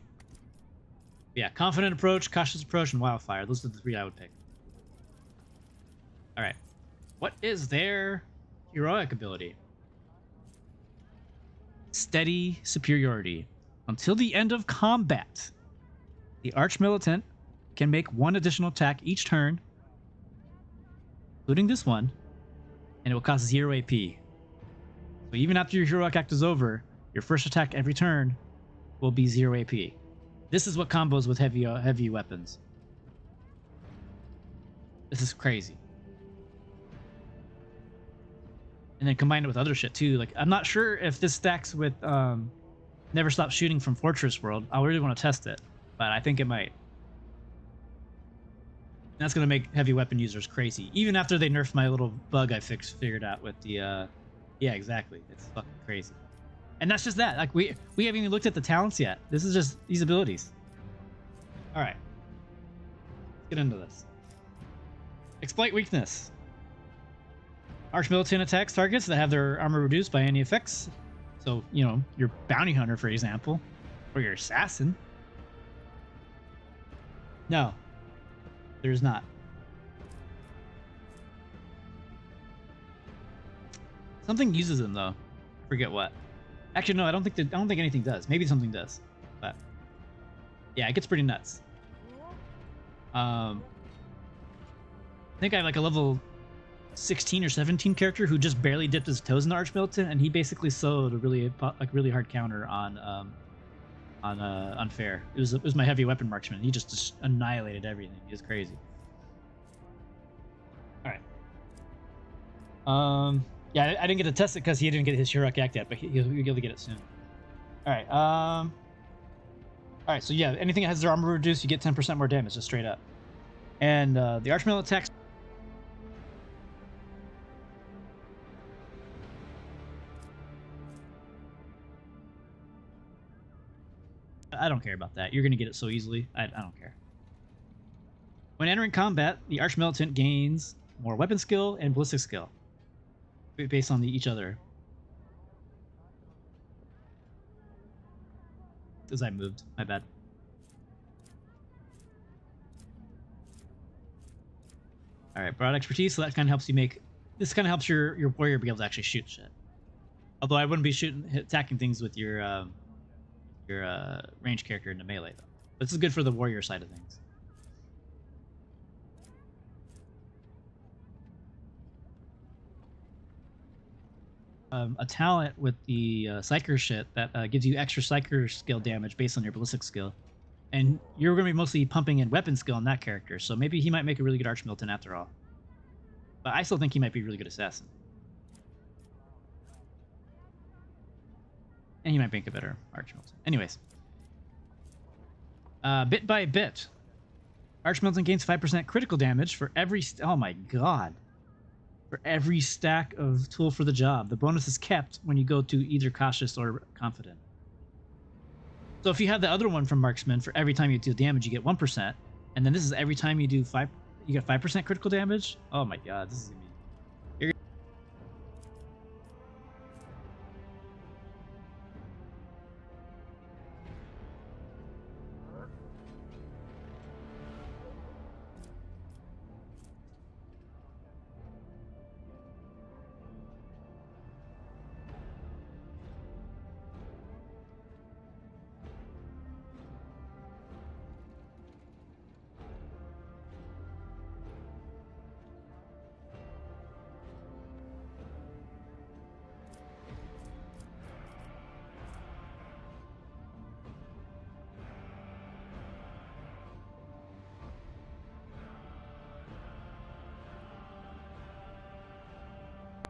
Yeah, Confident Approach, Cautious Approach, and Wildfire. Those are the 3 I would pick. Alright. What is their heroic ability? Steady Superiority. Until the end of combat, the Arch-Militant can make one additional attack each turn, including this one, and it will cost 0 AP. So even after your heroic act is over, your first attack every turn will be 0 AP. This is what combos with heavy weapons. This is crazy. And then combine it with other shit too. Like, I'm not sure if this stacks with Never Stop Shooting from Fortress World. I really want to test it, but I think it might. And that's gonna make heavy weapon users crazy, even after they nerfed my little bug I figured out with the. Yeah, exactly. It's fucking crazy. And that's just that. Like, we haven't even looked at the talents yet. This is just these abilities. All right. Let's get into this. Exploit weakness. Arch-Militant attacks targets that have their armor reduced by any effects. So, you know, your bounty hunter, for example, or your assassin. No, there's not. Something uses them though. Forget what. Actually, no, I don't think anything does. Maybe something does, but yeah, it gets pretty nuts. I think I have like a level 16 or 17 character who just barely dipped his toes in the Arch-Militant, and he basically soloed a really hard counter on Unfair. It was my heavy weapon marksman. He just annihilated everything. He was crazy. All right. Yeah, I didn't get to test it because he didn't get his heroic act yet, but he'll be able to get it soon. All right. All right. So yeah, anything that has their armor reduced, you get 10% more damage, just straight up. And the Arch-Militant attacks. I don't care about that. You're gonna get it so easily. I don't care. When entering combat, the Arch-Militant gains more weapon skill and ballistic skill based on each other. As I moved, my bad. All right, broad expertise. So that kind of helps you make. This kind of helps your warrior be able to actually shoot shit. Although I wouldn't be attacking things with your range character into melee though. But this is good for the warrior side of things. A talent with the Psyker shit that gives you extra Psyker skill damage based on your ballistic skill. And you're going to be mostly pumping in weapon skill on that character, so maybe he might make a really good Arch-Militant after all. But I still think he might be a really good assassin. And he might make a better Arch-Militant. Anyways. Bit by bit. Arch-Militant gains 5% critical damage for every... Oh my god. For every stack of tool for the job. The bonus is kept when you go to either cautious or confident. So if you have the other one from Marksman, for every time you deal damage, you get 1%. And then this is every time you do 5... You get 5% critical damage? Oh my god, this is gonna be...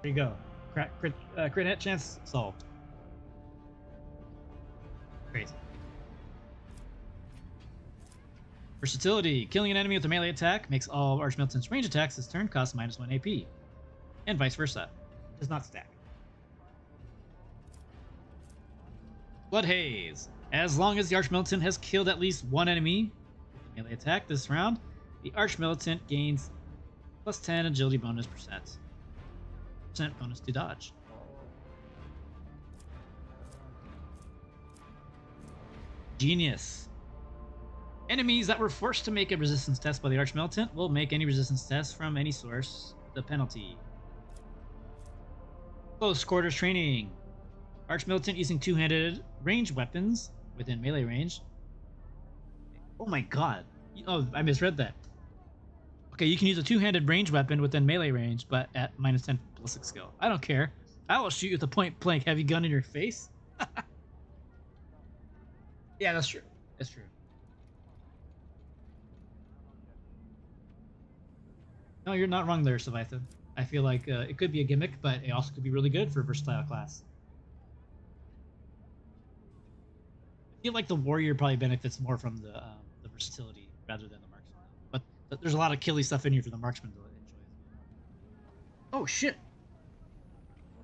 There you go. Crit hit chance solved. Crazy. Versatility. Killing an enemy with a melee attack makes all Arch-Militant's range attacks this turn cost -1 AP. And vice versa. Does not stack. Blood Haze. As long as the Arch-Militant has killed at least one enemy with a melee attack this round, the Arch-Militant gains +10 agility bonus %. Bonus to dodge. Genius. Enemies that were forced to make a resistance test by the Arch-Militant will make any resistance test from any source the penalty. Close quarters training. Arch-Militant using two-handed ranged weapons within melee range. Oh my god. Oh, I misread that. Okay, you can use a two-handed range weapon within melee range, but at -10 ballistic skill. I don't care. I will shoot you with a point-blank heavy gun in your face. Yeah, that's true. That's true. No, you're not wrong there, Savitha. I feel like it could be a gimmick, but it also could be really good for a versatile class. I feel like the warrior probably benefits more from the versatility rather than the marksman. But there's a lot of killy stuff in here for the marksman to enjoy. Oh shit!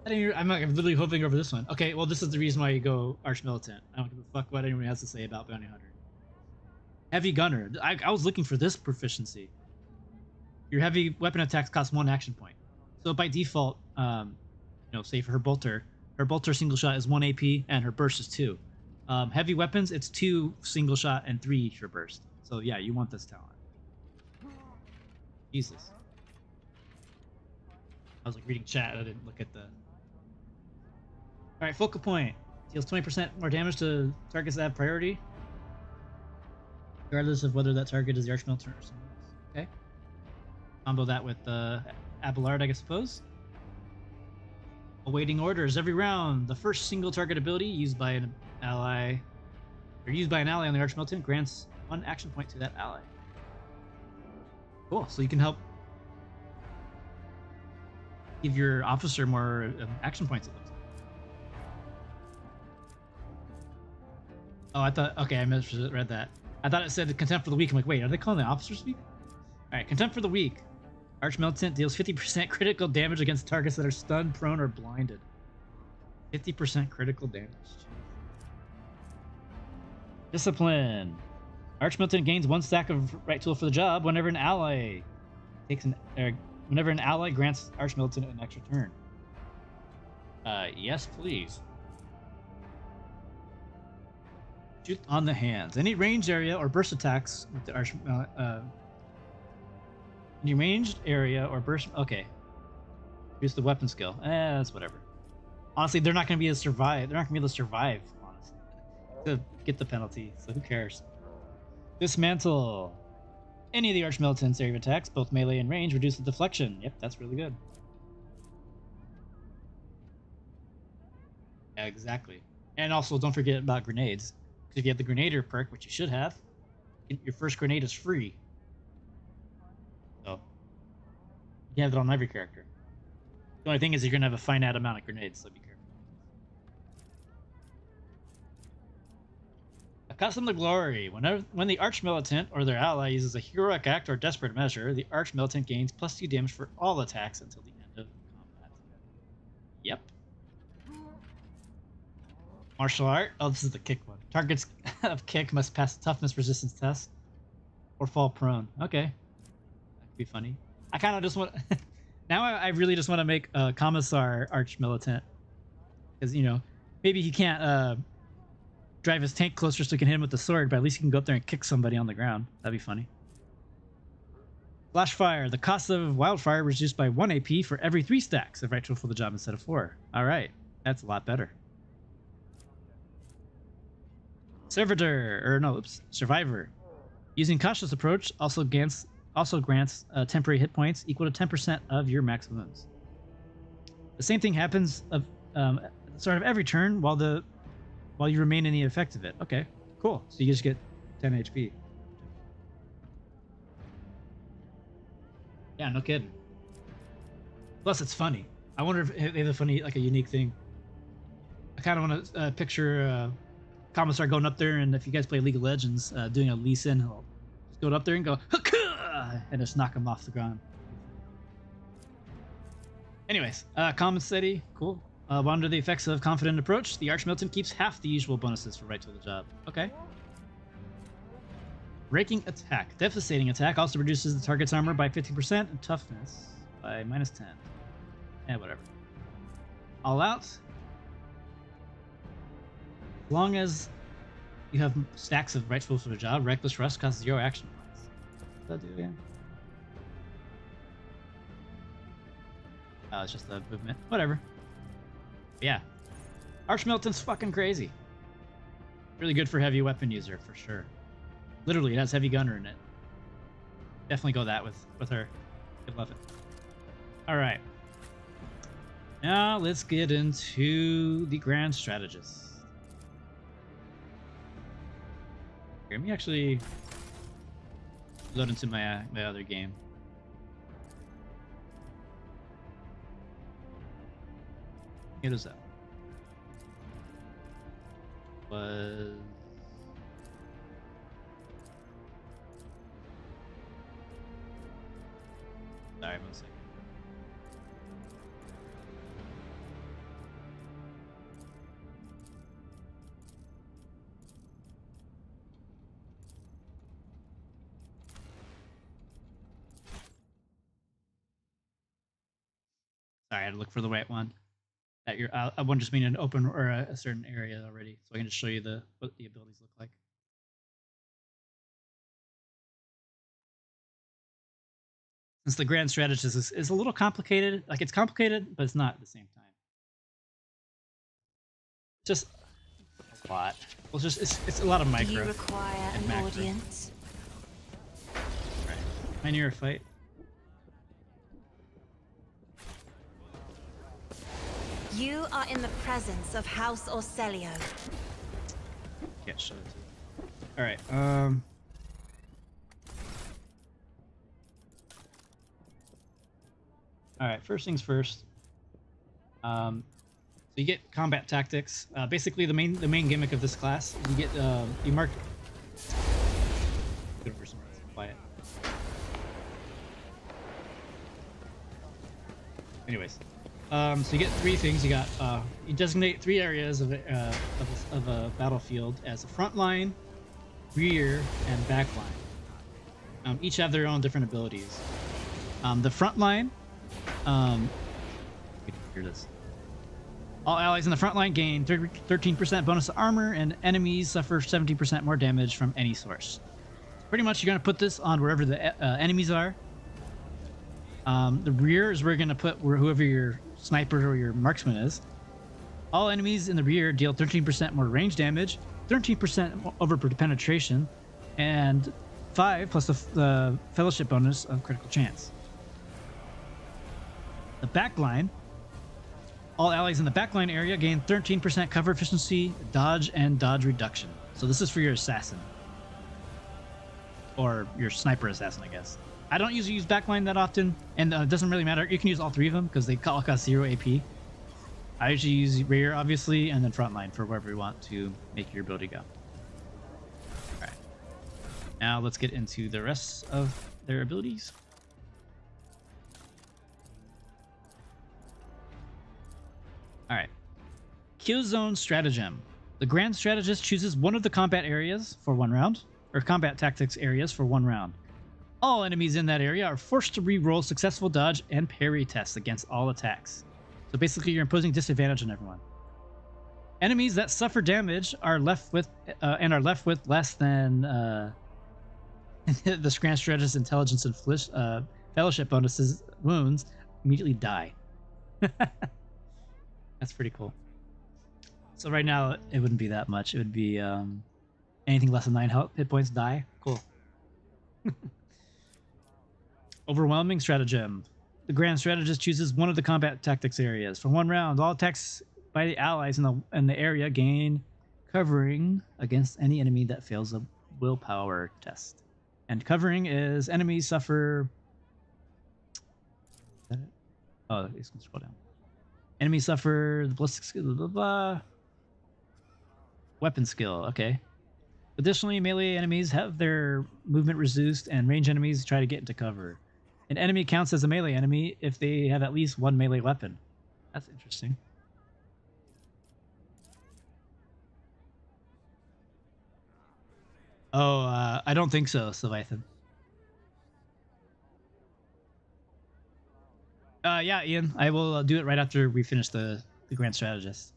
I'm literally hoping over this one. Okay, well this is the reason why you go Archmilitant. I don't give a fuck what anyone has to say about Bounty Hunter. Heavy Gunner. I was looking for this proficiency. Your heavy weapon attacks cost 1 action point. So by default, say for her bolter single shot is 1 AP and her burst is 2. Heavy weapons, it's 2 single shot and 3 your burst. So yeah, you want this talent. Jesus. I was like reading chat, I didn't look at the... Alright, focal point. Deals 20% more damage to targets that have priority, regardless of whether that target is the Archmilitant or someone else. Okay. Combo that with Abelard, I suppose. Awaiting orders every round. The first single target ability used by an ally, or used by an ally on the Archmilitant, grants 1 action point to that ally. Cool. So you can help give your officer more action points. It looks like. Oh, I thought. Okay, I misread that. I thought it said contempt for the weak. I'm like, wait, are they calling the officers weak? All right, contempt for the weak. Archmilitant deals 50% critical damage against targets that are stunned, prone, or blinded. 50% critical damage. Discipline. Archmilitant gains 1 stack of right tool for the job whenever an ally whenever an ally grants Archmilitant an extra turn. Yes, please. Shoot on the hands. Any range area or burst attacks with the any ranged area or burst. Okay. Use the weapon skill. That's whatever. Honestly, they're not going to be able to survive. They're not going to be able to survive, honestly, to get the penalty. So who cares? Dismantle. Any of the Archmilitant's area of attacks, both melee and range, reduce the deflection. Yep, that's really good. Yeah, exactly. And also, don't forget about grenades. Because if you have the Grenader perk, which you should have, your first grenade is free. So, you have it on every character. The only thing is you're going to have a finite amount of grenades, so be careful. Accustomed to glory. When the Archmilitant or their ally uses a heroic act or desperate measure, the Archmilitant gains +2 damage for all attacks until the end of combat. Yep. Martial art. Oh, this is the kick one. Targets of kick must pass a toughness resistance test or fall prone. Okay. That could be funny. I kind of just want... Now I really just want to make a Commissar Archmilitant. Because, maybe he can't drive his tank closer so he can hit him with the sword, but at least he can go up there and kick somebody on the ground. That'd be funny. Flash fire. The cost of wildfire reduced by 1 AP for every 3 stacks of right tool for the job instead of 4. Alright. That's a lot better. Survivor. Using cautious approach also grants temporary hit points equal to 10% of your maximums. The same thing happens at the start of every turn while you remain in the effect of it. Okay, cool. So you just get 10 HP. Yeah, no kidding. Plus, it's funny. I wonder if they have a unique thing. I kind of want to picture Commissar going up there, and if you guys play League of Legends, doing a Lee Sin, he'll just go up there and go, "Haka!" and just knock him off the ground. Anyways, common steady, cool. While under the effects of confident approach, the Archmilitant keeps half the usual bonuses for right to the job. Okay. Breaking attack. Devastating attack also reduces the target's armor by 50% and toughness by -10. Whatever. All out. As long as you have stacks of right tools for the job, Reckless Rust costs 0 action points. What does that do again? Oh, it's just the movement. Whatever. Yeah. Archmilitant's fucking crazy. Really good for heavy weapon user for sure. Literally, it has heavy gunner in it. Definitely go that with her. I love it. All right. Now let's get into the Grand Strategist. Here, let me actually load into my my other game. It is that. Was sorry, 1 second. Sorry, I had to look for the right one. That you're, I want just mean an open or a certain area already, so I can just show you what the abilities look like. Since the Grand Strategist is a little complicated, like it's complicated, but it's not at the same time. Just a lot. Well, just it's a lot of micro. Do you require and an macro. audience? Right. Am I near a fight? You are in the presence of House Orcelio. Can't show it to you. All right. All right. First things first. So you get combat tactics. Basically, the main gimmick of this class, you get you mark. Good for some quiet. Anyways. So you get 3 things. You got you designate 3 areas of a battlefield as a front line, rear, and back line. Each have their own different abilities. The front line, you can hear this. All allies in the front line gain 13% bonus to armor, and enemies suffer 70% more damage from any source. Pretty much, you're gonna put this on wherever the enemies are. The rear is where you're gonna put whoever your sniper or your marksman is. All enemies in the rear deal 13% more range damage, 13% over penetration, and 5 plus the fellowship bonus of critical chance. The back line. All allies in the backline area gain 13% cover efficiency, dodge, and dodge reduction. So this is for your assassin. Or your sniper assassin, I guess. I don't usually use backline that often, and it doesn't really matter. You can use all 3 of them because they all cost 0 AP. I usually use rear, obviously, and then frontline for wherever you want to make your ability go. Alright. Now let's get into the rest of their abilities. Alright. Kill Zone Stratagem. The Grand Strategist chooses one of the combat areas for 1 round, or combat tactics areas for 1 round. All enemies in that area are forced to re-roll successful dodge and parry tests against all attacks. So basically, you're imposing disadvantage on everyone. Enemies that suffer damage are left with less than the Grand Strategist's intelligence and fellowship bonuses wounds immediately die. That's pretty cool. So right now, it wouldn't be that much. It would be anything less than 9 hit points die. Cool. Overwhelming Stratagem. The Grand Strategist chooses one of the combat tactics areas. For 1 round, all attacks by the allies in the area gain covering against any enemy that fails a willpower test. And covering is enemies suffer... Is that it? Oh, it's going to scroll down. Enemies suffer the ballistic skill, blah, blah, blah. Weapon skill, okay. Additionally, melee enemies have their movement reduced, and range enemies try to get into cover. An enemy counts as a melee enemy if they have at least 1 melee weapon. That's interesting. Oh, I don't think so, Leviathan. Yeah, Ian, I will do it right after we finish the Grand Strategist.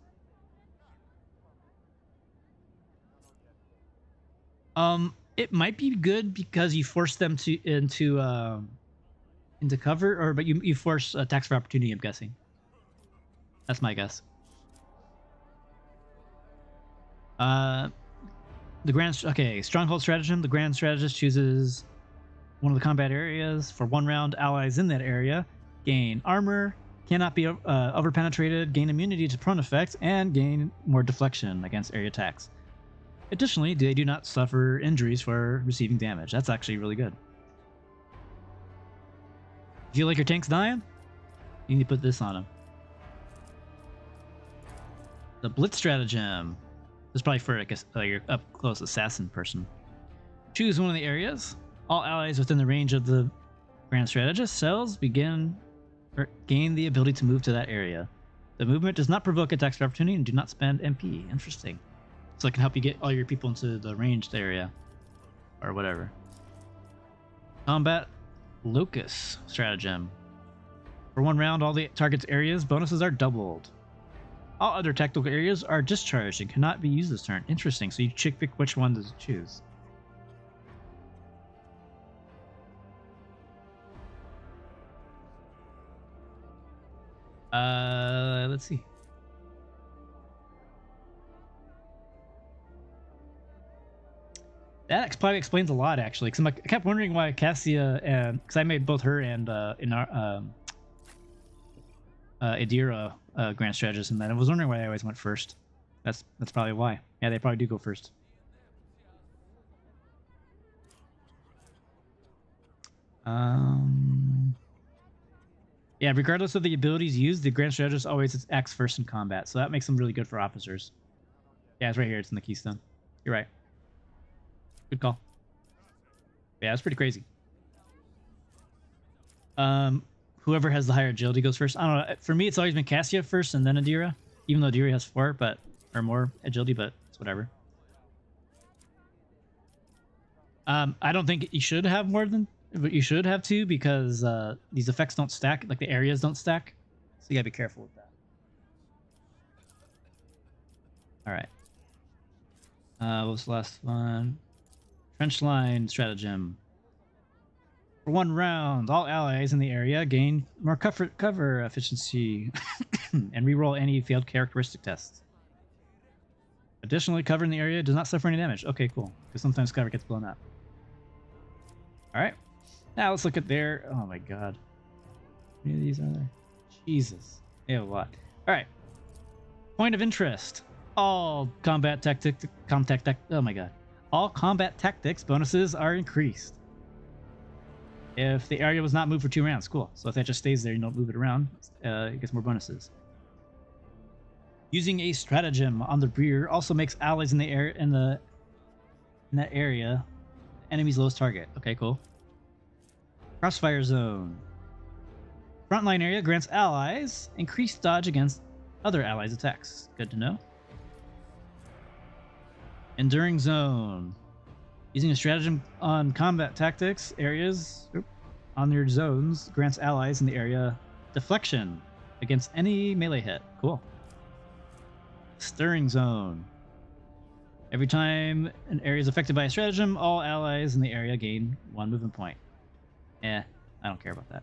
It might be good because you force them into cover, but you force attacks for opportunity, I'm guessing. That's my guess. Stronghold stratagem. The Grand Strategist chooses one of the combat areas for 1 round. Allies in that area gain armor, cannot be overpenetrated, gain immunity to prone effects, and gain more deflection against area attacks. Additionally, they do not suffer injuries for receiving damage. That's actually really good. Feel like your tank's dying? You need to put this on him. The Blitz stratagem. This is probably for, I guess, your up-close assassin person. Choose one of the areas. All allies within the range of the Grand Strategist cells gain the ability to move to that area. The movement does not provoke attacks of opportunity and do not spend MP. Interesting. So it can help you get all your people into the ranged area. Or whatever. Combat Locus stratagem. For 1 round, all the target's areas bonuses are doubled. All other tactical areas are discharged and cannot be used this turn. Interesting. So you pick which one to choose. Let's see. That probably explains a lot, actually. Because I kept wondering why Cassia and because I made both her and Adira Grand Strategist, and then I was wondering why I always went first. That's probably why. Yeah, they probably do go first. Yeah, regardless of the abilities used, the Grand Strategist always acts first in combat, so that makes them really good for officers. Yeah, it's right here. It's in the Keystone. You're right. Good call. Yeah, it's pretty crazy. Whoever has the higher agility goes first. I don't know. For me, it's always been Cassia first and then Adira, even though Adira has 4 or more agility, but it's whatever. I don't think you should have more than, but you should have 2 because these effects don't stack, like the areas don't stack. So you gotta be careful with that. All right. What was the last one? Trench line stratagem. For 1 round, all allies in the area gain more cover efficiency and reroll any failed characteristic tests. Additionally, cover in the area does not suffer any damage. Okay, cool. Because sometimes cover gets blown up. Alright. Now let's look at their... Oh my god. How many of these are there? Jesus. They have a lot. Alright. Point of interest. All combat tactics... Oh my god. All combat tactics bonuses are increased. If the area was not moved for 2 rounds, cool. So if that just stays there, you don't move it around, it gets more bonuses. Using a stratagem on the rear also makes allies in the air in that area enemy's lowest target. Okay, cool. Crossfire zone. Frontline area grants allies increased dodge against other allies' attacks. Good to know. Enduring zone. Using a stratagem on combat tactics areas on their zones grants allies in the area deflection against any melee hit. Cool. Stirring zone. Every time an area is affected by a stratagem, all allies in the area gain 1 movement point. I don't care about that.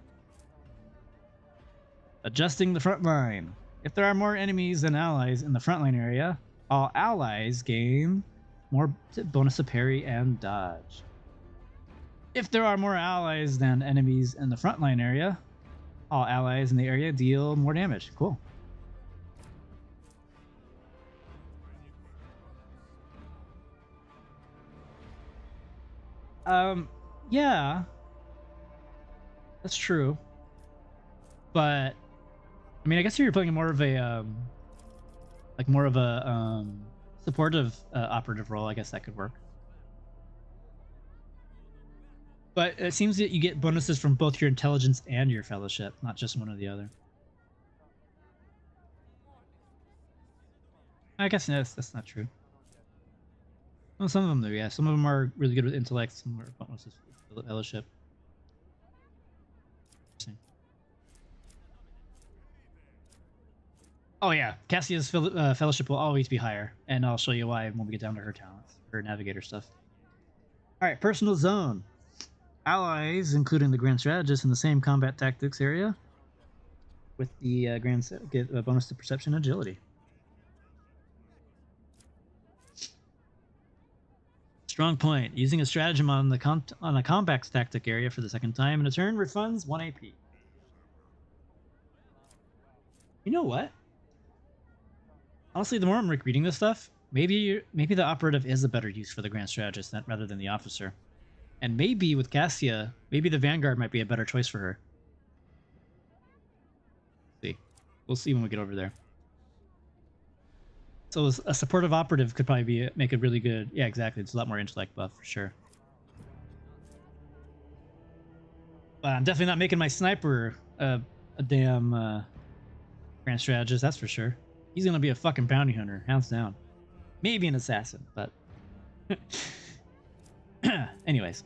Adjusting the front line. If there are more enemies than allies in the frontline area, all allies gain more bonus to parry and dodge. If there are more allies than enemies in the frontline area, all allies in the area deal more damage. Cool. Yeah. That's true. But I mean, I guess if you're playing more of a supportive operative role, I guess that could work. But it seems that you get bonuses from both your intelligence and your fellowship, not just one or the other. I guess that's not true. Well, some of them do, yeah. Some of them are really good with intellect, some are bonuses with fellowship. Oh yeah, Cassia's fellowship will always be higher, and I'll show you why when we get down to her talents, her navigator stuff. All right, personal zone. Allies, including the Grand Strategist in the same combat tactics area, with the get a bonus to perception and agility. Strong point. Using a stratagem on a combat tactic area for the second time in a turn refunds 1 AP. You know what? Honestly, the more I'm reading this stuff, maybe the operative is a better use for the grand strategist rather than the officer. And maybe with Cassia, maybe the Vanguard might be a better choice for her. See. We'll see when we get over there. So a supportive operative could probably make a really good... Yeah, exactly. It's a lot more intellect buff for sure. But I'm definitely not making my sniper a damn grand strategist, that's for sure. He's gonna be a fucking bounty hunter, hands down. Maybe an assassin, but... Anyways.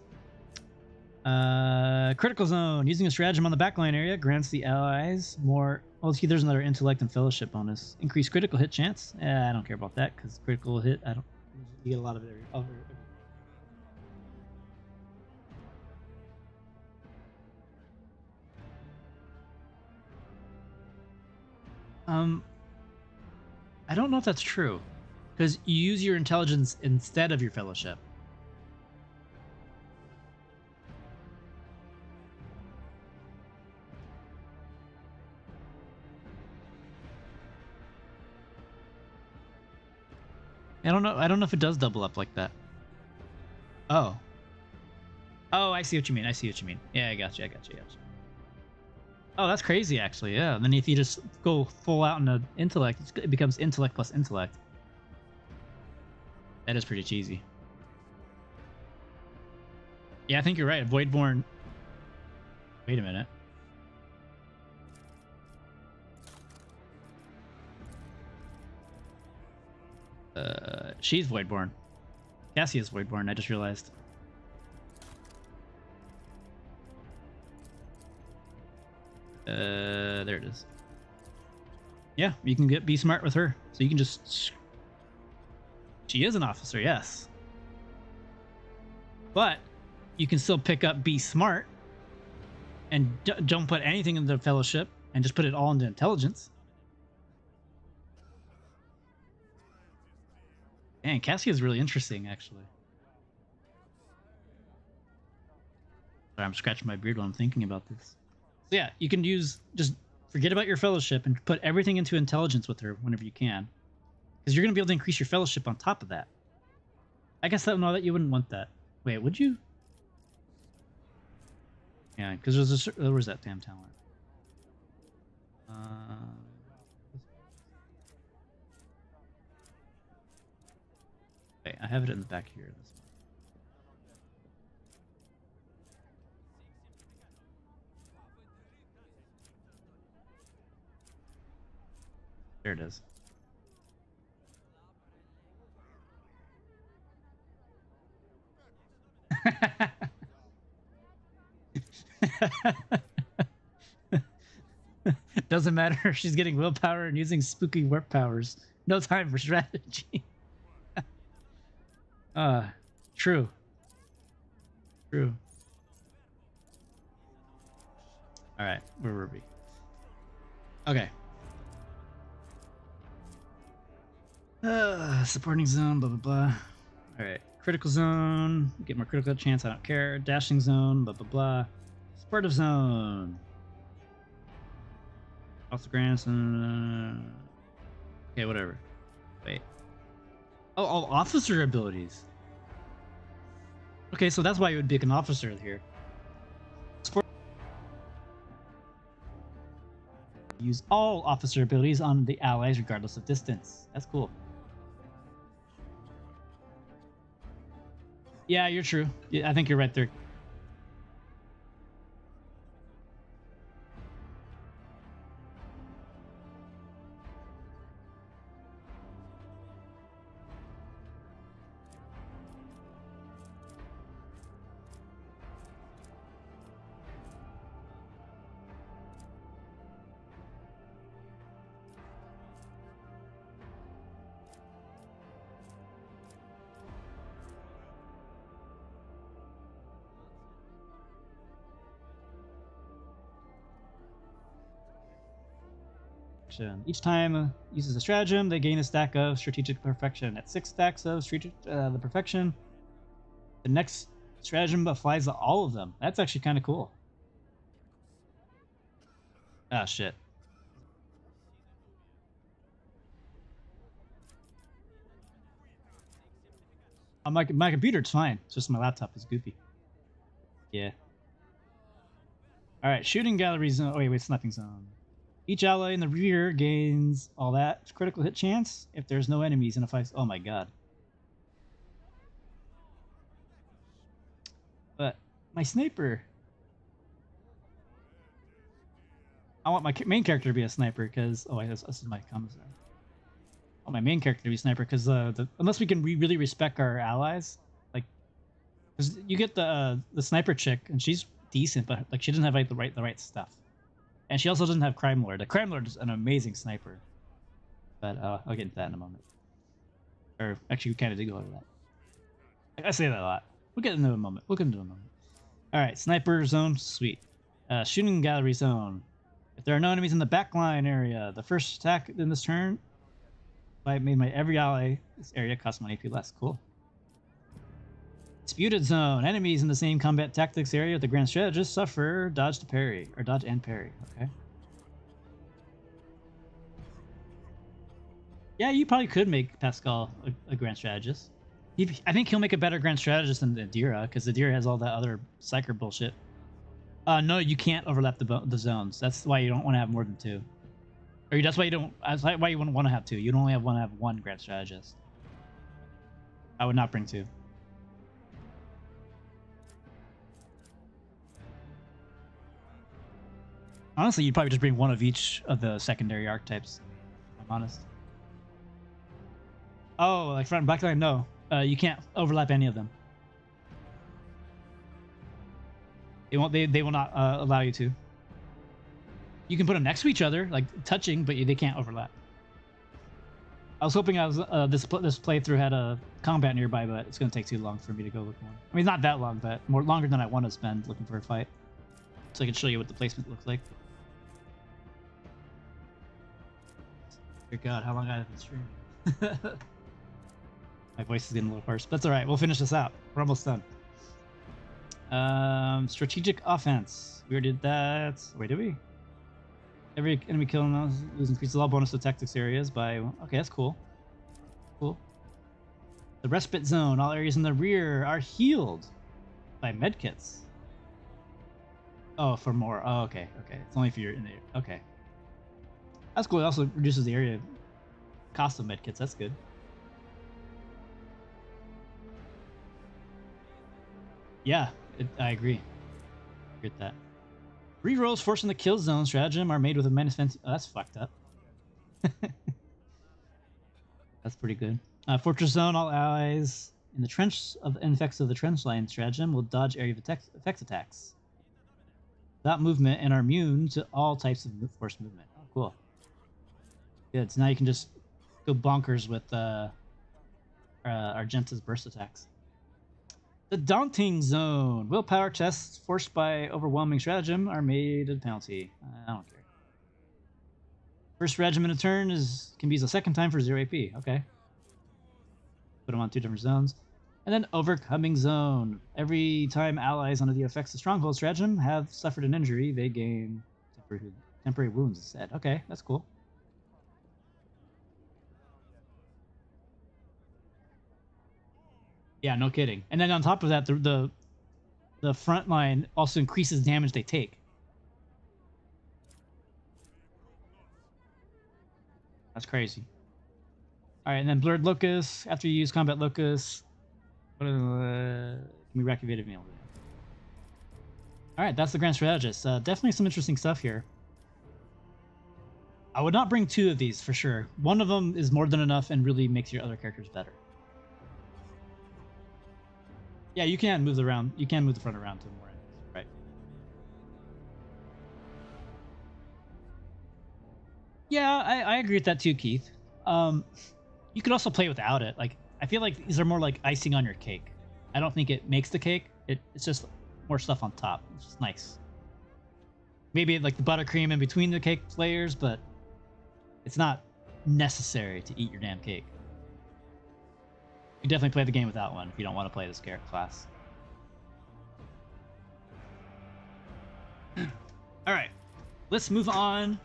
Critical zone. Using a stratagem on the backline area grants the allies more... Oh, see, there's another intellect and fellowship bonus. Increase critical hit chance. I don't care about that, because critical hit, I don't... You get a lot of it I don't know if that's true, because you use your intelligence instead of your fellowship. I don't know if it does double up like that. Oh, I see what you mean. Yeah, I got you. Oh, that's crazy, actually. Yeah. And then if you just go full out into intellect, it becomes intellect plus intellect. That is pretty cheesy. Yeah, I think you're right. Voidborn. Wait a minute. She's Voidborn. Cassia's Voidborn, I just realized. There it is. Yeah, you can be smart with her. So you can just... She is an officer, yes. But you can still pick up be smart and don't put anything in the fellowship and just put it all into intelligence. Man, Cassia is really interesting, actually. Sorry, I'm scratching my beard while I'm thinking about this. So yeah, you can just forget about your fellowship and put everything into intelligence with her whenever you can. Because you're going to be able to increase your fellowship on top of that. I guess that you wouldn't want that. Wait, would you? Yeah, because where's that damn talent? Wait, I have it in the back here. This one. There it is. Doesn't matter. She's getting willpower and using spooky warp powers. No time for strategy. True. Alright, where were we? Okay. Supporting zone, blah, blah, blah. Alright, critical zone. Get more critical chance, I don't care. Dashing zone, blah, blah, blah. Supportive zone. Off the grandson. Okay, whatever. Wait. Oh, all officer abilities. Okay, so that's why you would pick an officer here. Use all officer abilities on the allies regardless of distance. That's cool. Yeah, you're true. Yeah, I think you're right there. Each time uses a stratagem, they gain a stack of strategic perfection. At 6 stacks of the perfection, The next stratagem applies to all of them. That's actually kind of cool. Ah, shit. My computer's fine. It's just my laptop is goofy. Yeah. Alright, shooting gallery zone. Oh, wait, sniping zone. Each ally in the rear gains all that critical hit chance if there's no enemies in a fight. Oh my god. But my sniper. I want my main character to be a sniper because this is my commissar. I want my main character to be a sniper because unless we can really respect our allies, like, because you get the sniper chick and she's decent, but like she doesn't have like the right stuff, and she also doesn't have Crime Lord. The Crime Lord is an amazing sniper, but I'll get into that in a moment. Or actually, we kind of did go over that. I say that a lot. We'll get into it in a moment. All right, sniper zone, sweet. Shooting gallery zone. If there are no enemies in the backline area, the first attack in this turn, I made my every ally this area cost 1 AP less. Cool. Disputed zone. Enemies in the same combat tactics area with the grand strategist suffer dodge to parry, or dodge and parry. Okay. Yeah, you probably could make Pascal a grand strategist. I think he'll make a better grand strategist than Adira, because Adira has all that other psyker bullshit. No, you can't overlap the zones. That's why you don't want to have more than 2. Or that's why you don't. That's why you wouldn't want to have 2. You'd only want to have 1 grand strategist. I would not bring 2. Honestly, you'd probably just bring 1 of each of the secondary archetypes. If I'm honest. Oh, like front and backline? No, you can't overlap any of them. They won't. They will not allow you to. You can put them next to each other, like touching, but they can't overlap. I was hoping this playthrough had a combat nearby, but it's going to take too long for me to go look one. I mean, not that long, but longer than I want to spend looking for a fight. So I can show you what the placement looks like. Dear God, how long I have been streaming? My voice is getting a little hoarse. That's all right. We'll finish this out. We're almost done. Strategic offense. We already did that. Wait, did we? Every enemy kill increases all bonus to tactics areas by... Okay, that's cool. Cool. The respite zone. All areas in the rear are healed by medkits. Oh, for more. Oh, okay. Okay. It's only if you're in there. Okay. That's cool. It also reduces the area cost of medkits. That's good. Yeah, I agree. Get that. Rerolls forcing the kill zone stratagem are made with a menace fence. Oh, that's fucked up. That's pretty good. Fortress zone. All allies in the trench of effects of the trench line stratagem will dodge area of effects attacks. Without movement and are immune to all types of forced movement. Oh, cool. Good. So now you can just go bonkers with Argenta's burst attacks. The daunting zone. Willpower tests forced by overwhelming stratagem are made a penalty. I don't care. First stratagem in a turn can be used a second time for 0 AP. Okay. Put them on 2 different zones. And then overcoming zone. Every time allies under the effects of stronghold stratagem have suffered an injury, they gain temporary wounds instead. Okay, that's cool. Yeah, no kidding. And then on top of that, the front line also increases damage they take. That's crazy. All right, and then Blurred Locust. After you use Combat Locust, can we reactivate it? All right, that's the Grand Strategist. Definitely some interesting stuff here. I would not bring 2 of these for sure. One of them is more than enough and really makes your other characters better. Yeah, you can move around. You can move the front around to more enemies, right? Yeah, I agree with that too, Keith. You could also play without it. Like, I feel like these are more like icing on your cake. I don't think it makes the cake. It's just more stuff on top. It's just nice. Maybe like the buttercream in between the cake layers, but it's not necessary to eat your damn cake. You definitely play the game without one if you don't want to play this class. All right, let's move on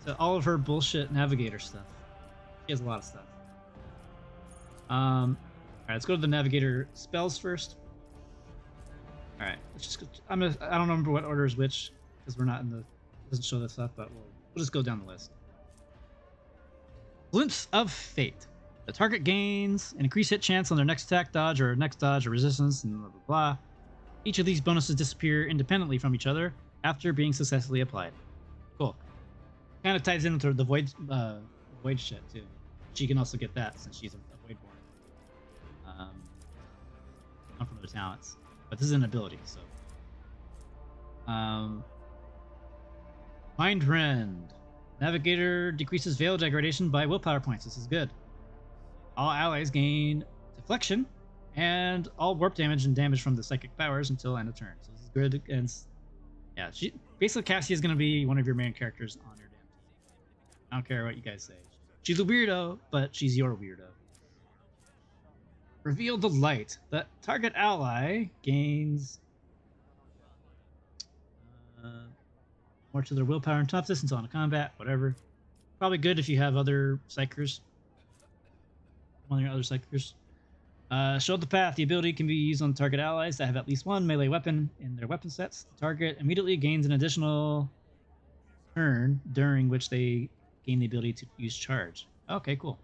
to all of her bullshit navigator stuff. She has a lot of stuff. All right, let's go to the navigator spells first. All right, let's just go. I don't remember what order is which because we're not in the. It doesn't show that stuff, but we'll just go down the list. Glimpse of Fate. The target gains an increased hit chance on their next attack, dodge, or resistance, and blah blah blah. Each of these bonuses disappear independently from each other after being successfully applied. Cool. Kind of ties into the void shit too. She can also get that since she's a voidborn. Not from other talents, but this is an ability. So, Mind Rend. Navigator decreases veil degradation by willpower points. This is good. All allies gain deflection, and all warp damage and damage from the psychic powers until end of turn. So this is good against. Yeah, basically Cassie is going to be one of your main characters on your damn team. I don't care what you guys say. She's a weirdo, but she's your weirdo. Reveal the Light. The target ally gains more to their willpower and toughness until in combat, whatever. Probably good if you have other psychers. One of your other psychers. Show the Path. The ability can be used on target allies that have at least one melee weapon in their weapon sets. The target immediately gains an additional turn during which they gain the ability to use charge. Okay, cool.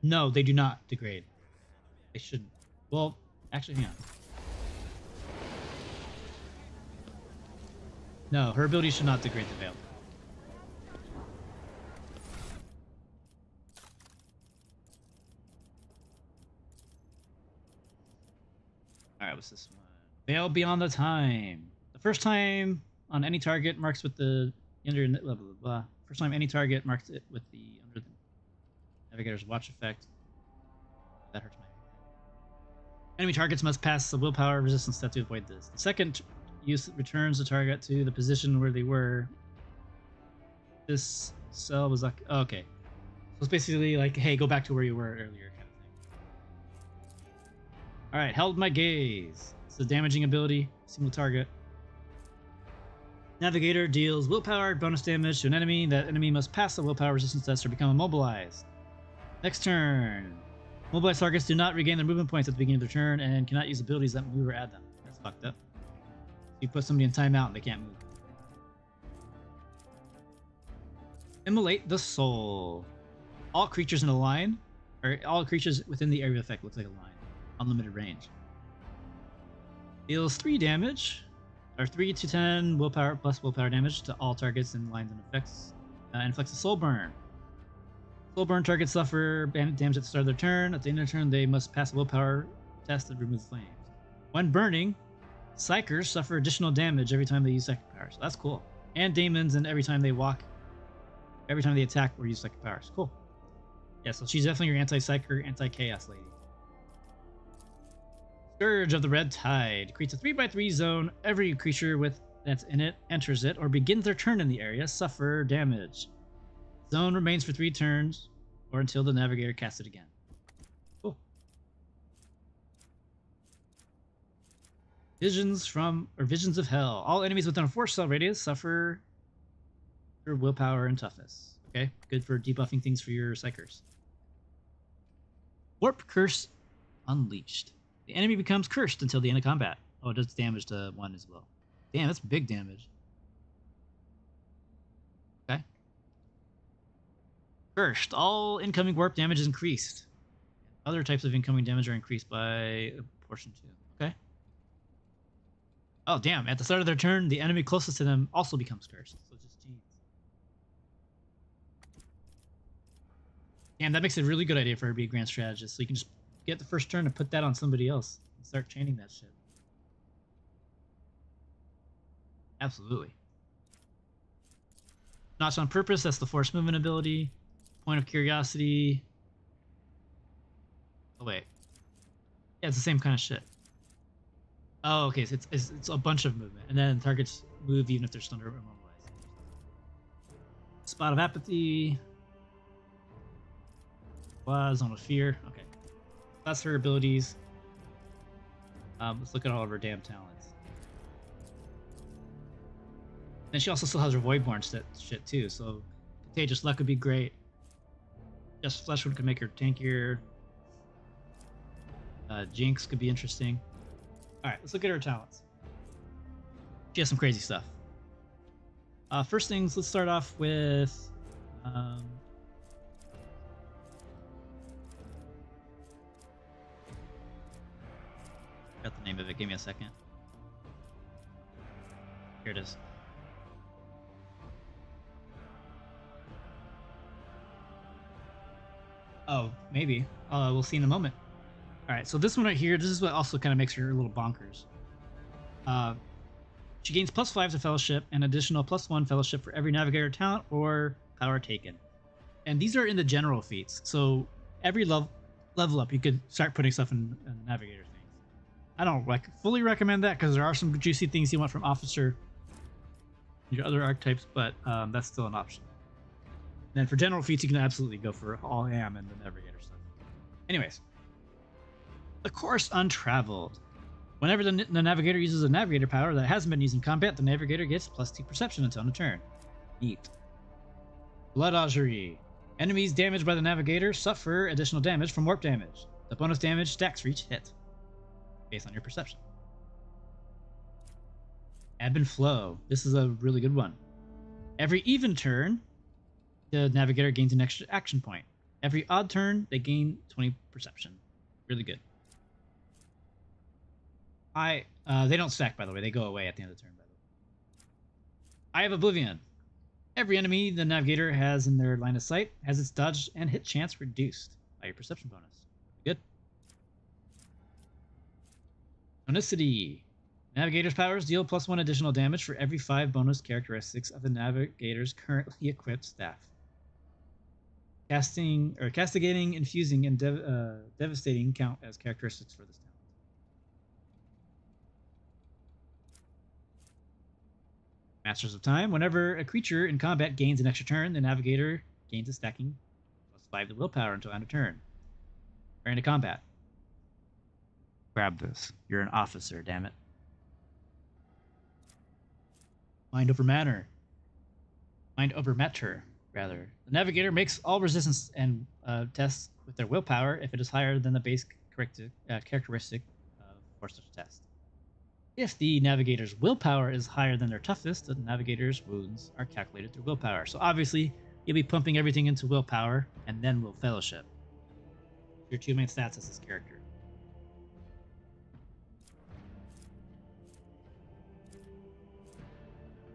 No, they do not degrade. They should. Well, actually, hang on. No, her ability should not degrade the veil. Alright, what's this one? Veil Beyond the Time. The first time on any target marks with the under blah blah blah. First time any target marks it with the under the Navigator's Watch effect. That hurts my head. Enemy targets must pass the willpower resistance step to avoid this. The second use returns the target to the position where they were. This cell was like, oh, okay. So it's basically like, hey, go back to where you were earlier, kind of thing. All right, Held My Gaze. It's a damaging ability, single target. Navigator deals willpower bonus damage to an enemy. That enemy must pass the willpower resistance test or become immobilized. Next turn. Mobilized targets do not regain their movement points at the beginning of their turn and cannot use abilities that move or add them. That's fucked up. You put somebody in timeout and they can't move. Immolate the Soul. All creatures in a line, or all creatures within the area of effect looks like a line. Unlimited range. Deals 3 damage, or 3 to 10 willpower plus willpower damage to all targets in lines and effects. Inflicts a Soul Burn. Soul Burn targets suffer damage at the start of their turn. At the end of their turn, they must pass a willpower test that removes flames. When burning, Psychers suffer additional damage every time they use psychic powers. So that's cool. And Daemons, and every time they attack or use psychic powers. Cool. Yeah, so she's definitely your anti-psycher, anti-chaos lady. Scourge of the Red Tide creates a 3x3 zone. Every creature that's in it enters it or begins their turn in the area suffer damage. Zone remains for 3 turns or until the Navigator casts it again. Cool. Visions of Hell. All enemies within a 4-cell radius suffer your willpower and toughness. Okay, good for debuffing things for your psychers. Warp Curse Unleashed. The enemy becomes cursed until the end of combat. Oh, it does damage to 1 as well. Damn, that's big damage. Okay. Cursed. All incoming warp damage is increased. Other types of incoming damage are increased by a portion too. Okay. Oh, damn. At the start of their turn, the enemy closest to them also becomes cursed. So it's just genes. Damn, that makes it a really good idea for her to be a grand strategist. So you can just get the first turn and put that on somebody else and start chaining that shit. Absolutely. Notch on Purpose, that's the force movement ability. Point of Curiosity. Oh, wait. Yeah, it's the same kind of shit. Oh, okay, so it's a bunch of movement. And then targets move even if they're stunned or immobilized. Spot of apathy. Zone of fear. Okay. That's her abilities. Let's look at all of her damn talents. And she also still has her Voidborn shit too, so Contagious Luck would be great. Just Fleshwood could make her tankier. Jinx could be interesting. Alright, let's look at her talents. She has some crazy stuff. First things, let's start off with... got the name of it, give me a second. Here it is. Oh, maybe. We'll see in a moment. Alright, so this one right here, this is what also kind of makes her a little bonkers. She gains +5 to Fellowship and additional +1 Fellowship for every Navigator talent or power taken. And these are in the general feats, so every level up, you could start putting stuff in Navigator things. I don't fully recommend that because there are some juicy things you want from Officer and your other archetypes, but that's still an option. And then for general feats, you can absolutely go for all AM and the Navigator stuff. Anyways, the course Untraveled. Whenever the Navigator uses a Navigator power that hasn't been used in combat, the Navigator gets +2 Perception until end of turn. Neat. Blood Augury. Enemies damaged by the Navigator suffer additional damage from warp damage. The bonus damage stacks for each hit, based on your perception. Ebb and Flow. This is a really good one. Every even turn, the Navigator gains an extra action point. Every odd turn, they gain 20 Perception. Really good. They don't stack, by the way. They go away at the end of the turn, by the way. Eye of Oblivion. Every enemy the Navigator has in their line of sight has its dodge and hit chance reduced by your perception bonus. Good. Tonicity. Navigator's powers deal +1 additional damage for every 5 bonus characteristics of the Navigator's currently equipped staff. Castigating, infusing, and devastating count as characteristics for this talent. Masters of Time. Whenever a creature in combat gains an extra turn, the Navigator gains a stacking +5 to willpower until end of turn. Or into combat. Grab this. You're an officer, damn it. Mind over matter. Mind over matter, rather. The Navigator makes all resistance and tests with their willpower if it is higher than the base characteristic for such a test. If the Navigator's willpower is higher than their toughest, the Navigator's wounds are calculated through willpower. So obviously, you'll be pumping everything into willpower, and then will Fellowship. Your 2 main stats as this character.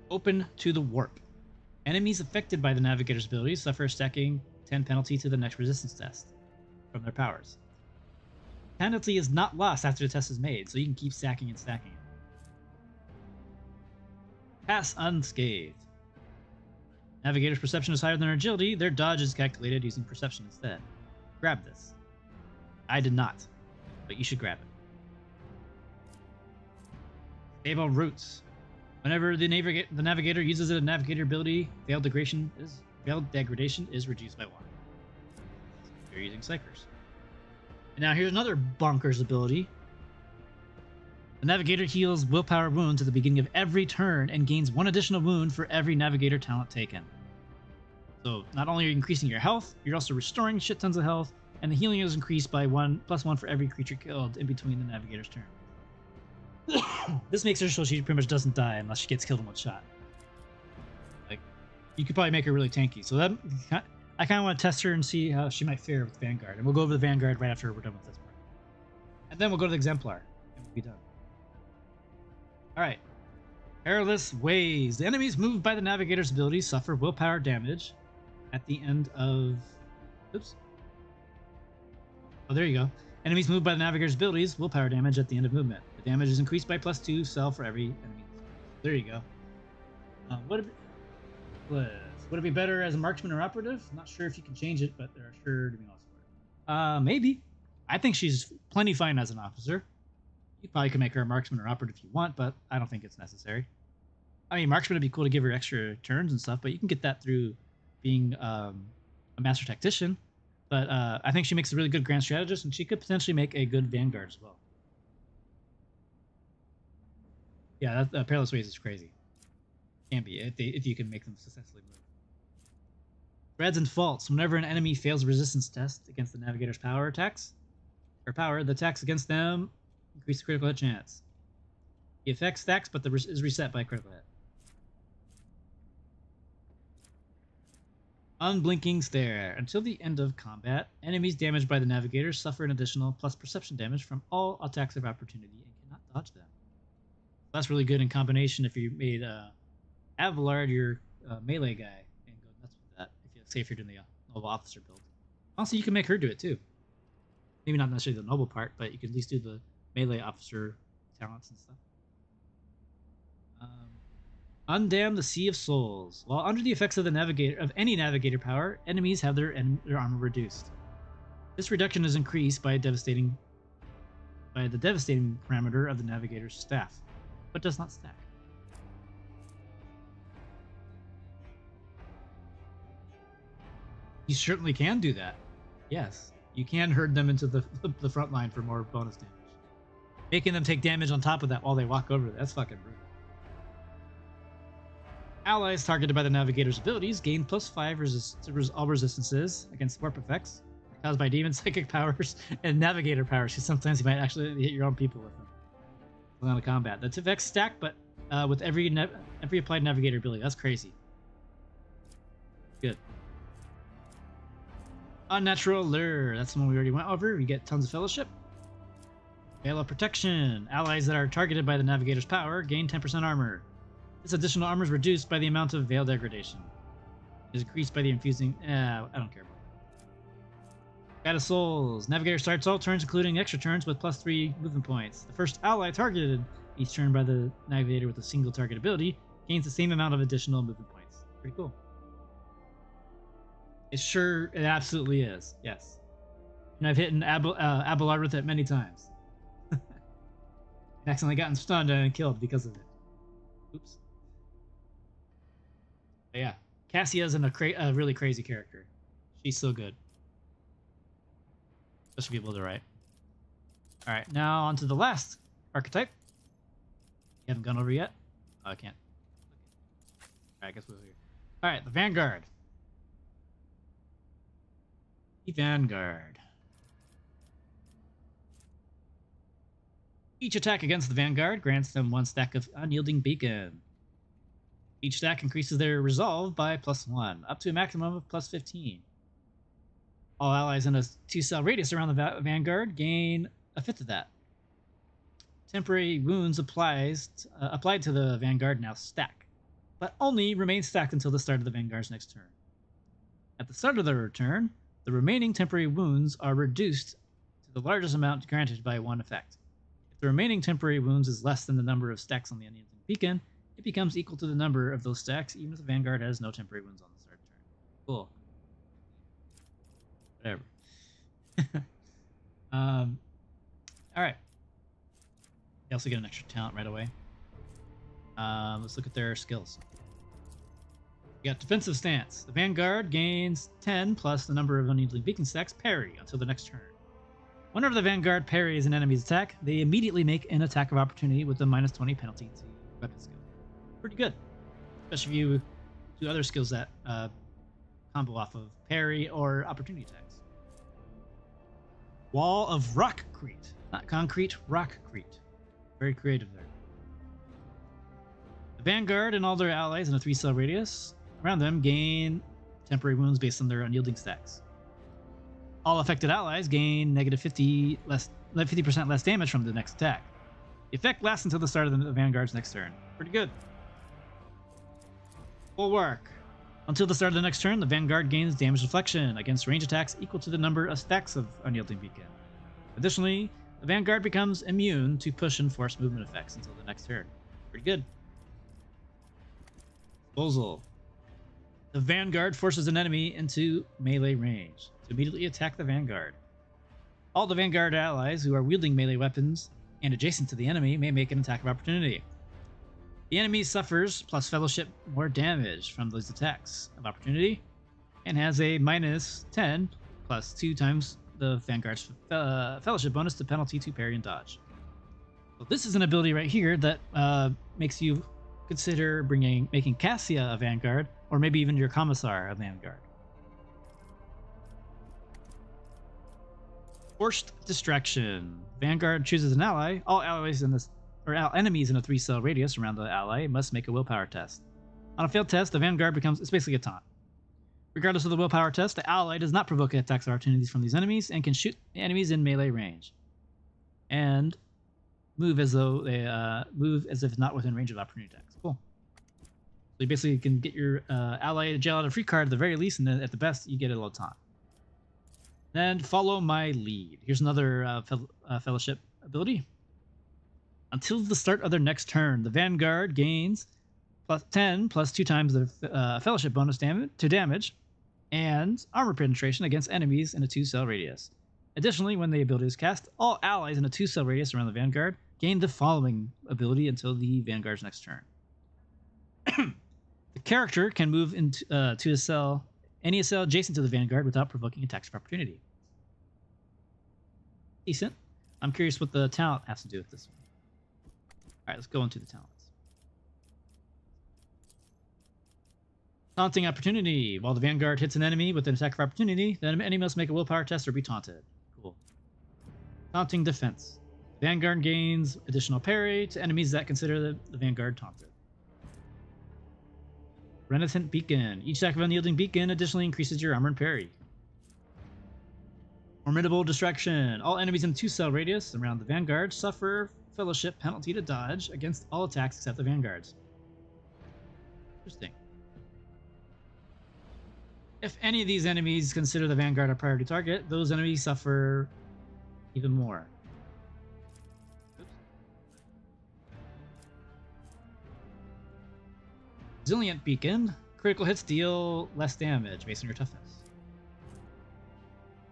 Open to the Warp. Enemies affected by the Navigator's abilities suffer a stacking 10 penalty to the next resistance test from their powers. Penalty is not lost after the test is made, so you can keep stacking and stacking it. Pass unscathed. Navigator's perception is higher than their agility. Their dodge is calculated using perception instead. Grab this. I did not, but you should grab it. Stable Roots. Whenever the Navigator uses a Navigator ability, Veiled Degradation is reduced by 1. You're using Psychers. And now here's another bonkers ability. The Navigator heals willpower wounds at the beginning of every turn and gains 1 additional wound for every Navigator talent taken. So not only are you increasing your health, you're also restoring shit tons of health, and the healing is increased by +1 for every creature killed in between the Navigator's turn. This makes her so she pretty much doesn't die unless she gets killed in one shot. Like, you could probably make her really tanky. So that I kind of want to test her and see how she might fare with Vanguard. And we'll go over the Vanguard right after we're done with this part. And then we'll go to the Exemplar, and we'll be done. Alright. Perilous Ways. The enemies moved by the Navigator's abilities suffer willpower damage at the end of... Oops. Oh, there you go. Enemies moved by the Navigator's abilities, willpower damage at the end of movement. The damage is increased by +2 cell for every enemy. There you go. Would it be better as a marksman or operative? Not sure if you can change it, but there are sure to be laws for it. Maybe. I think she's plenty fine as an officer. You probably can make her a marksman or operative if you want, but I don't think it's necessary. I mean, marksman would be cool to give her extra turns and stuff, but you can get that through being a master tactician, but I think she makes a really good grand strategist, and she could potentially make a good vanguard as well. Yeah, Perilous Ways is crazy. Can be if you can make them successfully move. Threads and faults. Whenever an enemy fails a resistance test against the navigator's power attacks, the attacks against them increase the critical hit chance. The effect stacks, but is reset by critical hit. Unblinking Stare. Until the end of combat, enemies damaged by the navigator suffer an additional plus perception damage from all attacks of opportunity and cannot dodge them. That's really good in combination if you made Abelard your melee guy and go nuts with that. If you're doing the noble officer build. Also, you can make her do it too. Maybe not necessarily the noble part, but you can at least do the melee officer talents and stuff. Undam the Sea of Souls. While under the effects of any navigator power, enemies have their armor reduced. This reduction is increased by the devastating parameter of the navigator's staff, but does not stack. You certainly can do that. Yes, you can herd them into the front line for more bonus damage. Making them take damage on top of that while they walk over there. That's fucking brutal. Allies targeted by the navigator's abilities gain +5 all resistances against warp effects caused by demon psychic powers and navigator powers. Because sometimes you might actually hit your own people with them. Line of combat. The effects stack, but with every applied navigator ability. That's crazy. Good. Unnatural Lure. That's the one we already went over. We get tons of fellowship. Veil of Protection. Allies that are targeted by the navigator's power gain 10% armor. This additional armor is reduced by the amount of veil degradation. It is increased by the infusing. I don't care about it. God of Souls. Navigator starts all turns, including extra turns, with +3 movement points. The first ally targeted each turn by the navigator with a single target ability gains the same amount of additional movement points. Pretty cool. It absolutely is. Yes. And I've hit an Abelard with it many times. And accidentally gotten stunned and killed because of it. Oops. But yeah, Cassia's a really crazy character. She's so good. Especially people to the right. Alright, now on to the last archetype. You haven't gone over yet? Oh, I can't. Alright, I guess we'll here. Alright, the Vanguard. The Vanguard. Each attack against the Vanguard grants them 1 stack of Unyielding Beacon. Each stack increases their resolve by +1, up to a maximum of +15. All allies in a 2-cell radius around the Vanguard gain a fifth of that. Temporary wounds applied to the Vanguard now stack, but only remain stacked until the start of the Vanguard's next turn. At the start of their turn, the remaining temporary wounds are reduced to the largest amount granted by 1 effect. If the remaining temporary wounds is less than the number of stacks on the Unyielding Beacon, it becomes equal to the number of those stacks, even if the Vanguard has no temporary wounds on the start turn. Cool. Whatever. Alright. They also get an extra talent right away. Let's look at their skills. We got Defensive Stance. The Vanguard gains 10 plus the number of Unyielding Beacon stacks parry until the next turn. Whenever the Vanguard parries an enemy's attack, they immediately make an attack of opportunity with a -20 penalty to weapon skill. Pretty good. Especially if you do other skills that combo off of parry or opportunity attacks. Wall of Rockcrete. Not concrete, Rockcrete. Very creative there. The Vanguard and all their allies in a 3-cell radius around them gain temporary wounds based on their unyielding stacks. All affected allies gain -50% less damage from the next attack. The effect lasts until the start of the Vanguard's next turn. Pretty good. Bulwark. Until the start of the next turn, the Vanguard gains damage deflection against range attacks equal to the number of stacks of Unyielding Beacon. Additionally, the Vanguard becomes immune to push and force movement effects until the next turn. Pretty good. Disposal. The Vanguard forces an enemy into melee range to immediately attack the Vanguard. All the Vanguard allies who are wielding melee weapons and adjacent to the enemy may make an attack of opportunity. The enemy suffers plus fellowship more damage from those attacks of opportunity and has a -10 plus 2 times the Vanguard's fellowship bonus to penalty to parry and dodge. So this is an ability right here that makes you consider making Cassia a Vanguard, or maybe even your Commissar a Vanguard. Forced Distraction. Vanguard chooses an ally. All allies in this, or enemies in a 3-cell radius around the ally must make a willpower test. On a failed test, the Vanguard it's basically a taunt. Regardless of the willpower test, the ally does not provoke attacks or opportunities from these enemies and can shoot enemies in melee range. And move as if not within range of opportunity attacks. Cool. So you basically can get your ally to jail out a free card at the very least, and then at the best, you get a little taunt. Then follow my lead. Here's another fellowship ability. Until the start of their next turn, the Vanguard gains +10 plus 2 times the fellowship bonus damage and armor penetration against enemies in a 2-cell radius. Additionally, when the ability is cast, all allies in a 2-cell radius around the Vanguard gain the following ability until the Vanguard's next turn. The character can move into to a cell, any cell adjacent to the Vanguard without provoking attacks of opportunity. Decent. I'm curious what the talent has to do with this one. Alright, let's go into the talents. Taunting Opportunity. While the Vanguard hits an enemy with an attack of opportunity, the enemy must make a willpower test or be taunted. Cool. Taunting Defense. Vanguard gains additional parry to enemies that consider the Vanguard taunted. Renaissant Beacon. Each attack of unyielding beacon additionally increases your armor and parry. Formidable Distraction. All enemies in a 2-cell radius around the Vanguard suffer fellowship penalty to dodge against all attacks except the Vanguard's. Interesting. If any of these enemies consider the Vanguard a priority target, those enemies suffer even more. Oops. Resilient Beacon. Critical hits deal less damage based on your toughness.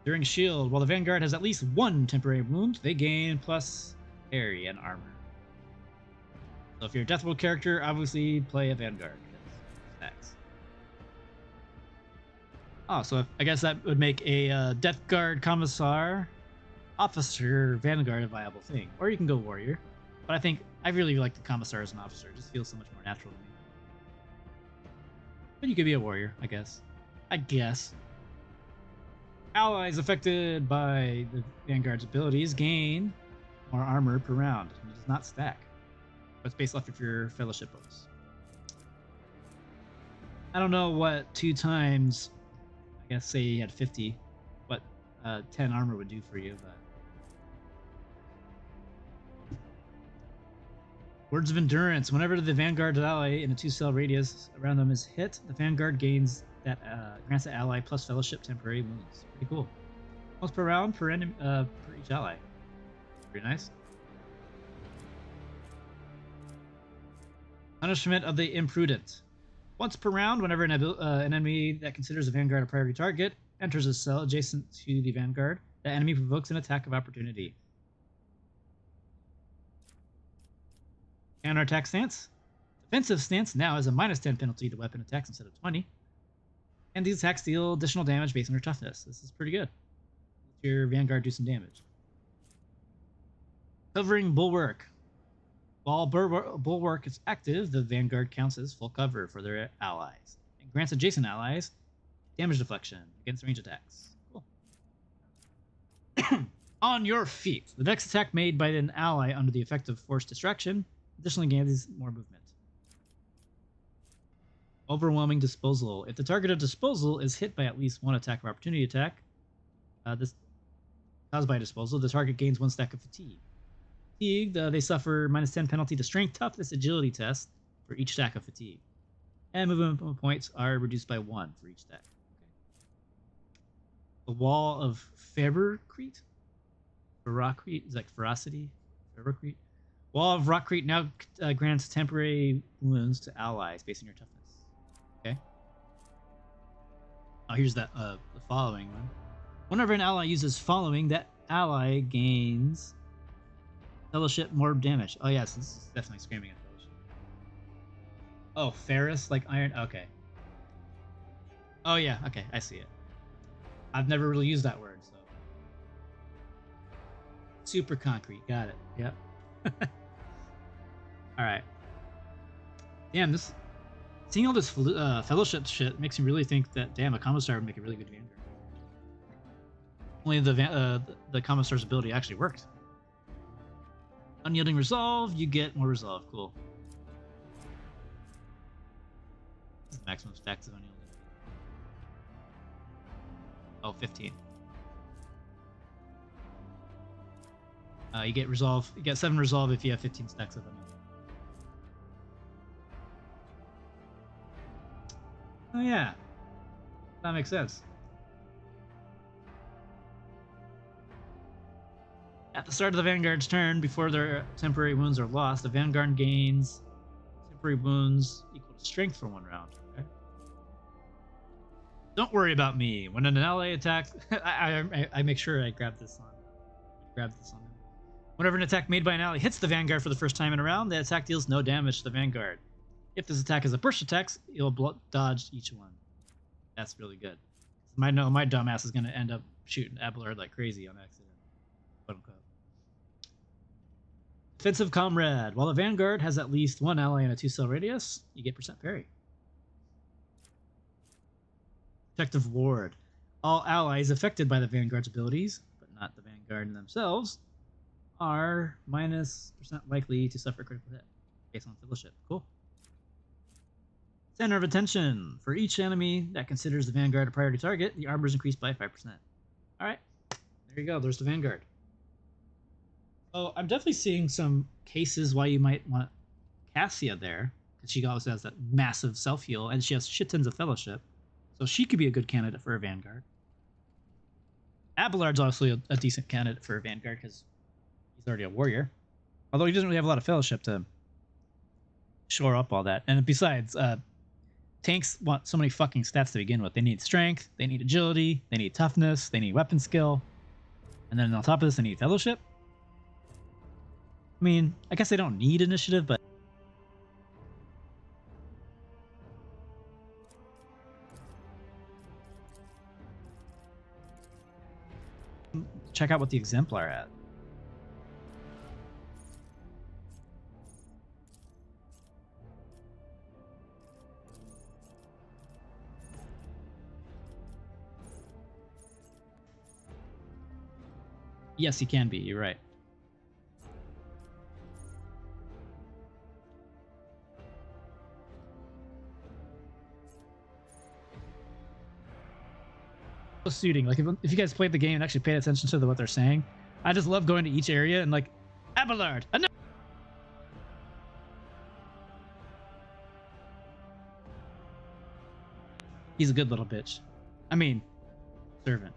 During Shield, while the Vanguard has at least 1 temporary wound, they gain plus parry and armor. So if you're a Deathworld character, obviously play a Vanguard. Stacks. Oh, so I guess that would make a Death Guard Commissar Officer Vanguard a viable thing. Or you can go Warrior. But I think I really like the Commissar as an officer. It just feels so much more natural to me. But you could be a Warrior, I guess. Allies affected by the Vanguard's abilities gain more armor per round. It does not stack. But it's based off of your fellowship bonus. I don't know what 2 times, I guess say you had 50, what 10 armor would do for you, but Words of Endurance. Whenever the Vanguard ally in a 2-cell radius around them is hit, the Vanguard gains that grants the ally plus fellowship temporary wounds. Pretty cool. Once per round per each ally. Pretty nice. Punishment of the Imprudent. Once per round, whenever an enemy that considers a Vanguard a priority target enters a cell adjacent to the Vanguard, the enemy provokes an attack of opportunity. Counterattack Stance. Defensive Stance now has a -10 penalty to weapon attacks instead of 20. And these attacks deal additional damage based on your toughness. This is pretty good. Let your Vanguard do some damage. Covering Bulwark. While Bulwark is active, the Vanguard counts as full cover for their allies and grants adjacent allies damage deflection against range attacks. Cool. On your feet. The next attack made by an ally under the effect of Forced Distraction additionally gains more movement. Overwhelming Disposal. If the target of disposal is hit by at least 1 attack of opportunity attack, this caused by disposal, the target gains 1 stack of fatigue. Fatigued, they suffer -10 penalty to strength, toughness, agility test for each stack of fatigue. And movement points are reduced by 1 for each stack. Okay. The Wall of Ferocrete? Ferocrete? Is that Ferocity? Ferocrete? Wall of Rockcrete now grants temporary wounds to allies based on your toughness. Okay. Oh, here's the following one. Whenever an ally uses following, that ally gains fellowship more damage. Oh yes, this is definitely screaming at fellowship. Oh, ferrous like iron. Okay. Oh yeah, okay, I see it. I've never really used that word, so. Super concrete, got it. Yep. All right. Damn, this seeing all this fellowship shit makes me really think that damn, a commissar would make a really good vanguard. Only the commissar's ability actually worked. Unyielding resolve, you get more resolve. Cool. Maximum stacks of unyielding. Oh, 15. You get resolve. You get 7 resolve if you have 15 stacks of unyielding. Oh yeah, that makes sense. At the start of the Vanguard's turn, before their temporary wounds are lost, the Vanguard gains temporary wounds equal to strength for 1 round. Okay. Don't worry about me. When an ally attacks, I make sure I grab this on. Grab this on him. Whenever an attack made by an ally hits the Vanguard for the first time in a round, the attack deals no damage to the Vanguard. If this attack is a burst attack, you'll dodge each one. That's really good. My dumbass is gonna end up shooting Abelard like crazy on accident. Quote unquote. Defensive Comrade. While the Vanguard has at least 1 ally in a 2-cell radius, you get % parry. Protective Ward. All allies affected by the Vanguard's abilities, but not the Vanguard themselves, are -% likely to suffer critical hit based on fellowship. Cool. Center of Attention. For each enemy that considers the Vanguard a priority target, the armor is increased by 5%. Alright. There you go. There's the Vanguard. So I'm definitely seeing some cases why you might want Cassia there, because she also has that massive self-heal, and she has shit tons of fellowship. So she could be a good candidate for a Vanguard. Abelard's obviously a decent candidate for a Vanguard, because he's already a warrior. Although he doesn't really have a lot of fellowship to shore up all that. And besides, tanks want so many fucking stats to begin with. They need strength, they need agility, they need toughness, they need weapon skill. And then on top of this, they need fellowship. I mean, I guess they don't need initiative, but check out what the exemplar at. Yes, he can be. You're right. Suiting, like if you guys played the game and actually paid attention to what they're saying, I just love going to each area and like, Abelard, he's a good little bitch. I mean, servant.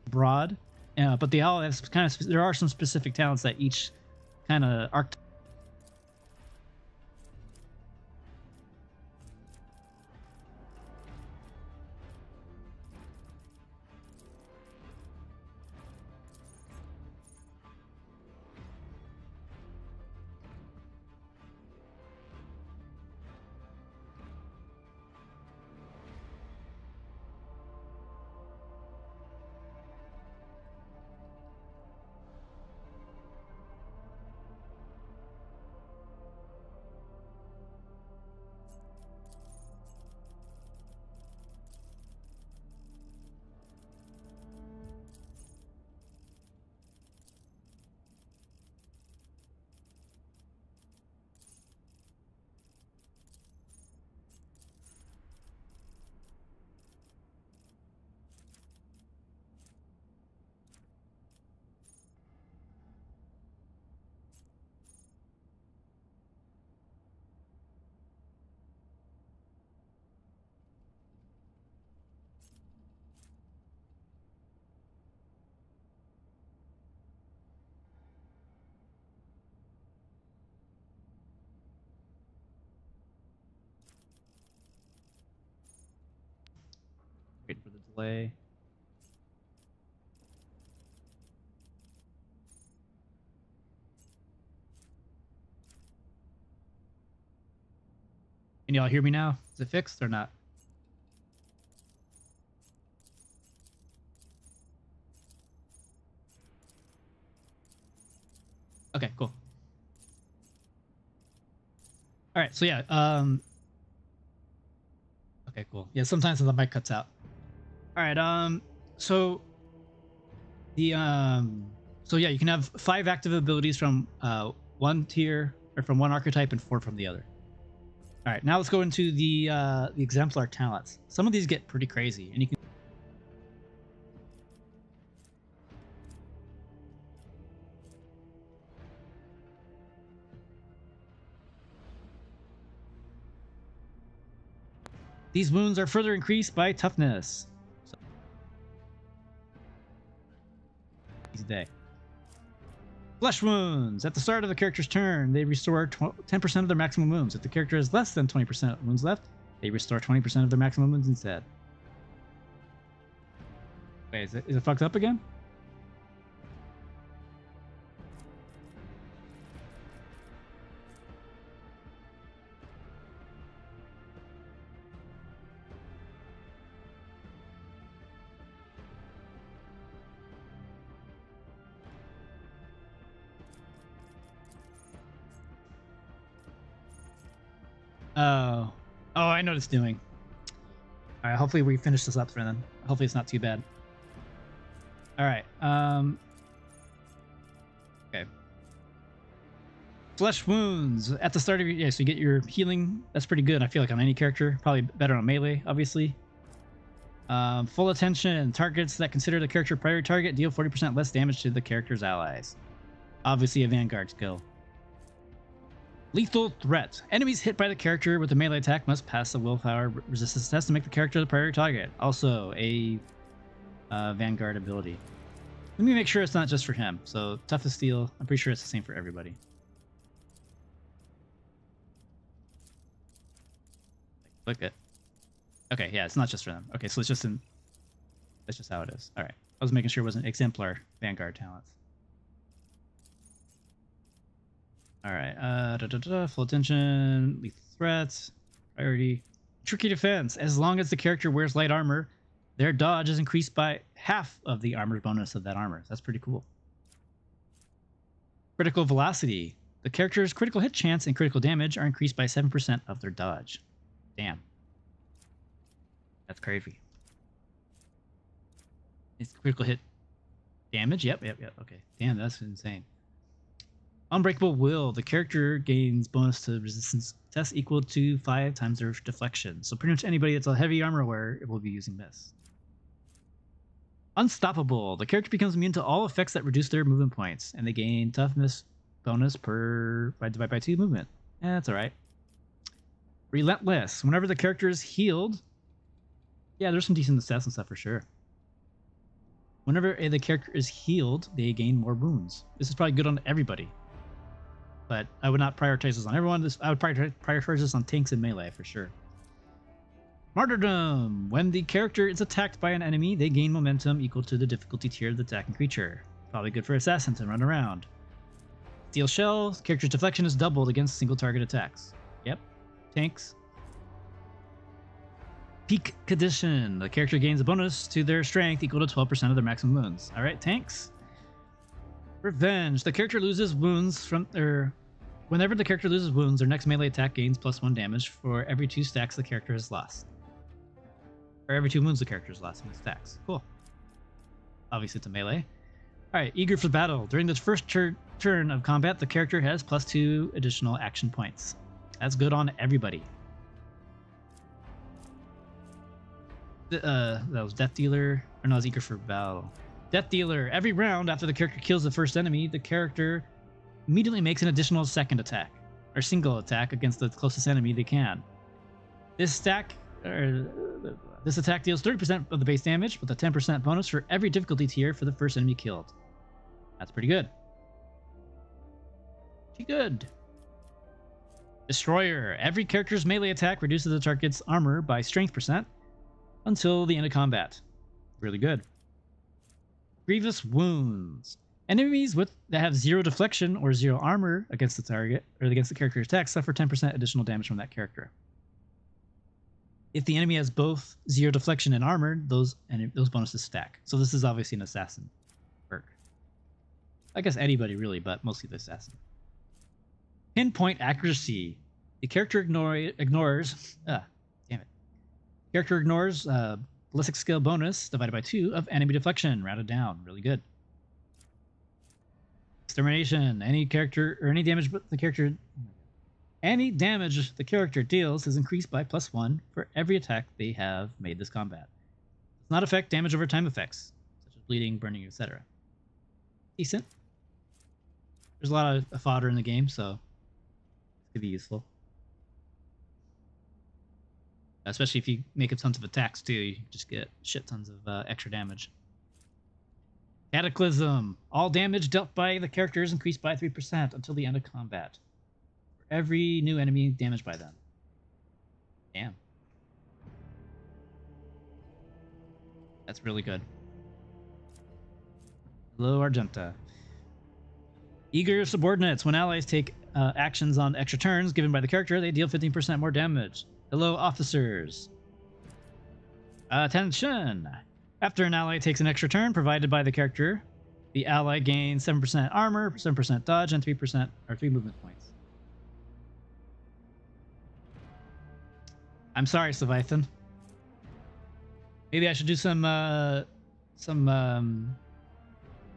Broad, but they all have kind of, there are some specific talents that each kind of archetype. Wait for the delay. Can y'all hear me now? Is it fixed or not? Okay, cool. All right, so yeah, okay, cool. Yeah, sometimes the mic cuts out. All right, so the so yeah, you can have 5 active abilities from one tier or from one archetype and 4 from the other. All right, now let's go into the exemplar talents. Some of these get pretty crazy, and you can. These wounds are further increased by toughness. So, easy day. Flesh wounds. At the start of the character's turn, they restore 10% of their maximum wounds. If the character has less than 20% wounds left, they restore 20% of their maximum wounds instead. Wait, is it fucked up again? Oh, I know what it's doing. All right, hopefully we finish this up for then. Hopefully it's not too bad. All right. Okay. Flesh wounds at the start of your so you get your healing. That's pretty good. I feel like on any character, probably better on melee, obviously. Full attention. Targets that consider the character priority target deal 40% less damage to the character's allies. Obviously a Vanguard skill. Lethal threat. Enemies hit by the character with a melee attack must pass a willpower resistance test to make the character the priority target. Also a Vanguard ability. Let me make sure it's not just for him. So tough as steel. I'm pretty sure it's the same for everybody. Click it. Okay, yeah, it's not just for them. Okay, so it's just in. That's just how it is. All right. I was making sure it wasn't exemplar Vanguard talents. All right, full attention, lethal threats, priority, tricky defense. As long as the character wears light armor, their dodge is increased by half of the armor bonus of that armor. That's pretty cool. Critical velocity. The character's critical hit chance and critical damage are increased by 7% of their dodge. Damn. That's crazy. It's critical hit damage? Yep. Okay. Damn, that's insane. Unbreakable Will. The character gains bonus to resistance tests equal to 5 times their deflection. So pretty much anybody that's a heavy armor wearer will be using this. Unstoppable. The character becomes immune to all effects that reduce their movement points, and they gain toughness bonus by 2 movement. That's all right. Relentless. Whenever the character is healed, yeah, there's some decent stats and stuff for sure. Whenever the character is healed, they gain more wounds. This is probably good on everybody. But I would not prioritize this on everyone. I would prioritize this on tanks and melee for sure. Martyrdom. When the character is attacked by an enemy, they gain momentum equal to the difficulty tier of the attacking creature. Probably good for assassins to run around. Steel Shell. Character's deflection is doubled against single target attacks. Yep. Tanks. Peak Condition. The character gains a bonus to their strength equal to 12% of their maximum wounds. All right, tanks. Revenge. The character loses wounds from their. Whenever the character loses wounds, their next melee attack gains +1 damage for every 2 stacks the character has lost. Or every 2 wounds the character has lost in the stacks. Cool. Obviously, it's a melee. All right, eager for battle. During the first turn of combat, the character has +2 additional action points. That's good on everybody. That was Death Dealer. Or no, it's eager for battle. Death Dealer. Every round after the character kills the first enemy, the character immediately makes an additional second attack or single attack against the closest enemy they can. This attack deals 30% of the base damage with a 10% bonus for every difficulty tier for the first enemy killed. That's pretty good. Pretty good. Destroyer. Every character's melee attack reduces the target's armor by strength % until the end of combat. Really good. Grievous Wounds. Enemies that have 0 deflection or 0 armor against the target or against the character's attack suffer 10% additional damage from that character. If the enemy has both 0 deflection and armor, those bonuses stack. So this is obviously an assassin perk. I guess anybody really, but mostly the assassin. Pinpoint accuracy. The character ignores. Damn it. Character ignores ballistic skill bonus divided by 2 of enemy deflection. Rounded down. Really good. Extermination. Any damage the character deals is increased by +1 for every attack they have made this combat. Does not affect damage over time effects, such as bleeding, burning, etc. Decent. There's a lot of fodder in the game, so it could be useful. Especially if you make tons of attacks too, you just get shit tons of extra damage. Cataclysm. All damage dealt by the character is increased by 3% until the end of combat. For every new enemy damaged by them. Damn. That's really good. Hello, Argenta. Eager subordinates. When allies take actions on extra turns given by the character, they deal 15% more damage. Hello, officers. Attention! After an ally takes an extra turn provided by the character, the ally gains 7% armor, 7% dodge, and 3 movement points. I'm sorry, Leviathan. Maybe I should do some live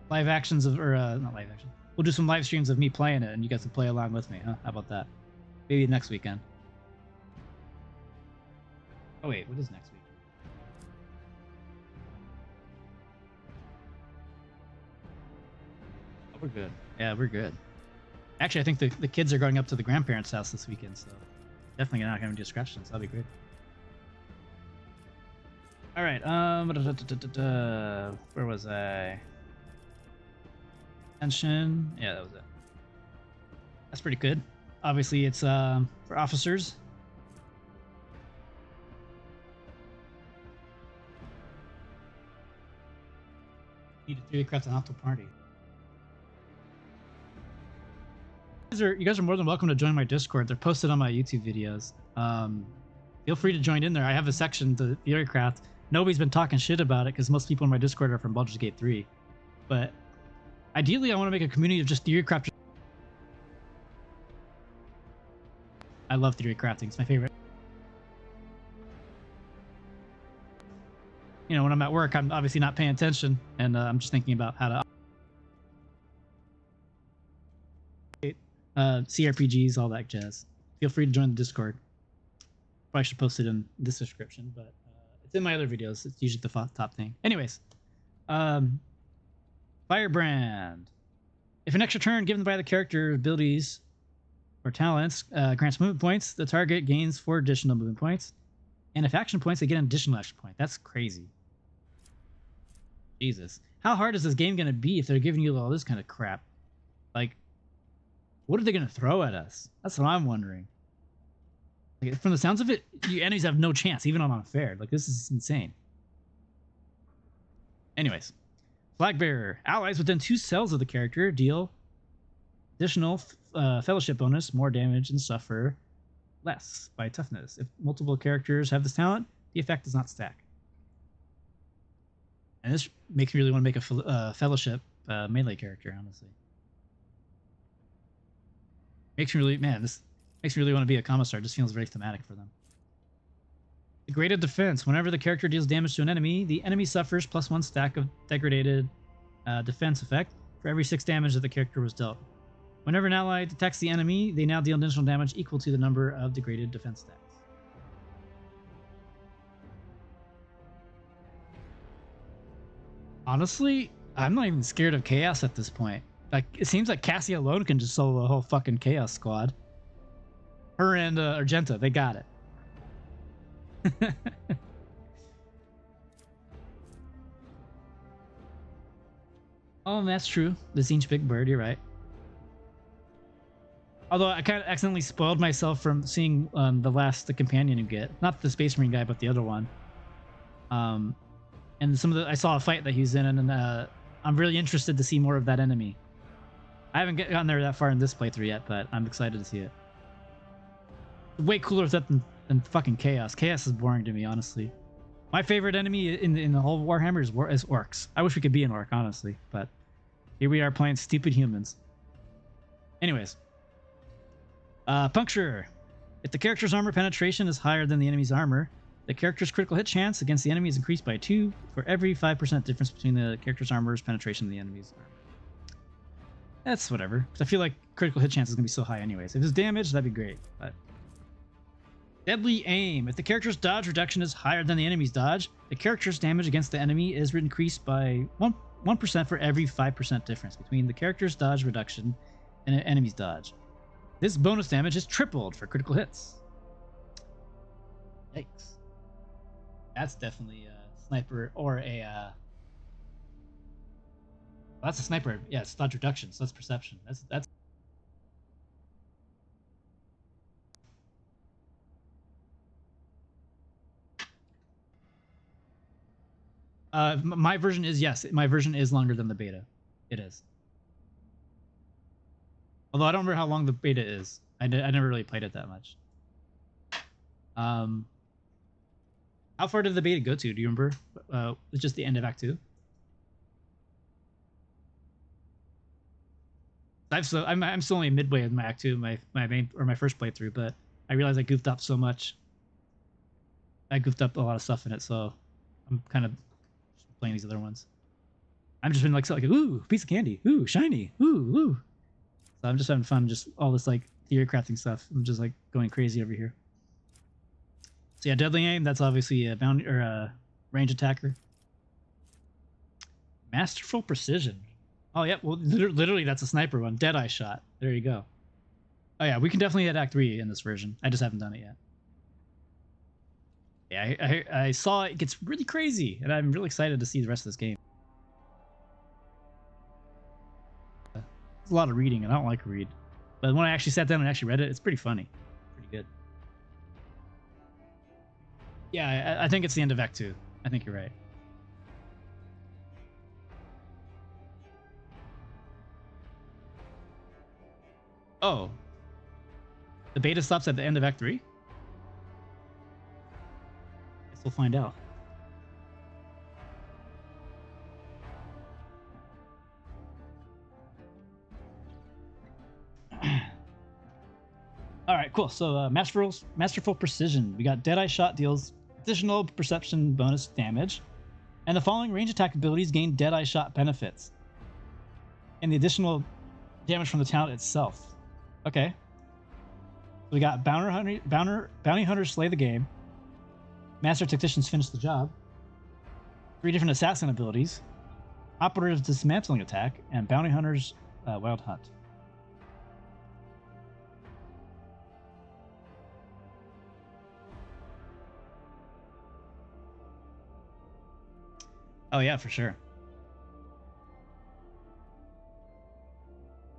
actions of, or not live action. We'll do some live streams of me playing it, and you guys can play along with me, huh? How about that? Maybe next weekend. Oh wait, what is next week? Oh, we're good. Yeah, we're good. Actually, I think the kids are going up to the grandparents' house this weekend, so definitely not going to do scratch downs. That'll be great. All right. Where was I? Tension. Yeah, that was it. That's pretty good. Obviously, it's for officers. Need a Theorycraft an optimal party. You guys are more than welcome to join my Discord. They're posted on my YouTube videos. Feel free to join in there. I have a section to Theorycraft. Nobody's been talking shit about it because most people in my Discord are from Baldur's Gate 3. But ideally, I want to make a community of just Theorycraft. I love Theorycrafting. It's my favorite. You know, when I'm at work, I'm obviously not paying attention, and I'm just thinking about how to CRPGs, all that jazz. Feel free to join the Discord. Probably should post it in this description, but it's in my other videos. It's usually the top thing. Anyways, Firebrand. If an extra turn given by the character abilities or talents grants movement points, the target gains 4 additional movement points. And if action points, they get an additional action point. That's crazy. Jesus. How hard is this game going to be if they're giving you all this kind of crap? Like, what are they going to throw at us? That's what I'm wondering. Like, from the sounds of it, your enemies have no chance, even on unfair. Like, this is insane. Anyways. Flagbearer. Allies within 2 cells of the character deal additional fellowship bonus, more damage, and suffer less by toughness. If multiple characters have this talent, the effect does not stack. And this makes me really want to make a fellowship melee character, honestly. Makes me really, man, this makes me really want to be a commissar. It just feels very thematic for them. Degraded defense. Whenever the character deals damage to an enemy, the enemy suffers +1 stack of degraded defense effect for every 6 damage that the character was dealt. Whenever an ally detects the enemy, they now deal additional damage equal to the number of degraded defense stacks. Honestly, I'm not even scared of chaos at this point. Like, it seems like Cassie alone can just solo the whole fucking chaos squad. Her and Argenta, they got it. Oh, that's true. The Zinch Big Bird, you're right. Although I kind of accidentally spoiled myself from seeing the companion you get. Not the Space Marine guy, but the other one. And I saw a fight that he was in, and I'm really interested to see more of that enemy. I haven't gotten there that far in this playthrough yet, but I'm excited to see it. Way cooler than fucking Chaos. Chaos is boring to me, honestly. My favorite enemy in the whole Warhammer is orcs. I wish we could be an orc, honestly, but here we are playing stupid humans. Anyways, puncture. If the character's armor penetration is higher than the enemy's armor, the character's critical hit chance against the enemy is increased by 2 for every 5% difference between the character's armor's penetration and the enemy's armor. That's whatever, because I feel like critical hit chance is going to be so high anyways. If it's damage, that'd be great. But deadly aim. If the character's dodge reduction is higher than the enemy's dodge, the character's damage against the enemy is increased by 1% for every 5% difference between the character's dodge reduction and an enemy's dodge. This bonus damage is tripled for critical hits. Yikes. That's definitely a sniper or a... that's a sniper. Yeah, it's dodge reduction, so that's perception. That's... my version is, yes, my version is longer than the beta. It is. Although I don't remember how long the beta is. I never really played it that much. How far did the beta go to? Do you remember? It's just the end of Act 2. I'm still only midway in my Act 2, my main or my first playthrough, but I realized I goofed up so much. I goofed up a lot of stuff in it, so I'm kind of playing these other ones. I'm just been like ooh, piece of candy, ooh, shiny, ooh. So I'm just having fun, just all this like theory crafting stuff. I'm just like going crazy over here. So yeah, deadly aim. That's obviously a bounty or a range attacker. Masterful precision. Oh yeah, well literally that's a sniper one. Deadeye shot. There you go. Oh yeah, we can definitely hit Act 3 in this version. I just haven't done it yet. Yeah, I saw it gets really crazy, and I'm really excited to see the rest of this game. It's a lot of reading, and I don't like to read. But when I actually sat down and actually read it, it's pretty funny. Pretty good. Yeah, I think it's the end of Act 2. I think you're right. Oh. The beta stops at the end of Act 3? Guess we'll find out. All right, cool. So masterful precision. We got Deadeye shot deals additional perception bonus damage, and the following range attack abilities gain Deadeye shot benefits, and the additional damage from the talent itself. Okay. We got bounty hunters slay the game, master tacticians finish the job, 3 different assassin abilities, operatives dismantling attack, and bounty hunters wild hunt. Oh yeah, for sure.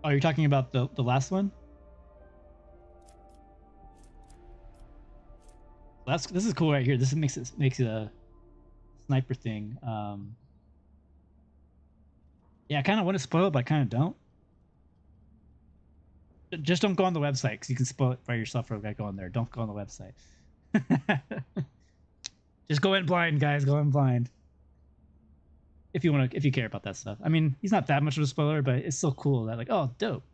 Oh, you're talking about the last one? This is cool right here. This makes it a sniper thing. Yeah, I kind of want to spoil it, but I kind of don't. Just don't go on the website, because you can spoil it by yourself by going there. Don't go on the website. Just go in blind, guys. Go in blind. If you care about that stuff. I mean, he's not that much of a spoiler, but it's so cool that like, oh, dope.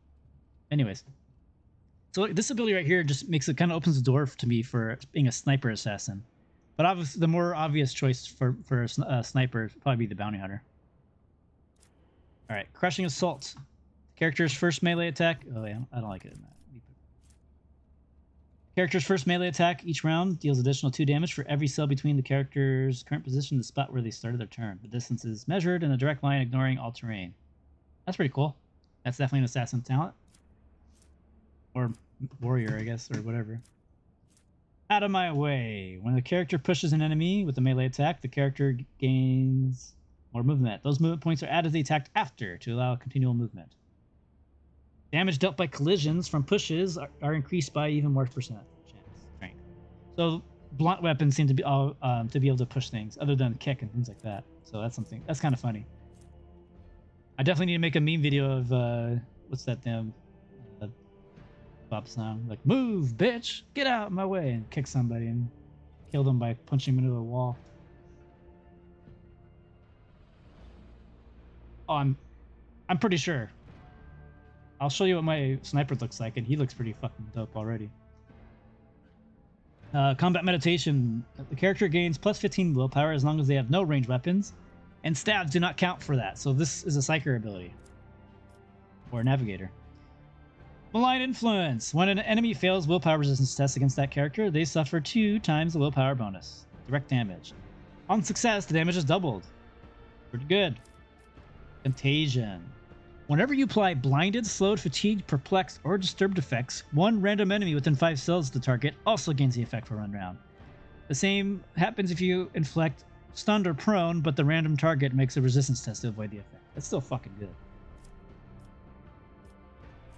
Anyways, so this ability right here just makes it kind of opens the door to me for being a sniper assassin. But obviously, the more obvious choice for a sniper would probably be the bounty hunter. All right, crushing assault. Character's first melee attack. Oh yeah, I don't like it in that. Character's first melee attack each round deals additional 2 damage for every cell between the character's current position and the spot where they started their turn. The distance is measured in a direct line, ignoring all terrain. That's pretty cool. That's definitely an assassin talent. Or warrior, I guess, or whatever. Out of my way. When the character pushes an enemy with a melee attack, the character gains more movement. Those movement points are added to the attack after to allow continual movement. Damage dealt by collisions from pushes are increased by even more percent strength. So blunt weapons seem to be able to push things, other than kick and things like that. So that's something that's kind of funny. I definitely need to make a meme video of what's that damn pop song like "Move, bitch, get out of my way," and kick somebody and kill them by punching them into a wall. Oh, I'm pretty sure. I'll show you what my sniper looks like, and he looks pretty fucking dope already. Combat meditation. The character gains plus 15 willpower as long as they have no ranged weapons, and stabs do not count for that. So this is a psyker ability or a navigator. Malign influence. When an enemy fails willpower resistance tests against that character, they suffer 2 times the willpower bonus. Direct damage. On success, the damage is doubled. Pretty good. Contagion. Whenever you apply blinded, slowed, fatigued, perplexed, or disturbed effects, one random enemy within 5 cells of the target also gains the effect for 1 round. The same happens if you inflict stunned or prone, but the random target makes a resistance test to avoid the effect. That's still fucking good.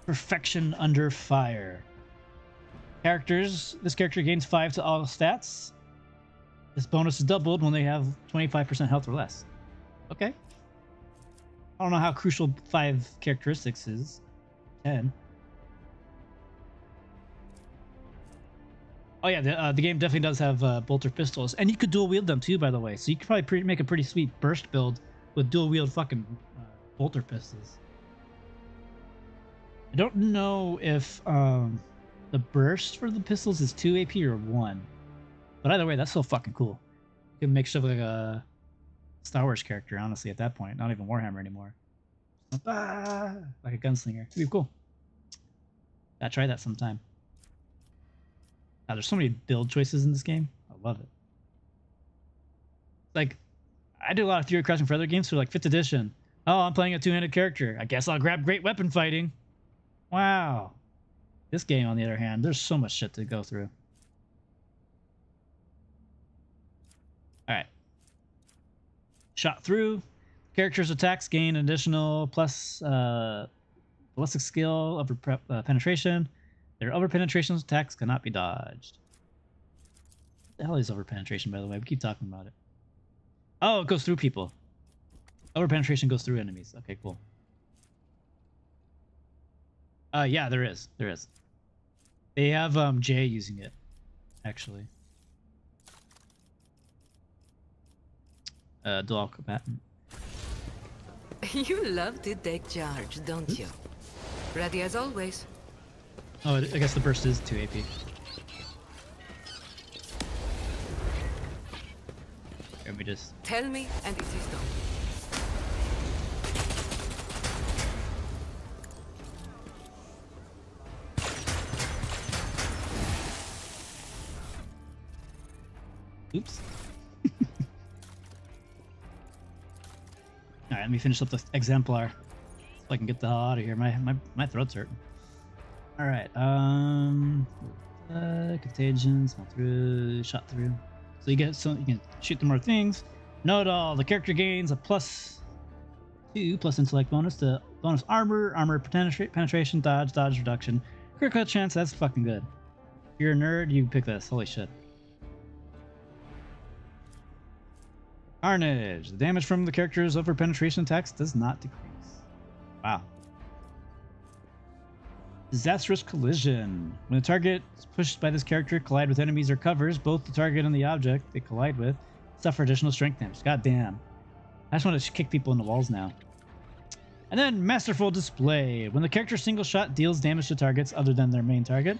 Perfection under fire. Characters. This character gains 5 to all stats. This bonus is doubled when they have 25% health or less. Okay. I don't know how crucial 5 characteristics is. 10. Oh yeah, the game definitely does have bolter pistols, and you could dual wield them too, by the way. So you could probably make a pretty sweet burst build with dual wield fucking bolter pistols. I don't know if the burst for the pistols is 2 AP or 1, but either way, that's so fucking cool. You can make stuff like a Star Wars character, honestly, at that point. Not even Warhammer anymore. Ah, like a gunslinger. It'd be cool. Gotta try that sometime. There's so many build choices in this game. I love it. Like, I do a lot of Theorycrafting for other games, so like 5th edition. Oh, I'm playing a 2-handed character. I guess I'll grab great weapon fighting. Wow. This game, on the other hand, there's so much shit to go through. Alright. Shot through. Character's attacks gain additional plus ballistic skill over penetration. Their over penetration attacks cannot be dodged. What the hell is over penetration, by the way? We keep talking about it. Oh, it goes through people. Over penetration goes through enemies. Okay, cool. Yeah, there is. There is. They have Jay using it, actually. Dual combatant. You love to take charge, don't you? Ready as always. Oh, I guess the burst is 2 AP. Let me just... Tell me, and it is done. Oops. Alright, let me finish up the exemplar so I can get the hell out of here. My throat's hurting. Alright, contagion, smell through, shot through. So you can shoot them more things. Note all the character gains a +2 plus intellect bonus to bonus armor penetration, dodge reduction, critical chance. That's fucking good. If you're a nerd, you pick this. Holy shit. Carnage. The damage from the character's over penetration attacks does not decrease. Wow. Disastrous collision. When a target is pushed by this character collide with enemies or covers, both the target and the object they collide with suffer additional strength damage. God damn. I just want to kick people in the walls now. And then Masterful Display. When the character's single shot deals damage to targets other than their main target,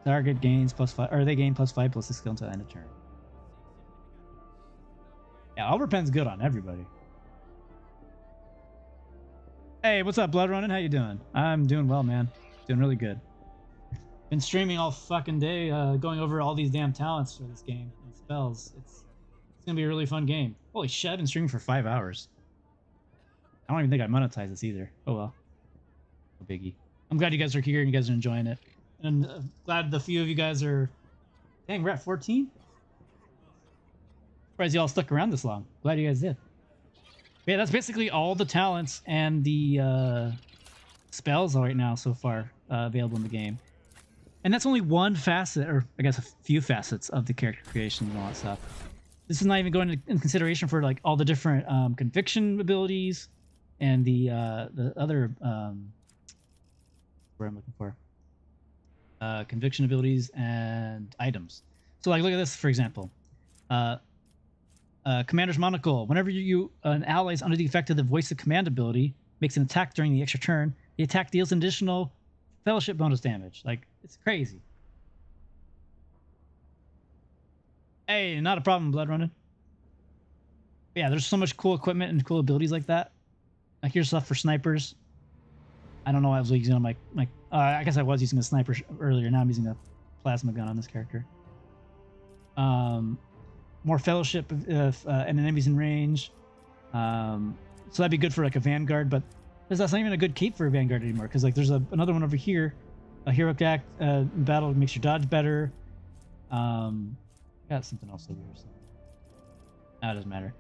target gains +5, or they gain +5 plus 6 skill until end of turn. Yeah, Overpen's good on everybody. Hey, what's up, Blood Running? How you doing? I'm doing well, man. Doing really good. Been streaming all fucking day, going over all these damn talents for this game and spells. It's gonna be a really fun game. Holy shit, I've been streaming for 5 hours. I don't even think I monetized this either. Oh well. No biggie. I'm glad you guys are here and you guys are enjoying it. And glad the few of you guys are... Dang, we're at 14? Surprised you all stuck around this long. Glad you guys did. But yeah, that's basically all the talents and the spells right now so far available in the game. And that's only one facet, or I guess a few facets of the character creation and all that stuff. This is not even going in consideration for like all the different conviction abilities and the other where I'm looking for. conviction abilities, and items. So like, look at this, for example. Commander's Monocle. Whenever an ally is under the effect of the Voice of Command ability, makes an attack during the extra turn, the attack deals an additional fellowship bonus damage. Like, it's crazy. Hey, not a problem, Blood Running. Yeah, there's so much cool equipment and cool abilities like that. Like, here's stuff for snipers. I don't know why I was using on my I guess I was using a sniper earlier. Now I'm using a plasma gun on this character. More fellowship and enemies in range. So that'd be good for like a Vanguard, but that's not even a good cape for a Vanguard anymore, because like there's another one over here. A Heroic Act in battle makes your dodge better. Got something else over here. So. That doesn't matter.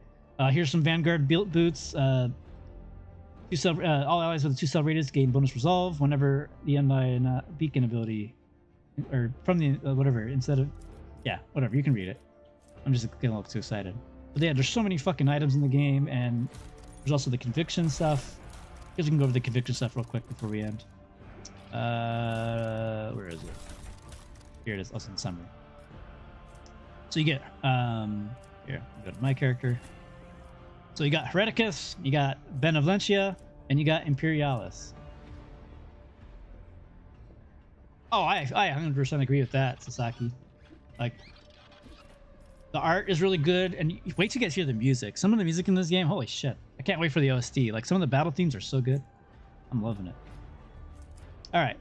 Here's some Vanguard built boots. All allies with a 2-cell radius gain bonus resolve whenever the ally beacon ability, or from the whatever, instead of, yeah, whatever, you can read it. I'm just getting a little too excited. But yeah, there's so many fucking items in the game, and there's also the conviction stuff. I guess we can go over the conviction stuff real quick before we end. Where is it? Here it is, also in summary. So you get, here, go to my character. So you got Hereticus, you got Benevolentia, and you got Imperialis. Oh, I 100% agree with that, Sasaki. Like, the art is really good, and wait till you guys hear the music. Some of the music in this game, holy shit. I can't wait for the OST. Like, some of the battle themes are so good. I'm loving it. All right,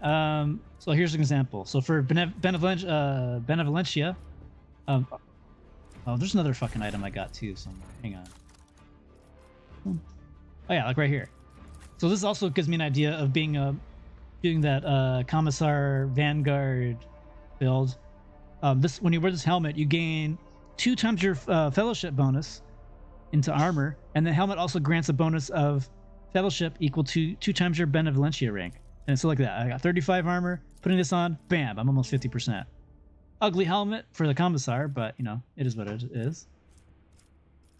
so here's an example. So for Benevolentia, oh, there's another fucking item I got too somewhere. Hang on. Oh yeah, like right here. So this also gives me an idea of being doing that Commissar Vanguard build. This, when you wear this helmet, you gain 2 times your fellowship bonus into armor, and the helmet also grants a bonus of fellowship equal to 2 times your Benevolentia rank. And so like that, I got 35 armor. Putting this on, bam, I'm almost 50%. Ugly helmet for the Commissar, but you know, it is what it is.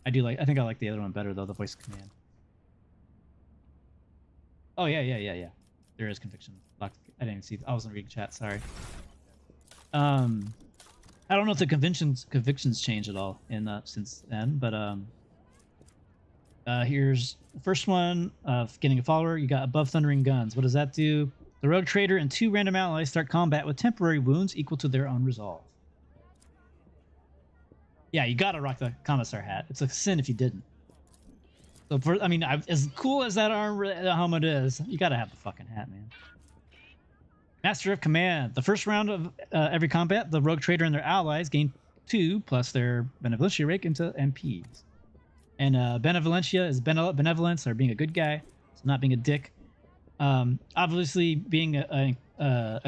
I think I like the other one better though, the Voice of Command. Oh yeah. There is conviction. I didn't even see. I wasn't reading chat. Sorry. I don't know if the convictions changed at all in since then, but here's the first one of getting a follower. You got Above Thundering Guns. What does that do? The Rogue Trader and 2 random allies start combat with temporary wounds equal to their own resolve. Yeah, you gotta rock the Commissar hat. It's a sin if you didn't. So I mean, as cool as that helmet is, you gotta have the fucking hat, man. Master of Command. The first round of every combat, the Rogue Trader and their allies gain 2 plus their Benevolentia rank into MPs. And Benevolentia is benevolence, or being a good guy, so not being a dick. Obviously, being a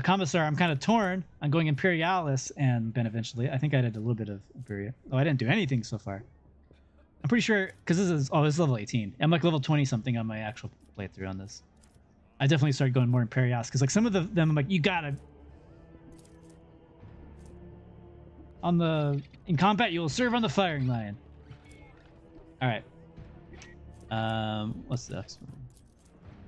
Commissar, I'm kind of torn on going Imperialis and Benevolentia. I think I did a little bit of Imperia. Oh, I didn't do anything so far. I'm pretty sure, because this is level 18. I'm like level 20 something on my actual playthrough on this. I definitely started going more Imperialis, because like some of them I'm like, you gotta. In combat, you will serve on the firing line. All right. What's the next one?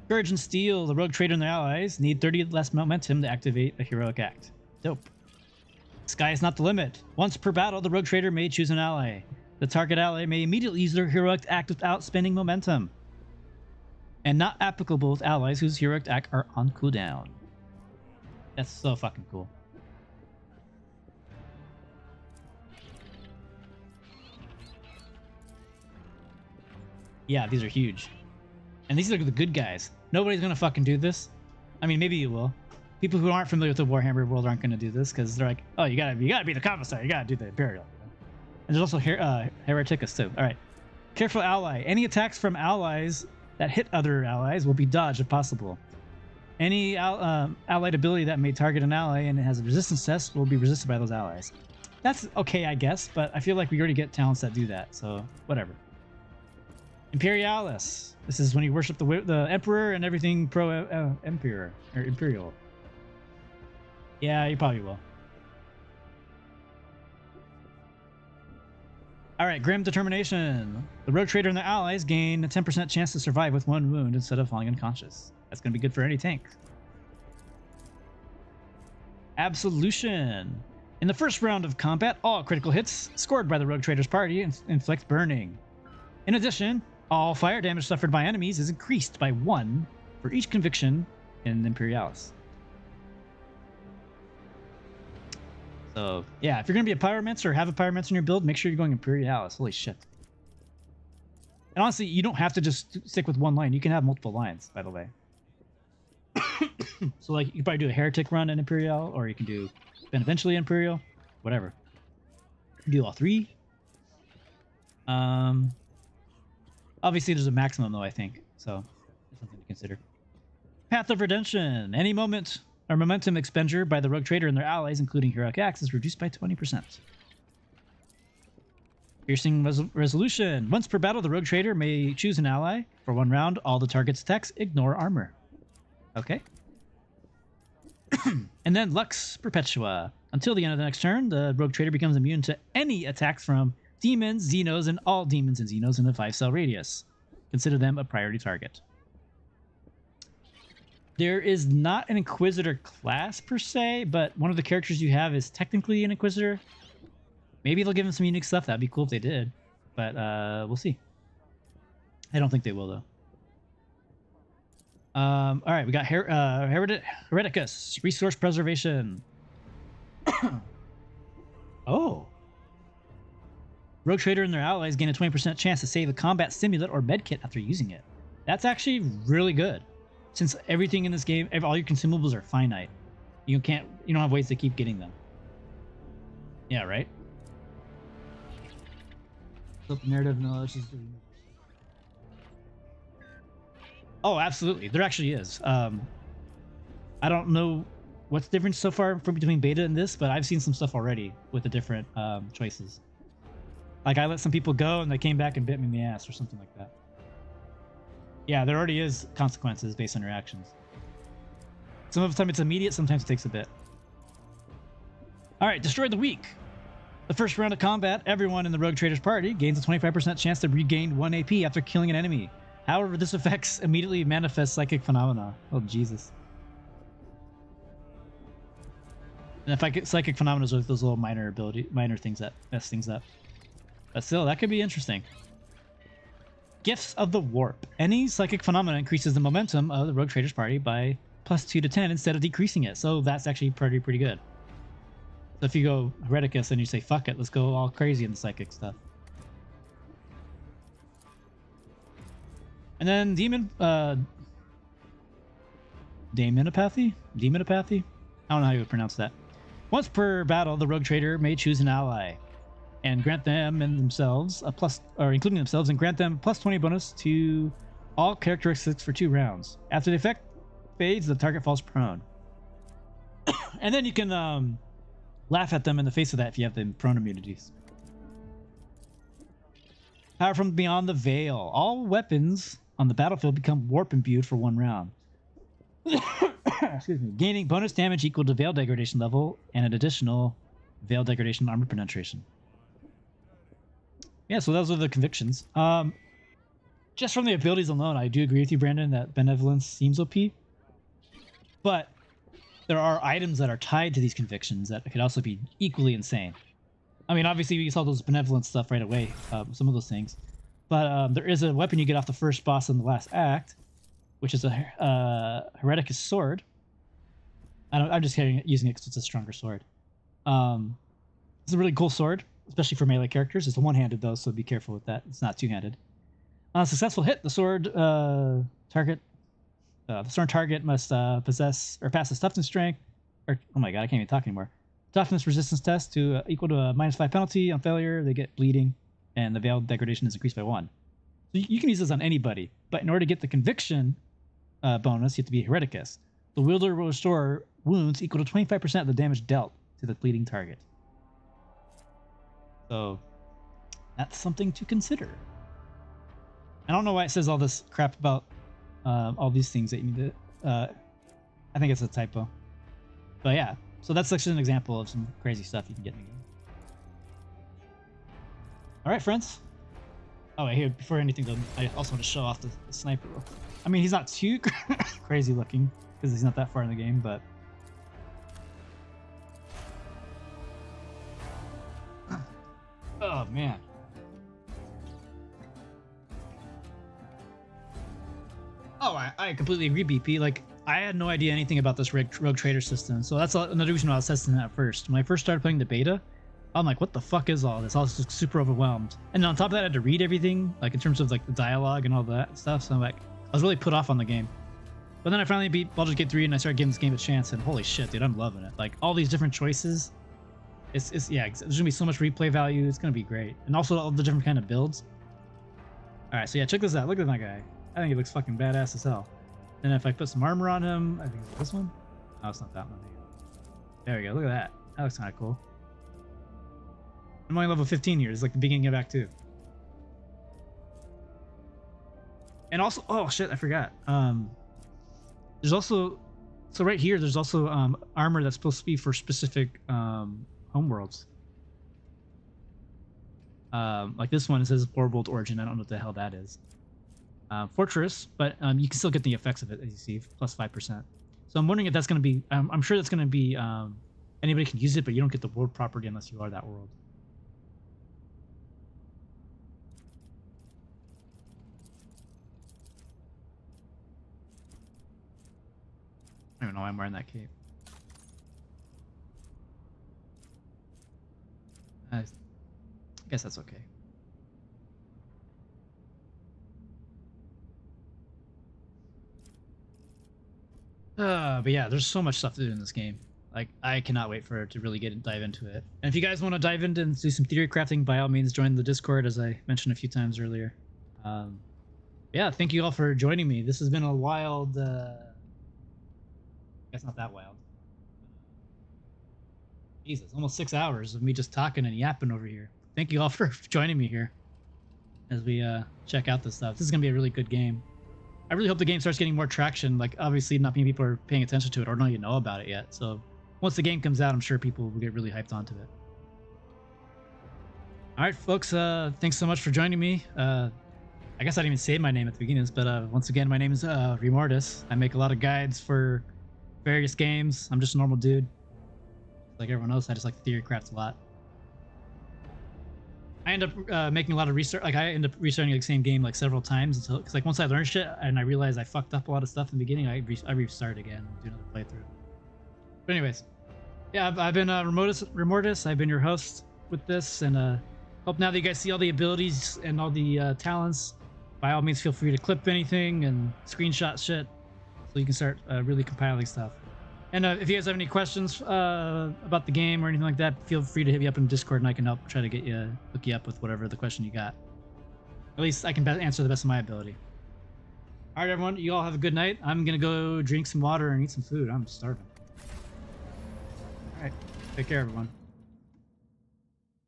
Courage and Steel. The Rogue Trader and their allies need 30 less momentum to activate a Heroic Act. Dope. Sky is not the limit. Once per battle, the Rogue Trader may choose an ally. The target ally may immediately use their Heroic Act without spending momentum. And not applicable with allies whose Heroic Act are on cooldown. That's so fucking cool. Yeah, these are huge. And these are the good guys. Nobody's gonna fucking do this. I mean, maybe you will. People who aren't familiar with the Warhammer world aren't gonna do this, because they're like, oh, you gotta be the Commissar, you gotta do the Imperial. And there's also Hereticus too. All right. Careful ally. Any attacks from allies that hit other allies will be dodged if possible. Any allied ability that may target an ally and it has a resistance test will be resisted by those allies. That's okay, I guess, but I feel like we already get talents that do that, so whatever. Imperialis. This is when you worship the Emperor and everything pro Emperor or Imperial. Yeah, you probably will. All right, Grim Determination. The Rogue Trader and their allies gain a 10% chance to survive with 1 wound instead of falling unconscious. That's going to be good for any tank. Absolution. In the first round of combat, all critical hits scored by the Rogue Trader's party inflict burning. In addition, all fire damage suffered by enemies is increased by 1 for each conviction in Imperialis. So, yeah, if you're going to be a Pyromancer or have a Pyromancer in your build, make sure you're going Imperialis. Holy shit. And honestly, you don't have to just stick with one line. You can have multiple lines, by the way. So, like, you can probably do a Heretic run in Imperial, or you can do eventually Imperial, whatever. You can do all 3. Obviously, there's a maximum, though, I think. So, that's something to consider. Path of Redemption. Any moment or momentum expenditure by the Rogue Trader and their allies, including Heroic Acts, is reduced by 20%. Piercing Resolution. Once per battle, the Rogue Trader may choose an ally. For 1 round, all the target's attacks ignore armor. Okay. And then Lux Perpetua. Until the end of the next turn, the Rogue Trader becomes immune to any attacks from demons, Xenos, and all demons and Xenos in a 5-cell radius. Consider them a priority target. There is not an Inquisitor class per se, but one of the characters you have is technically an Inquisitor. Maybe they'll give him some unique stuff. That'd be cool if they did, but we'll see. I don't think they will, though. All right, we got Hereticus, Resource Preservation. Oh. Rogue Trader and their allies gain a 20% chance to save a combat stimulant or medkit after using it. That's actually really good. Since everything in this game, all your consumables are finite. You don't have ways to keep getting them. Yeah, right? Flip the narrative, no, it's just... Oh, absolutely. There actually is. I don't know what's the difference so far between beta and this, but I've seen some stuff already with the different choices. Like, I let some people go and they came back and bit me in the ass or something like that. Yeah, there already is consequences based on your actions. Some of the time it's immediate, sometimes it takes a bit. Alright, Destroy the Weak. The first round of combat, everyone in the Rogue Trader's party gains a 25% chance to regain 1 AP after killing an enemy. However, this effect immediately manifests psychic phenomena. Oh, Jesus. And if I get psychic phenomena are those little minor things that mess things up. But still, that could be interesting. Gifts of the Warp. Any psychic phenomena increases the momentum of the Rogue Trader's party by +2 to 10 instead of decreasing it. So that's actually pretty good. So if you go Hereticus and you say, fuck it, let's go all crazy in the psychic stuff. And then Demonopathy? Demonopathy? I don't know how you would pronounce that. Once per battle, the Rogue Trader may choose an ally and grant them and themselves a including themselves, and grant them +20 bonus to all characteristics for 2 rounds. After the effect fades, the target falls prone. And then you can laugh at them in the face of that if you have the prone immunities. Power from Beyond the Veil. All weapons on the battlefield become warp imbued for 1 round. Excuse me. Gaining bonus damage equal to Veil degradation level and an additional Veil degradation armor penetration. Yeah, so those are the convictions. Just from the abilities alone, I do agree with you, Brandon, that Benevolence seems OP. But there are items that are tied to these convictions that could also be equally insane. I mean, obviously, we saw those Benevolence stuff right away, some of those things. But there is a weapon you get off the first boss in the last act, which is a Hereticus sword. I'm just using it because it's a stronger sword. It's a really cool sword, especially for melee characters. It's one-handed, though, so be careful with that. It's not two-handed. On a successful hit, the sword target must possess or pass a toughness strength. Or oh my god, I can't even talk anymore. Toughness resistance test to equal to a -5 penalty. On failure, they get bleeding, and the Veil degradation is increased by 1. So you can use this on anybody, but in order to get the conviction bonus, you have to be Hereticus. The wielder will restore wounds equal to 25% of the damage dealt to the bleeding target. So that's something to consider. I don't know why it says all this crap about all these things that you need to... I think it's a typo. But yeah, so that's actually an example of some crazy stuff you can get in the game. Alright, friends. Oh, wait, here, before anything done, I also want to show off the sniper. I mean, he's not too crazy looking, because he's not that far in the game, but... Oh man. Oh, I completely agree, BP. Like, I had no idea anything about this rogue trader system, so that's another reason why I was testing it at first. When I first started playing the beta, I'm like, what the fuck is all this? I was just super overwhelmed. And on top of that, I had to read everything, like in terms of like the dialogue and all that stuff. So I'm like, I was really put off on the game. But then I finally beat Baldur's Gate 3 and I started giving this game a chance, and holy shit, dude, I'm loving it. Like all these different choices. Yeah, there's gonna be so much replay value. It's gonna be great. And also all the different kind of builds. All right, so yeah, check this out. Look at that guy. I think he looks fucking badass as hell. And if I put some armor on him, I think it's this one. No, it's not that one. There we go. Look at that. That looks kind of cool. I'm only level 15 here. It's like the beginning of Act 2. And also, oh shit, I forgot. There's also, so right here, there's also armor that's supposed to be for specific homeworlds. Like this one, it says Homeworld Origin. I don't know what the hell that is. Fortress, but you can still get the effects of it, as you see, plus 5%. So I'm wondering if that's going to be, I'm sure that's going to be, anybody can use it, but you don't get the world property unless you are that world. I don't know why I'm wearing that cape. I guess that's okay. But yeah, there's so much stuff to do in this game. Like, I cannot wait for it to really dive into it. And if you guys want to dive into and do some theory crafting, by all means, join the Discord, as I mentioned a few times earlier. Yeah, thank you all for joining me. This has been a wild, it's not that wild. Jesus, almost 6 hours of me just talking and yapping over here. Thank you all for joining me here as we check out this stuff. This is gonna be a really good game. I really hope the game starts getting more traction. Like, obviously, not many people are paying attention to it or don't even know about it yet. So once the game comes out, I'm sure people will get really hyped onto it. All right, folks. Thanks so much for joining me. I guess I didn't even say my name at the beginning, but once again, my name is Remortis. I make a lot of guides for various games. I'm just a normal dude. Like everyone else, I just like to theory craft a lot. I end up making a lot of research. Like, I end up restarting the same game like several times until, because like once I learn shit and I realize I fucked up a lot of stuff in the beginning, I restart again and do another playthrough. But anyways, yeah, I've been Remortis. I've been your host with this, and hope now that you guys see all the abilities and all the talents, by all means feel free to clip anything and screenshot shit so you can start really compiling stuff. And if you guys have any questions about the game or anything like that, feel free to hit me up in Discord, and I can help try to hook you up with whatever the question you got. At least I can answer the best of my ability. All right, everyone, you all have a good night. I'm gonna go drink some water and eat some food. I'm starving. All right, take care, everyone.